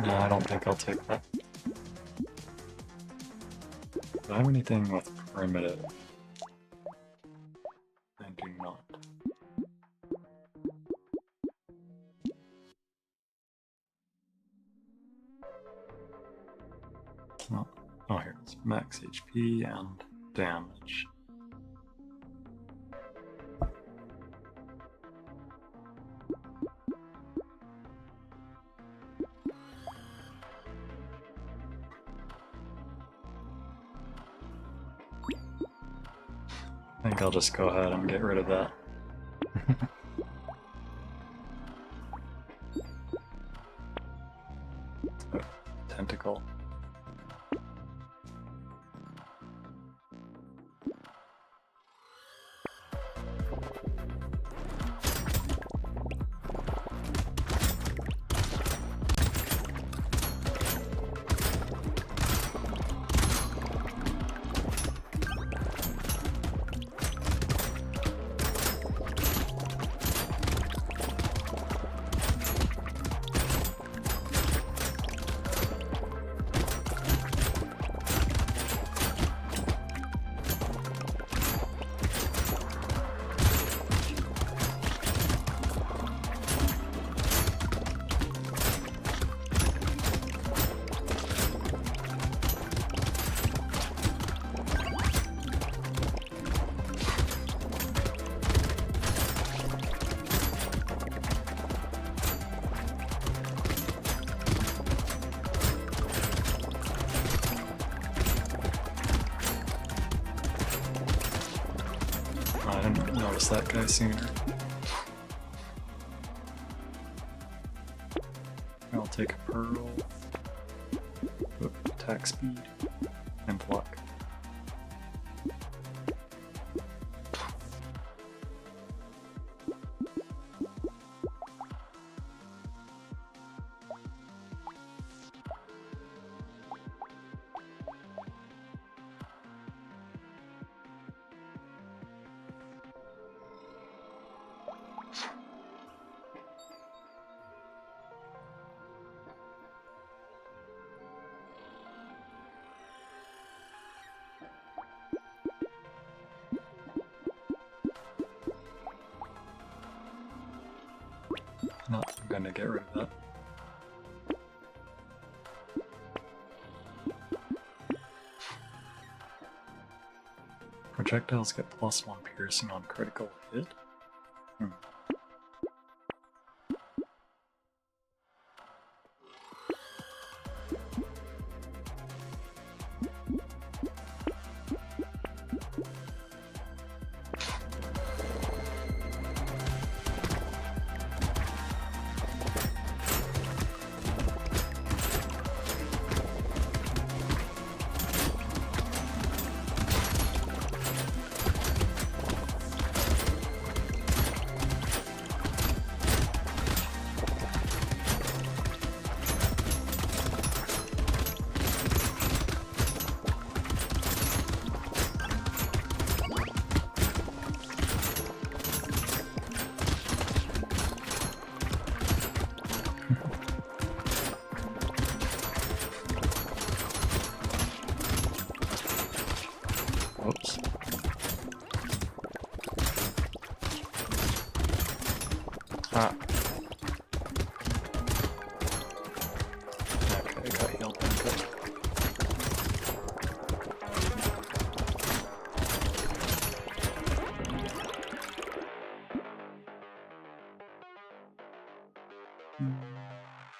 No, I don't think I'll take that. Do I have anything with primitive? I do not. Oh, here it is. Max HP and damage. think I'll just go ahead and get rid of that. Oh, tentacle. I didn't notice that guy sooner. I'll take a pearl, attack speed, and block. No, I'm gonna get rid of that. Projectiles get +1 piercing on critical hit? Oops. Ah. Okay, got healed then, good.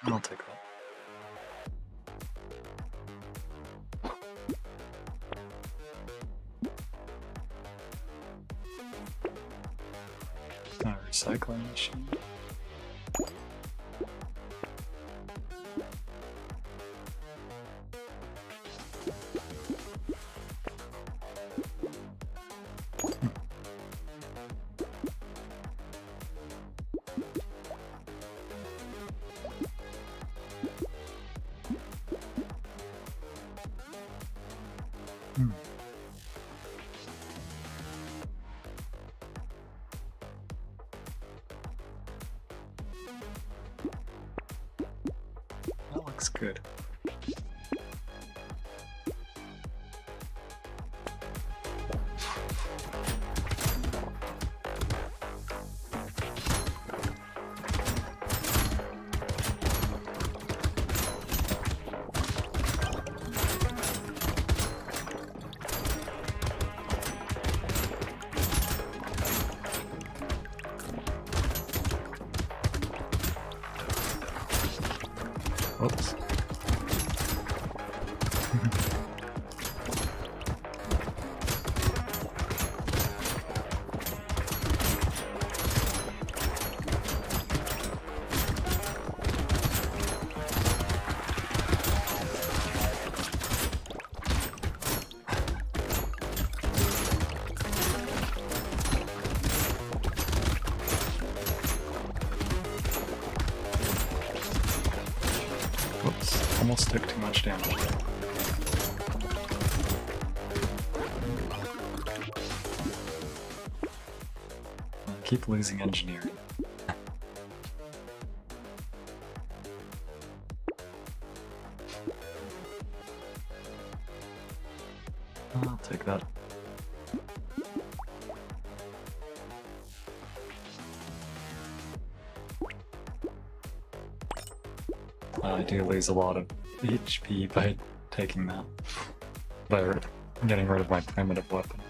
I'll take that. Recycling machine. That looks good. Whoops. Almost took too much damage. Keep losing engineering. I'll take that. I do lose a lot of HP by taking that. By getting rid of my primitive weapon.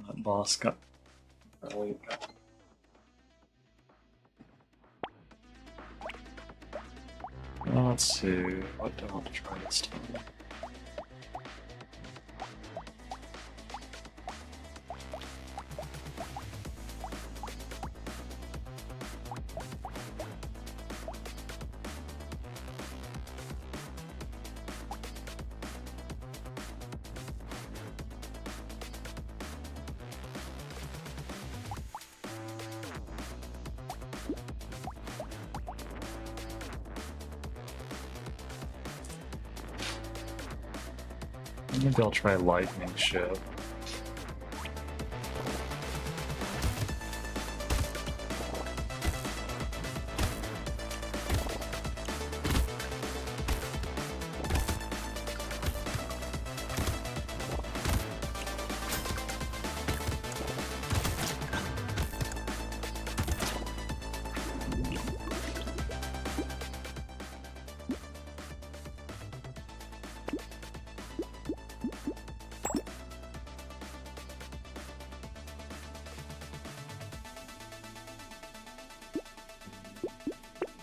That boss got really got. Let's see, what do I want to try this time? Maybe I'll try lightning shiv.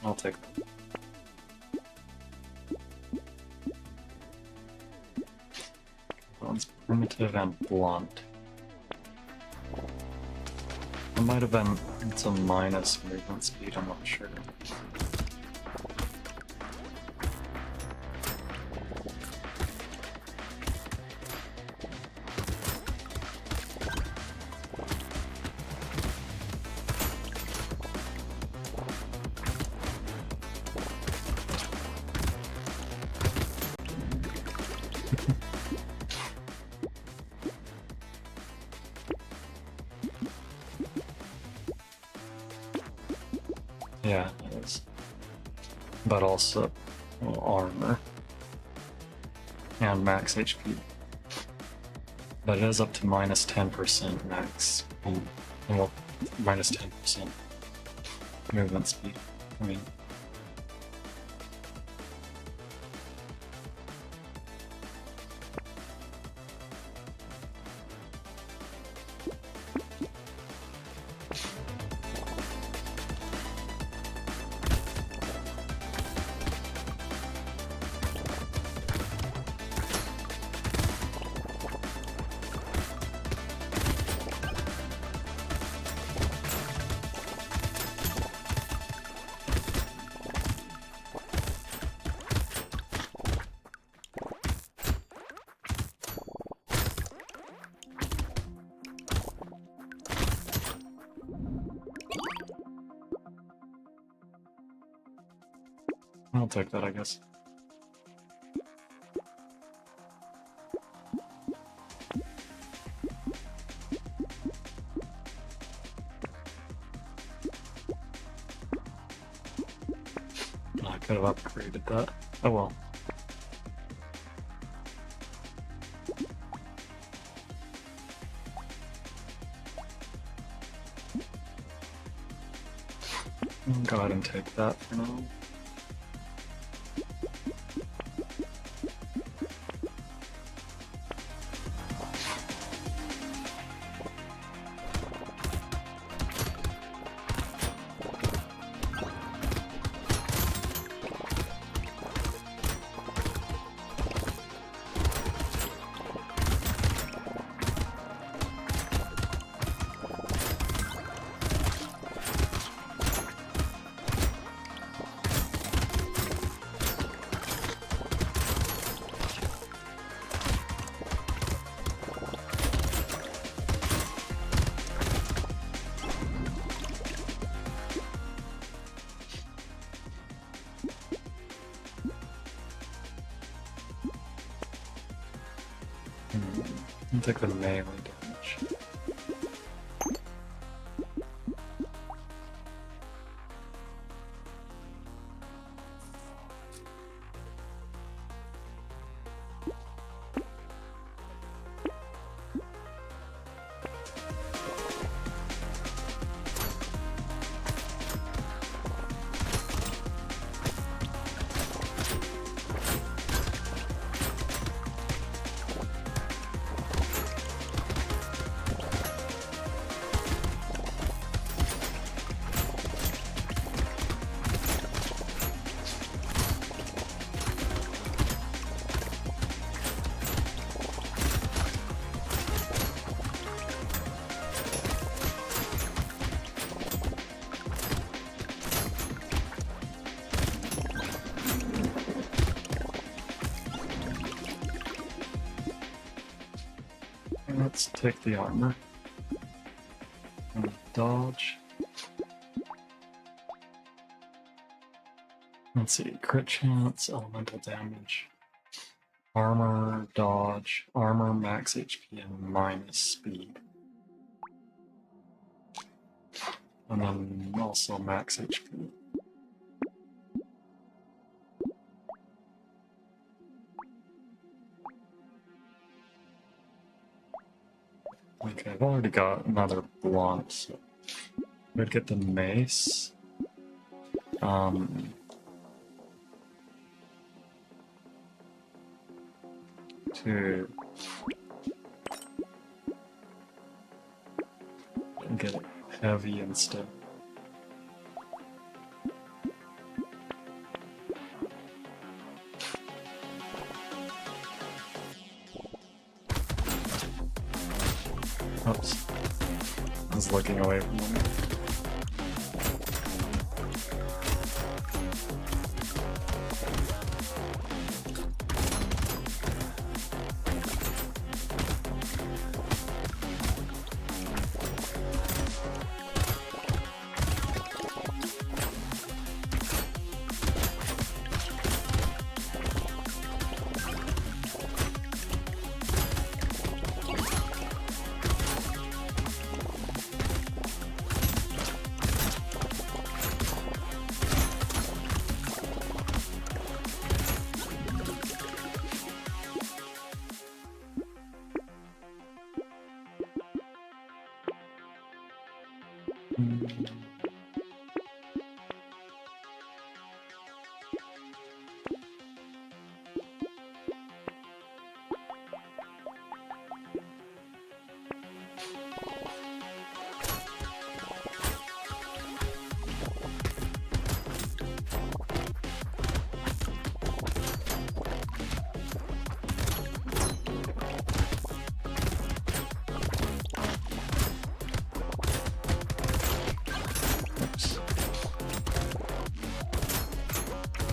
I'll take that. One's primitive and blunt. It might have been some minus movement speed, I'm not sure. Yeah, it is. But also armor and max HP. But it is up to minus 10% max. Well, minus 10% movement speed. I mean. I'll take that, I guess. I could have upgraded that. Oh well. Go ahead and take that for now. I'll take the melee damage. Let's take the armor. And dodge. Let's see, crit chance, elemental damage. Armor, dodge, armor, max HP, and minus speed. And then also max HP. Okay, I've already got another blunt, so we'd get the mace. To get it heavy instead. Oops. I was looking away from them.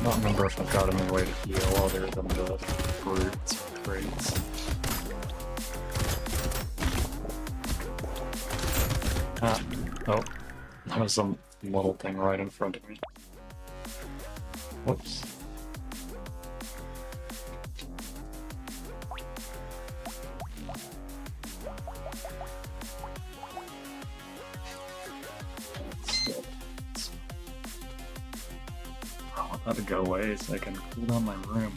I don't remember if I've got any way to heal other than the fruits or crates. Ah, oh, that was some little thing right in front of me. Whoops. To go away so I can cool down my room.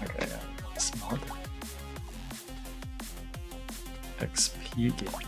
Okay, yeah, smart. XP game.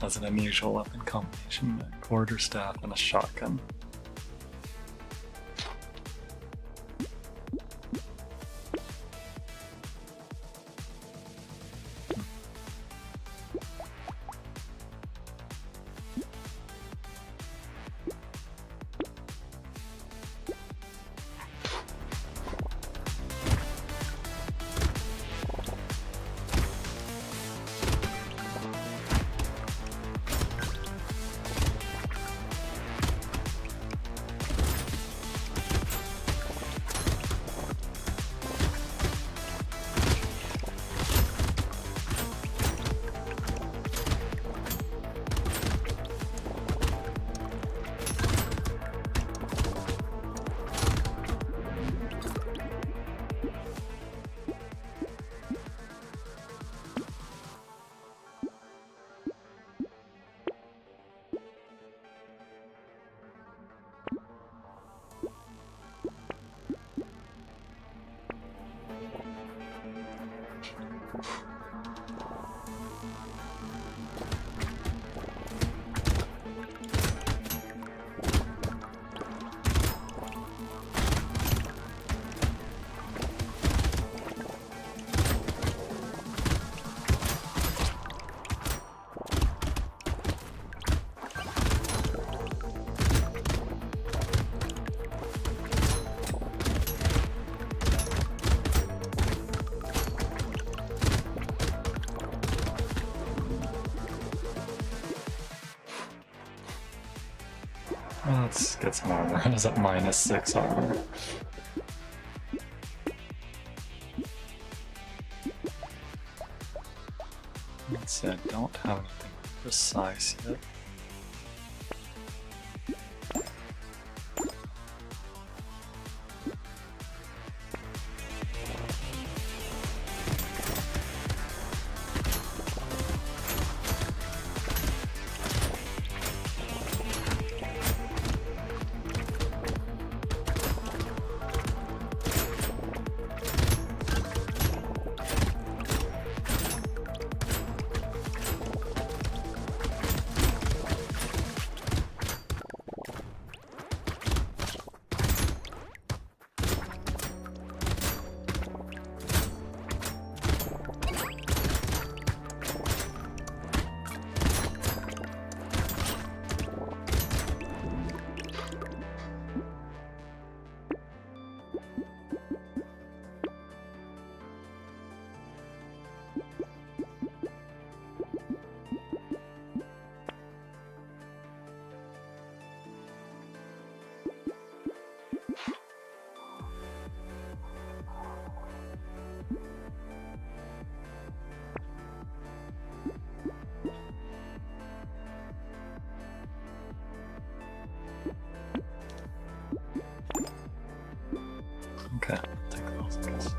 as an unusual weapon combination, a quarterstaff and a shotgun. Let's get some armor. I was at -6 armor. Let's see, I don't have anything precise yet. Okay, take those, I guess.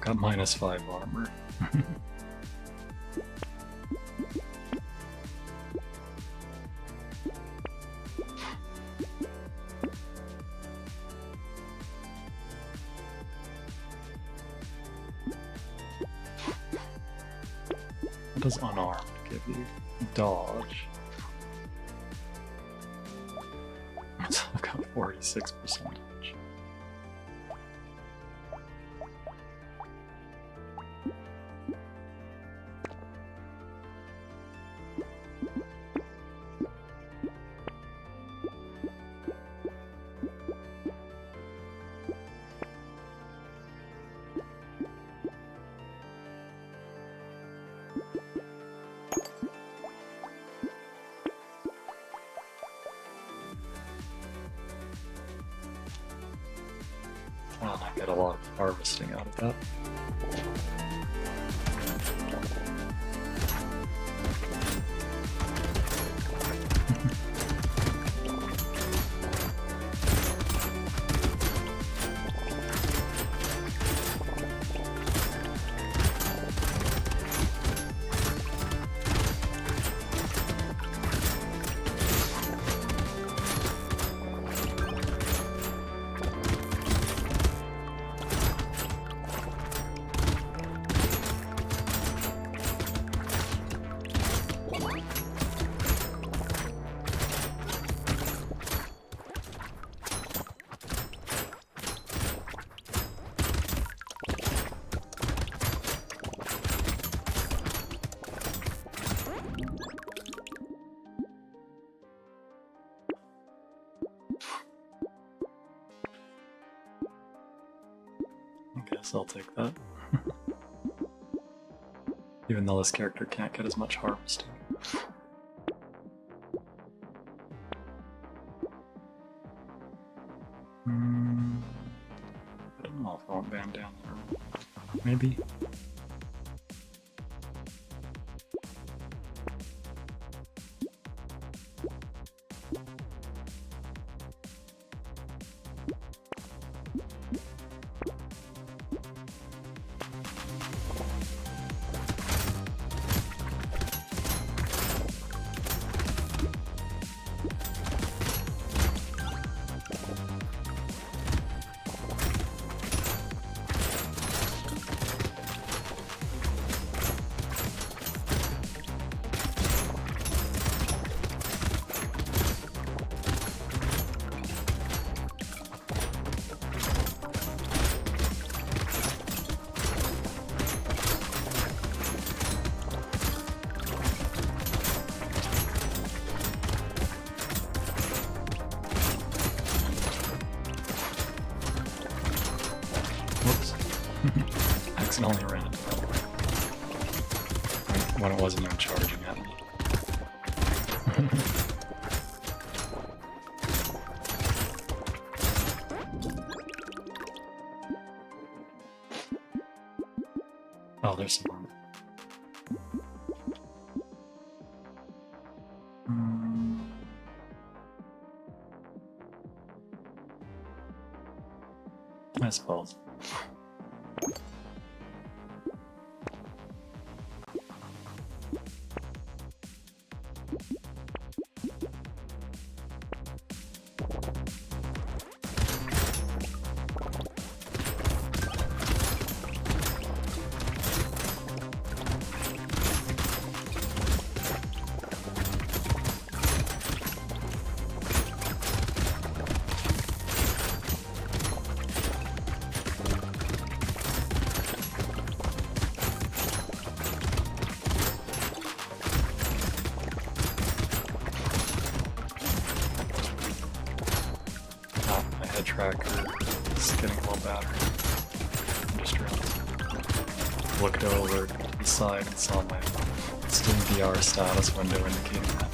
Got -5 armor. What does unarmed give you? Dodge. I've got 46%. harvesting out of that. Guess I'll take that. Even though this character can't get as much harvesting. I don't know if I want Bam down there. Maybe. Accidentally ran into that when it wasn't even charging at me. Oh, there's some more. I suppose. Tracker is getting low battery. I just realized. Looked over to the side and saw my Steam VR status window indicating that.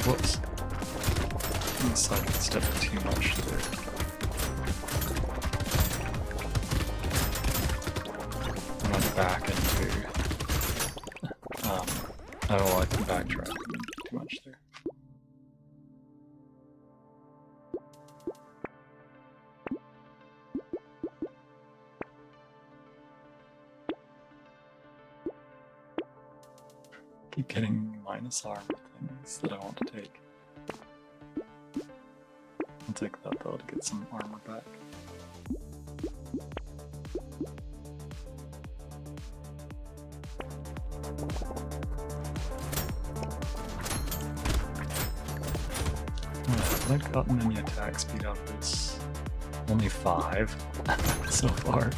Whoops. I decided to step too much there. I went back into I don't like the backtrack too much there. Keep getting minus armor things that I want to take. I'll take that though to get some armor back. Have I gotten any attack speed out of this? Only 5 so far.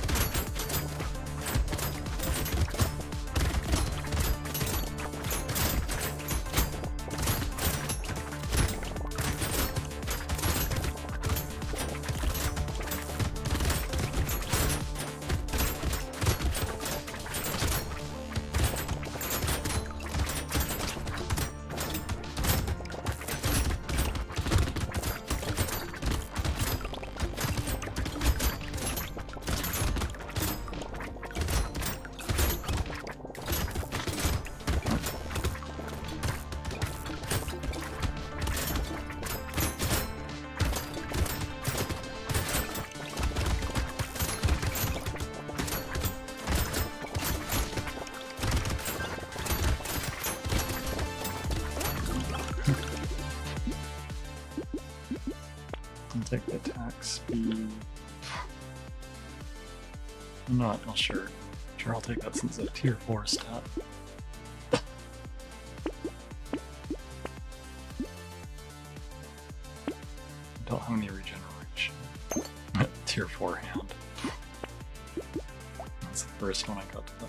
I'll take the attack speed. I'm not sure. Sure, I'll take that since it's a tier 4 stat. Don't have any regeneration. Tier 4 hand. That's the first one I got to that.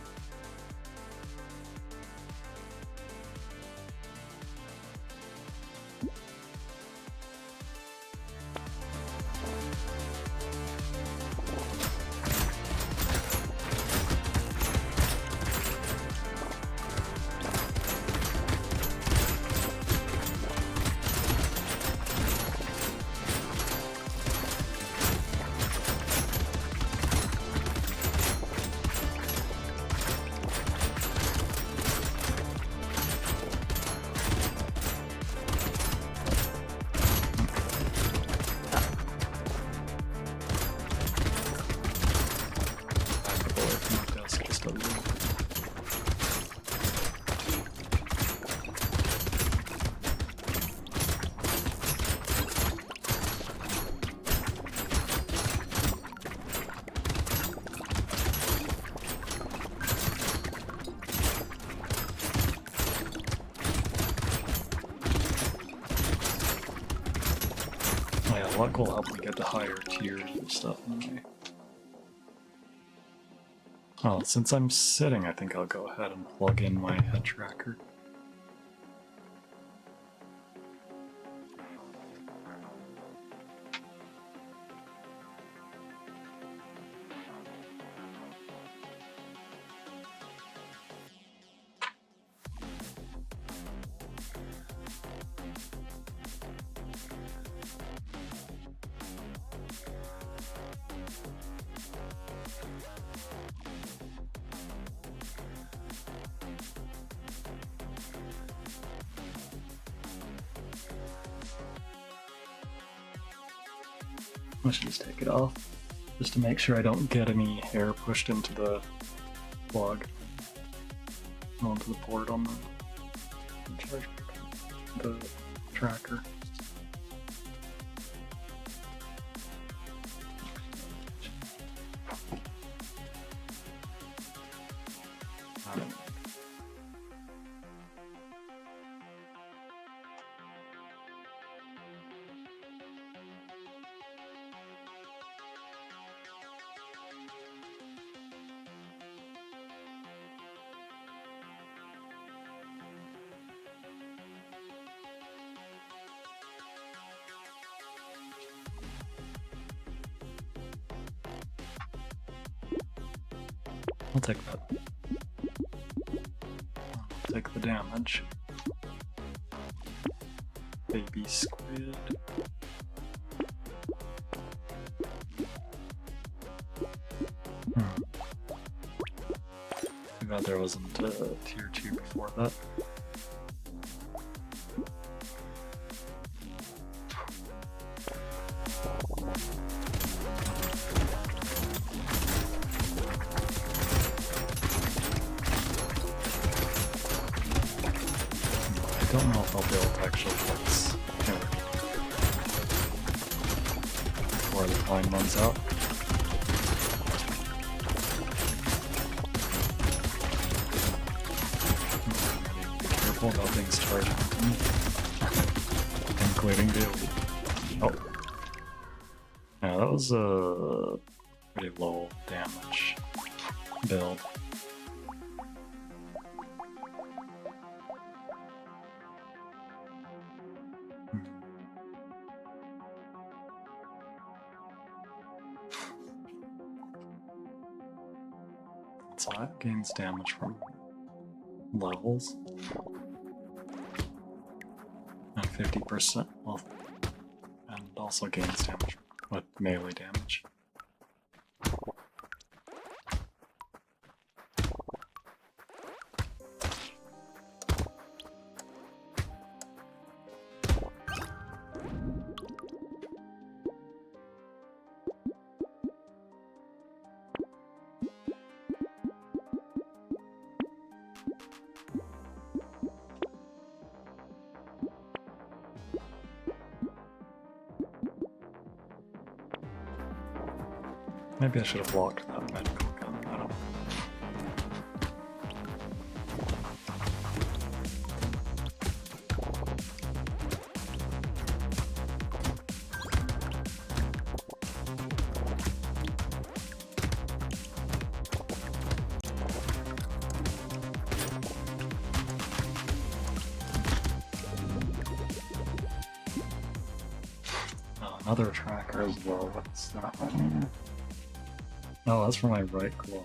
Luck will help me get to higher tiers and stuff anyway. Oh, since I'm sitting, I think I'll go ahead and plug in my head tracker. I should just take it off, just to make sure I don't get any hair pushed into the plug, onto the port on the tracker. I'll take that. I'll take the damage. Baby squid. Too bad there wasn't a tier 2 before that. I don't know if I'll be able to actually fix before the time runs out. Be careful about things charging on me. Including the... Oh. Yeah, that was a pretty low damage build. So that gains damage from levels. And 50% well, and also gains damage with melee damage. Maybe I should have locked that medical gun. I don't know. Another tracker as well. What's that one? Oh, that's for my right claw.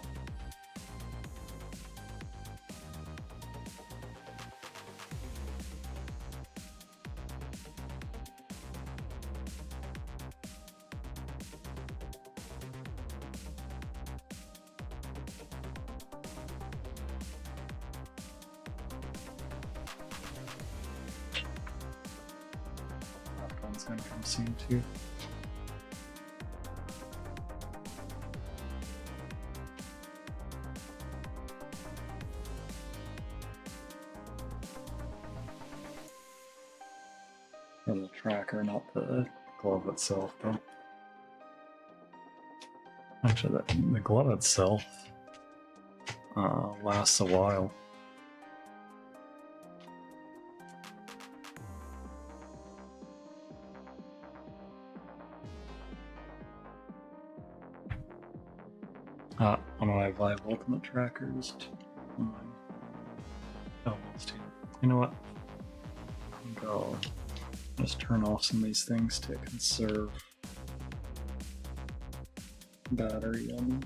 That one's gonna come soon too. For the tracker, not the glove itself, though. Actually, the glove itself lasts a while. One of my Vive Ultimate trackers. Almost here. You know what? I think I'll just turn off some of these things to conserve battery on them.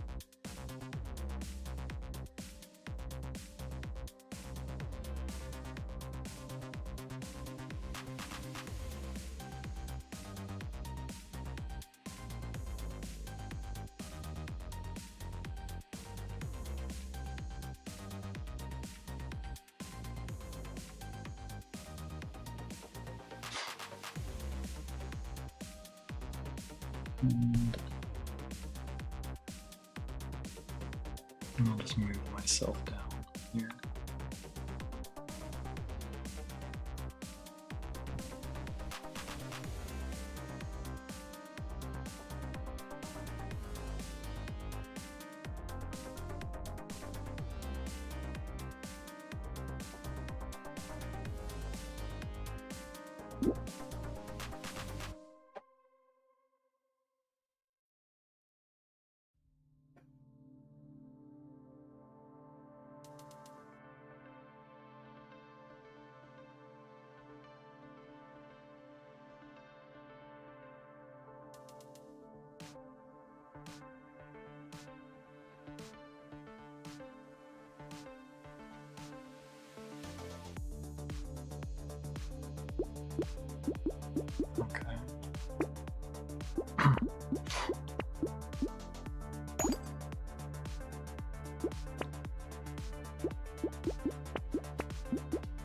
And I'll just move myself down here. Okay.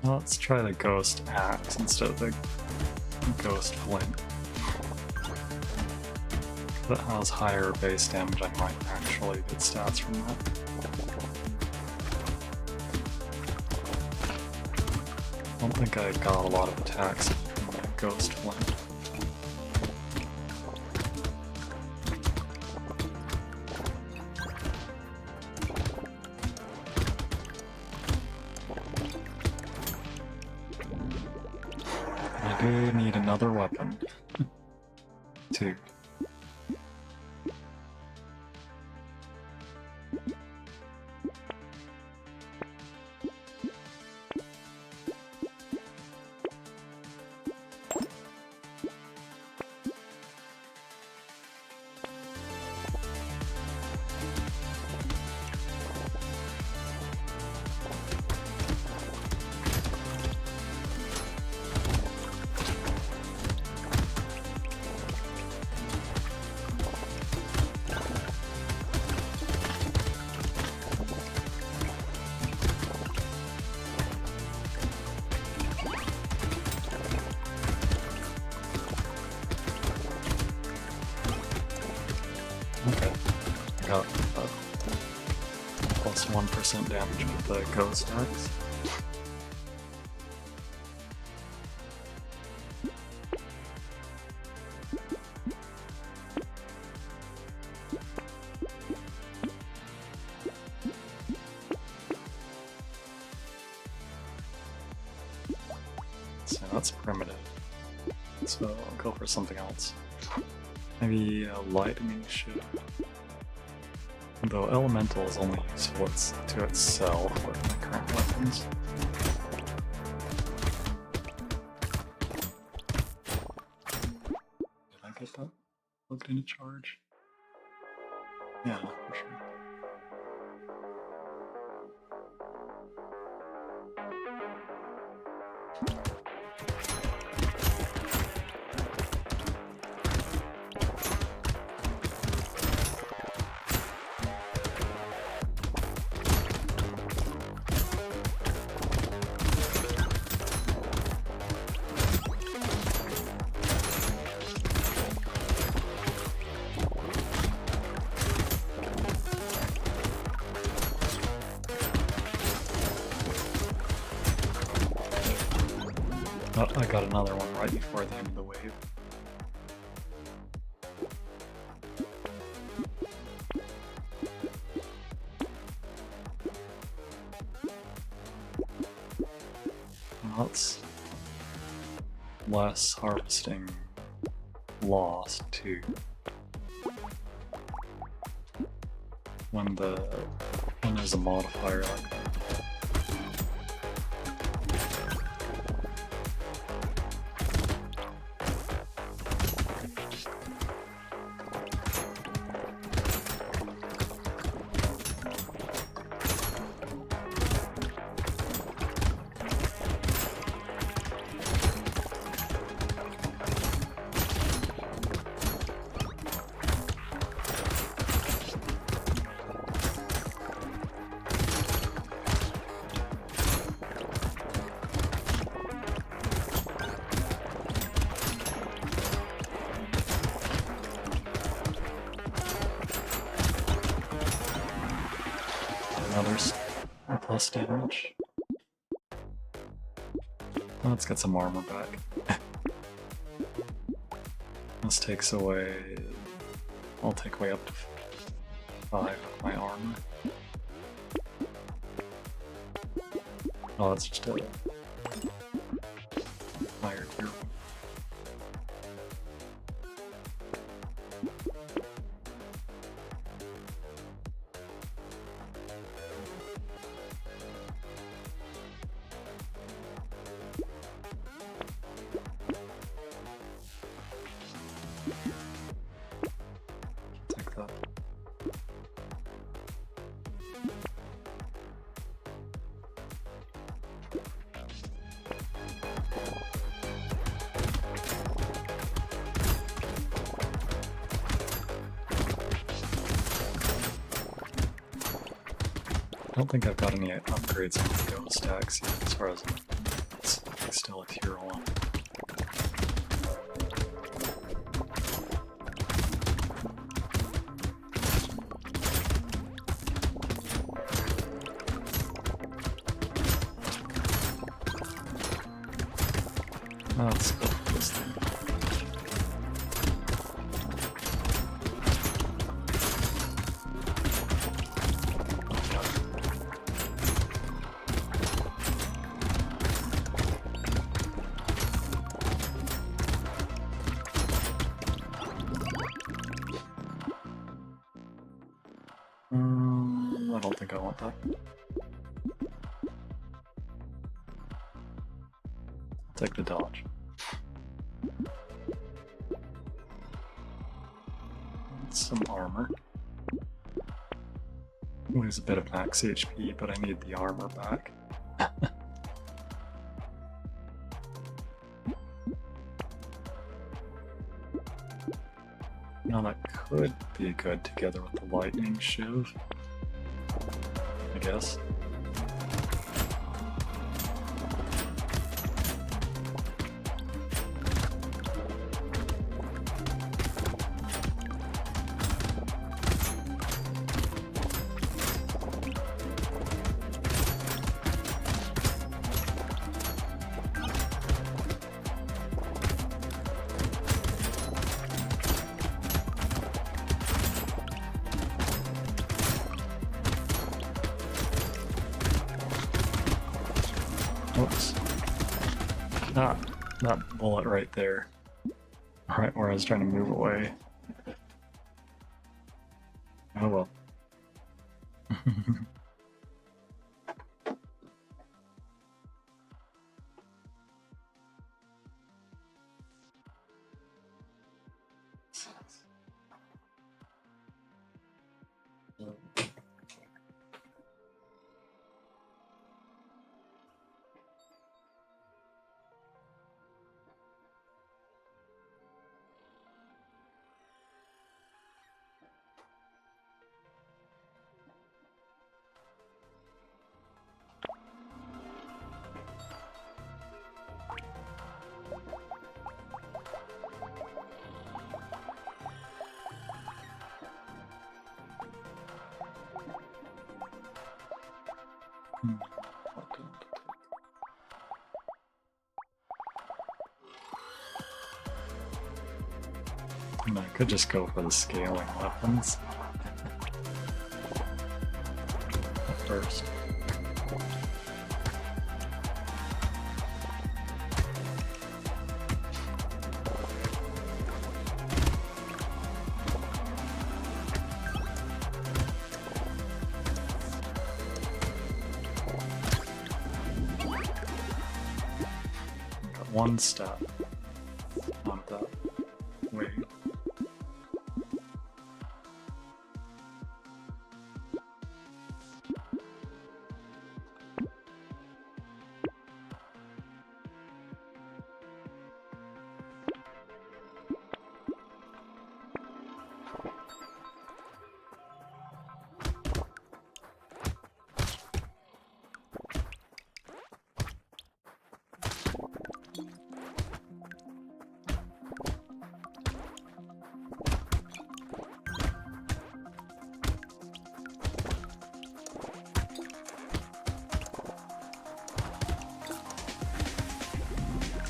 Well, let's try the ghost axe instead of the ghost flint. That has higher base damage, I might actually get stats from that. I don't think I got a lot of attacks from the ghost flint. I do need another weapon. Two. Okay. I got plus 1% damage with the ghost axe. that's primitive. So I'll go for something else. Maybe a lightning shield. Though elemental is only useful to itself with my current weapons. Did I get that plugged into charge? Yeah, for sure. Oh, I got another one right before the end of the wave. Well, that's less harvesting lost too. When there's a modifier like that. Another plus damage. Let's get some armor back. This takes away... I'll take away up to 5 of my armor. Oh, that's just a fire gear. Take that. I don't think I've got any upgrades on the ghost stacks yet, as far as it's still a tier 1. Let's go for this thing. I don't think I want that. Take the dodge. Some armor. Lose a bit of max HP, but I need the armor back. Now that could be good together with the lightning shiv, I guess. Oops. Ah. That bullet right there. Right where I was trying to move away. Oh well. And I could just go for the scaling weapons. First. Got one step on that way.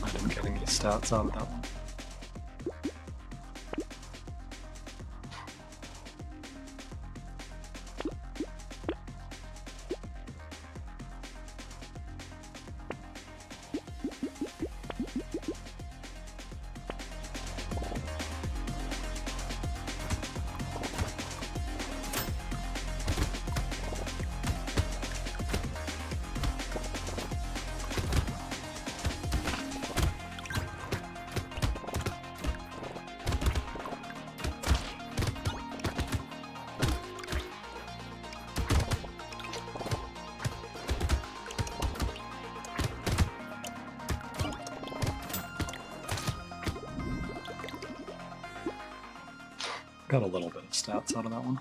I didn't get any stats out of that one. Got a little bit of stats out of that one.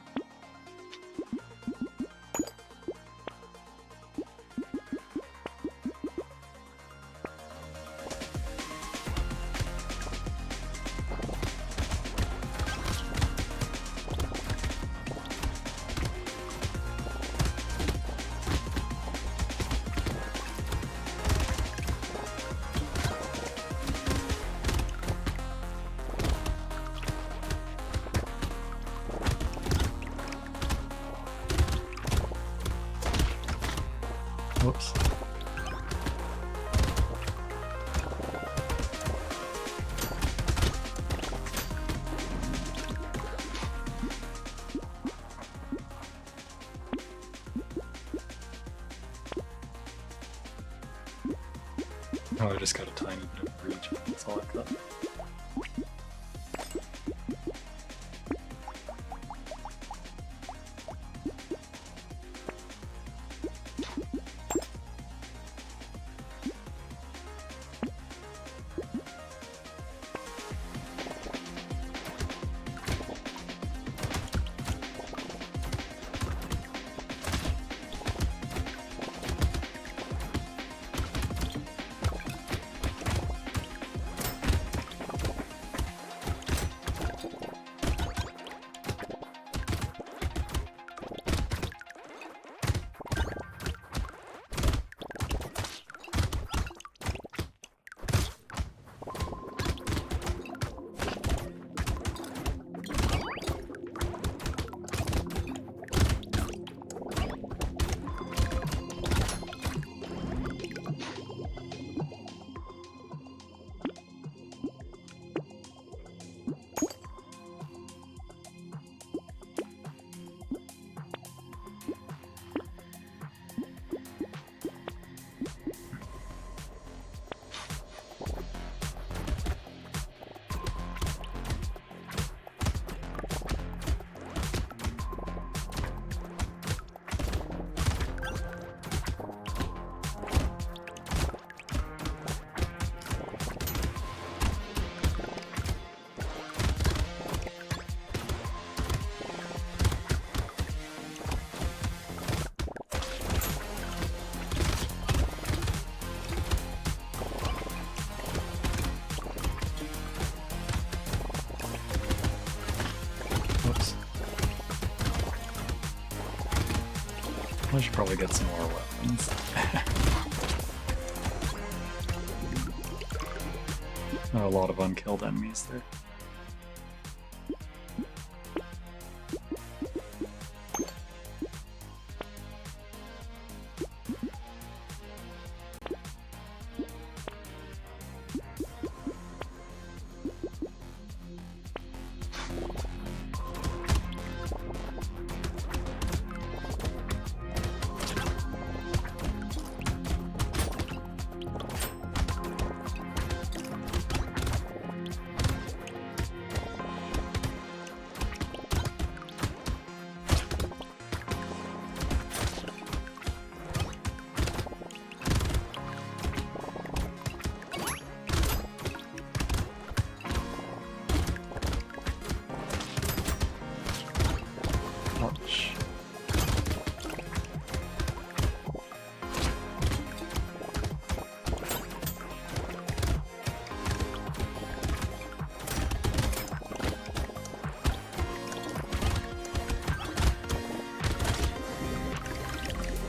Whoops. Oh, I just got a tiny bit of reach. That's all I got. I should probably get some more weapons. There are a lot of unkilled enemies there. Ouch.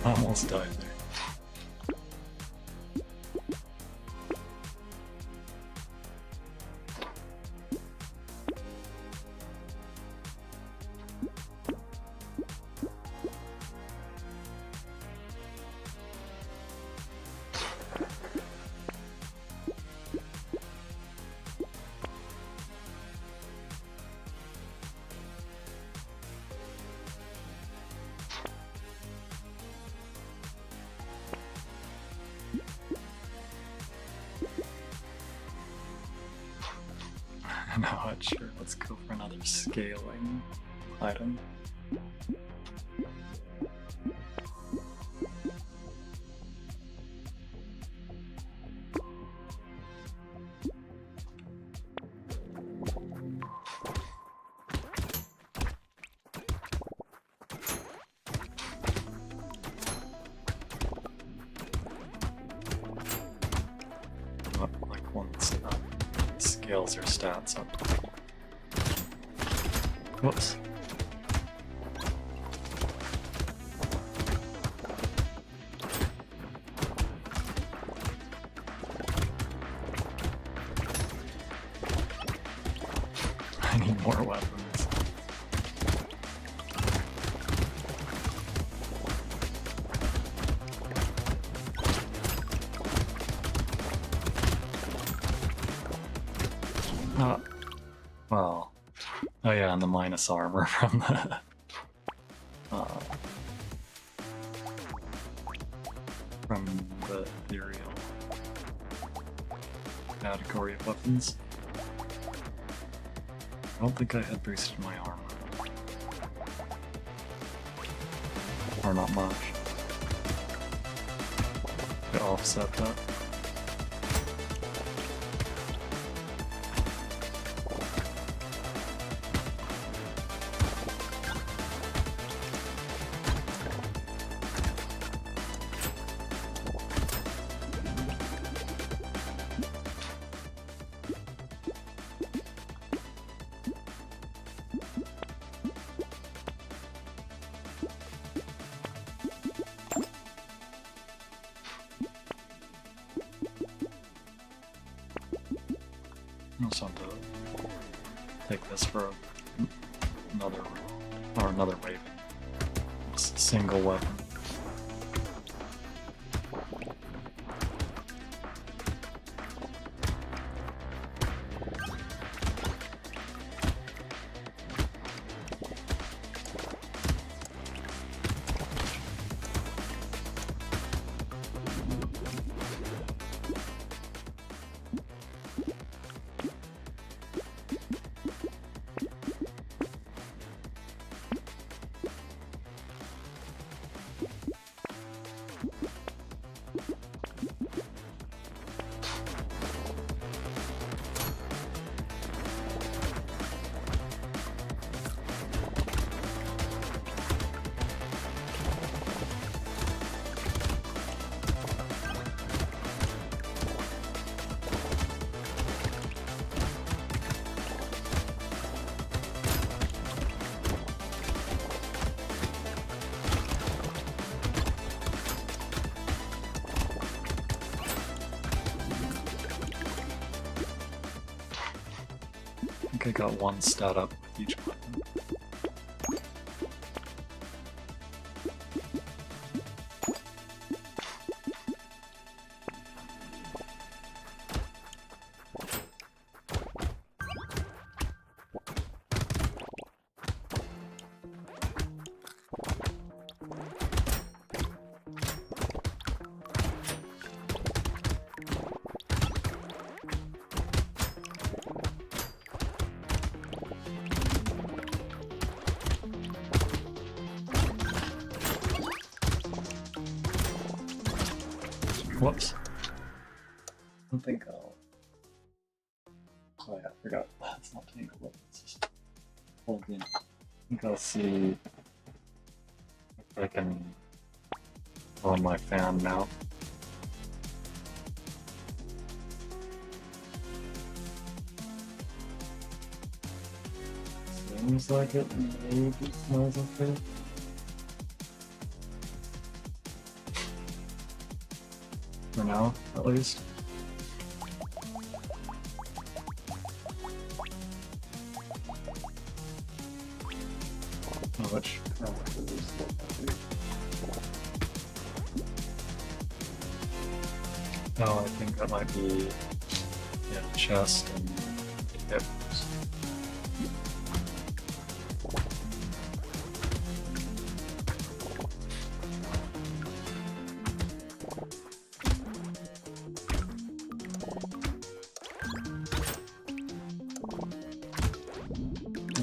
Almost died there. No, sure. Let's go for another scaling item. Not like one's scales or stats up. Whoops. I need more weapons. Well, oh yeah, and the minus armor from the ethereal category of weapons. I don't think I had boosted my armor. Or not much. To offset that. I also want to take this for another wave. It's a single weapon. think I got one stat up with each button. Whoops. I don't think I'll... Oh yeah, I forgot. It's not tangled up. It's just plugged in. I think I'll see if I can on my fan now. Seems like it maybe smells okay. For now, at least. Oh, which oh, I think that might be chest and hips.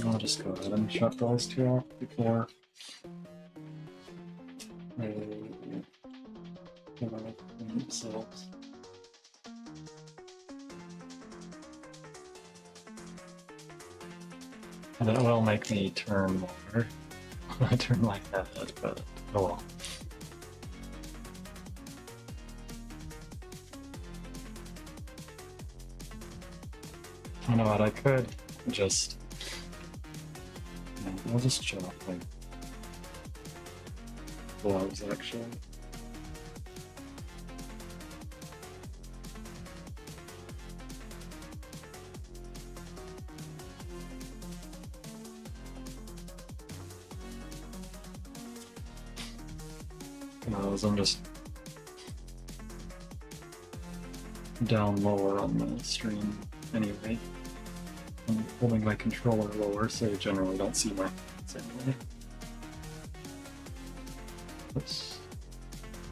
I'll just go ahead and shut those two off before they themselves. And it will make me turn more. I turn like that, but oh well. You know what, I could just... I'll just shut off my gloves, actually. I'm just down lower on the stream anyway. I'm holding my controller lower, so you generally don't see my hands anyway. Oops.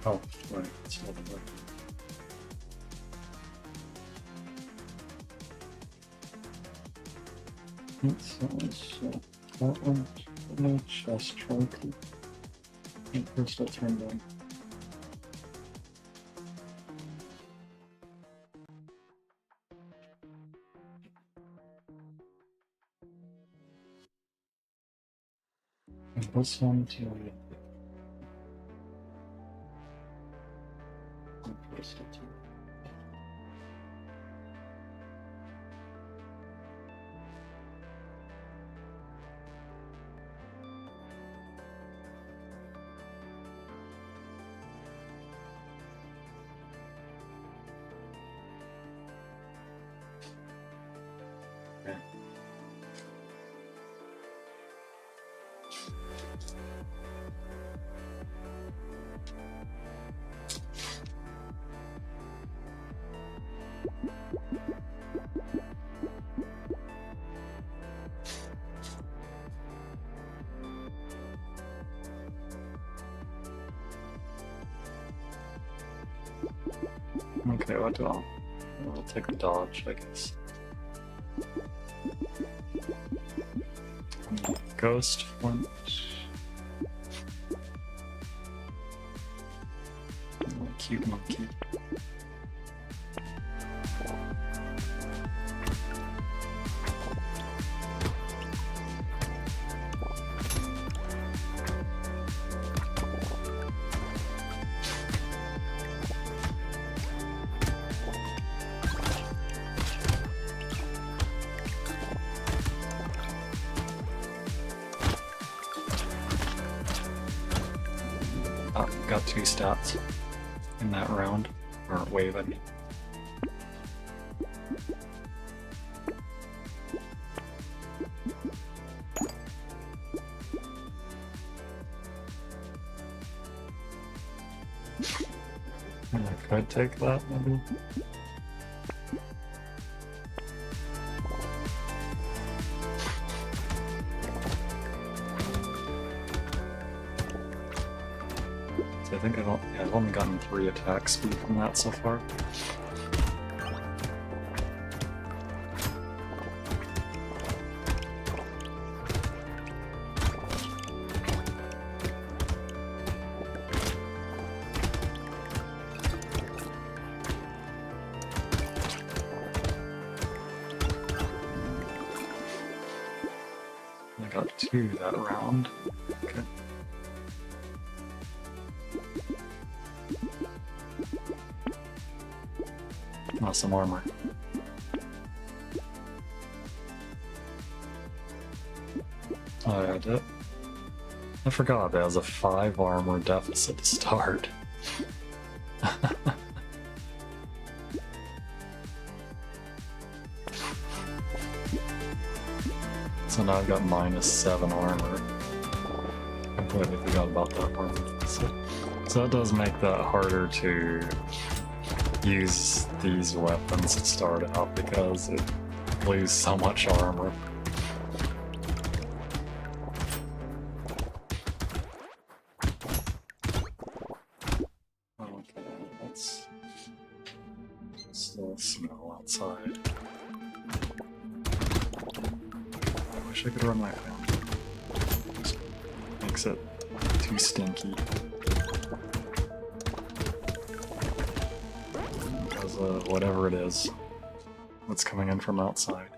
Oh, right, it's still working. So that one, chest trophy. First I'll turn down. And this one too. First I'll turn. Okay, what do I'll take the dodge, I guess. Ghost one. Cute monkey. Got 2 stats in that round, or wave, I mean. could take that, maybe. So I think I've only gotten 3 attack speed from that so far. I got 2 that round. Okay. Oh, some armor. Oh, yeah, I did. I forgot there was a 5 armor deficit to start. So now I've got -7 armor. Completely forgot about that armor. So that does make that harder to use these weapons to start out because it lose so much armor. Okay, that's still smell outside. I wish I could run my fan. Makes it too stinky. Because whatever it is, what's coming in from outside.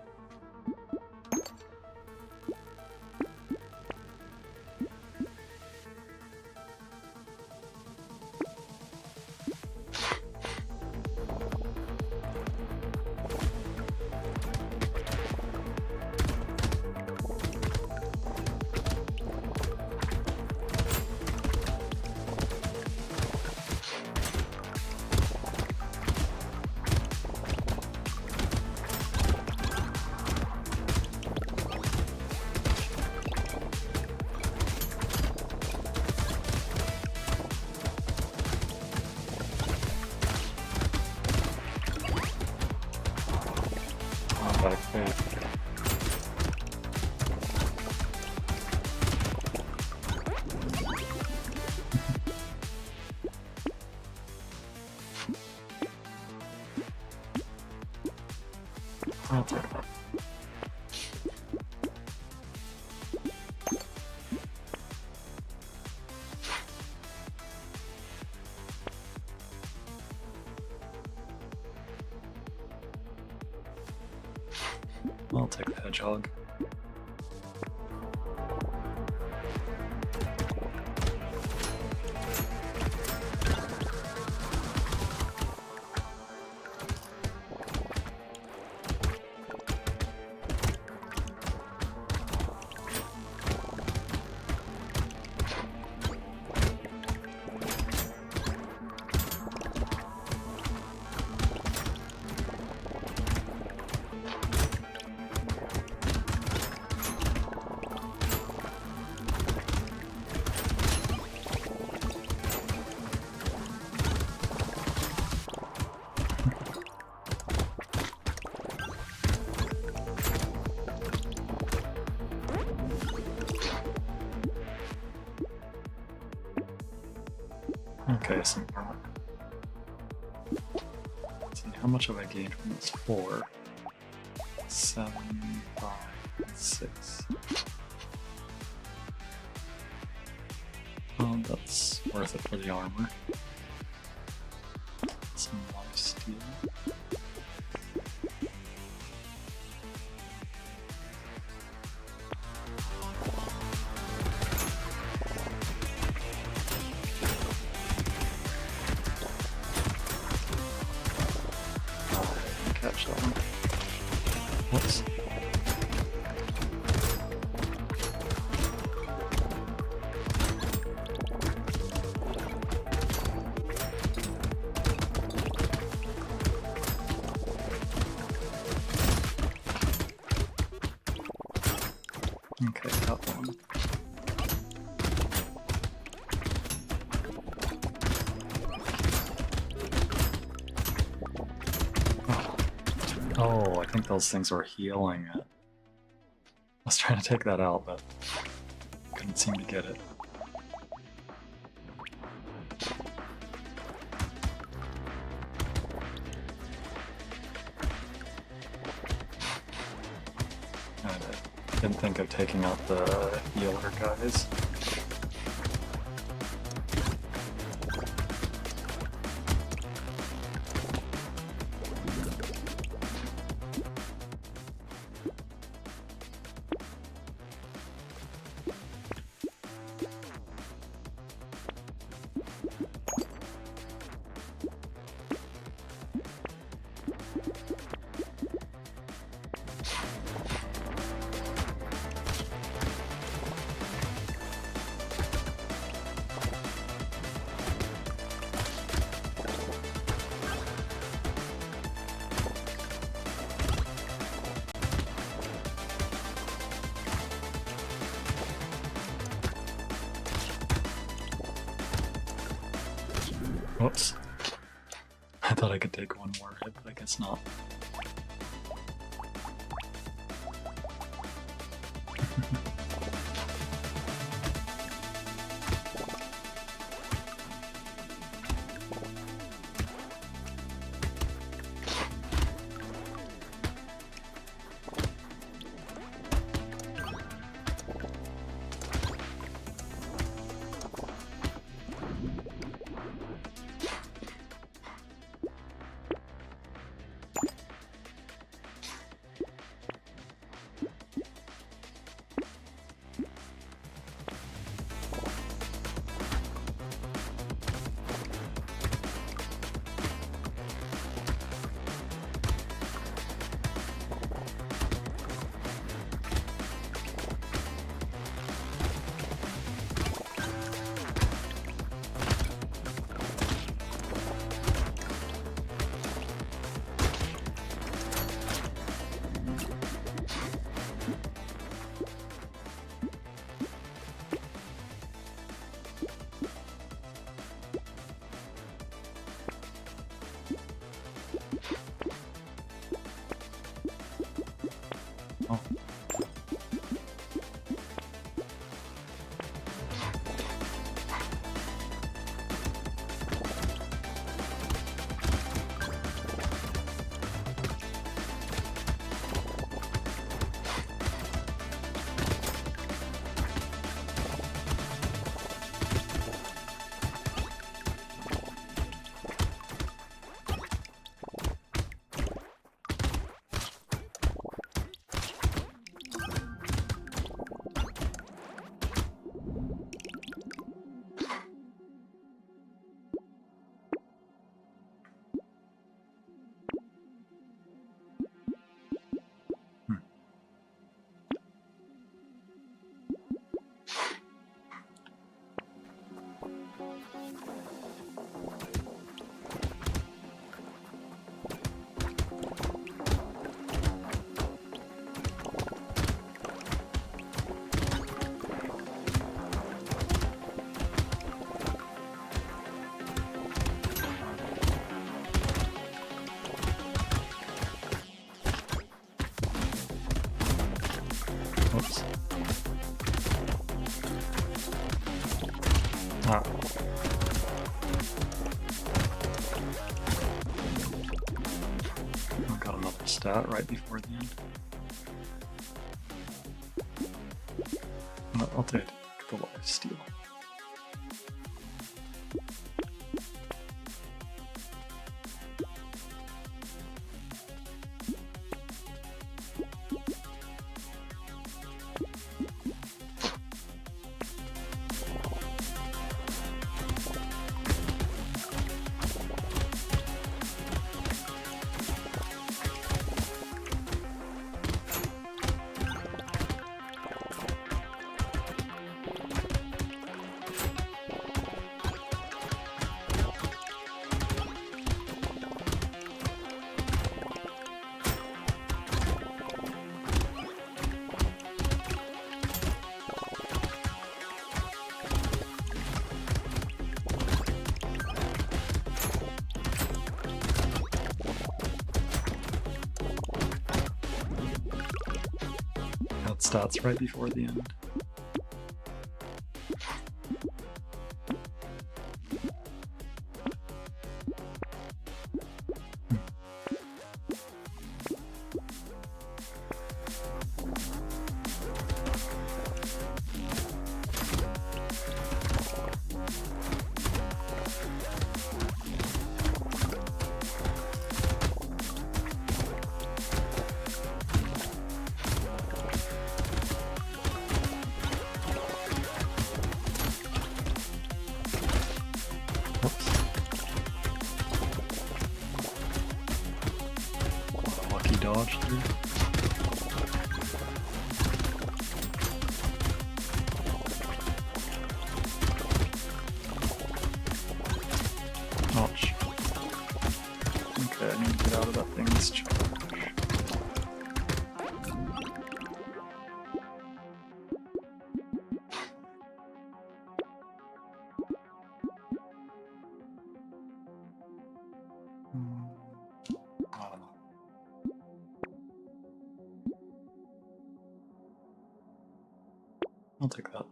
I'll take that. I'll take the hedgehog. Okay, some armor. Let's see, how much have I gained from this? 4, 7, 5, 6. Oh, that's worth it for the armor. Some life steal. Catch that one. Whoops. Okay, got one. Oh, I think those things were healing it. I was trying to take that out, but couldn't seem to get it. I didn't think of taking out the healer guys. Whoops. I thought I could take one more hit, but I guess not. Oops. Ah. I got another stat right before the end. No, I'll take the life steal. stats right before the end. Lucky dodge there. Ouch. Okay, I need to get out of that thing's charge. I don't know. I'll take that.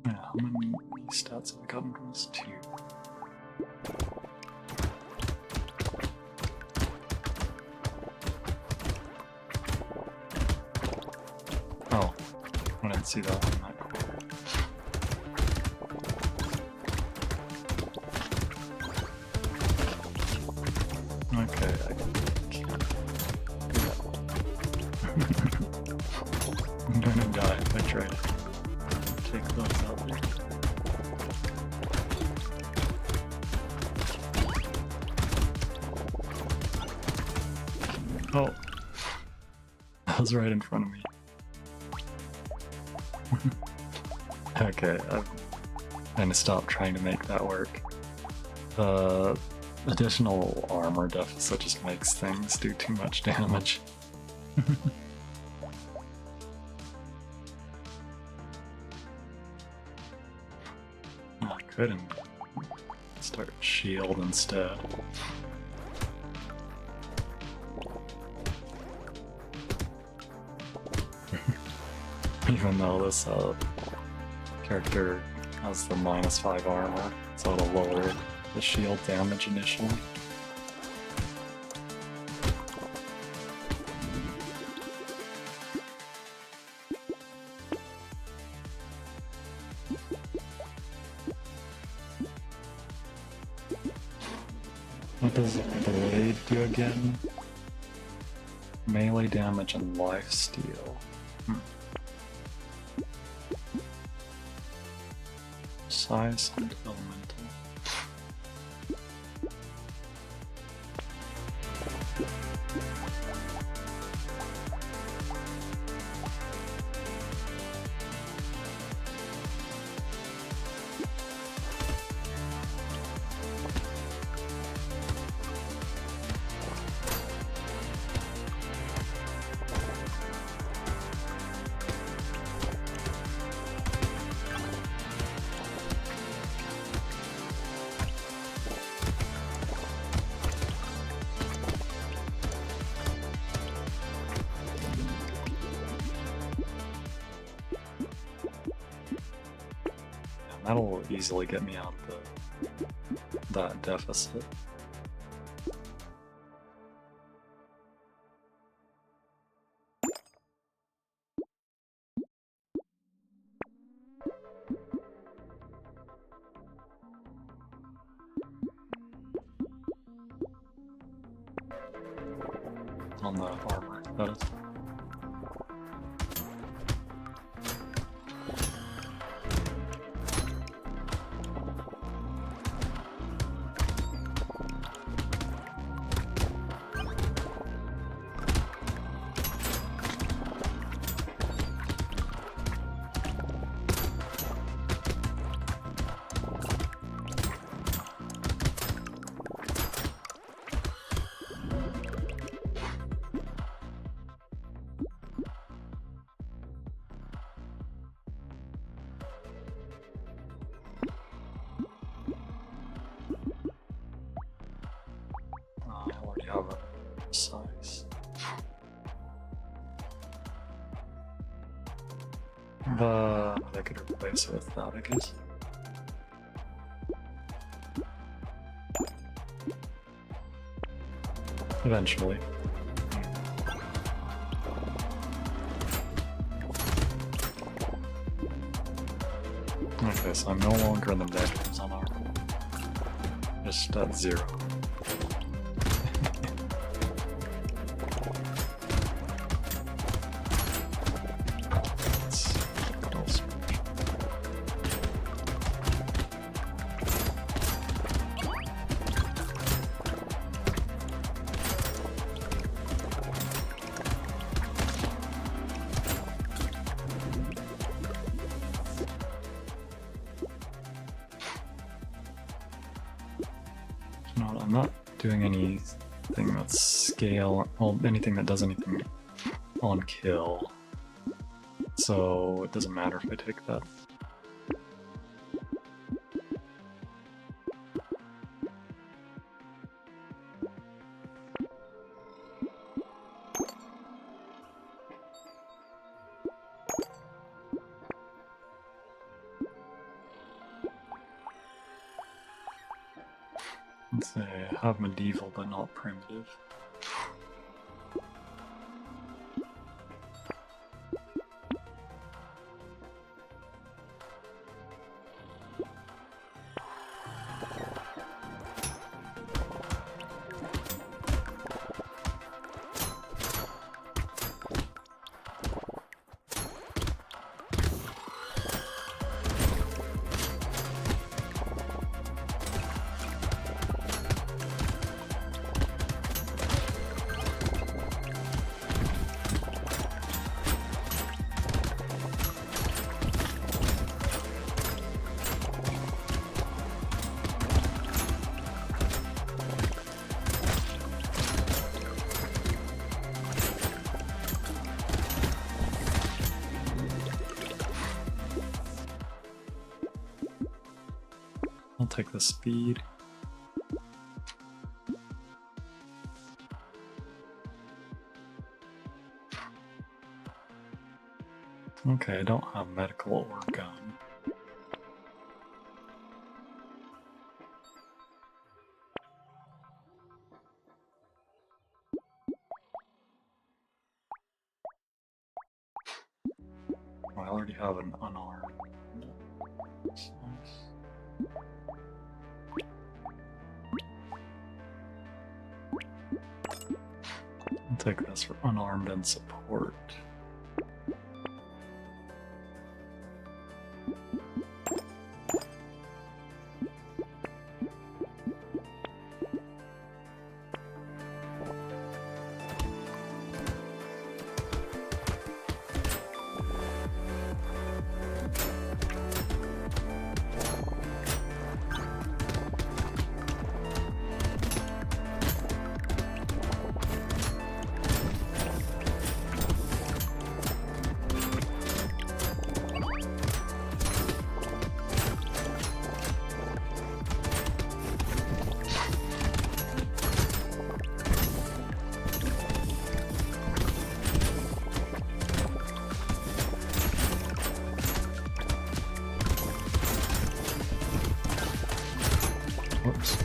Yeah, how many stats have I gotten from this? 2. Oh, I didn't see that on that core. Okay, I can't do that. I'm gonna die if I try to take those out there. Oh, that was right in front of me. Okay, I'm gonna stop trying to make that work. The additional armor deficit just makes things do too much damage. I couldn't start shield instead. Even though this character has the -5 armor, so it'll lower the shield damage initially. What does Blade do again? Melee damage and lifesteal. Size and elemental. That'll easily get me out of that deficit. On the armor, that is. have a size. But I could replace it with that, I guess. Eventually. Okay, so I'm no longer in the negatives on armor. Just at 0. No, I'm not doing anything that's scale, well, anything that does anything on kill. So it doesn't matter if I take that. Let's say I have medieval but not primitive. I'll take the speed. Okay, I don't have medical or gun. I already have an unarmed. That's nice. I'll take this for unarmed and support. Whoops.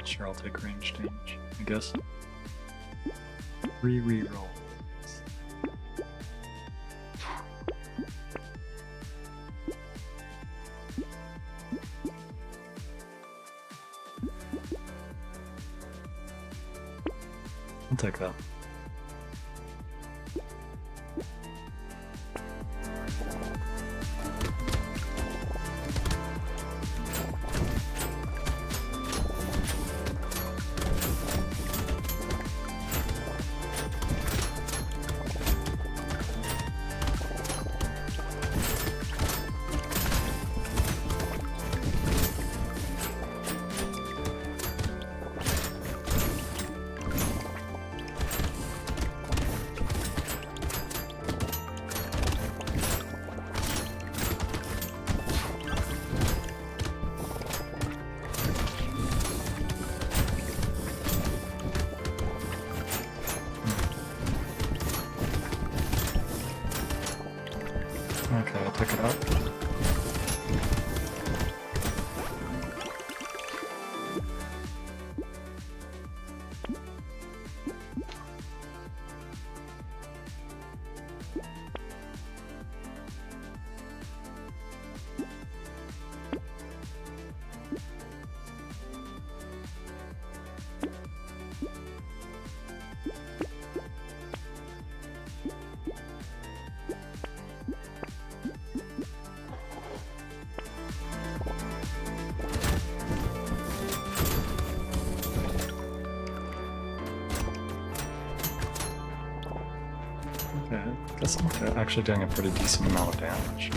Sure, I'll take range damage, I guess. Re-roll. I'll take that. pick it up. Okay, I guess I'm actually doing a pretty decent amount of damage.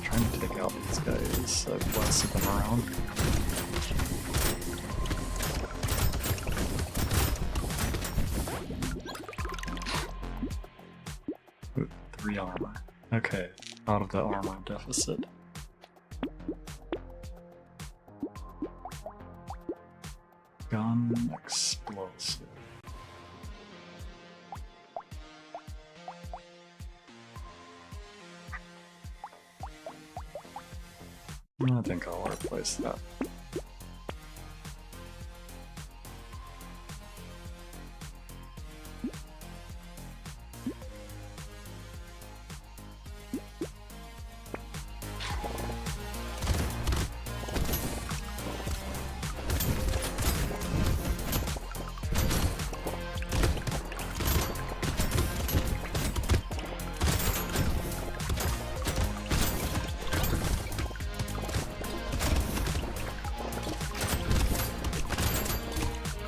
Trying to take out these guys so I've less of them around. Ooh, 3 armor. Okay, out of the armor deficit. Gun explosive. I think I'll replace that.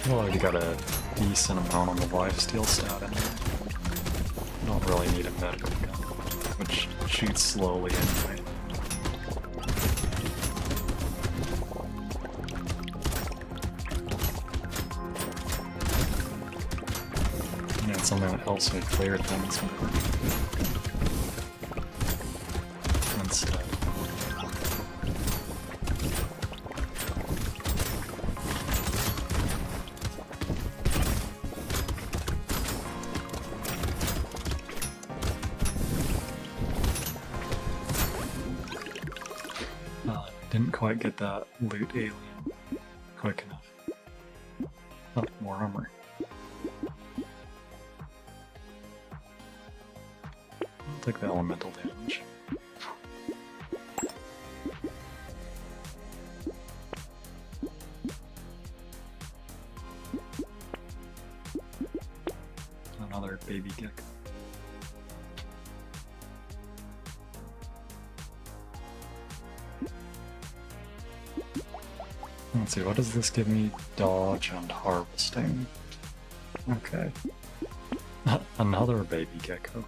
Well, I already got a decent amount on the lifesteal stat anyway. Don't really need a medical gun, which shoots slowly anyway. Yeah, it's something that helps me clear things more. Instead. Didn't quite get that loot alien quick enough. Oh, more armor. I'll take the elemental damage. Another baby gecko. Let's see, what does this give me? Dodge and harvesting. Okay. Another baby gecko.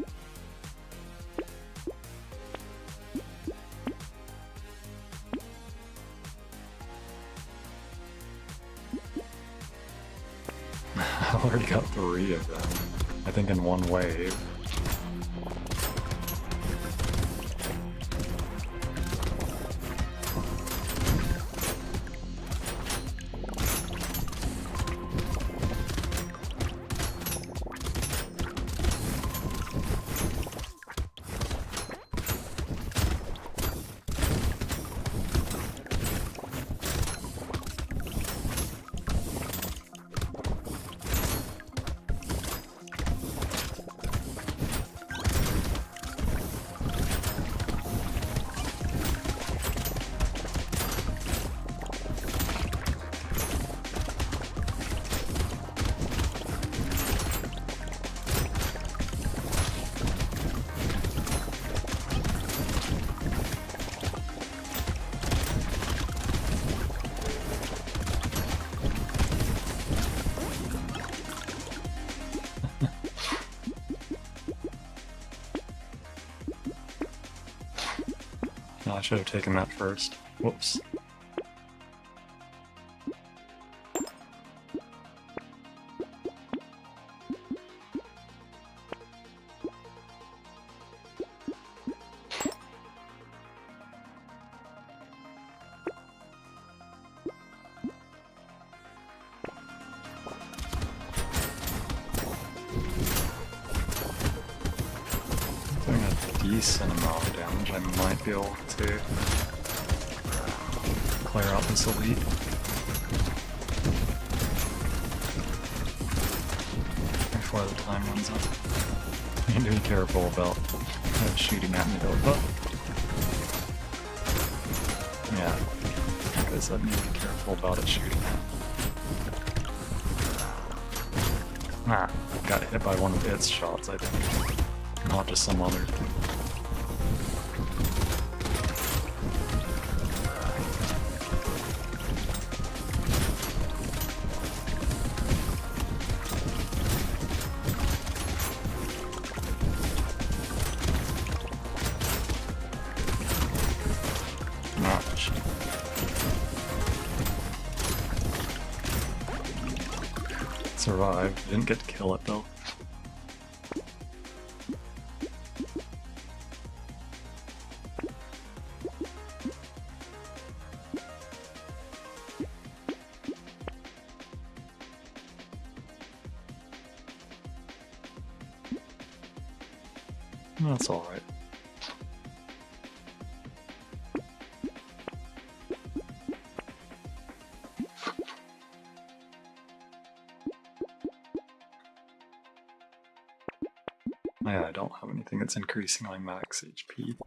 I already got 3 of them. I think in one wave. No, I should have taken that first. Whoops. Doing a decent amount of damage. I might be able to clear out this elite. Before the time runs up. I need to be careful about shooting at me though, but yeah, because I need to be careful about it shooting at me. Ah, got hit by one of its shots, I think. Not just some other thing. Ouch. Survived. Didn't get to kill it though. That's alright. Yeah, I don't have anything that's increasing my max HP.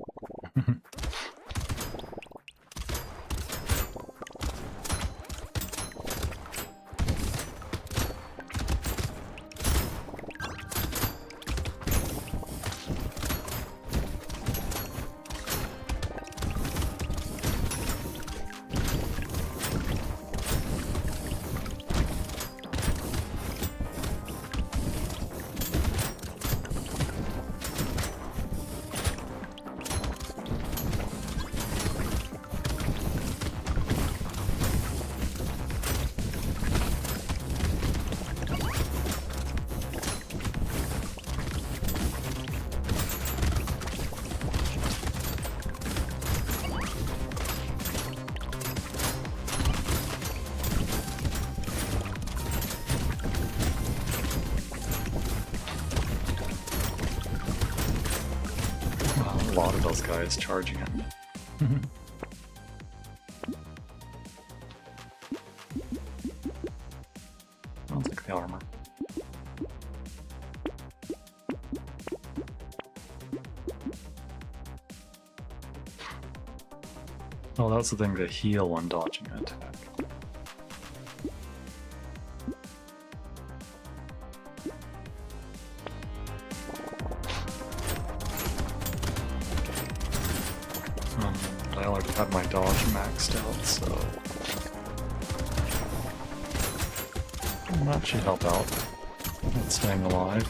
A lot of those guys charging at me. I'll take the armor. Oh, that's the thing to heal when dodging an attack. I already have my dodge maxed out, so that should help out with staying alive.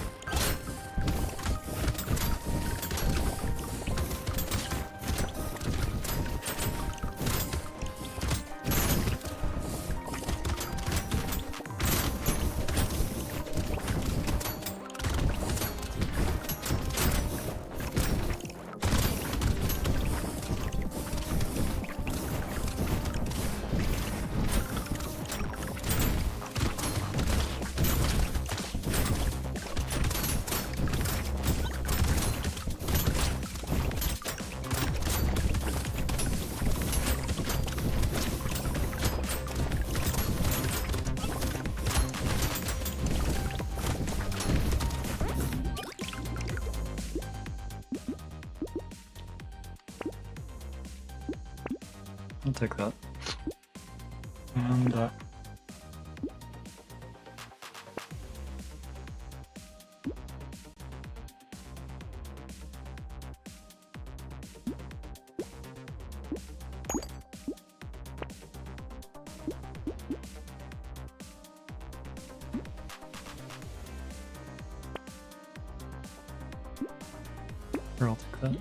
I'll take that. And I'll take that.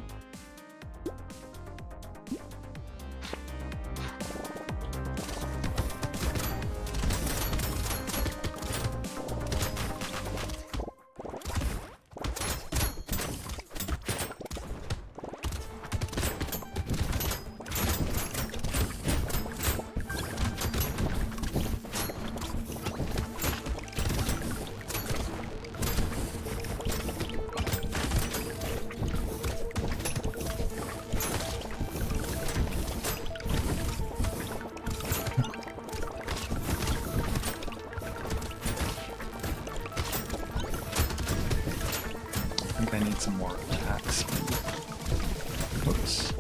Oops.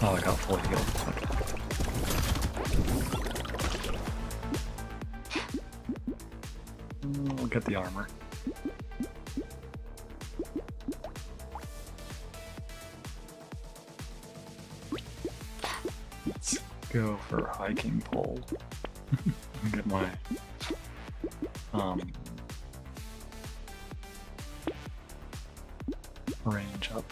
Oh, I got fully healed. Okay. I'll get the armor. Let's go for hiking pole. Get my range up.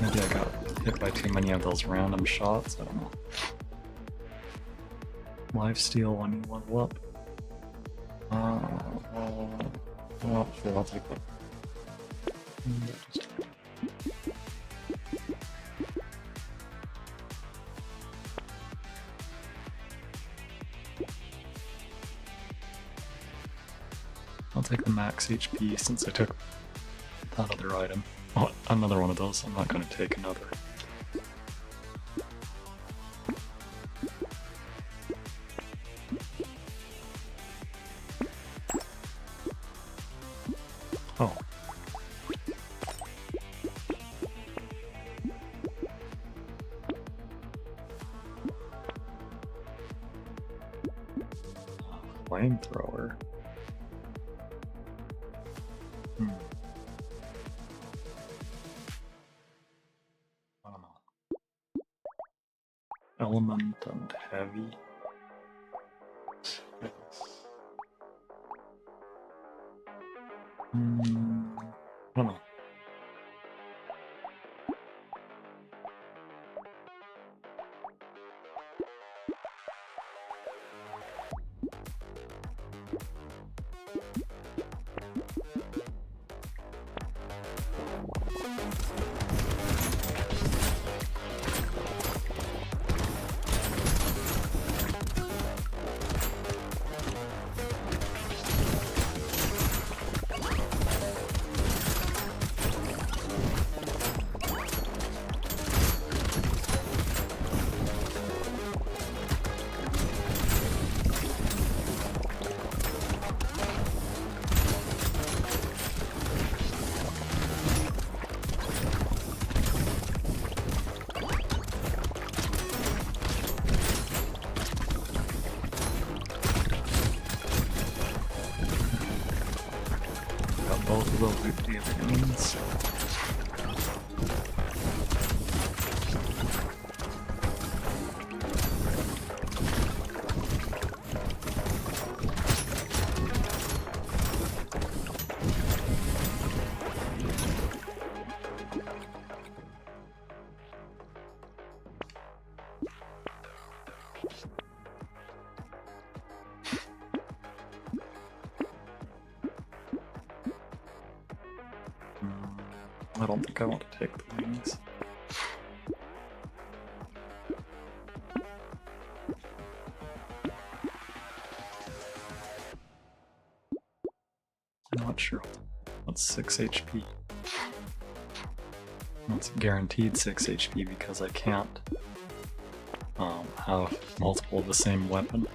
Maybe I got hit by too many of those random shots, I don't know. Lifesteal when you level up. Well, sure, I'll take that. I'll take the max HP since I took that other item. Oh, another one of those. I'm not going to take another. Oh. Flamethrower. I don't know. Element and heavy. I don't know. Got both of those empty things. I don't think I want to take the wings. I'm not sure. What's 6 HP? It's guaranteed 6 HP because I can't have multiple of the same weapon.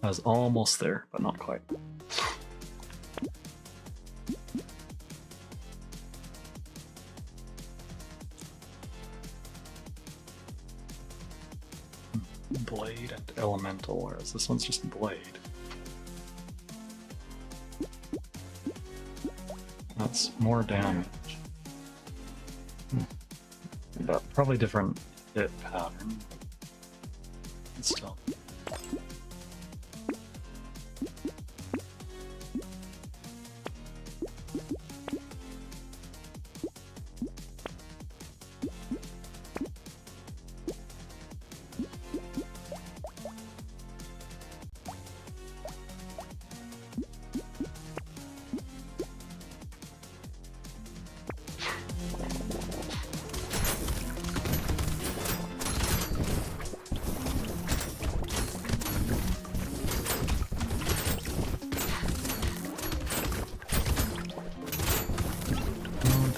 I was almost there, but not quite. Blade and elemental, whereas this one's just blade. That's more damage. But probably different hit pattern. But still.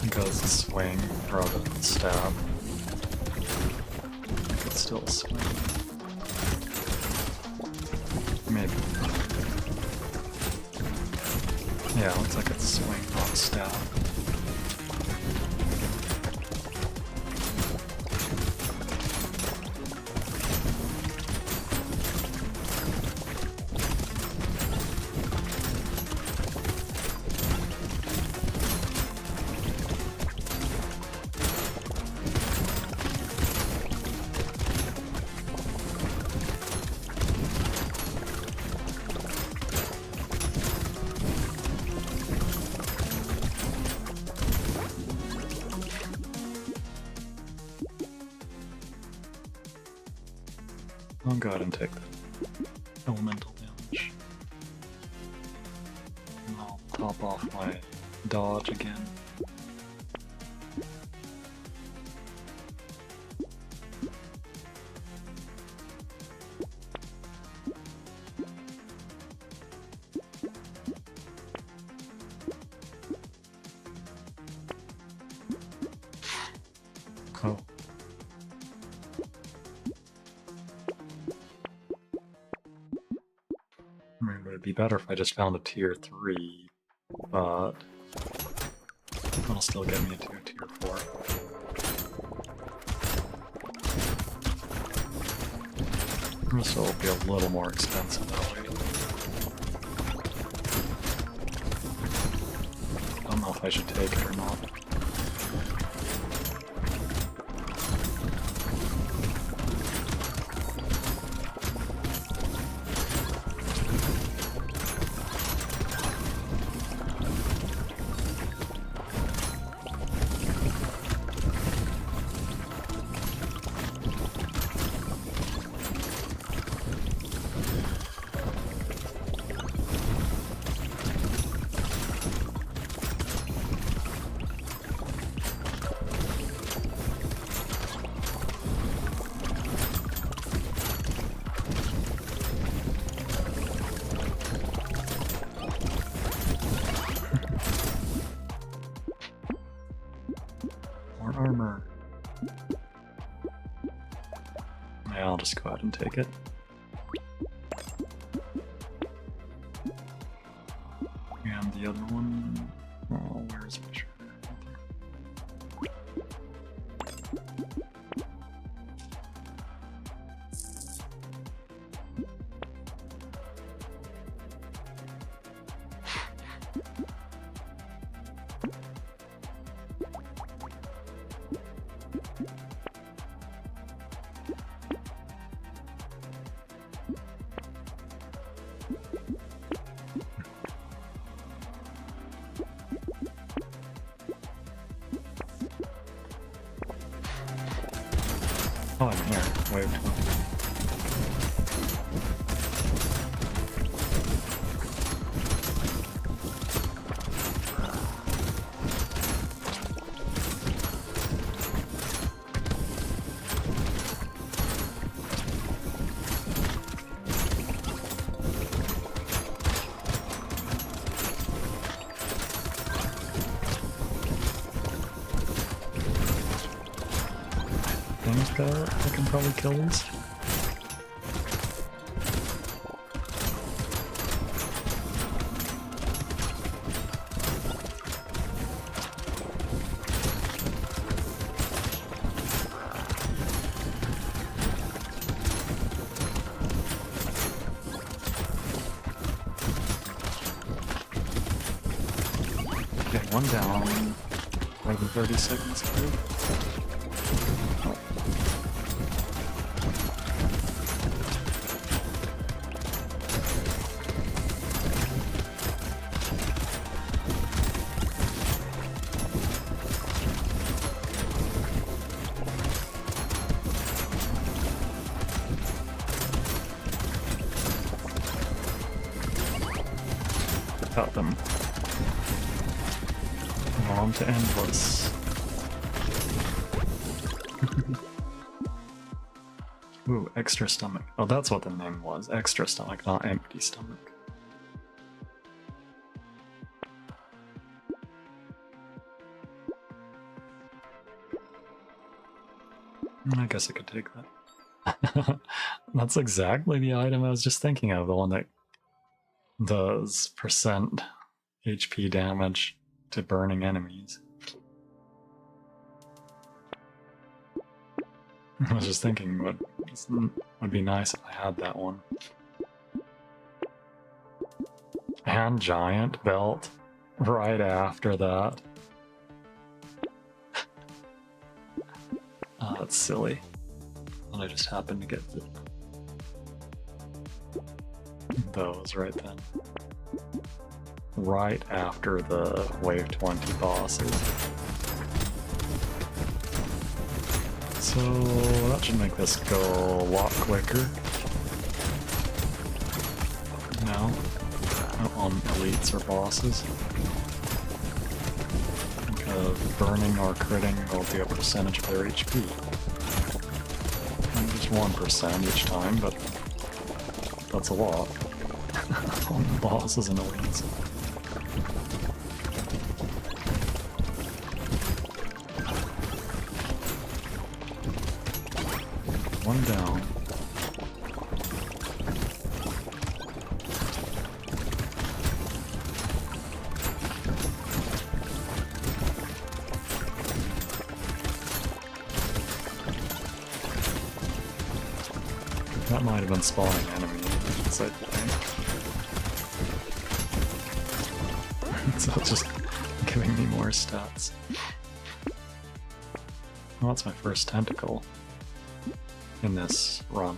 Because swing rather than stab. I could still swing. Maybe. Yeah, looks like it's swing, not stab. I'll go ahead and take the elemental damage. And I'll top off my dodge again. Oh. I mean, would it be better if I just found a tier 3, but it'll still get me into a tier 4. So it'll be a little more expensive that way. I don't know if I should take it or not. More armor. Yeah, I'll just go ahead and take it. And the other one... Oh, where's my shirt? Oh, I'm here. Wave 20. I can probably kill these. One down. More than 30 seconds to go. Cut them. On to endless. Ooh, extra stomach. Oh, that's what the name was. Extra stomach, not empty stomach. I guess I could take that. That's exactly the item I was just thinking of, the one that does percent HP damage to burning enemies. I was just thinking what would be nice if I had that one. And giant belt right after that. Oh, that's silly. And I just happened to get those right then. Right after the wave 20 bosses. So that should make this go a lot quicker. No, not on elites or bosses. Because burning or critting will do a percentage of their HP. And just 1% each time, but that's a lot. On bosses and elites. One down. That might have been spawning enemies, I think. So it's just giving me more stats. Well, that's my first tentacle in this run.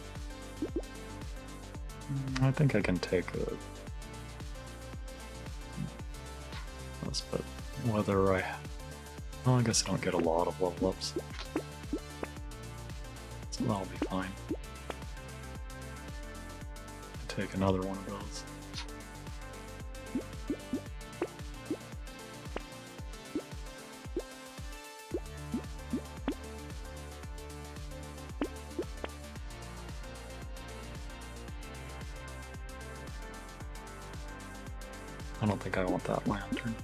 I think I can take this, but whether I guess I don't get a lot of level ups, so that'll be fine. Take another one of those. I don't think I want that lantern.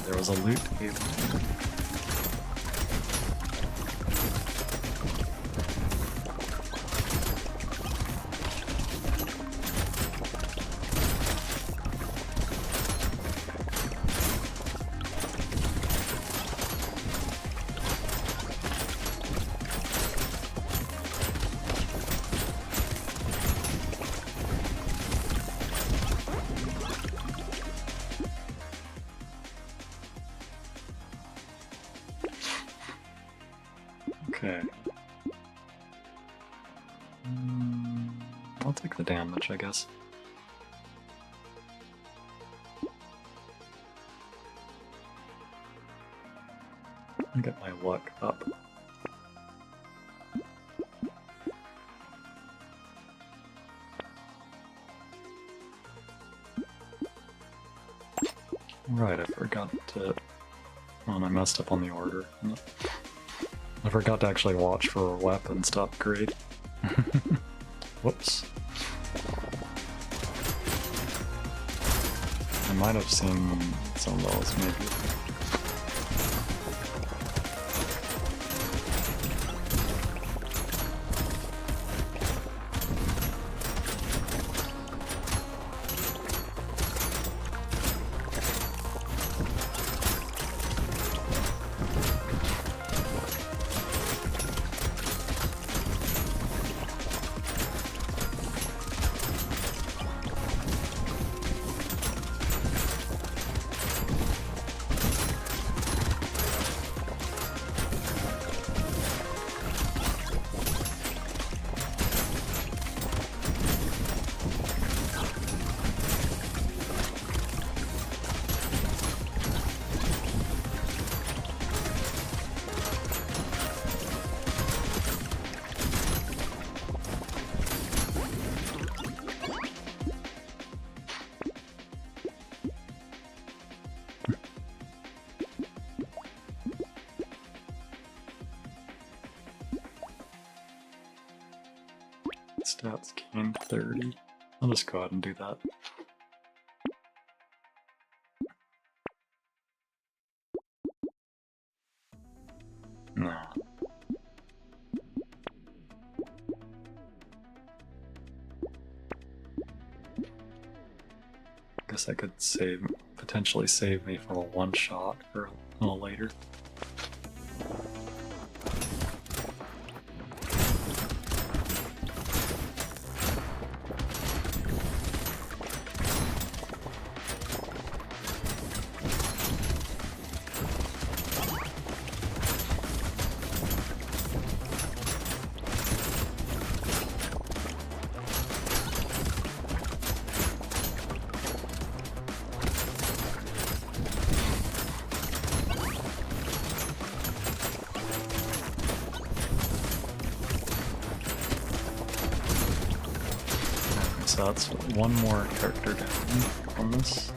There was a loot table. Okay. I'll take the damage, I guess. I'll get my luck up. Right, I forgot to... Oh, and I messed up on the order. I forgot to actually watch for weapons to upgrade. Whoops. I might have seen some of those, maybe. Stats gained 30. I'll just go ahead and do that. No. Guess I could potentially save me from a one-shot for a little later. So that's one more character down on this.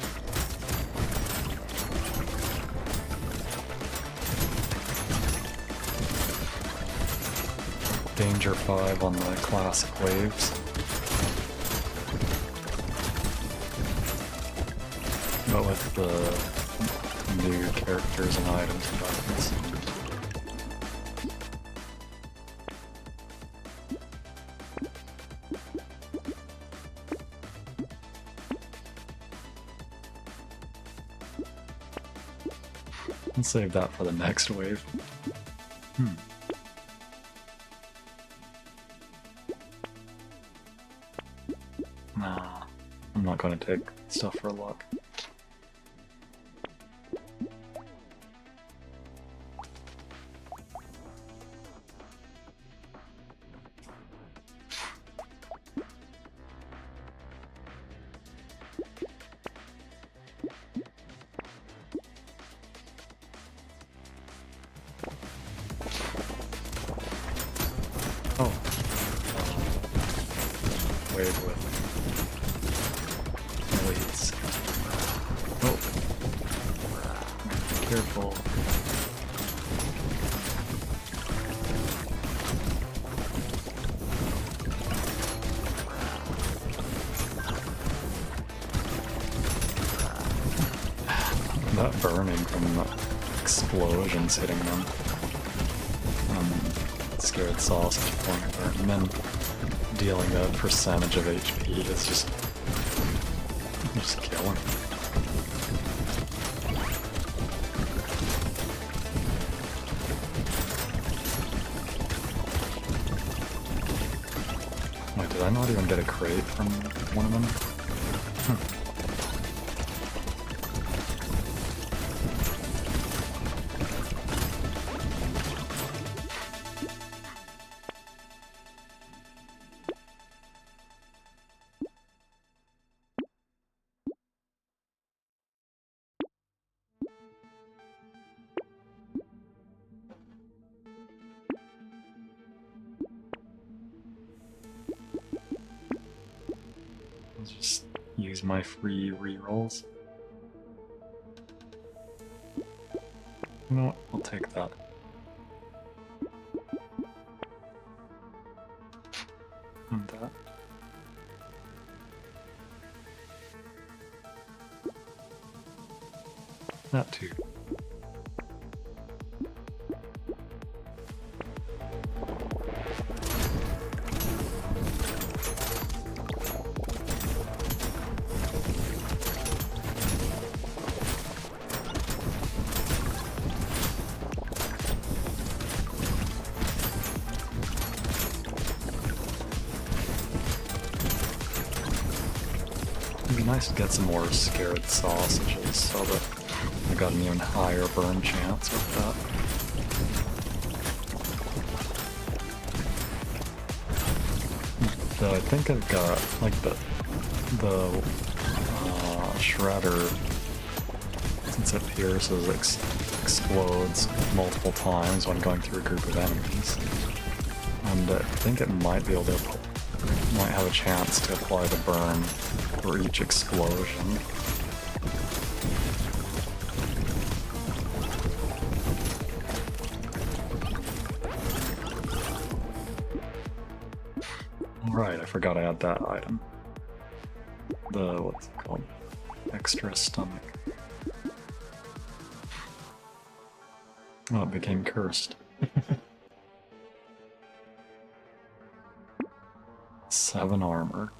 Danger 5 on the classic waves. But with the new characters and items and weapons. I'll save that for the next wave. Nah, I'm not going to take stuff for luck. Wave with elites. Oh, careful. That burning from the explosions hitting them. Scared sausage point burn, and then dealing that percentage of HP is just killing. Wait, did I not even get a crate from one of them? I'll just use my free rerolls. You know what? I'll take that. that too. It'd be nice to get some more scared sausages so that I got an even higher burn chance with that. I think I've got like the shredder, since it pierces, explodes multiple times when going through a group of enemies, and I think it might be able to might have a chance to apply the burn for each explosion. Right, I forgot I had that item. The, what's it called? Extra stomach. Oh, it became cursed. 7 armor.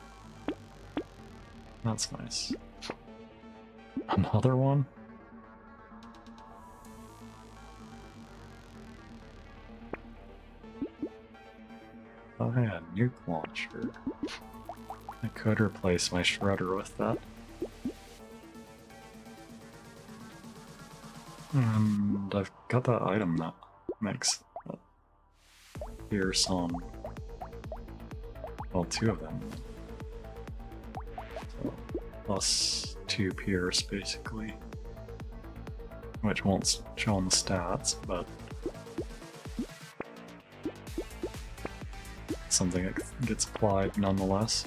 That's nice. Another one? Oh yeah, nuke launcher. I could replace my shredder with that. And I've got that item that makes pierce on, well, 2 of them. So, plus 2 pierce, basically. Which won't show on the stats, but something that gets applied nonetheless.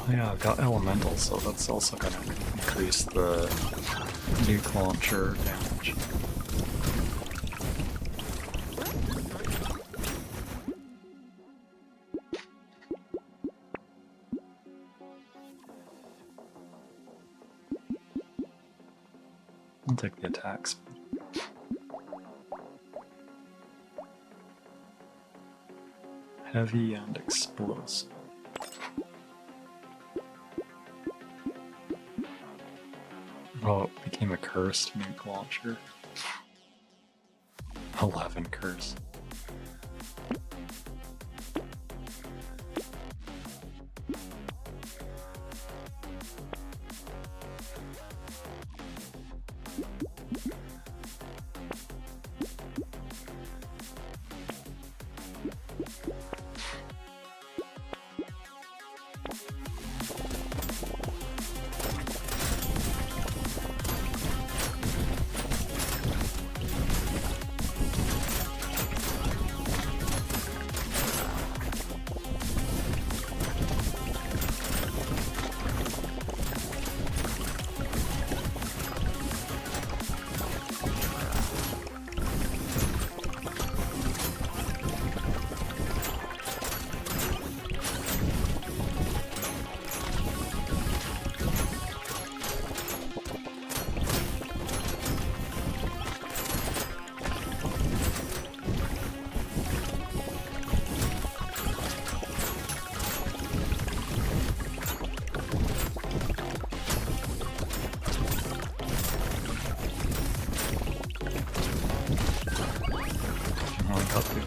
Yeah, I've got elemental, so that's also gonna increase the nuke launcher damage. I'll take the attacks. Heavy and explosive. Oh, it became a cursed nuke launcher. 11 curse.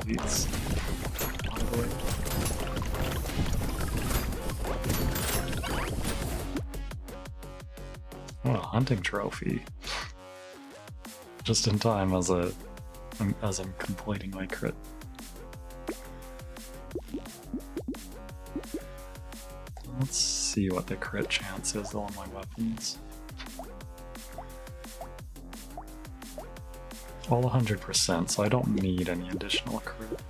Beats. Oh, a hunting trophy. Just in time as I'm completing my crit. Let's see what the crit chance is on my weapons. All 100%, so I don't need any additional crit.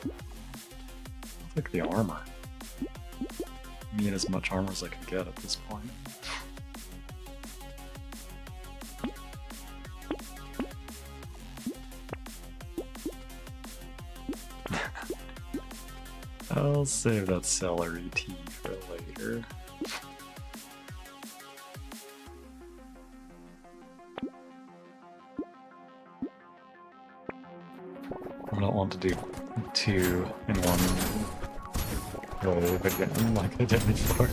I'll take the armor. I need as much armor as I can get at this point. I'll save that celery tea for later. I don't want to do 2 in one wave again like I did before.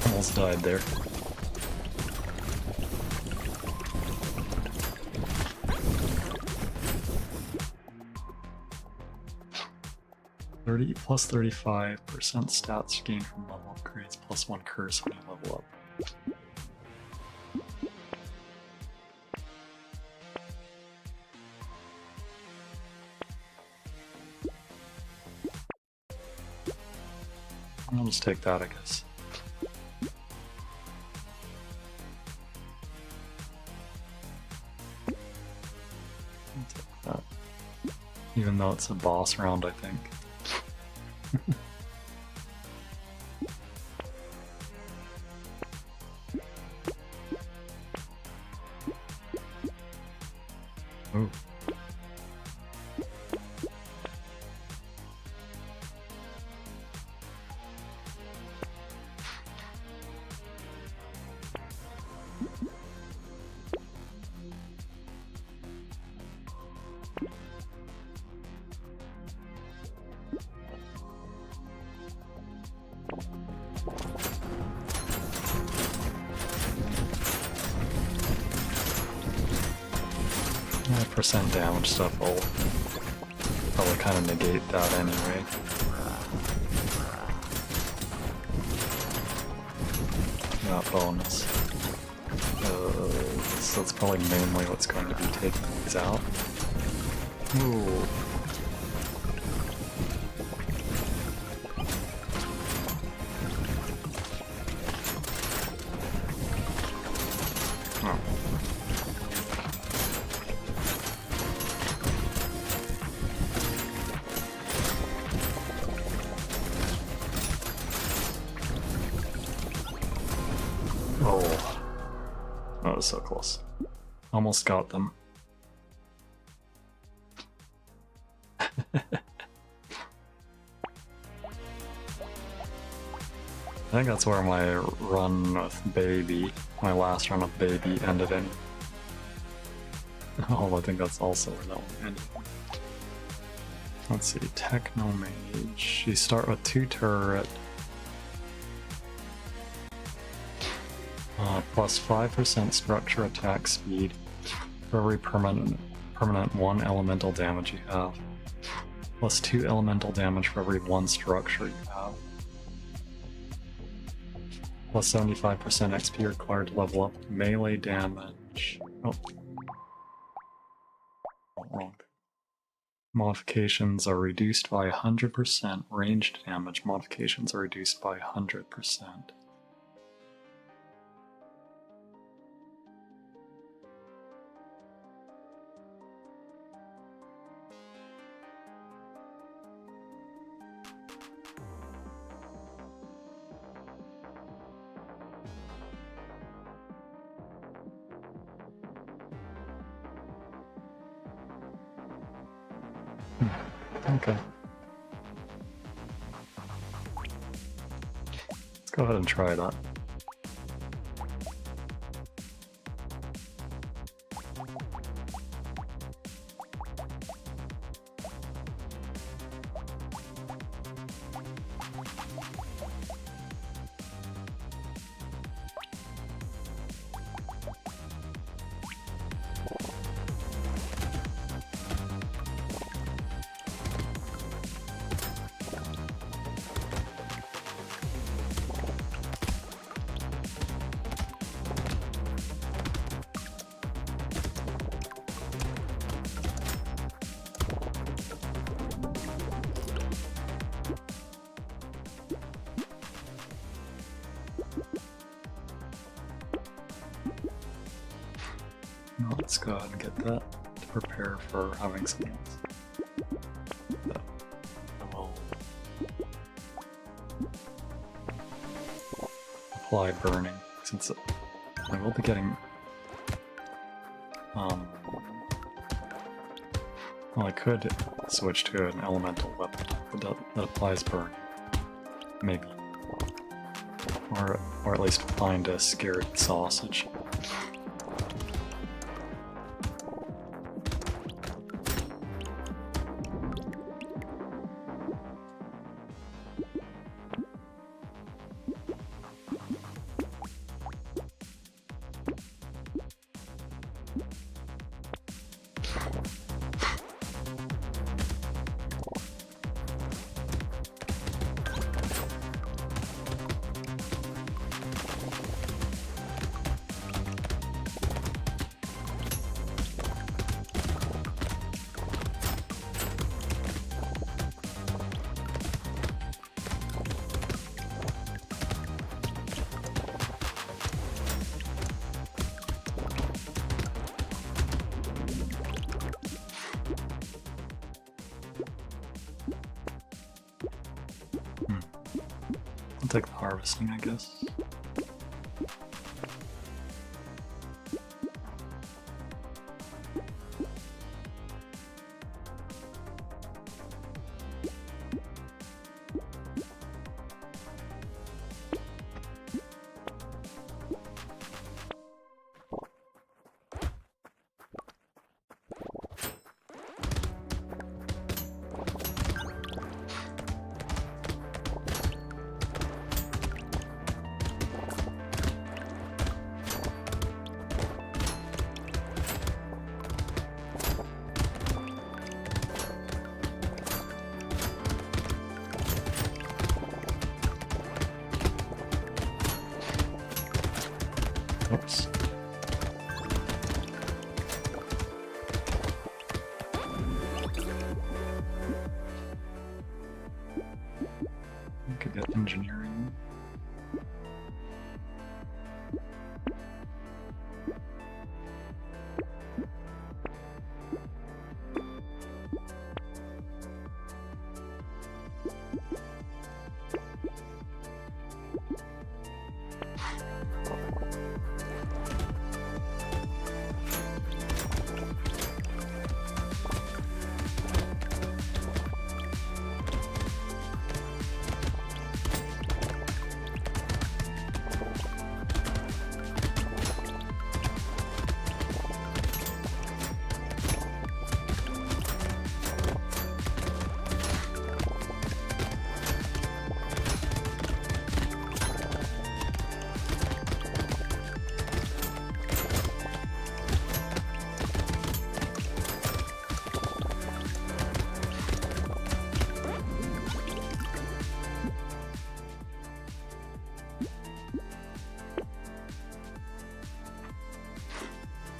Almost died there. Plus 35% stats gained from level upgrades, plus 1 curse when you level up. I'll just take that, I guess. I'll take that. Even though it's a boss round, I think. Ooh. Percent damage stuff will probably kind of negate that anyway. That bonus. So that's probably mainly what's going to be taking these out. Ooh. That was so close. Almost got them. I think that's where my run with Baby, my last run with Baby ended in. Oh, I think that's also where that one ended. Let's see, Techno Mage. You start with 2 turret. Plus 5% structure attack speed for every permanent 1 elemental damage you have. Plus 2 elemental damage for every 1 structure you have. Plus 75% XP required to level up melee damage. Oh. Wrong. Modifications are reduced by 100%. Ranged damage modifications are reduced by 100%. Okay. Let's go ahead and try that. Now let's go ahead and get that to prepare for having something else. So, I will apply burning since I will be getting well, I could switch to an elemental weapon that applies burn, maybe, or at least find a scared sausage. I'll take the harvesting, I guess. Oops. I could get engineering.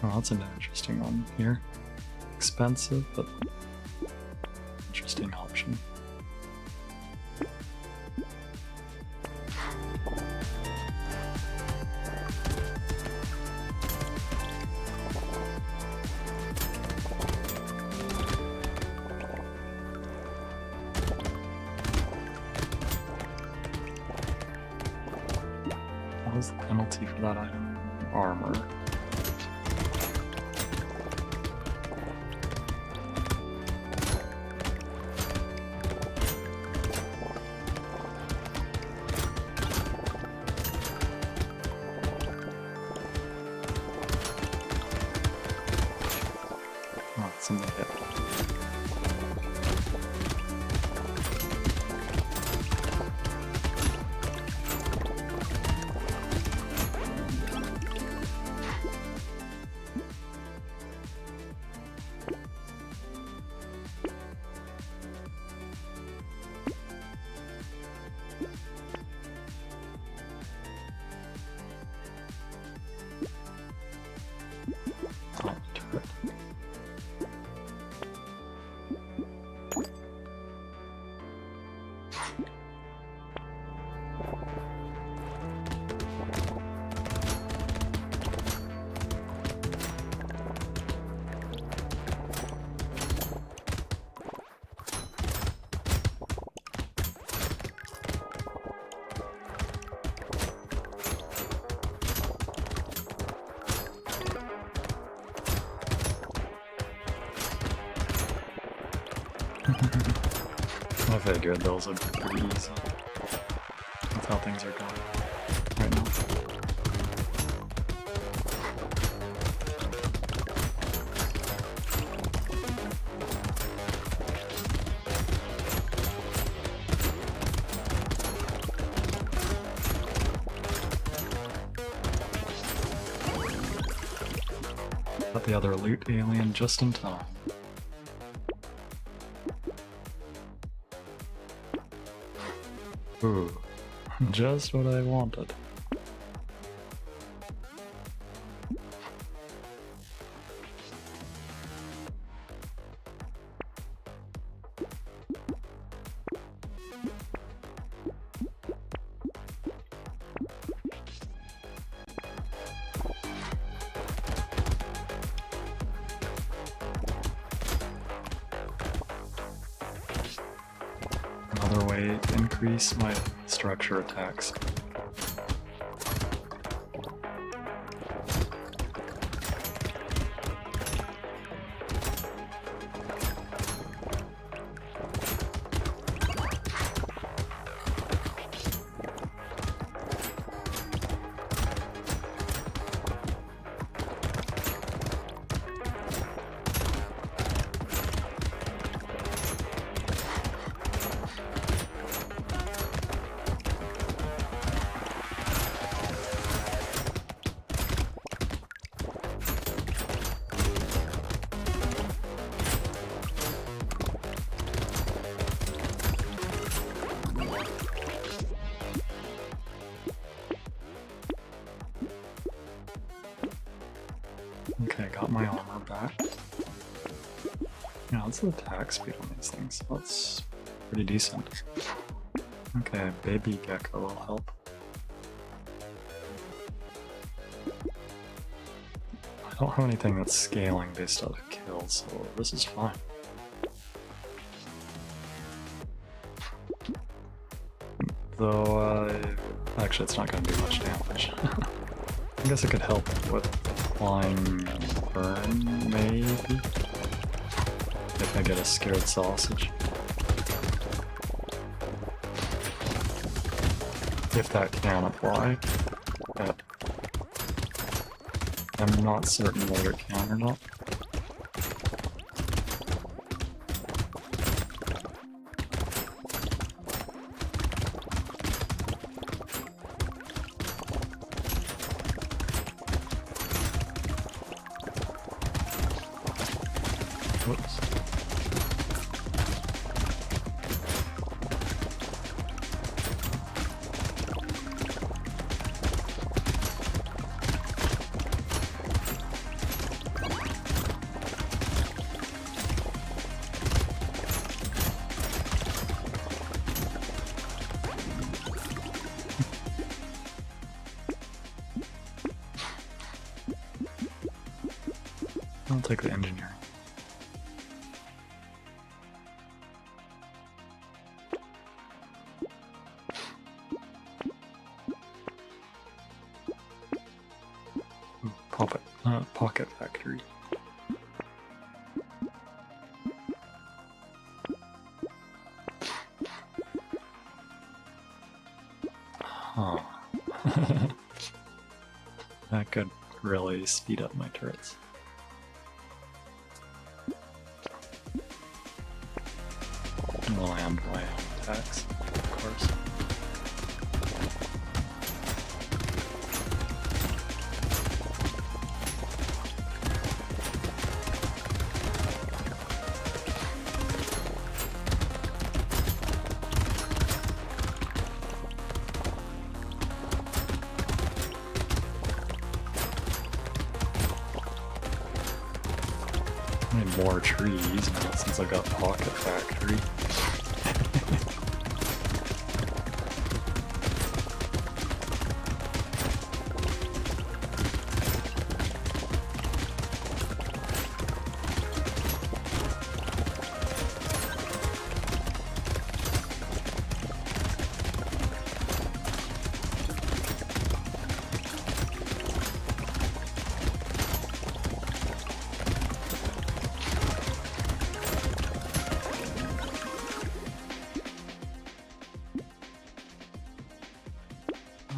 Oh, that's an interesting one here. Expensive, but interesting option. What was the penalty for that item? Armor. I figured those would be pretty easy. That's how things are going right now. Got the other loot alien just in time. Ooh, just what I wanted. Another way to increase my structure attacks. Okay, got my armor back. Yeah, what's the attack speed on these things? That's pretty decent. Okay, baby gecko will help. I don't have anything that's scaling based on a kill, so this is fine. Though, actually it's not going to do much damage. I guess it could help with applying burn, maybe? If I get a scared sausage. If that can apply. But I'm not certain whether it can or not. Whoops. I'll take the engineering. Pocket factory. Huh. That could really speed up my turrets. We'll land my attacks, of course. I need more trees now since I got Pocket Factory.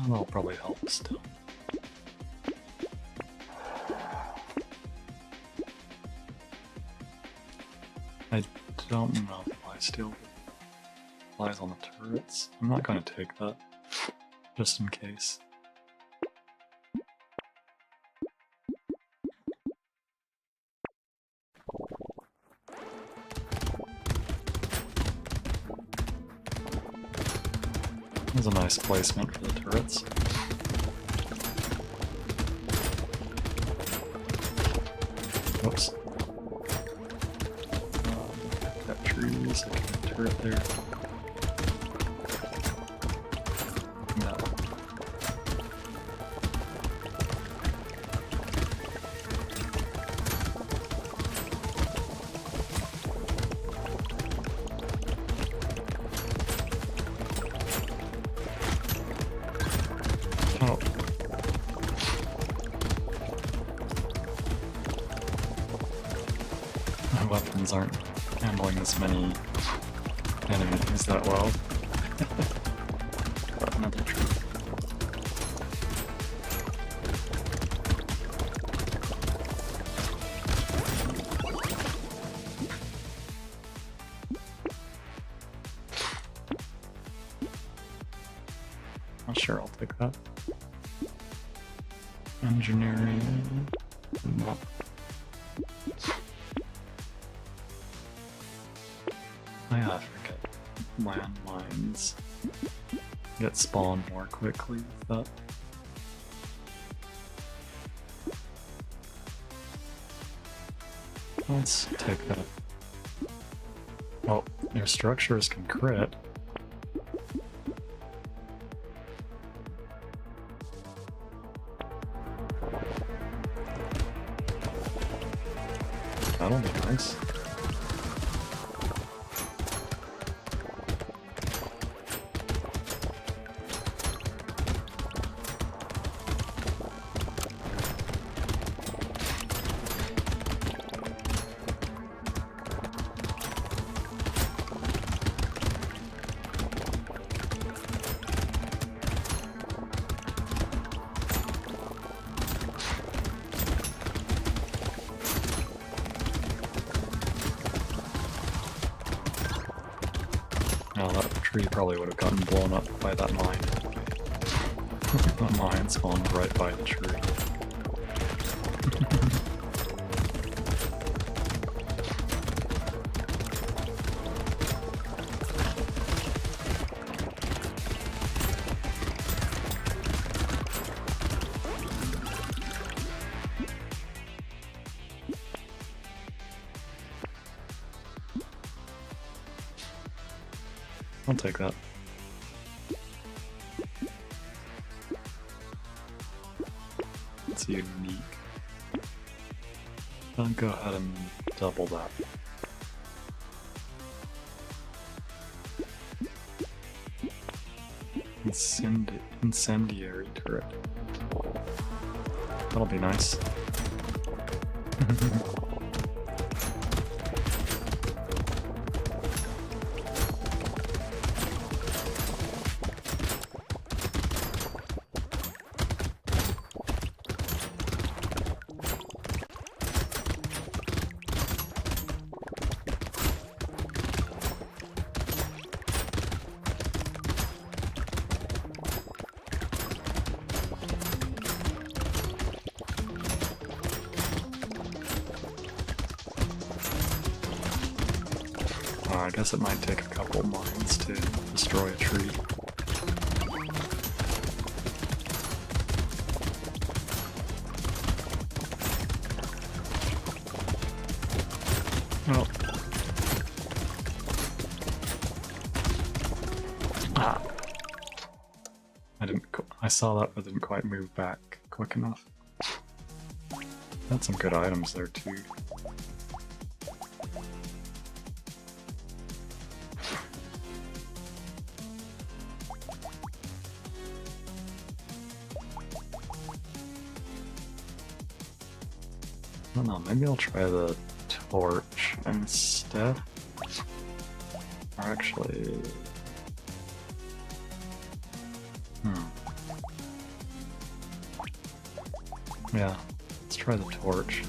That'll probably help still. I don't know if I still applies on the turrets. I'm not going to take that, just in case. There's a nice placement for the turrets. Whoops. Got trees, I can put a turret there. No. Oh. My weapons aren't handling this many enemies that well. Got another tree. Oh, sure, I'll take that. Engineering. No. Oh yeah, I forget. Landmines get spawned more quickly with that. Let's take that. Well, your structures can crit. That'll be nice. Now that tree probably would have gotten blown up by that mine. That mine spawned right by the tree. I'll take that. It's unique. I'll go ahead and double that. Incendiary turret. That'll be nice. I guess it might take a couple mines to destroy a tree. Oh. Ah. I saw that but didn't quite move back quick enough. Had some good items there too. I don't know, maybe I'll try the torch instead. Or actually... Yeah, let's try the torch.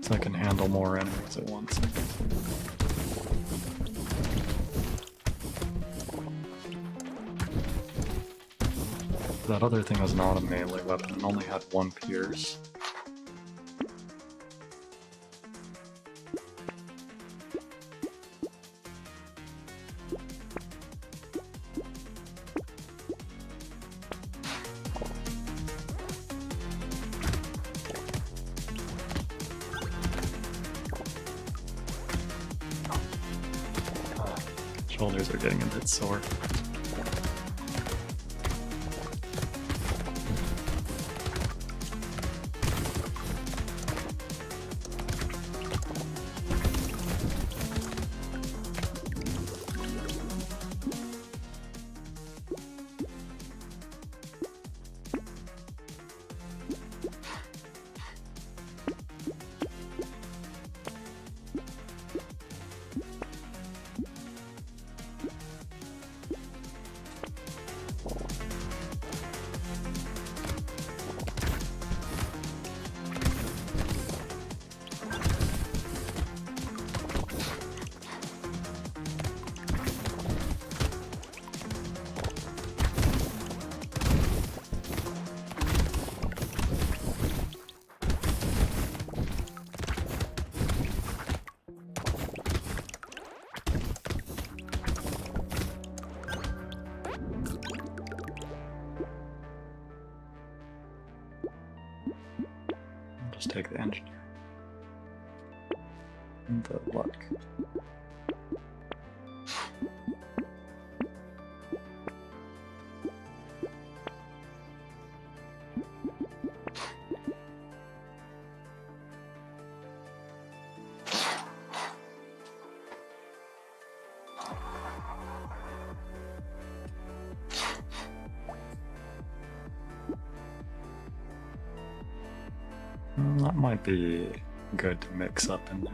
So I can handle more enemies at once. That other thing was not a melee weapon, it only had 1 pierce. Shoulders are getting a bit sore. Just take the engineer. And the luck. That might be good to mix up in there.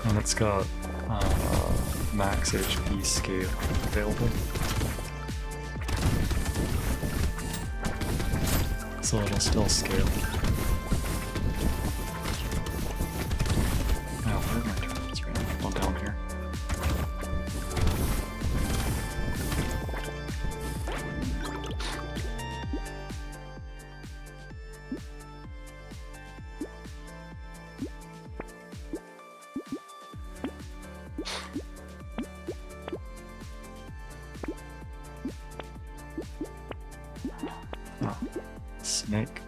And it's got max HP scale available. So it'll still scale. Oh, where are my turrets right now? Oh, down here. Oh, snake.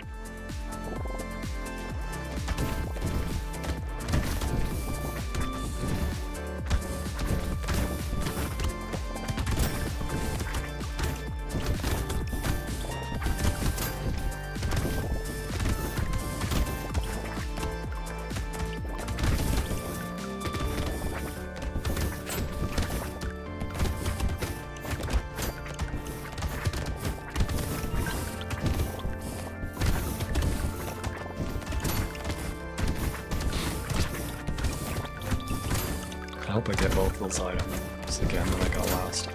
I hope I get both those items again that I got last.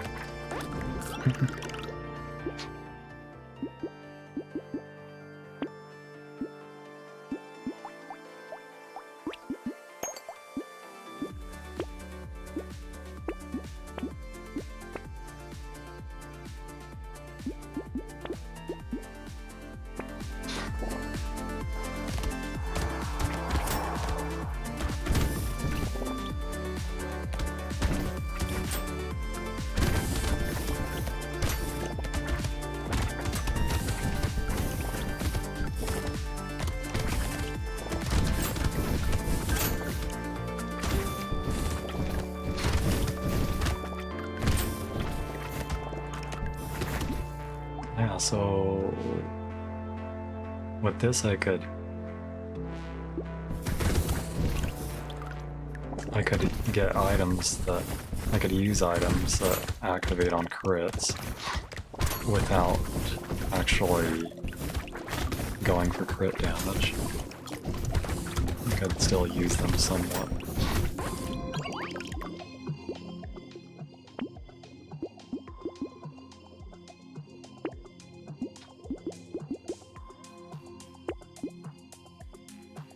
Yeah, so with this I could I could get items that I could use items that activate on crits without actually going for crit damage. I could still use them somewhat.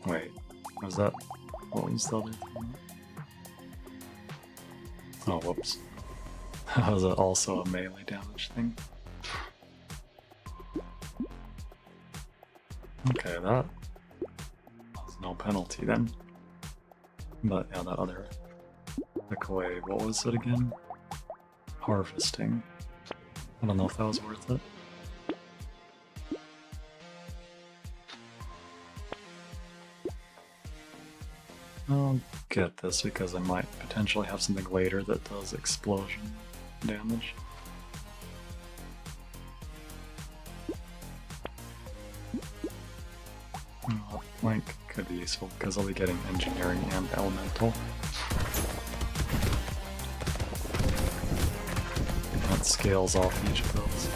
Wait, was that what was the other thing? Oh, whoops. Was it also a melee damage thing? Okay, that was no penalty then. But yeah, that other took away, what was it again? Harvesting. I don't know if that was worth it. I'll get this because I might potentially have something later that does explosion damage. Link could be useful because I'll be getting engineering and elemental. That scales off each of those.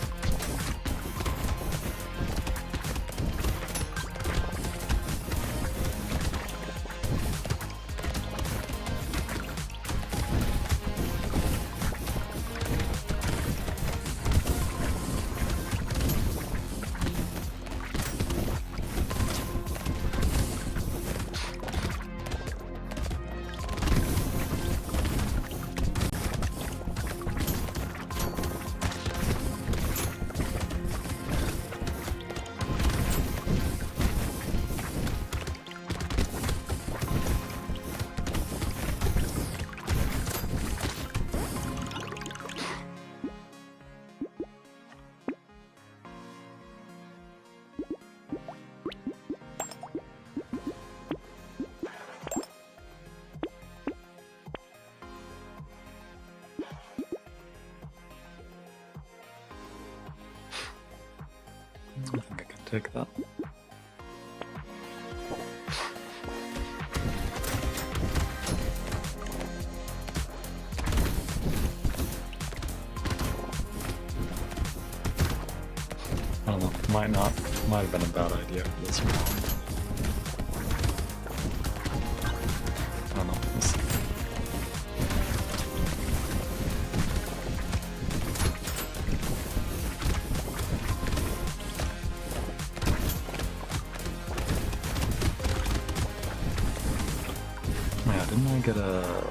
I think I can take that. I don't know, might have been a bad idea for this one. I don't know, we'll see. Yeah, didn't I get a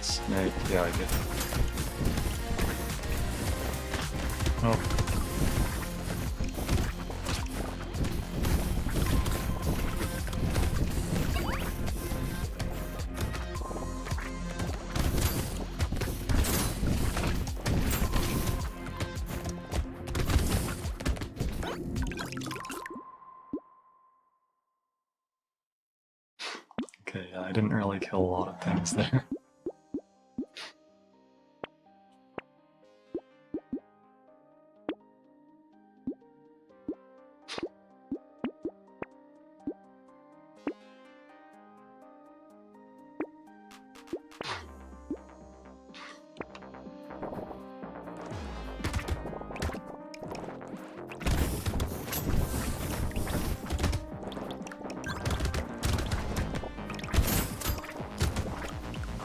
snake? Yeah, I did. Oh. Okay, yeah, I didn't really kill a lot of things there.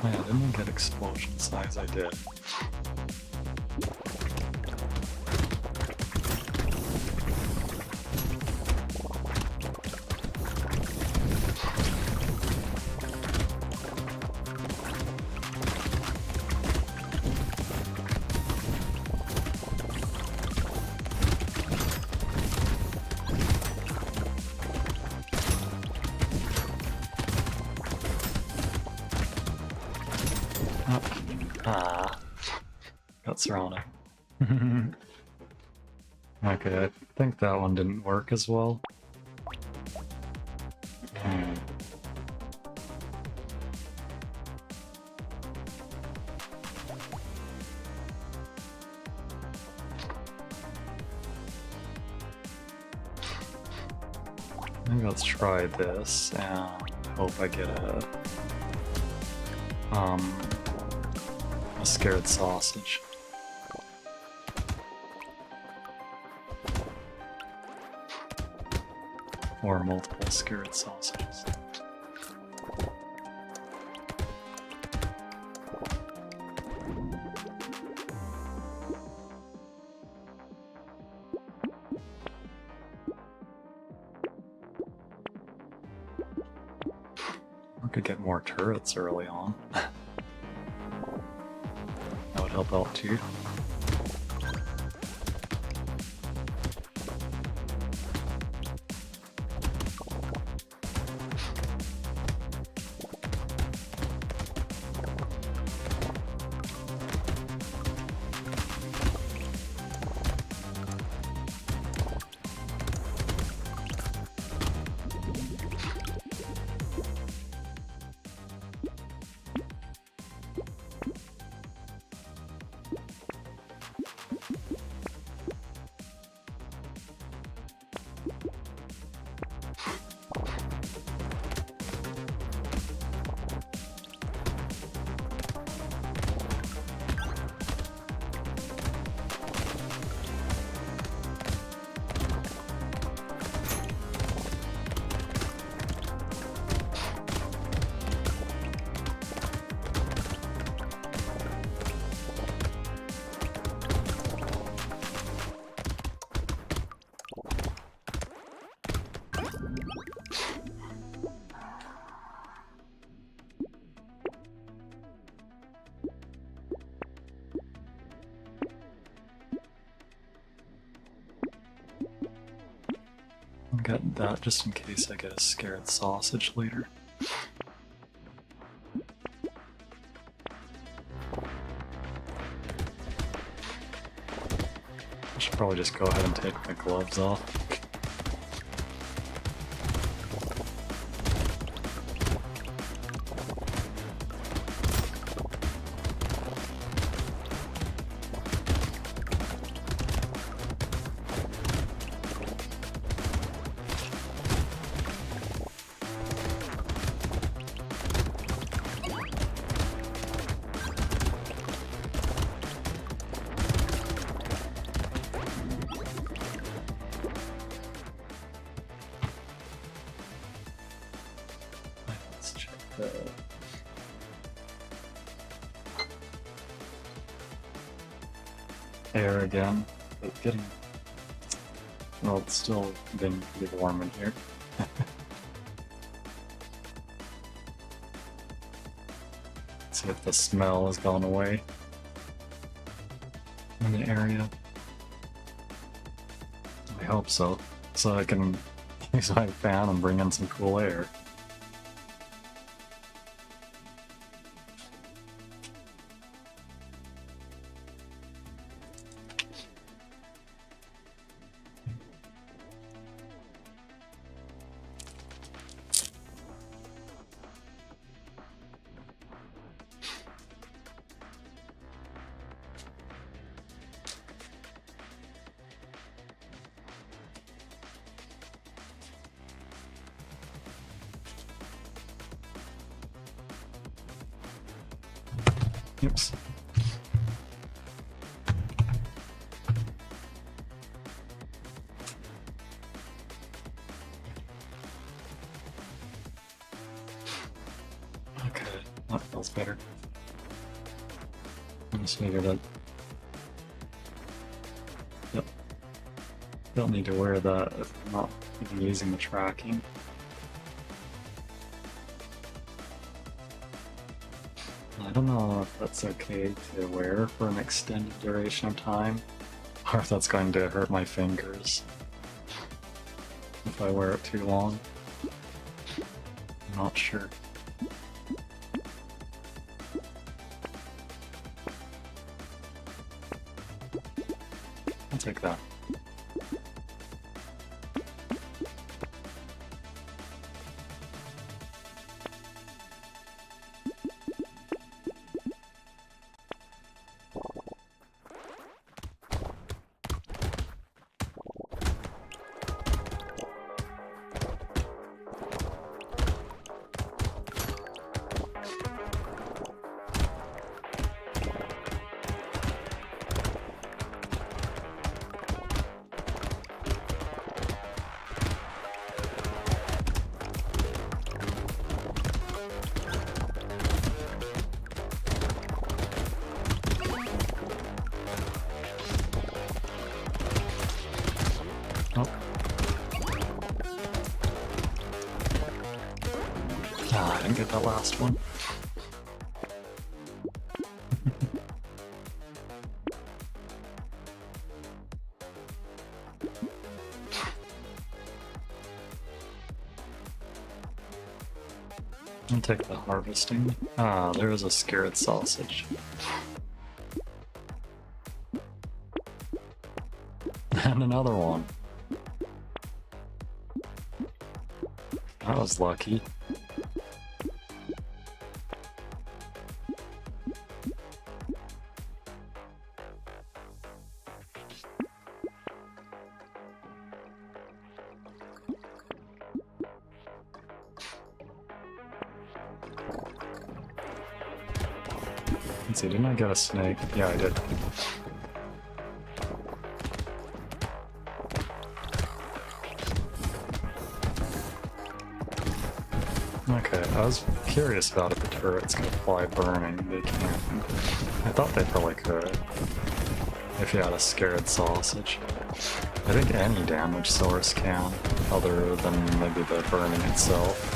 Oh yeah, didn't I get explosion size? I did. Ah, got surrounded. Okay, I think that one didn't work as well. Maybe let's try this and hope I get a a scared sausage. Or multiple scared sausages. I could get more turrets early on. That would help out too. I'll get that just in case I get a scared sausage later. I should probably just go ahead and take my gloves off. Let's check the air again. It's getting, well, it's still been pretty warm in here. See if the smell has gone away in the area. I hope so, so I can use my fan and bring in some cool air. Oops. Okay, that feels better. I just figured that. Yep. Don't need to wear that if I'm not even using the tracking. I don't know if that's okay to wear for an extended duration of time, or if that's going to hurt my fingers if I wear it too long. I'm not sure. I'll take that. Ah, I didn't get that last one. I'll take the harvesting. Ah, there's a scarlet sausage. And another one. That was lucky. Let's see, didn't I get a snake? Yeah, I did. Okay, I was curious about if the turrets can apply burning. They can't. I thought they probably could. If you had a scared sausage. I think any damage source can, other than maybe the burning itself.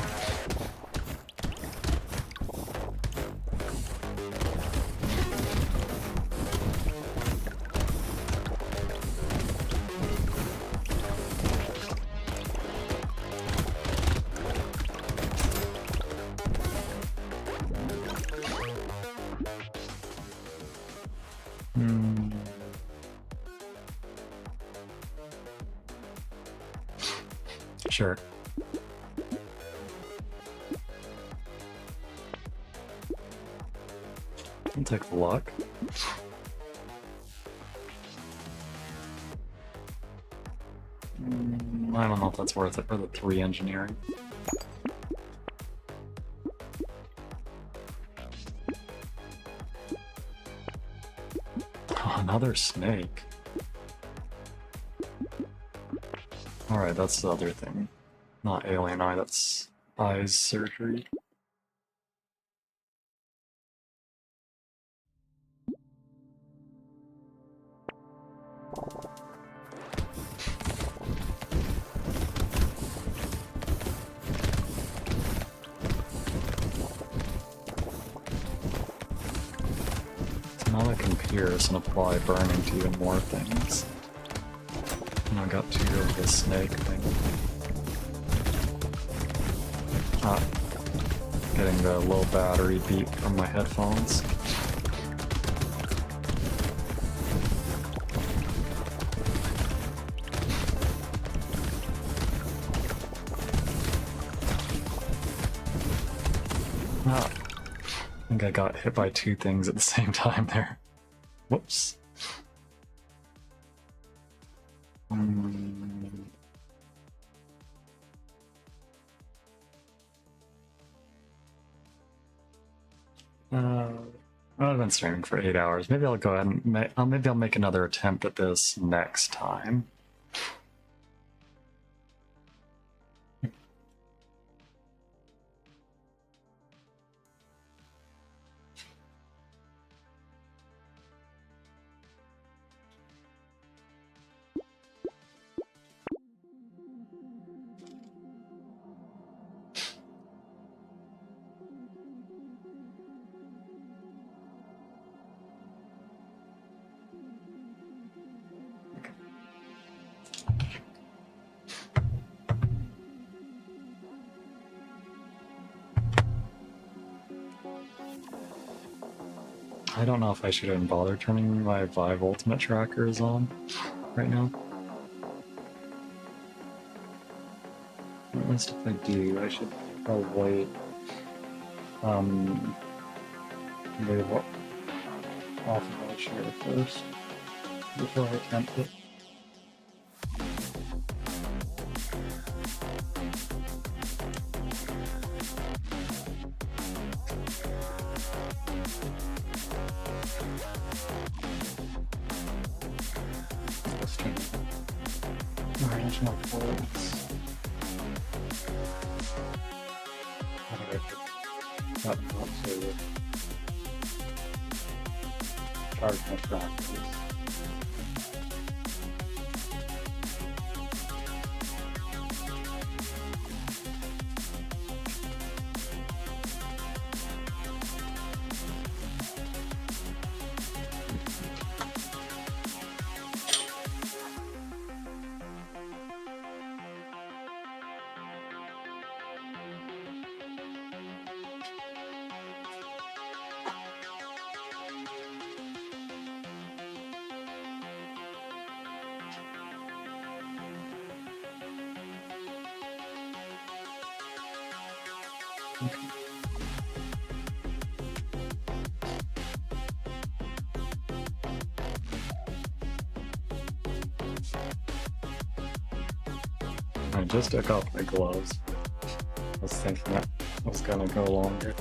Sure. I'll take the luck. I don't know if that's worth it for the 3 engineering. Oh, another snake. Alright, that's the other thing. Not alien eye, that's eyes surgery. So now I can pierce and apply burning to even more things. And I got 2 of this snake thing. Ah, getting the low battery beep from my headphones. Ah, I think I got hit by 2 things at the same time there. Whoops. I've been streaming for 8 hours. Maybe I'll go ahead and maybe I'll make another attempt at this next time. I don't know if I should even bother turning my Vive Ultimate trackers on right now. At least if I do, I should probably move off of my chair first before I attempt it. Original ports. Not to charge my trackers. I just took off my gloves. I was thinking that was gonna go longer.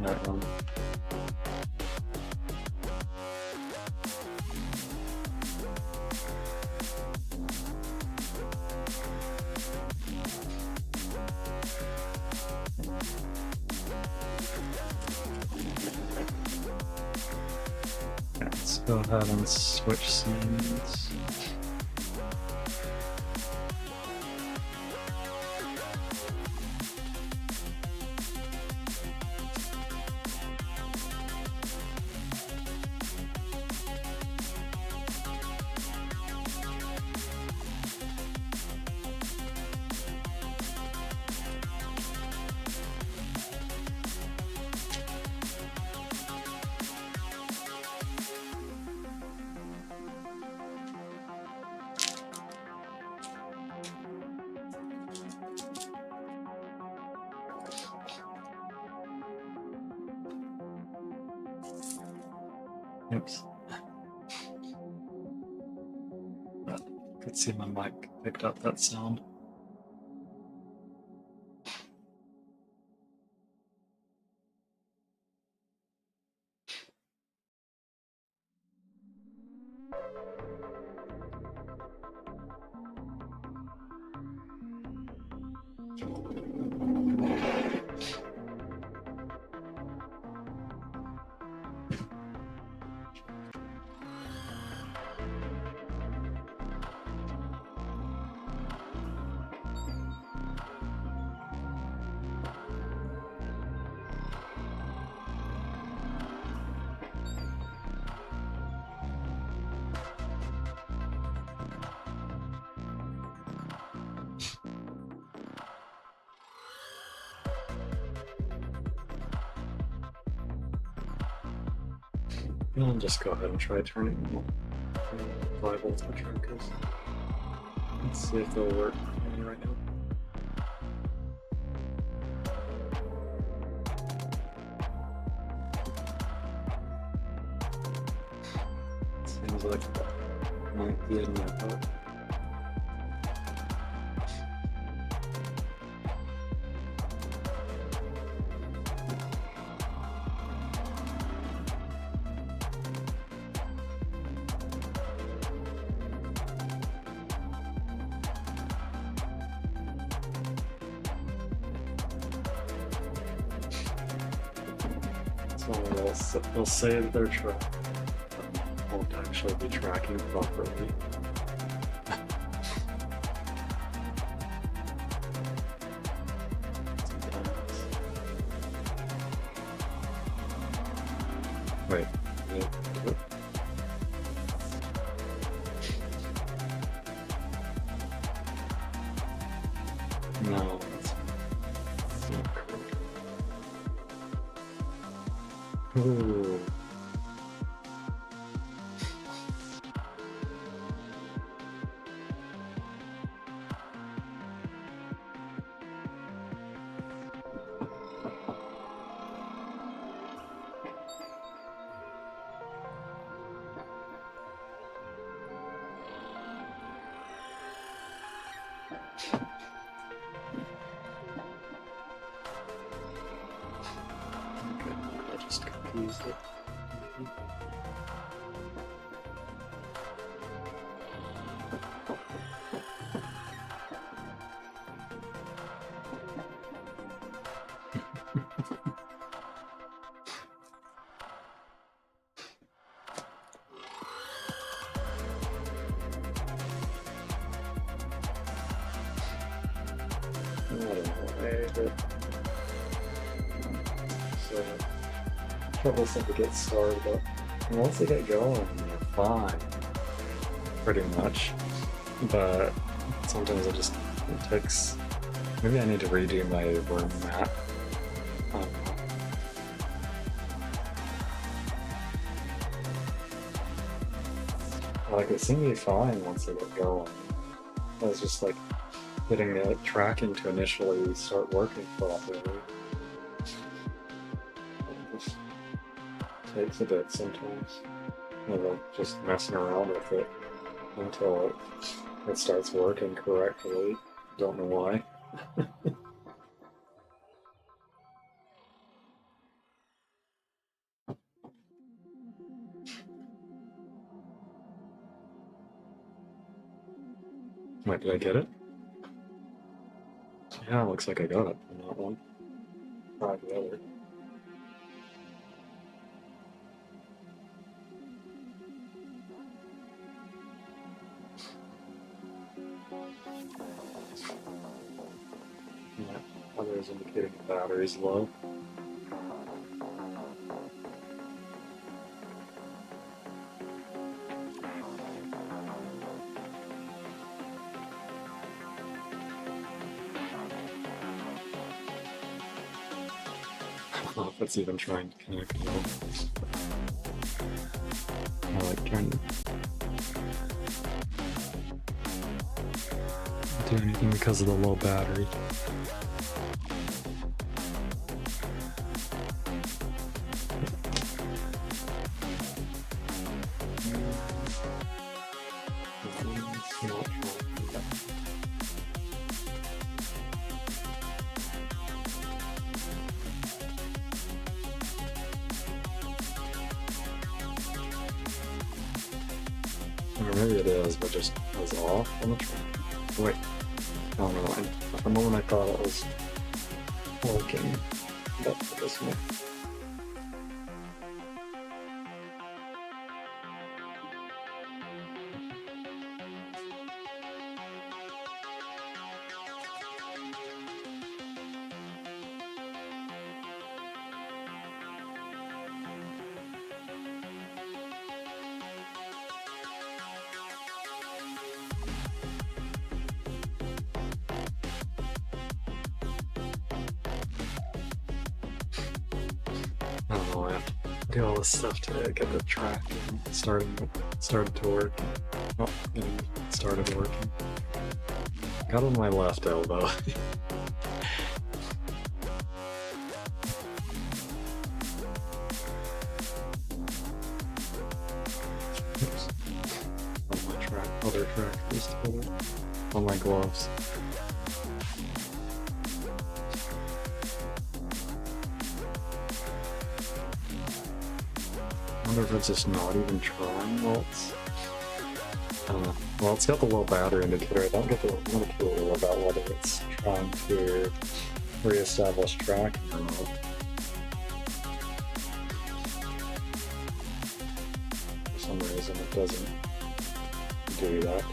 That one. Let's go ahead and switch scenes. Oops. Could see my mic picked up that sound. I'll just go ahead and try turning the 5 volts per trackers. Let's see if they'll work for me right now. Seems like that might be enough. They'll say that they're tracking, but won't actually be tracking properly. Wait. No, that's not correct. Ooh. Okay, I just confused it. I don't know why, but so troublesome to get started, but once they get going, they're fine, pretty much. But sometimes it takes. Maybe I need to redo my room map. I don't know. Like, it seemed to be fine once they get going. It was just like getting the tracking to initially start working properly. It just takes a bit sometimes. And then just messing around with it until it starts working correctly. Don't know why. Wait, did I get it? Yeah, looks like I got it on that one. Try the other. Yeah, other is indicating the battery's low. I don't know if it's even trying to connect now. I like trying to do anything because of the low battery. Or maybe it is, but just was off on the track. Wait. Oh no, at the moment I thought it was working. But this one. I don't know, I have to do all this stuff to get the tracking started to work. Oh, getting started working. Got on my left elbow. Oops. On my other trackers together. On my gloves. I wonder if it's just not even trying. Well, it's, I don't know. Well, it's got the low battery indicator. I don't get the clue about whether it's trying to re-establish tracking or not. For some reason, it doesn't do that.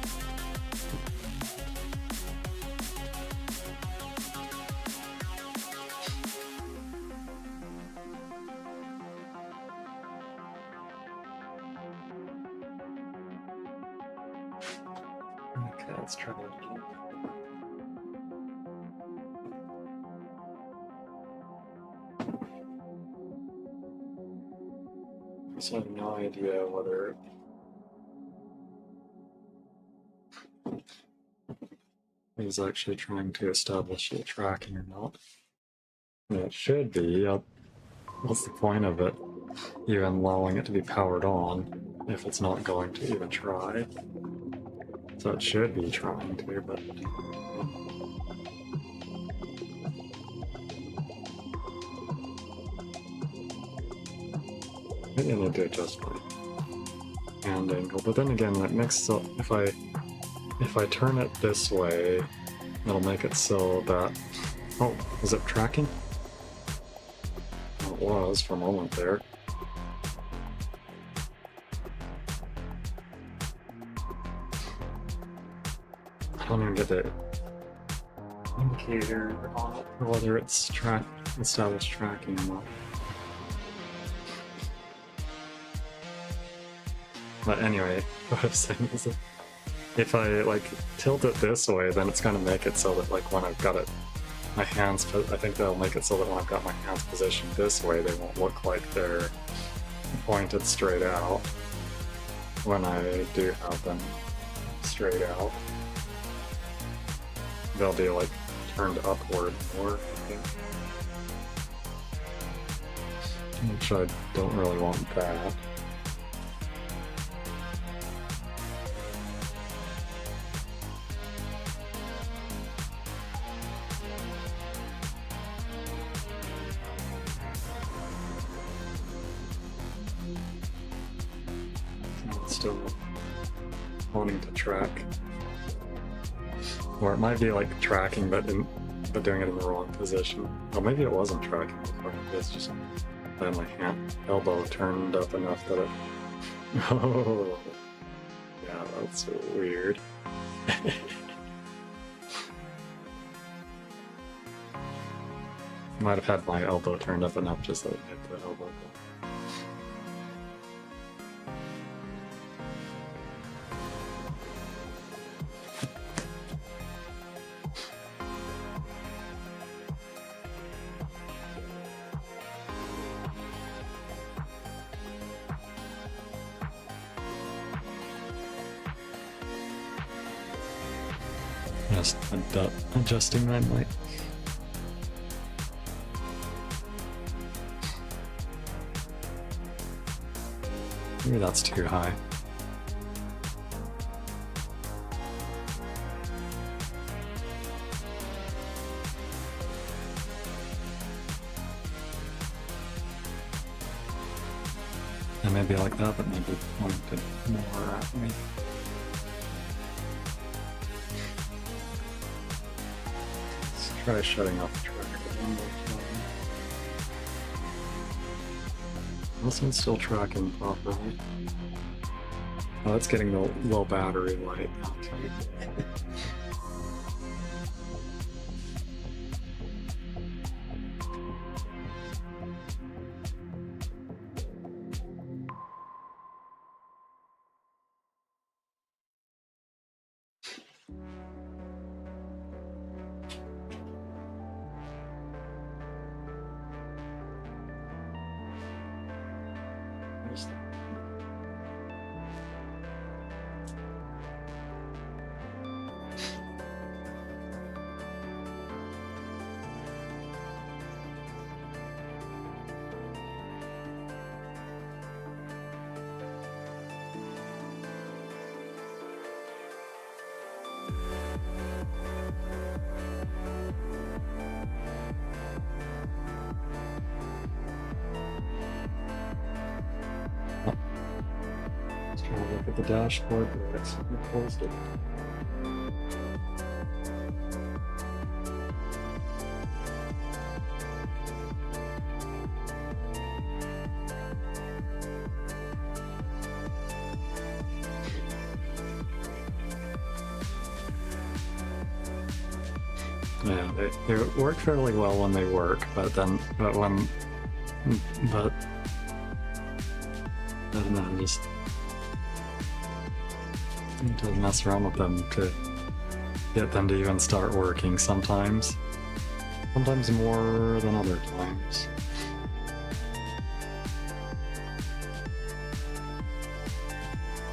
Okay, let's try that again. So I have no idea whether he's actually trying to establish the tracking or not. Yeah, it should be. What's the point of it even allowing it to be powered on if it's not going to even try? So it should be trying to, but... Maybe I need to adjust my hand angle, but then again, that makes so if I turn it this way, it'll make it so that... Oh, is it tracking? Well, it was for a moment there. I don't even get the indicator on it, or whether it's established tracking or not. But anyway, what I was saying is that if I like tilt it this way, then it's gonna make it so that like when I've got it, my hands, I think that'll make it so that when I've got my hands positioned this way, they won't look like they're pointed straight out when I do have them straight out. they'll be like turned upward more, I think. Which I don't really want that. Still wanting to track, or it might be like tracking, but doing it in the wrong position. Oh, maybe it wasn't tracking before. It's just that my elbow turned up enough that it. Oh, yeah, that's weird. Might have had my elbow turned up enough just so it hit the elbow. Just adjusting my mic. Maybe that's too high. And maybe like that, but maybe pointed more at me. Try shutting off the tracker one more time. This one's still tracking properly. Oh, it's getting the low battery light. Trying to look at the dashboard, but I accidentally closed it. Yeah, they work fairly well when they work, but then just need to mess around with them to get them to even start working sometimes. Sometimes more than other times.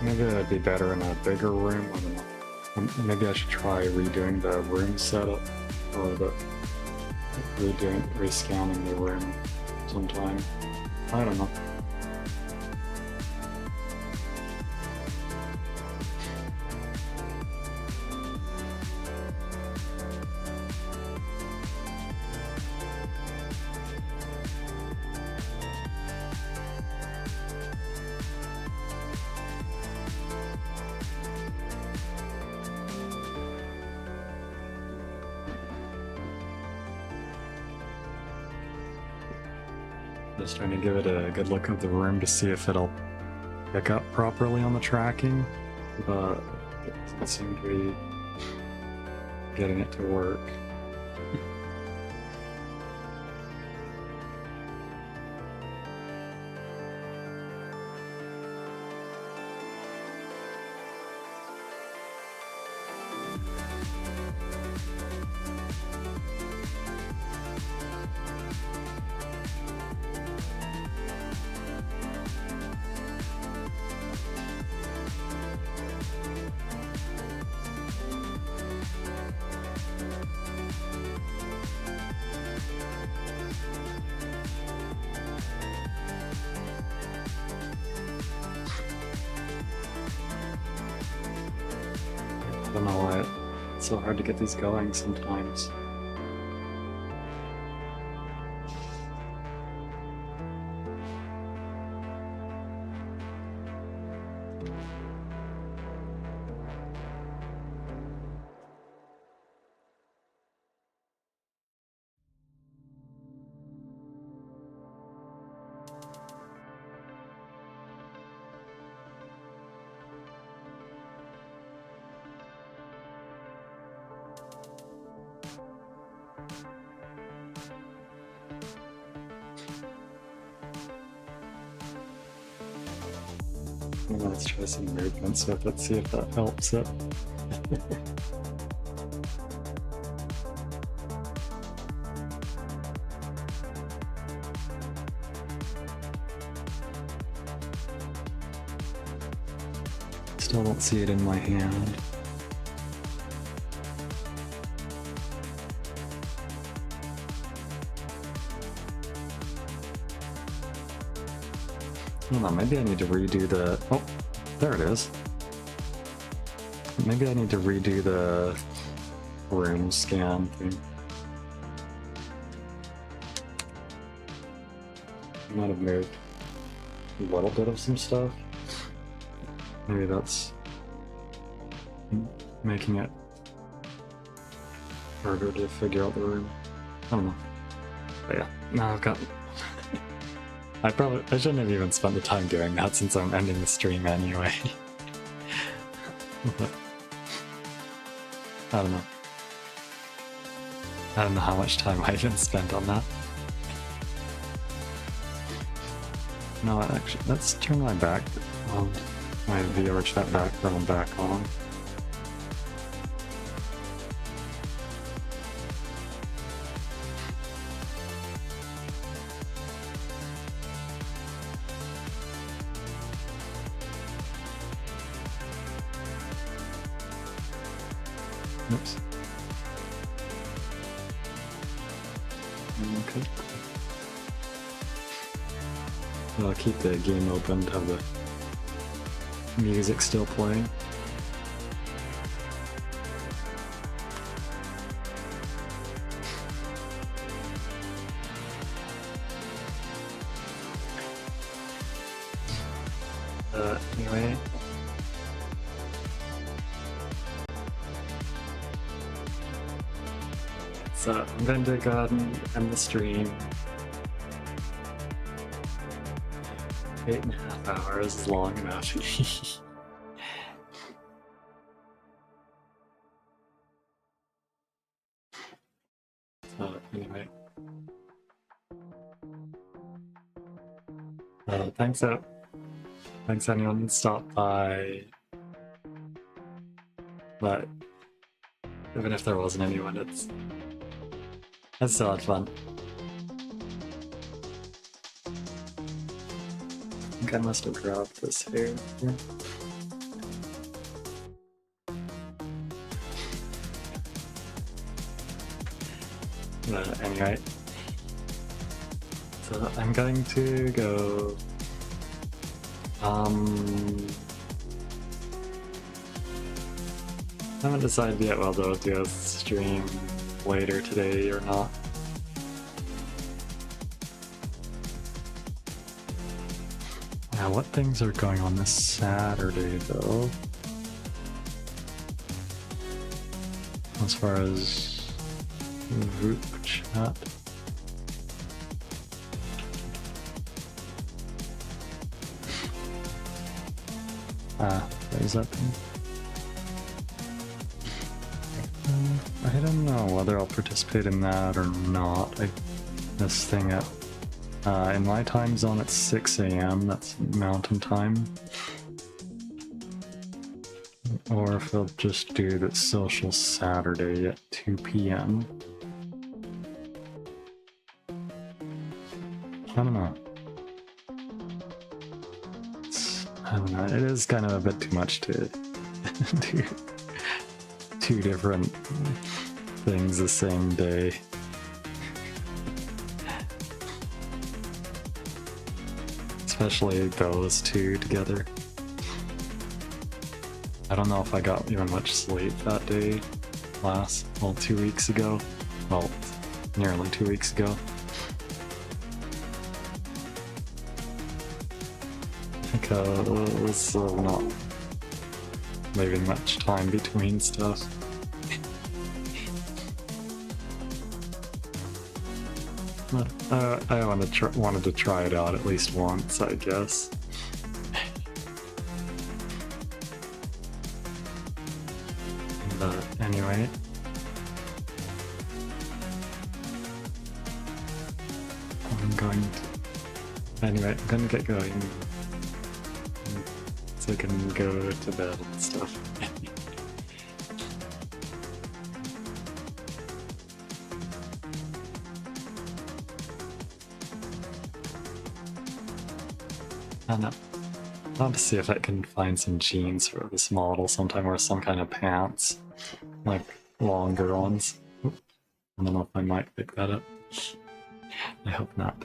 Maybe that'd be better in a bigger room, I don't know. Maybe I should try redoing the room setup, or rescanning the room sometime. I don't know. Just trying to give it a good look of the room to see if it'll pick up properly on the tracking, but it doesn't seem to be getting it to work. don't know why it's so hard to get these going sometimes. Well, let's try some movements with it, see if that helps it. Still don't see it in my hand. Hold on, maybe I need to redo the... Oh, there it is. Maybe I need to redo the room scan thing. I might have moved a little bit of some stuff. Maybe that's making it harder to figure out the room. I don't know. But yeah, now I've got... I shouldn't have even spent the time doing that since I'm ending the stream anyway. But, I don't know. I don't know how much time I even spent on that. No, actually, let's turn my my VR chat background back on. Oops. Okay. I'll keep the game open to have the music still playing. Anyway. So I'm going to go ahead and end the stream. 8.5 hours is long enough. So anyway. Thanks anyone who stopped by. But even if there wasn't anyone, it's still had fun. I think I must have grabbed this here. But anyway, so I'm going to go. I haven't decided yet whether I'll do a stream later today or not. Now, what things are going on this Saturday, though? As far as Vupechat. There's that thing. I don't know whether I'll participate in that or not. This thing at in my time zone it's 6 AM, that's mountain time. Or if I'll just do the social Saturday at 2 PM. I don't know. I don't know, it is kind of a bit too much to do two different things the same day. Especially those two together. I don't know if I got even much sleep that day 2 weeks ago. Well, nearly 2 weeks ago. Because of not leaving much time between stuff. But I wanted to try it out at least once, I guess. But anyway. I'm going to get going. So I can go to bed and stuff. I don't know. I'll have to see if I can find some jeans for this model sometime, or some kind of pants. Like, longer ones. I don't know if I might pick that up. I hope not.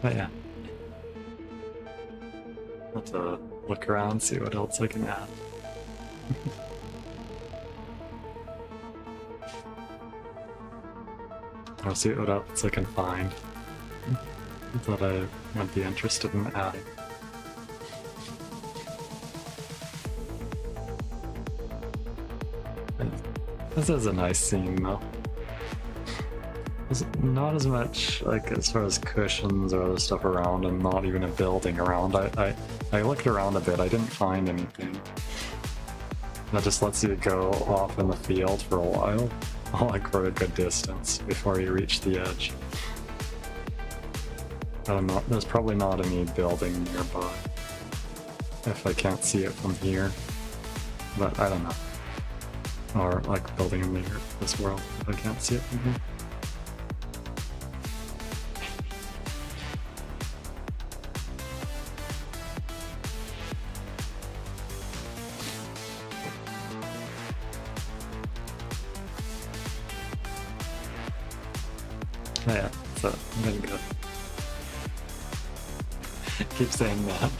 But yeah. I'll have to look around, see what else I can add. I'll see what else I can find that I would be interested in adding. This is a nice scene though. There's not as much, like, as far as cushions or other stuff around, and not even a building around. I looked around a bit, I didn't find anything. That just lets you go off in the field for a while, like for a good distance, before you reach the edge. I don't know, there's probably not any building nearby, if I can't see it from here. But I don't know. Or, like, building in this world, if I can't see it from here. Oh yeah, so I'm gonna go. Keep saying that.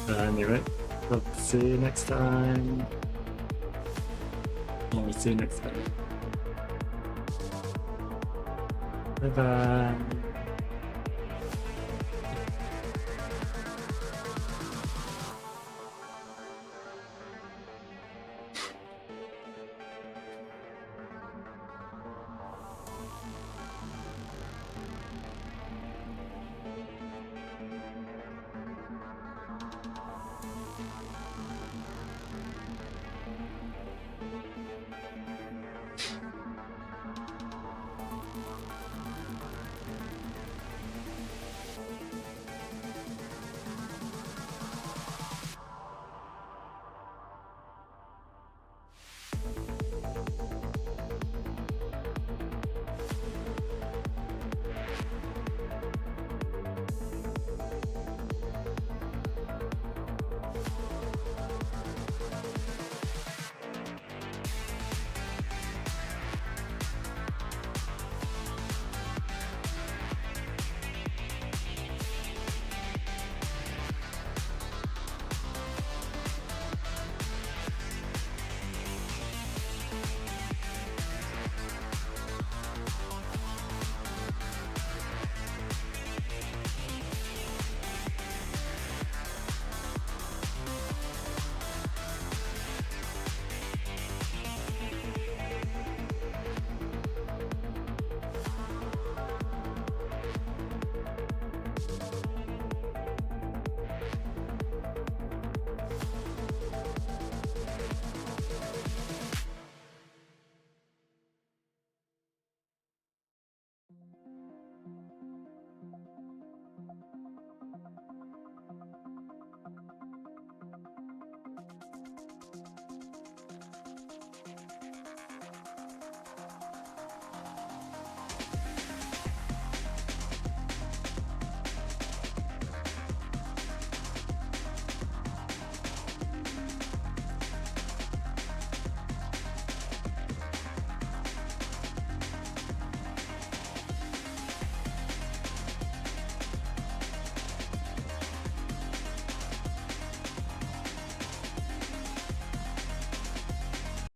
Anyway, hope to see you next time. I'll see you next time. Bye bye.